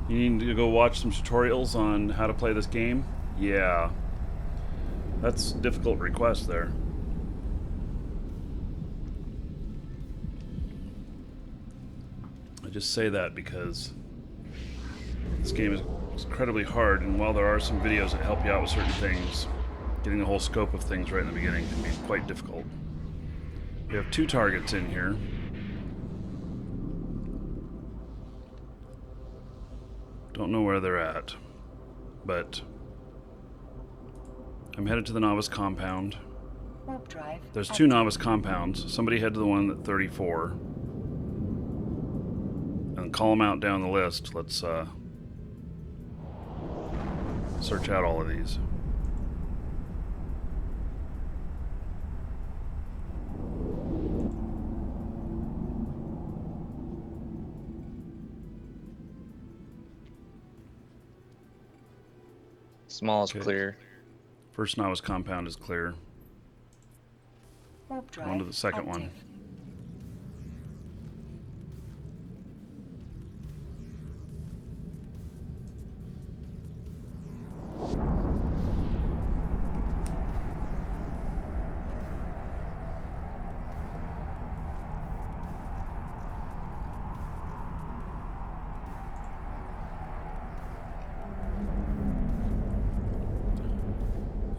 You need to go watch some tutorials on how to play this game? Yeah. That's a difficult request there. I just say that because this game is incredibly hard, and while there are some videos that help you out with certain things, getting the whole scope of things right in the beginning can be quite difficult. We have 2 targets in here. Don't know where they're at, but I'm headed to the novice compound. Warp drive. There's 2 novice compounds. Somebody head to the one at 34. And call them out down the list. Let's search out all of these. Small is clear. First novice compound is clear. Warp drive On to the second active. one.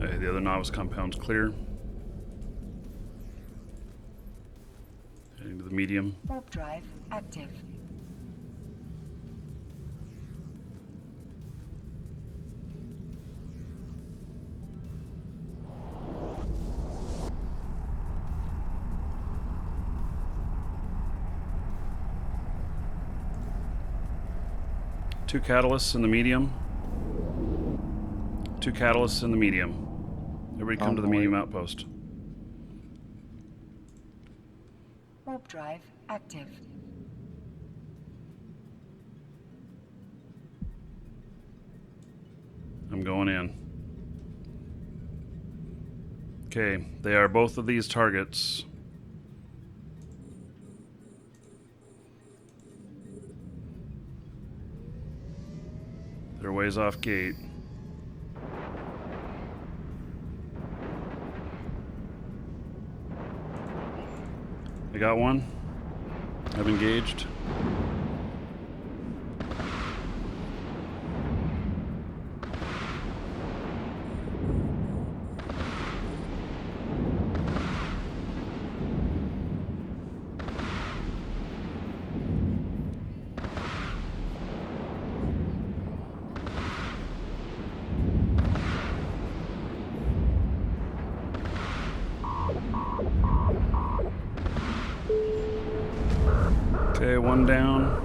Okay, the other novice compound's clear. Heading to the medium. Warp drive active. Two catalysts in the medium. Two catalysts in the medium. Everybody come to the medium outpost. Warp drive active. I'm going in. Okay, they are both of these targets. They're ways off gate. I got one. I've engaged. Okay, one down.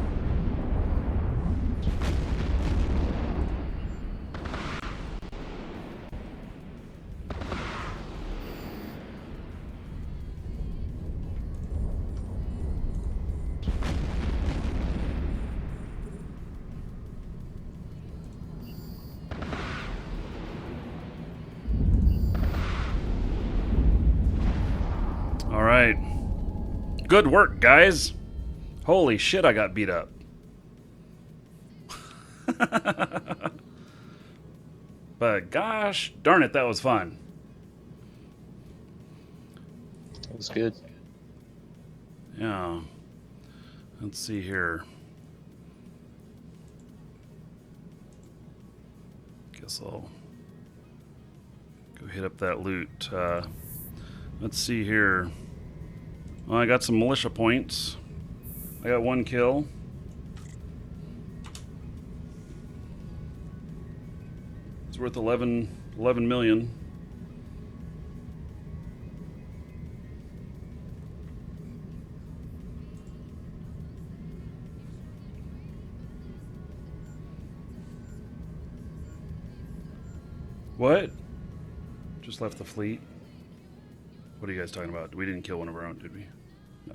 All right. Good work, guys. Holy shit, I got beat up. But gosh darn it, that was fun. It was good. Yeah. Let's see here. Guess I'll go hit up that loot. Let's see here. Well, I got some militia points. I got one kill. It's worth 11 million. What? Just left the fleet? What are you guys talking about? We didn't kill one of our own, did we? No.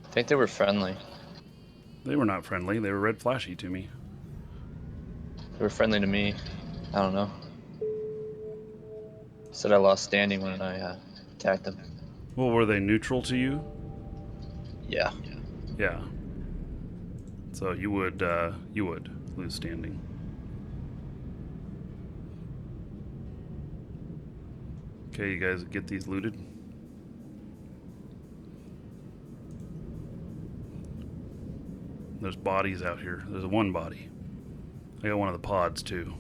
I think they were friendly. They were not friendly. They were red flashy to me. They were friendly to me. I don't know. Said I lost standing when I attacked them. Well, were they neutral to you? Yeah. Yeah. So you would lose standing. Okay, you guys get these looted. There's bodies out here. There's one body. I got one of the pods too.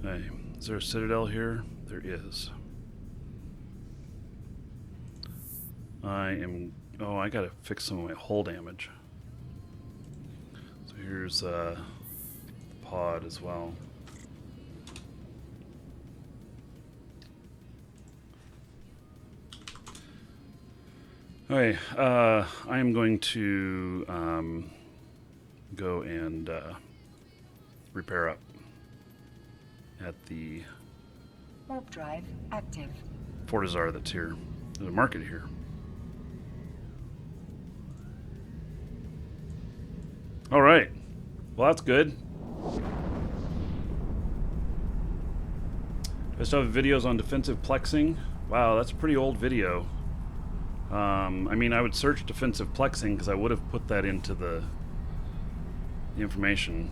Hey, is there a citadel here? There is. Oh, I gotta fix some of my hull damage. So here's the pod as well. Okay, I am going to go and repair up at the Warp drive active. Fortizar that's here. There's a market here. All right. Well, that's good. I still have videos on defensive plexing. Wow, that's a pretty old video. I mean, I would search defensive plexing because I would have put that into the information.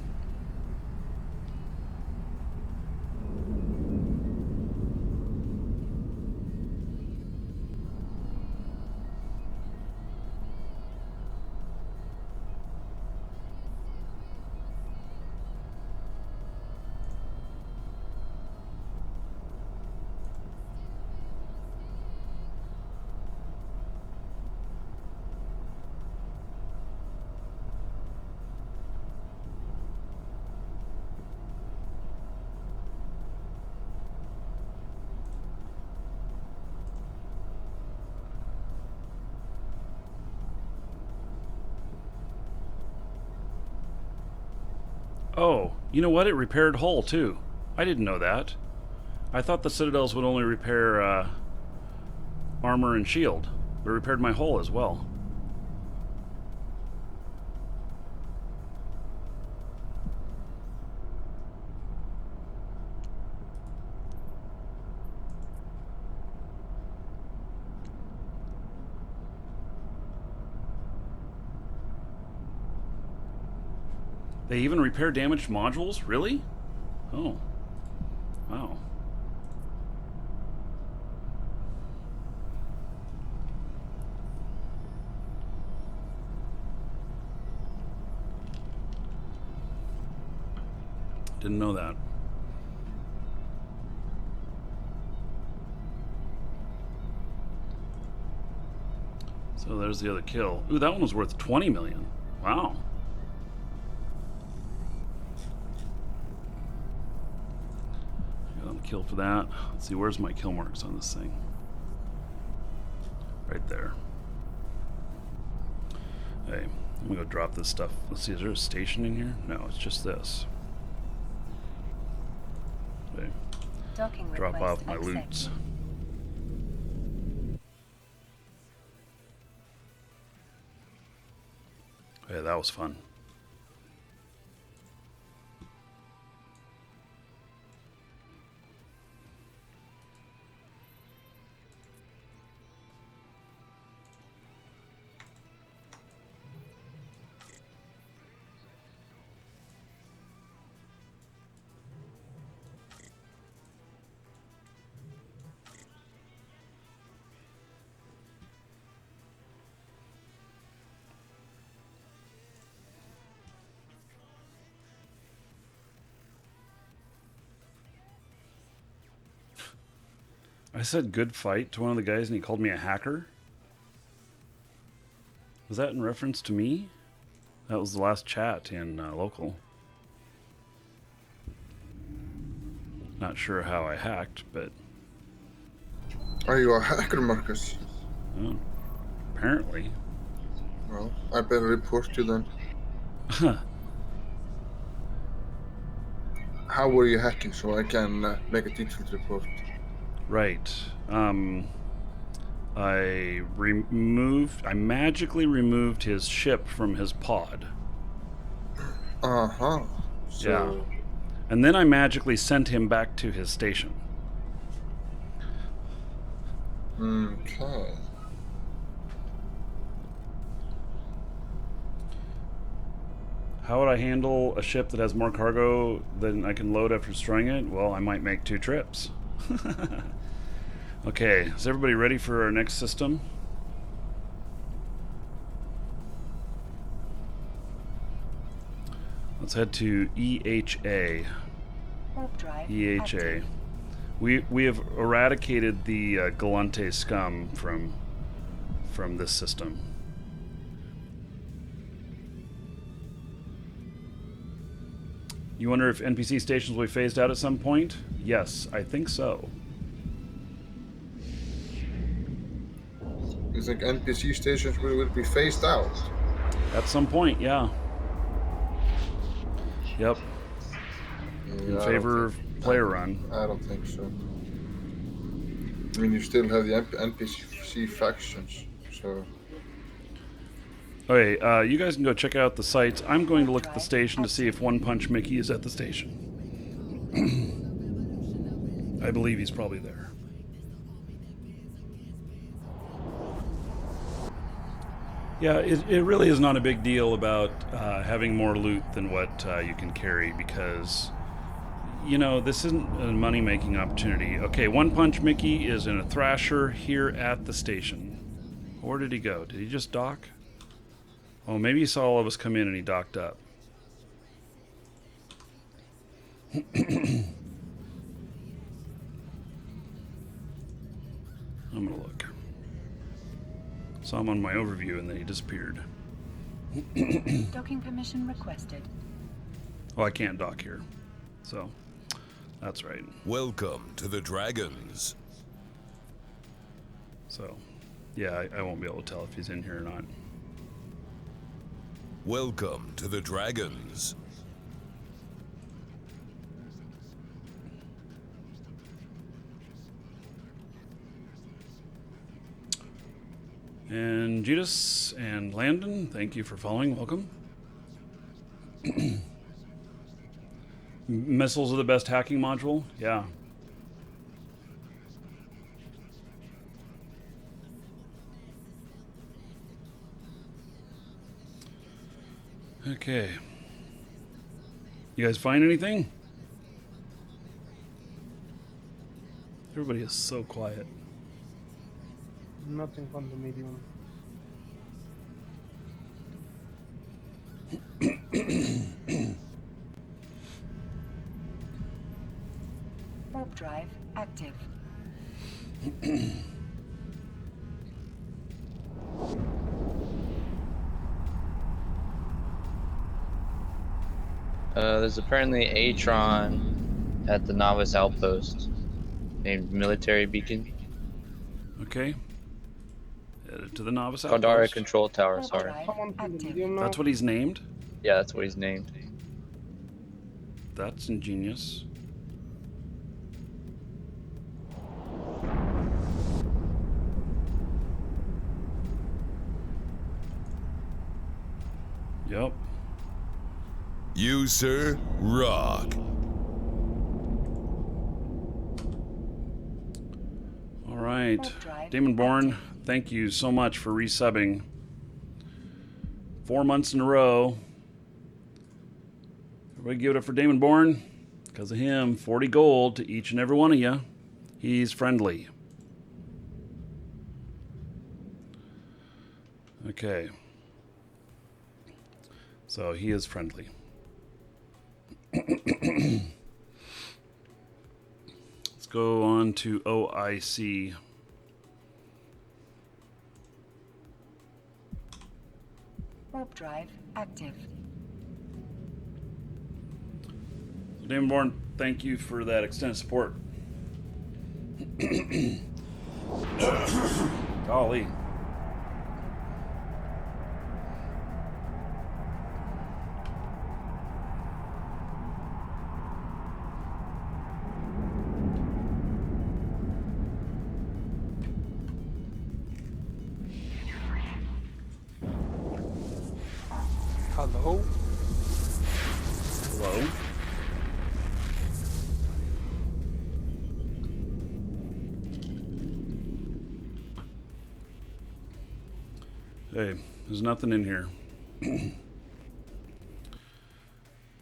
Oh, you know what? It repaired hull too. I didn't know that. I thought the Citadels would only repair armor and shield. It repaired my hull as well. They even repair damaged modules? Really? Oh. Wow. Didn't know that. So there's the other kill. Ooh, that one was worth 20 million. Wow. Got on the kill for that. Let's see, where's my kill marks on this thing? Right there. Hey, I'm gonna go drop this stuff. Let's see, is there a station in here? No, it's just this. Okay. Drop off my loots. Yeah, that was fun. I said good fight to one of the guys and he called me a hacker. Was that in reference to me? That was the last chat in local. Not sure how I hacked, but... Are you a hacker, Marcus? Oh, apparently. Well, I better report you then. How were you hacking so I can make a detailed report? Right. I magically removed his ship from his pod. Uh-huh. So... Yeah. And then I magically sent him back to his station. Okay. How would I handle a ship that has more cargo than I can load after destroying it? Well, I might make 2 trips. Okay, is everybody ready for our next system? Let's head to EHA. EHA. We have eradicated the Galante scum from this system. You wonder if NPC stations will be phased out at some point? Yes, I think so. You think NPC stations will be phased out? At some point, yeah. Yep. In favor of player run. I don't think so. I mean, you still have the NPC factions, so... Okay, you guys can go check out the sites. I'm going to look at the station to see if One Punch Mickey is at the station. I believe he's probably there. Yeah, it really is not a big deal about having more loot than what you can carry because, you know, this isn't a money-making opportunity. Okay, One Punch Mickey is in a Thrasher here at the station. Where did he go? Did he just dock? Oh, maybe he saw all of us come in and he docked up. I'm gonna look. Saw him on my overview and then he disappeared. Docking permission requested. Oh, I can't dock here. So, that's right. Welcome to the Dragons. So, yeah, I won't be able to tell if he's in here or not. Welcome to the Dragons. And Judas and Landon, thank you for following. Welcome. Missiles are the best hacking module? Yeah. Okay. You guys find anything? Everybody is so quiet. Nothing on the medium. Warp drive active. There's apparently a Atron at the novice outpost named Military Beacon. Okay. Headed to the novice Caldari outpost. Control Tower, sorry. That's what he's named? Yeah, that's what he's named. That's ingenious. Yep. You, sir, rock. All right. Damon Bourne, thank you so much for resubbing. 4 months in a row. Everybody give it up for Damon Bourne. Because of him, 40 gold to each and every one of you. He's friendly. Okay. So he is friendly. Let's go on to OIC. Warp drive active. Damon Bourne, thank you for that extended support. Golly. Hello? Hello? Hey, there's nothing in here.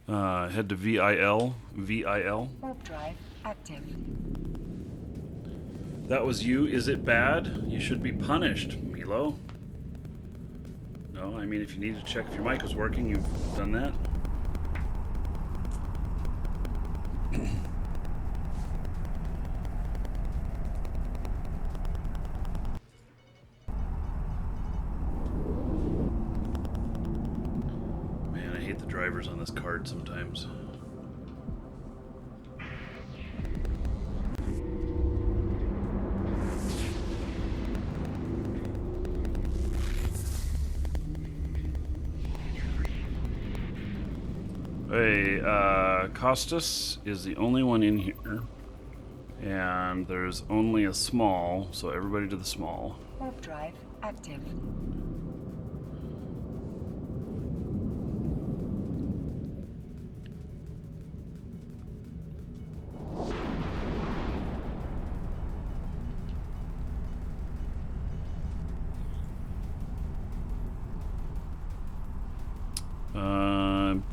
Head to VIL. VIL. Warp drive active. That was you. Is it bad? You should be punished, Milo. No, I mean, if you need to check if your mic was working, you've done that. Man, I hate the drivers on this card sometimes. Hey, Costas is the only one in here. And there's only a small, so everybody to the small. Warp drive active.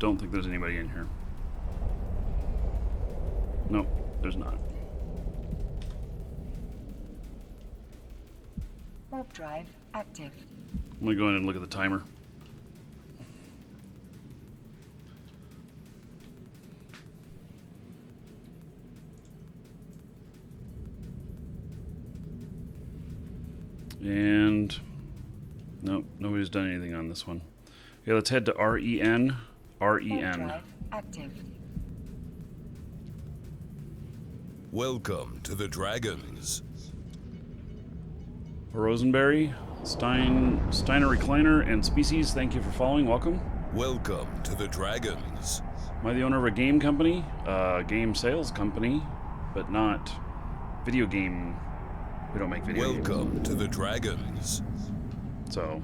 Don't think there's anybody in here. Nope, there's not. Warp drive active. I'm gonna go in and look at the timer. And nope, nobody's done anything on this one. Okay, let's head to REN. REN. Active. Welcome to the Dragons. Rosenberry, Steiner Recliner, and Species, thank you for following. Welcome. Welcome to the Dragons. Am I the owner of a game company? Game sales company, but not video game. We don't make video games. Welcome to the Dragons. So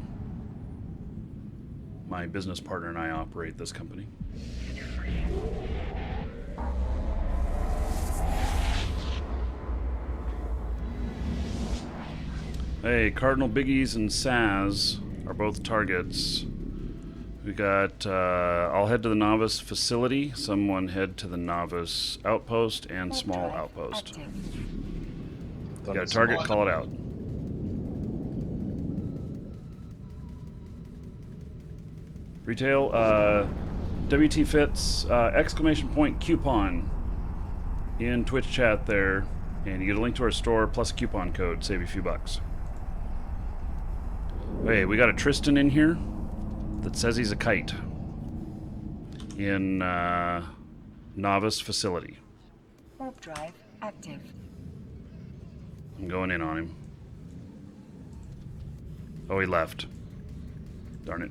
my business partner and I operate this company. Hey, Cardinal Biggies and Saz are both targets. We got, I'll head to the Novice facility. Someone head to the Novice outpost and small outpost. Got a target, call it out. Retail, WT Fits, exclamation point coupon in Twitch chat there. And you get a link to our store plus a coupon code, save you a few bucks. Hey, we got a Tristan in here that says he's a kite in Novice facility. Warp drive active. I'm going in on him. Oh, he left. Darn it.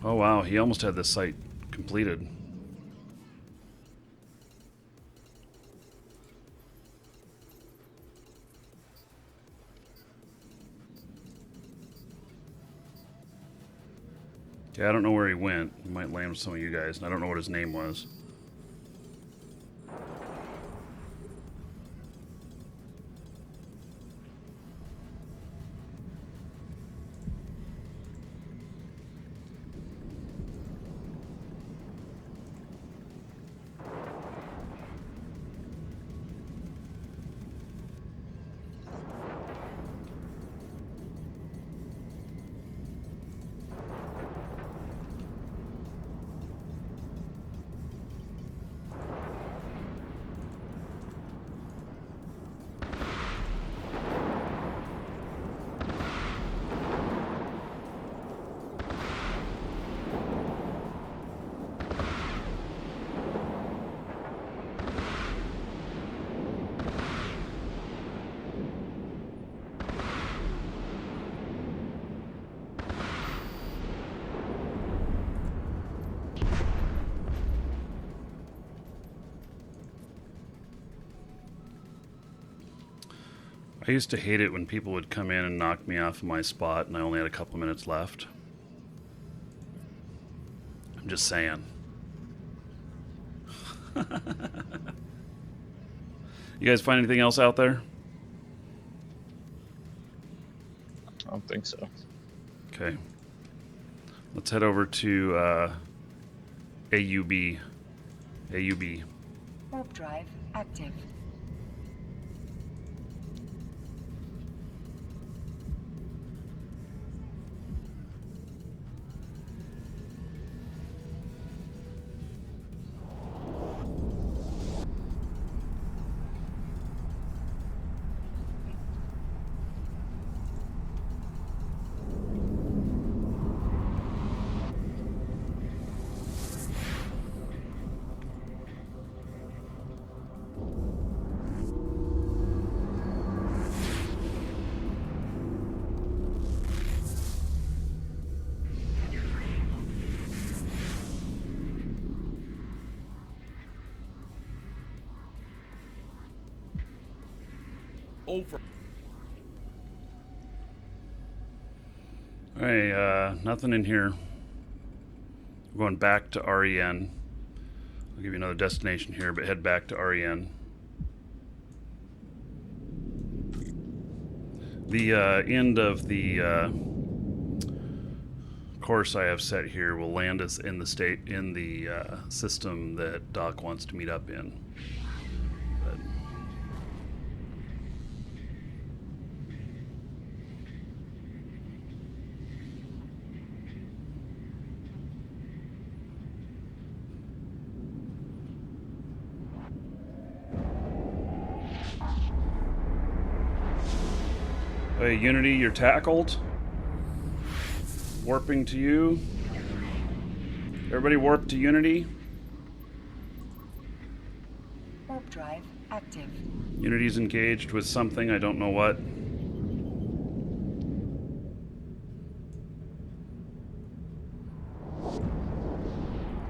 Oh wow, he almost had this site completed. Yeah, I don't know where he went. He might land with some of you guys, and I don't know what his name was. I used to hate it when people would come in and knock me off of my spot and I only had a couple minutes left. I'm just saying. You guys find anything else out there? I don't think so. Okay. Let's head over to AUB. AUB. Warp drive active. Over. Hey, nothing in here. We're going back to REN. I'll give you another destination here, but head back to REN. The end of the course I have set here will land us in the system that Doc wants to meet up in. But hey, Unity, you're tackled. Warping to you. Everybody warp to Unity. Warp drive active. Unity's engaged with something, I don't know what.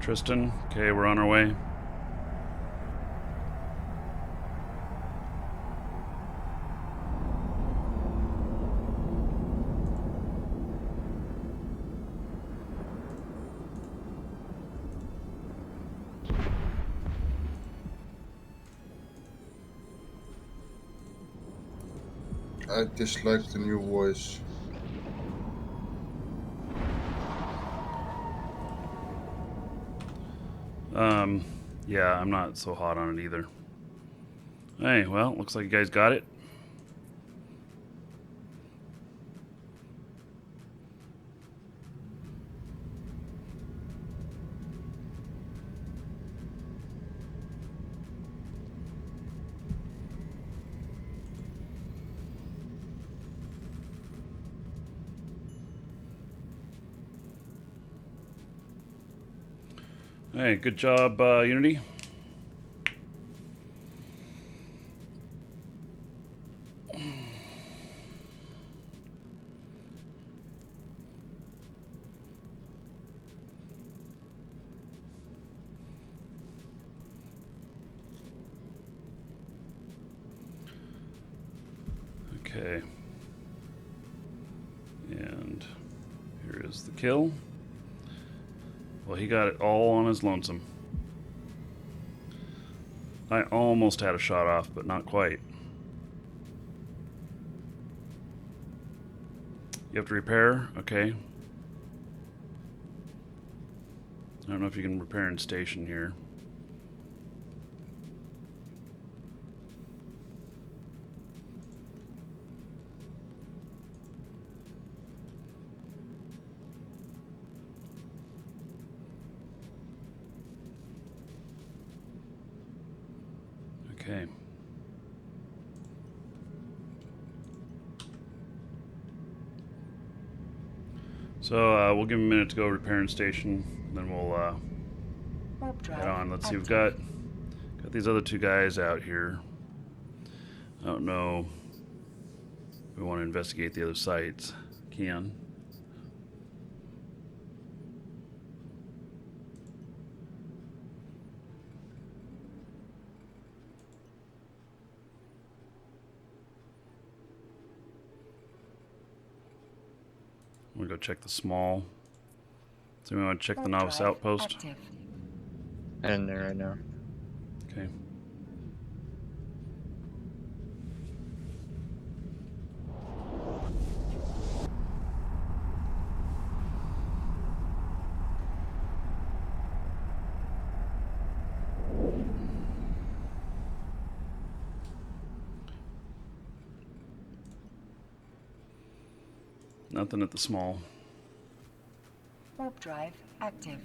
Tristan, okay, we're on our way. I dislike the new voice. Yeah, I'm not so hot on it either. Hey, well, looks like you guys got it. Hey, good job, Unity. Okay. And here is the kill. Well, he got it all on his lonesome. I almost had a shot off, but not quite. You have to repair? Okay. I don't know if you can repair in station here. Okay. So we'll give him a minute to go repair in station, then we'll head on. Let's see, we've got these other two guys out here. I don't know if we want to investigate the other sites. Can. We'll go check the small. So we want to check the novice outpost. In there right now. Okay. Nothing at the small. Warp drive active.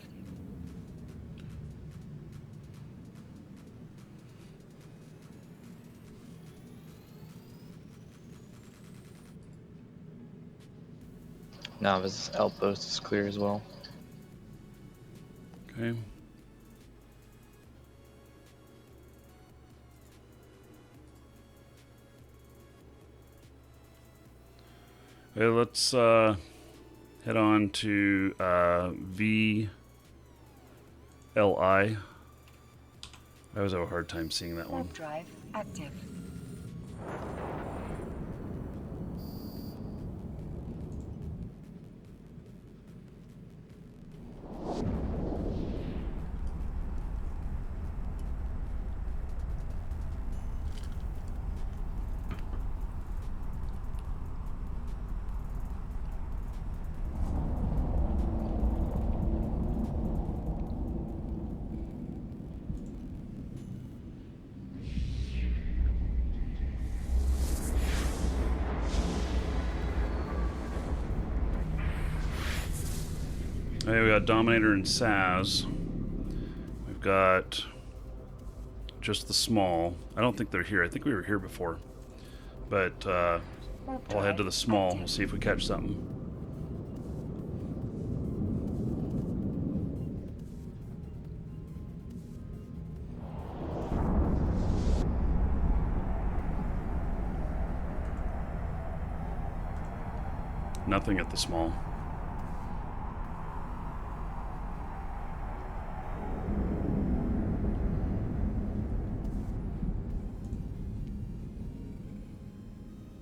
Novice outpost is clear as well. Okay. Okay, let's head on to VLI. I always have a hard time seeing that one. Warp drive active. Okay, we got Dominator and Saz. We've got just the small. I don't think they're here. I think we were here before. But I'll head to the small. We'll see if we catch something. Nothing at the small.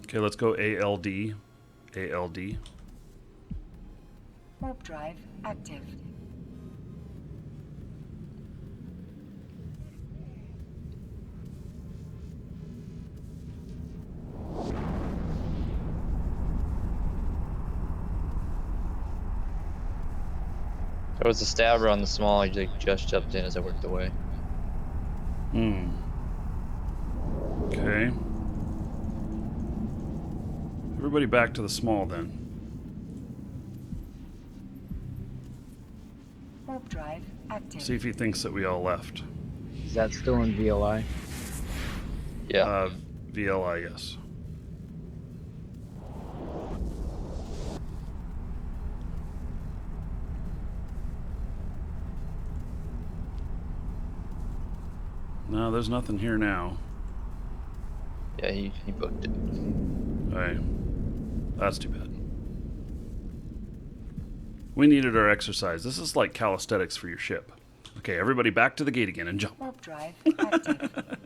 Okay, let's go ALD. ALD. Warp drive active. There was a stabber on the small. I just jumped in as I worked away. Okay. Everybody back to the small then. Warp drive active. See if he thinks that we all left. Is that still in VLI? Yeah. VLI, yes. No, there's nothing here now. Yeah, he booked it. Alright. That's too bad. We needed our exercise. This is like calisthenics for your ship. Okay, everybody back to the gate again and jump. Warp drive active.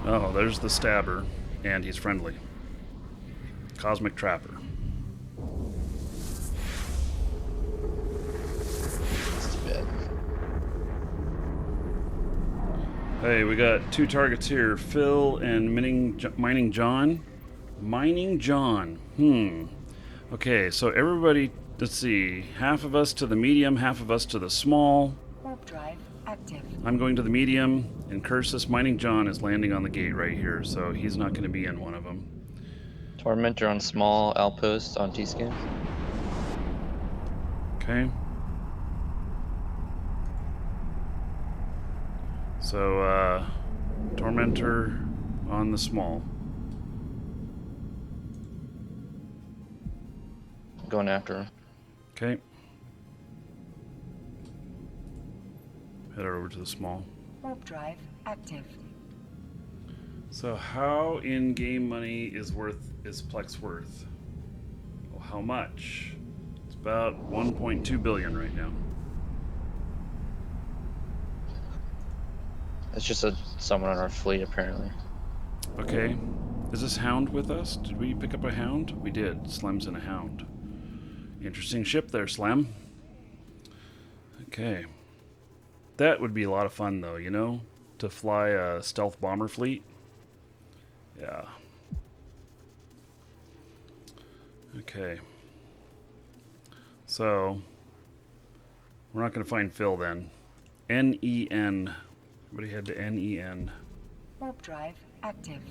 Oh, there's the stabber, and he's friendly. Cosmic Trapper. That's too bad. Hey, we got two targets here, Phil and Mining John. Mining John. Okay, so everybody, let's see, half of us to the medium, half of us to the small. Warp drive active. I'm going to the medium, and Cursus Mining John is landing on the gate right here, so he's not going to be in one of them. Tormentor on small outpost on T-scan. Okay. So, Tormentor on the small. Going after him. Okay. Head over to the small. Warp drive active. So how in-game money is Plex worth? Well, how much? It's about 1.2 billion right now. It's just someone on our fleet apparently. Okay. Is this Hound with us? Did we pick up a Hound? We did. Slem's in a Hound. Interesting ship there, Slem. Okay. That would be a lot of fun though, you know? To fly a stealth bomber fleet. Yeah. Okay. So, we're not going to find Phil then. N-E-N. Everybody head to N-E-N. Warp drive active.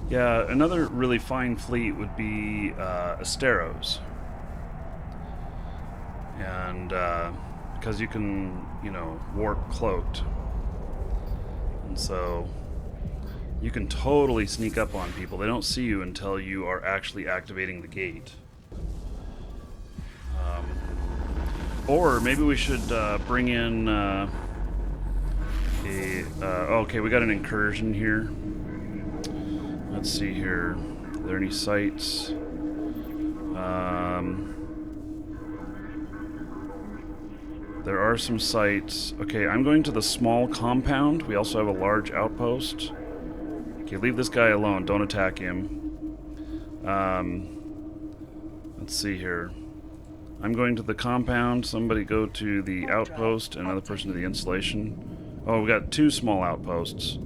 Yeah, another really fine fleet would be Asteros. And because you can, you know, warp cloaked. And so you can totally sneak up on people. They don't see you until you are actually activating the gate. Or maybe we should bring in okay, we got an incursion here. Let's see here. Are there any sites? There are some sites. Okay, I'm going to the small compound. We also have a large outpost. Okay, leave this guy alone. Don't attack him. Let's see here. I'm going to the compound. Somebody go to the outpost. Another person to the installation. Oh, we got two small outposts.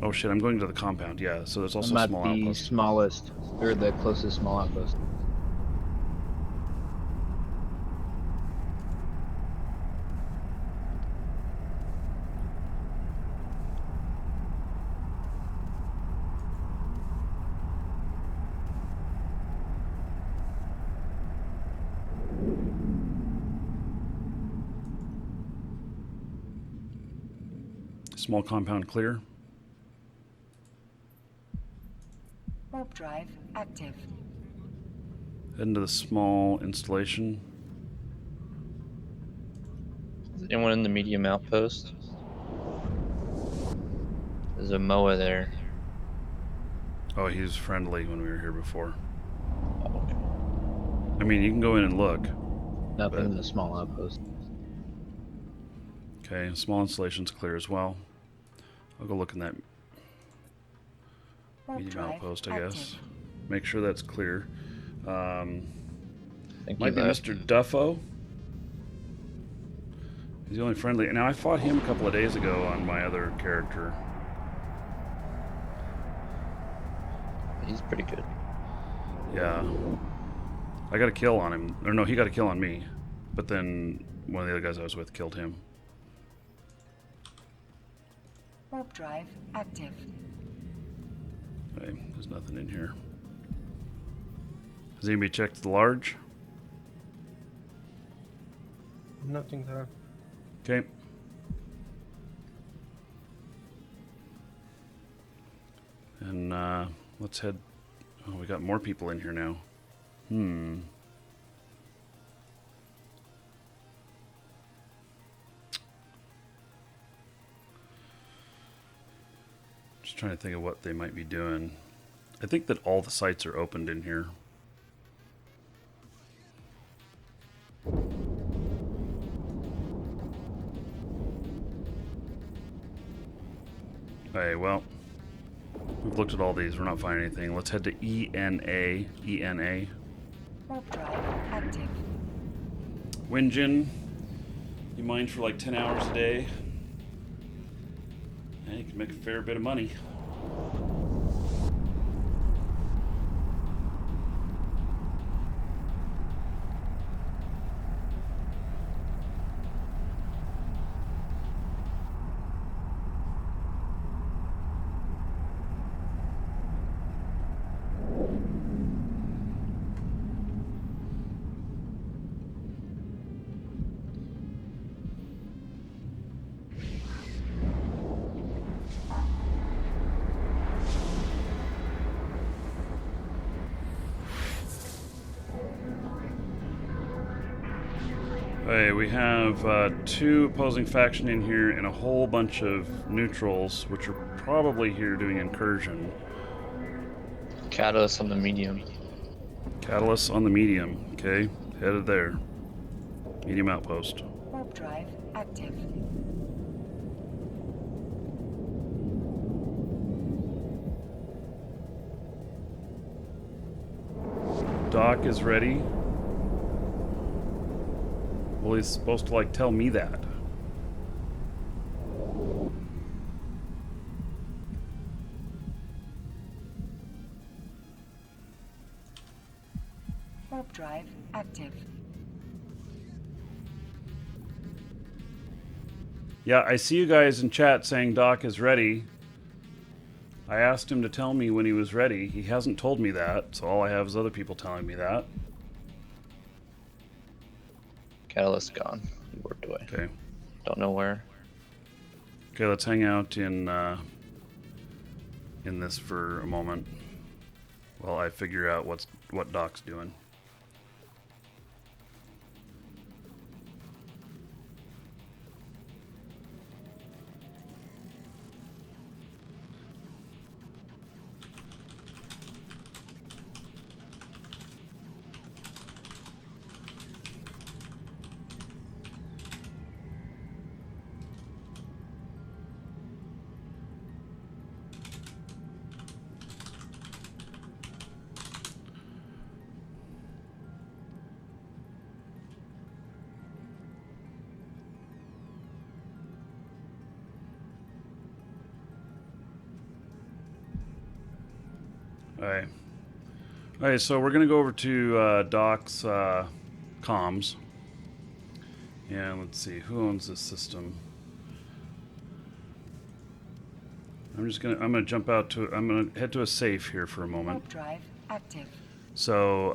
Oh shit, I'm going to the compound. Yeah, so there's also I'm a at small the outpost. smallest, or the closest small outpost. Small compound clear. Warp drive active. Head into the small installation. Is anyone in the medium outpost? There's a Moa there. Oh, he was friendly when we were here before. I mean, you can go in and look. Nothing in the small outpost. Okay, small installation's clear as well. I'll go look in that medium outpost, I guess. Make sure that's clear. Might be Mr. Duffo. He's the only friendly. Now, I fought him a couple of days ago on my other character. He's pretty good. Yeah. I got a kill on him. Or no, he got a kill on me. But then one of the other guys I was with killed him. Warp drive active. Okay, there's nothing in here. Has anybody checked the large? Nothing there. Okay. And let's head. Oh, we got more people in here now. Just trying to think of what they might be doing. I think that all the sites are opened in here. Okay, well, we've looked at all these. We're not finding anything. Let's head to ENA. ENA. Warp drive active. Winjin, you mine for like 10 hours a day. And you can make a fair bit of money. Okay, we have two opposing faction in here and a whole bunch of neutrals, which are probably here doing incursion. Catalyst on the medium. Catalyst on the medium. Okay, headed there. Medium outpost. Warp drive active. Doc is ready. Well, he's supposed to, like, tell me that. Warp drive active. Yeah, I see you guys in chat saying Doc is ready. I asked him to tell me when he was ready. He hasn't told me that, so all I have is other people telling me that. Catalyst gone. He worked away. Okay. Don't know where. Okay, let's hang out in this for a moment while I figure out what Doc's doing. Alright. Alright, so we're going to go over to Doc's comms. And let's see, who owns this system? I'm gonna jump out to, I'm gonna head to a safe here for a moment. Warp drive active. So,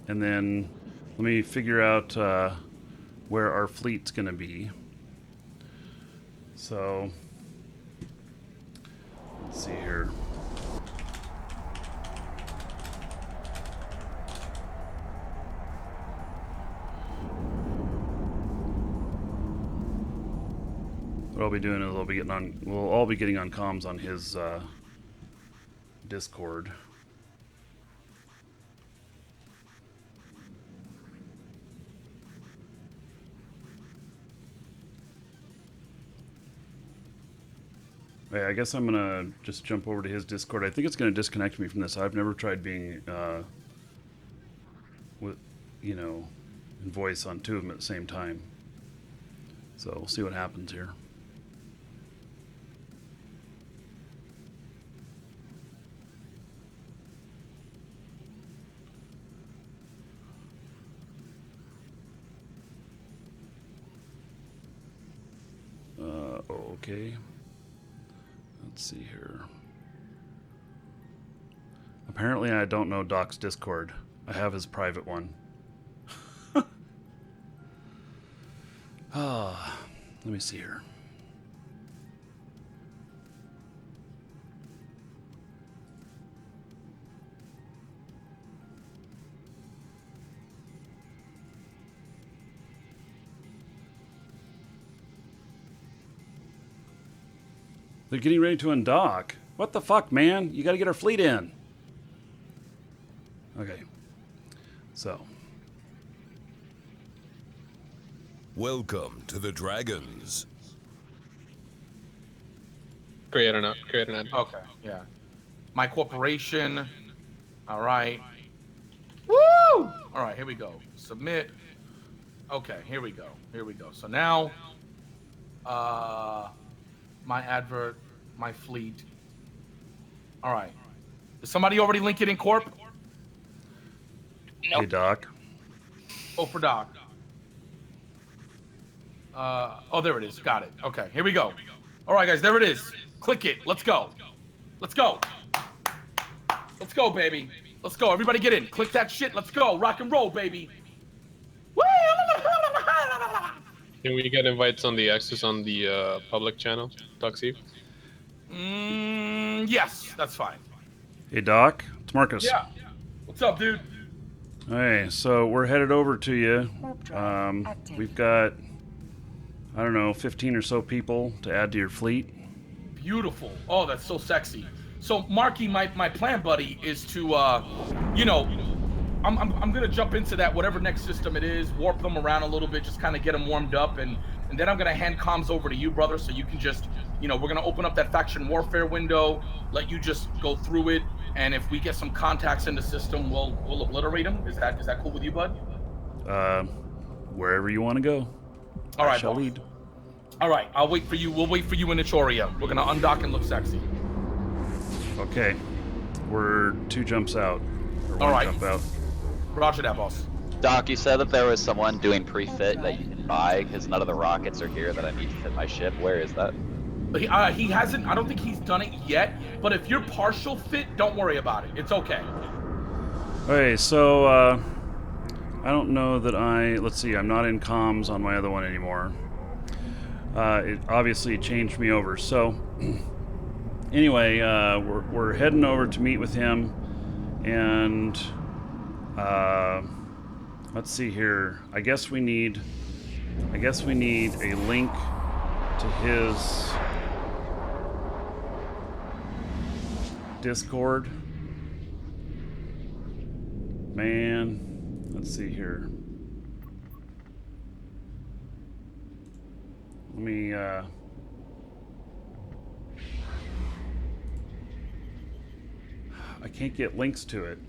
and then let me figure out where our fleet's gonna be. So, let's see here. What I'll be doing is we'll all be getting on comms on his Discord. Hey, I guess I'm gonna just jump over to his Discord. I think it's gonna disconnect me from this. I've never tried being, with, you know, in voice on two of them at the same time. So we'll see what happens here. Okay. Let's see here. Apparently I don't know Doc's Discord. I have his private one. Let me see here. They're getting ready to undock. What the fuck, man? You gotta get our fleet in. Okay. So. Welcome to the Dragons. Create an ad. Okay, yeah. My corporation. All right. Woo! All right, here we go. Submit. Okay, here we go. So now, my advert, my fleet. All right. Did somebody already link it in Corp? Hey, Doc. Oh, for Doc. Oh, there it is. Got it. Okay, here we go. All right, guys, there it is. Click it. Let's go. Let's go. Let's go, baby. Let's go. Everybody get in. Click that shit. Let's go. Rock and roll, baby. Woo! Can we get invites on the access on the public channel, Doxy? Yes, that's fine. Hey, Doc. It's Marcus. Yeah. What's up, dude? Hey, so we're headed over to you. We've got, I don't know, 15 or so people to add to your fleet. Beautiful. Oh, that's so sexy. So, Marky, my plan, buddy, is to, you know, I'm gonna jump into that whatever next system it is, warp them around a little bit, just kind of get them warmed up, and then I'm gonna hand comms over to you, brother, so you can just, you know, we're gonna open up that faction warfare window, let you just go through it, and if we get some contacts in the system, we'll obliterate them. Is that cool with you, bud? Wherever you want to go. All right, I shall boss. lead. All right, I'll wait for you. We'll wait for you in Echoria. We're gonna undock and look sexy. Okay. We're 2 jumps out. Or 1 All right. jump out. Roger that, boss. Doc, you said that there was someone doing pre-fit that you can buy because none of the rockets are here that I need to fit my ship. Where is that? He hasn't. I don't think he's done it yet. But if you're partial fit, don't worry about it. It's okay. Okay, so I don't know that let's see, I'm not in comms on my other one anymore. It obviously changed me over. So anyway, we're heading over to meet with him, and let's see here. I guess we need a link to his Discord. Man, let's see here. Let me I can't get links to it.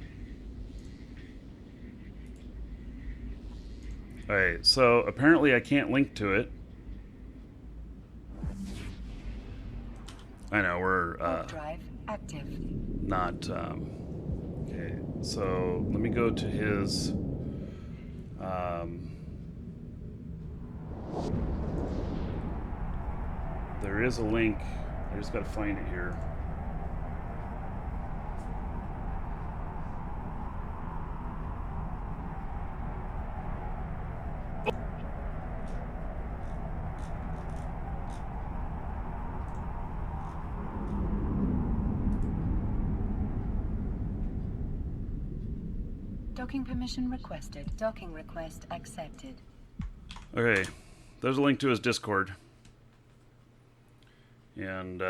Alright, so apparently I can't link to it. I know, we're drive active. not okay, so let me go to his there is a link. I just gotta find it here. Docking permission requested. Docking request accepted. Okay, there's a link to his Discord. And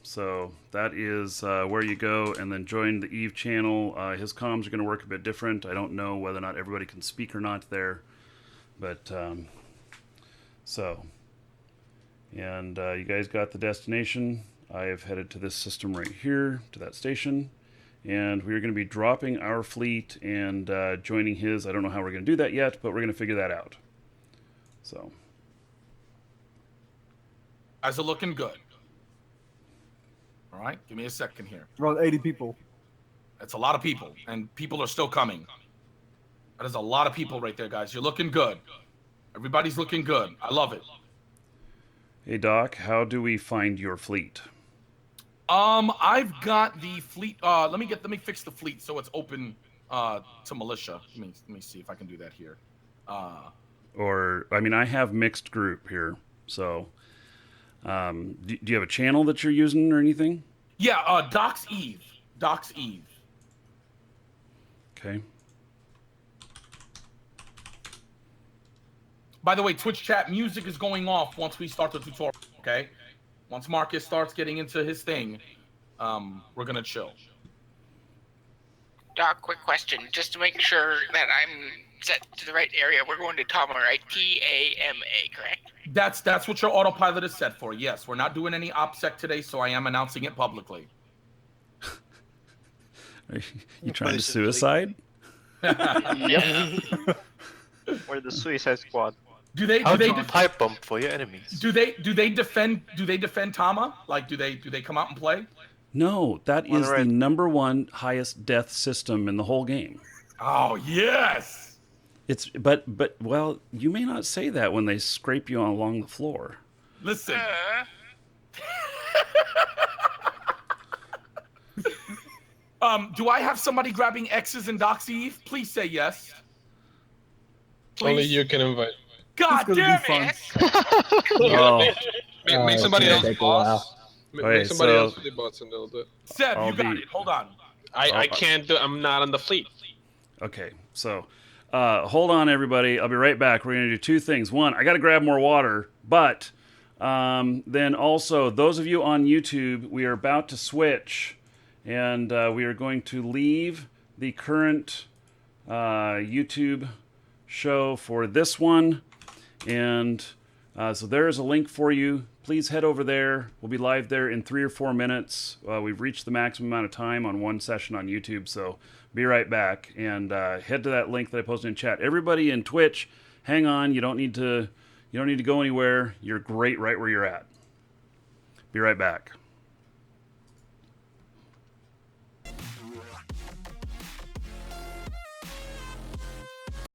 so that is where you go and then join the Eve channel. His comms are going to work a bit different. I don't know whether or not everybody can speak or not there. But so, and you guys got the destination. I have headed to this system right here, to that station, and we're going to be dropping our fleet and joining his. I don't know how we're going to do that yet, but we're going to figure that out. So, Guys are looking good. All right, give me a second here. Around 80 people. That's a lot of people, and people are still coming. That is a lot of people right there, guys. You're looking good. Everybody's looking good. I love it. Hey, Doc, how do we find your fleet? I've got the fleet. Let me fix the fleet so it's open to militia. Let me see if I can do that here. Or, I mean, I have mixed group here, so do you have a channel that you're using or anything? Yeah, Doc's Eve. Doc's Eve. Okay. By the way, Twitch chat music is going off once we start the tutorial, okay? Once Marcus starts getting into his thing, we're gonna chill. Doc, quick question. Just to make sure that I'm set to the right area, we're going to Tama, right? T-A-M-A, correct? That's what your autopilot is set for, yes. We're not doing any OPSEC today, so I am announcing it publicly. Are you trying to suicide? Yep. We're the Suicide Squad. Do they pipe bomb for your enemies? Do they defend Tama? Like do they come out and play? No, that is the #1 highest death system in the whole game. Oh yes. It's but well, you may not say that when they scrape you along the floor. Listen. Do I have somebody grabbing X's in Doc's Eve? Please say yes. Please. Only you can invite. God damn it! Make somebody else boss. Make somebody else be boss and they'll do it. Seb, you got it. Hold on. I can't do. I'm not on the fleet. Okay, so hold on, everybody. I'll be right back. We're going to do two things. One, I got to grab more water, but then also, those of you on YouTube, we are about to switch, and we are going to leave the current YouTube show for this one, and so there is a link for you. Please head over there. We'll be live there in 3 or 4 minutes. We've reached the maximum amount of time on one session on YouTube, so be right back and head to that link that I posted in chat. Everybody in Twitch, hang on. You don't need to go anywhere. You're great right where you're at. Be right back.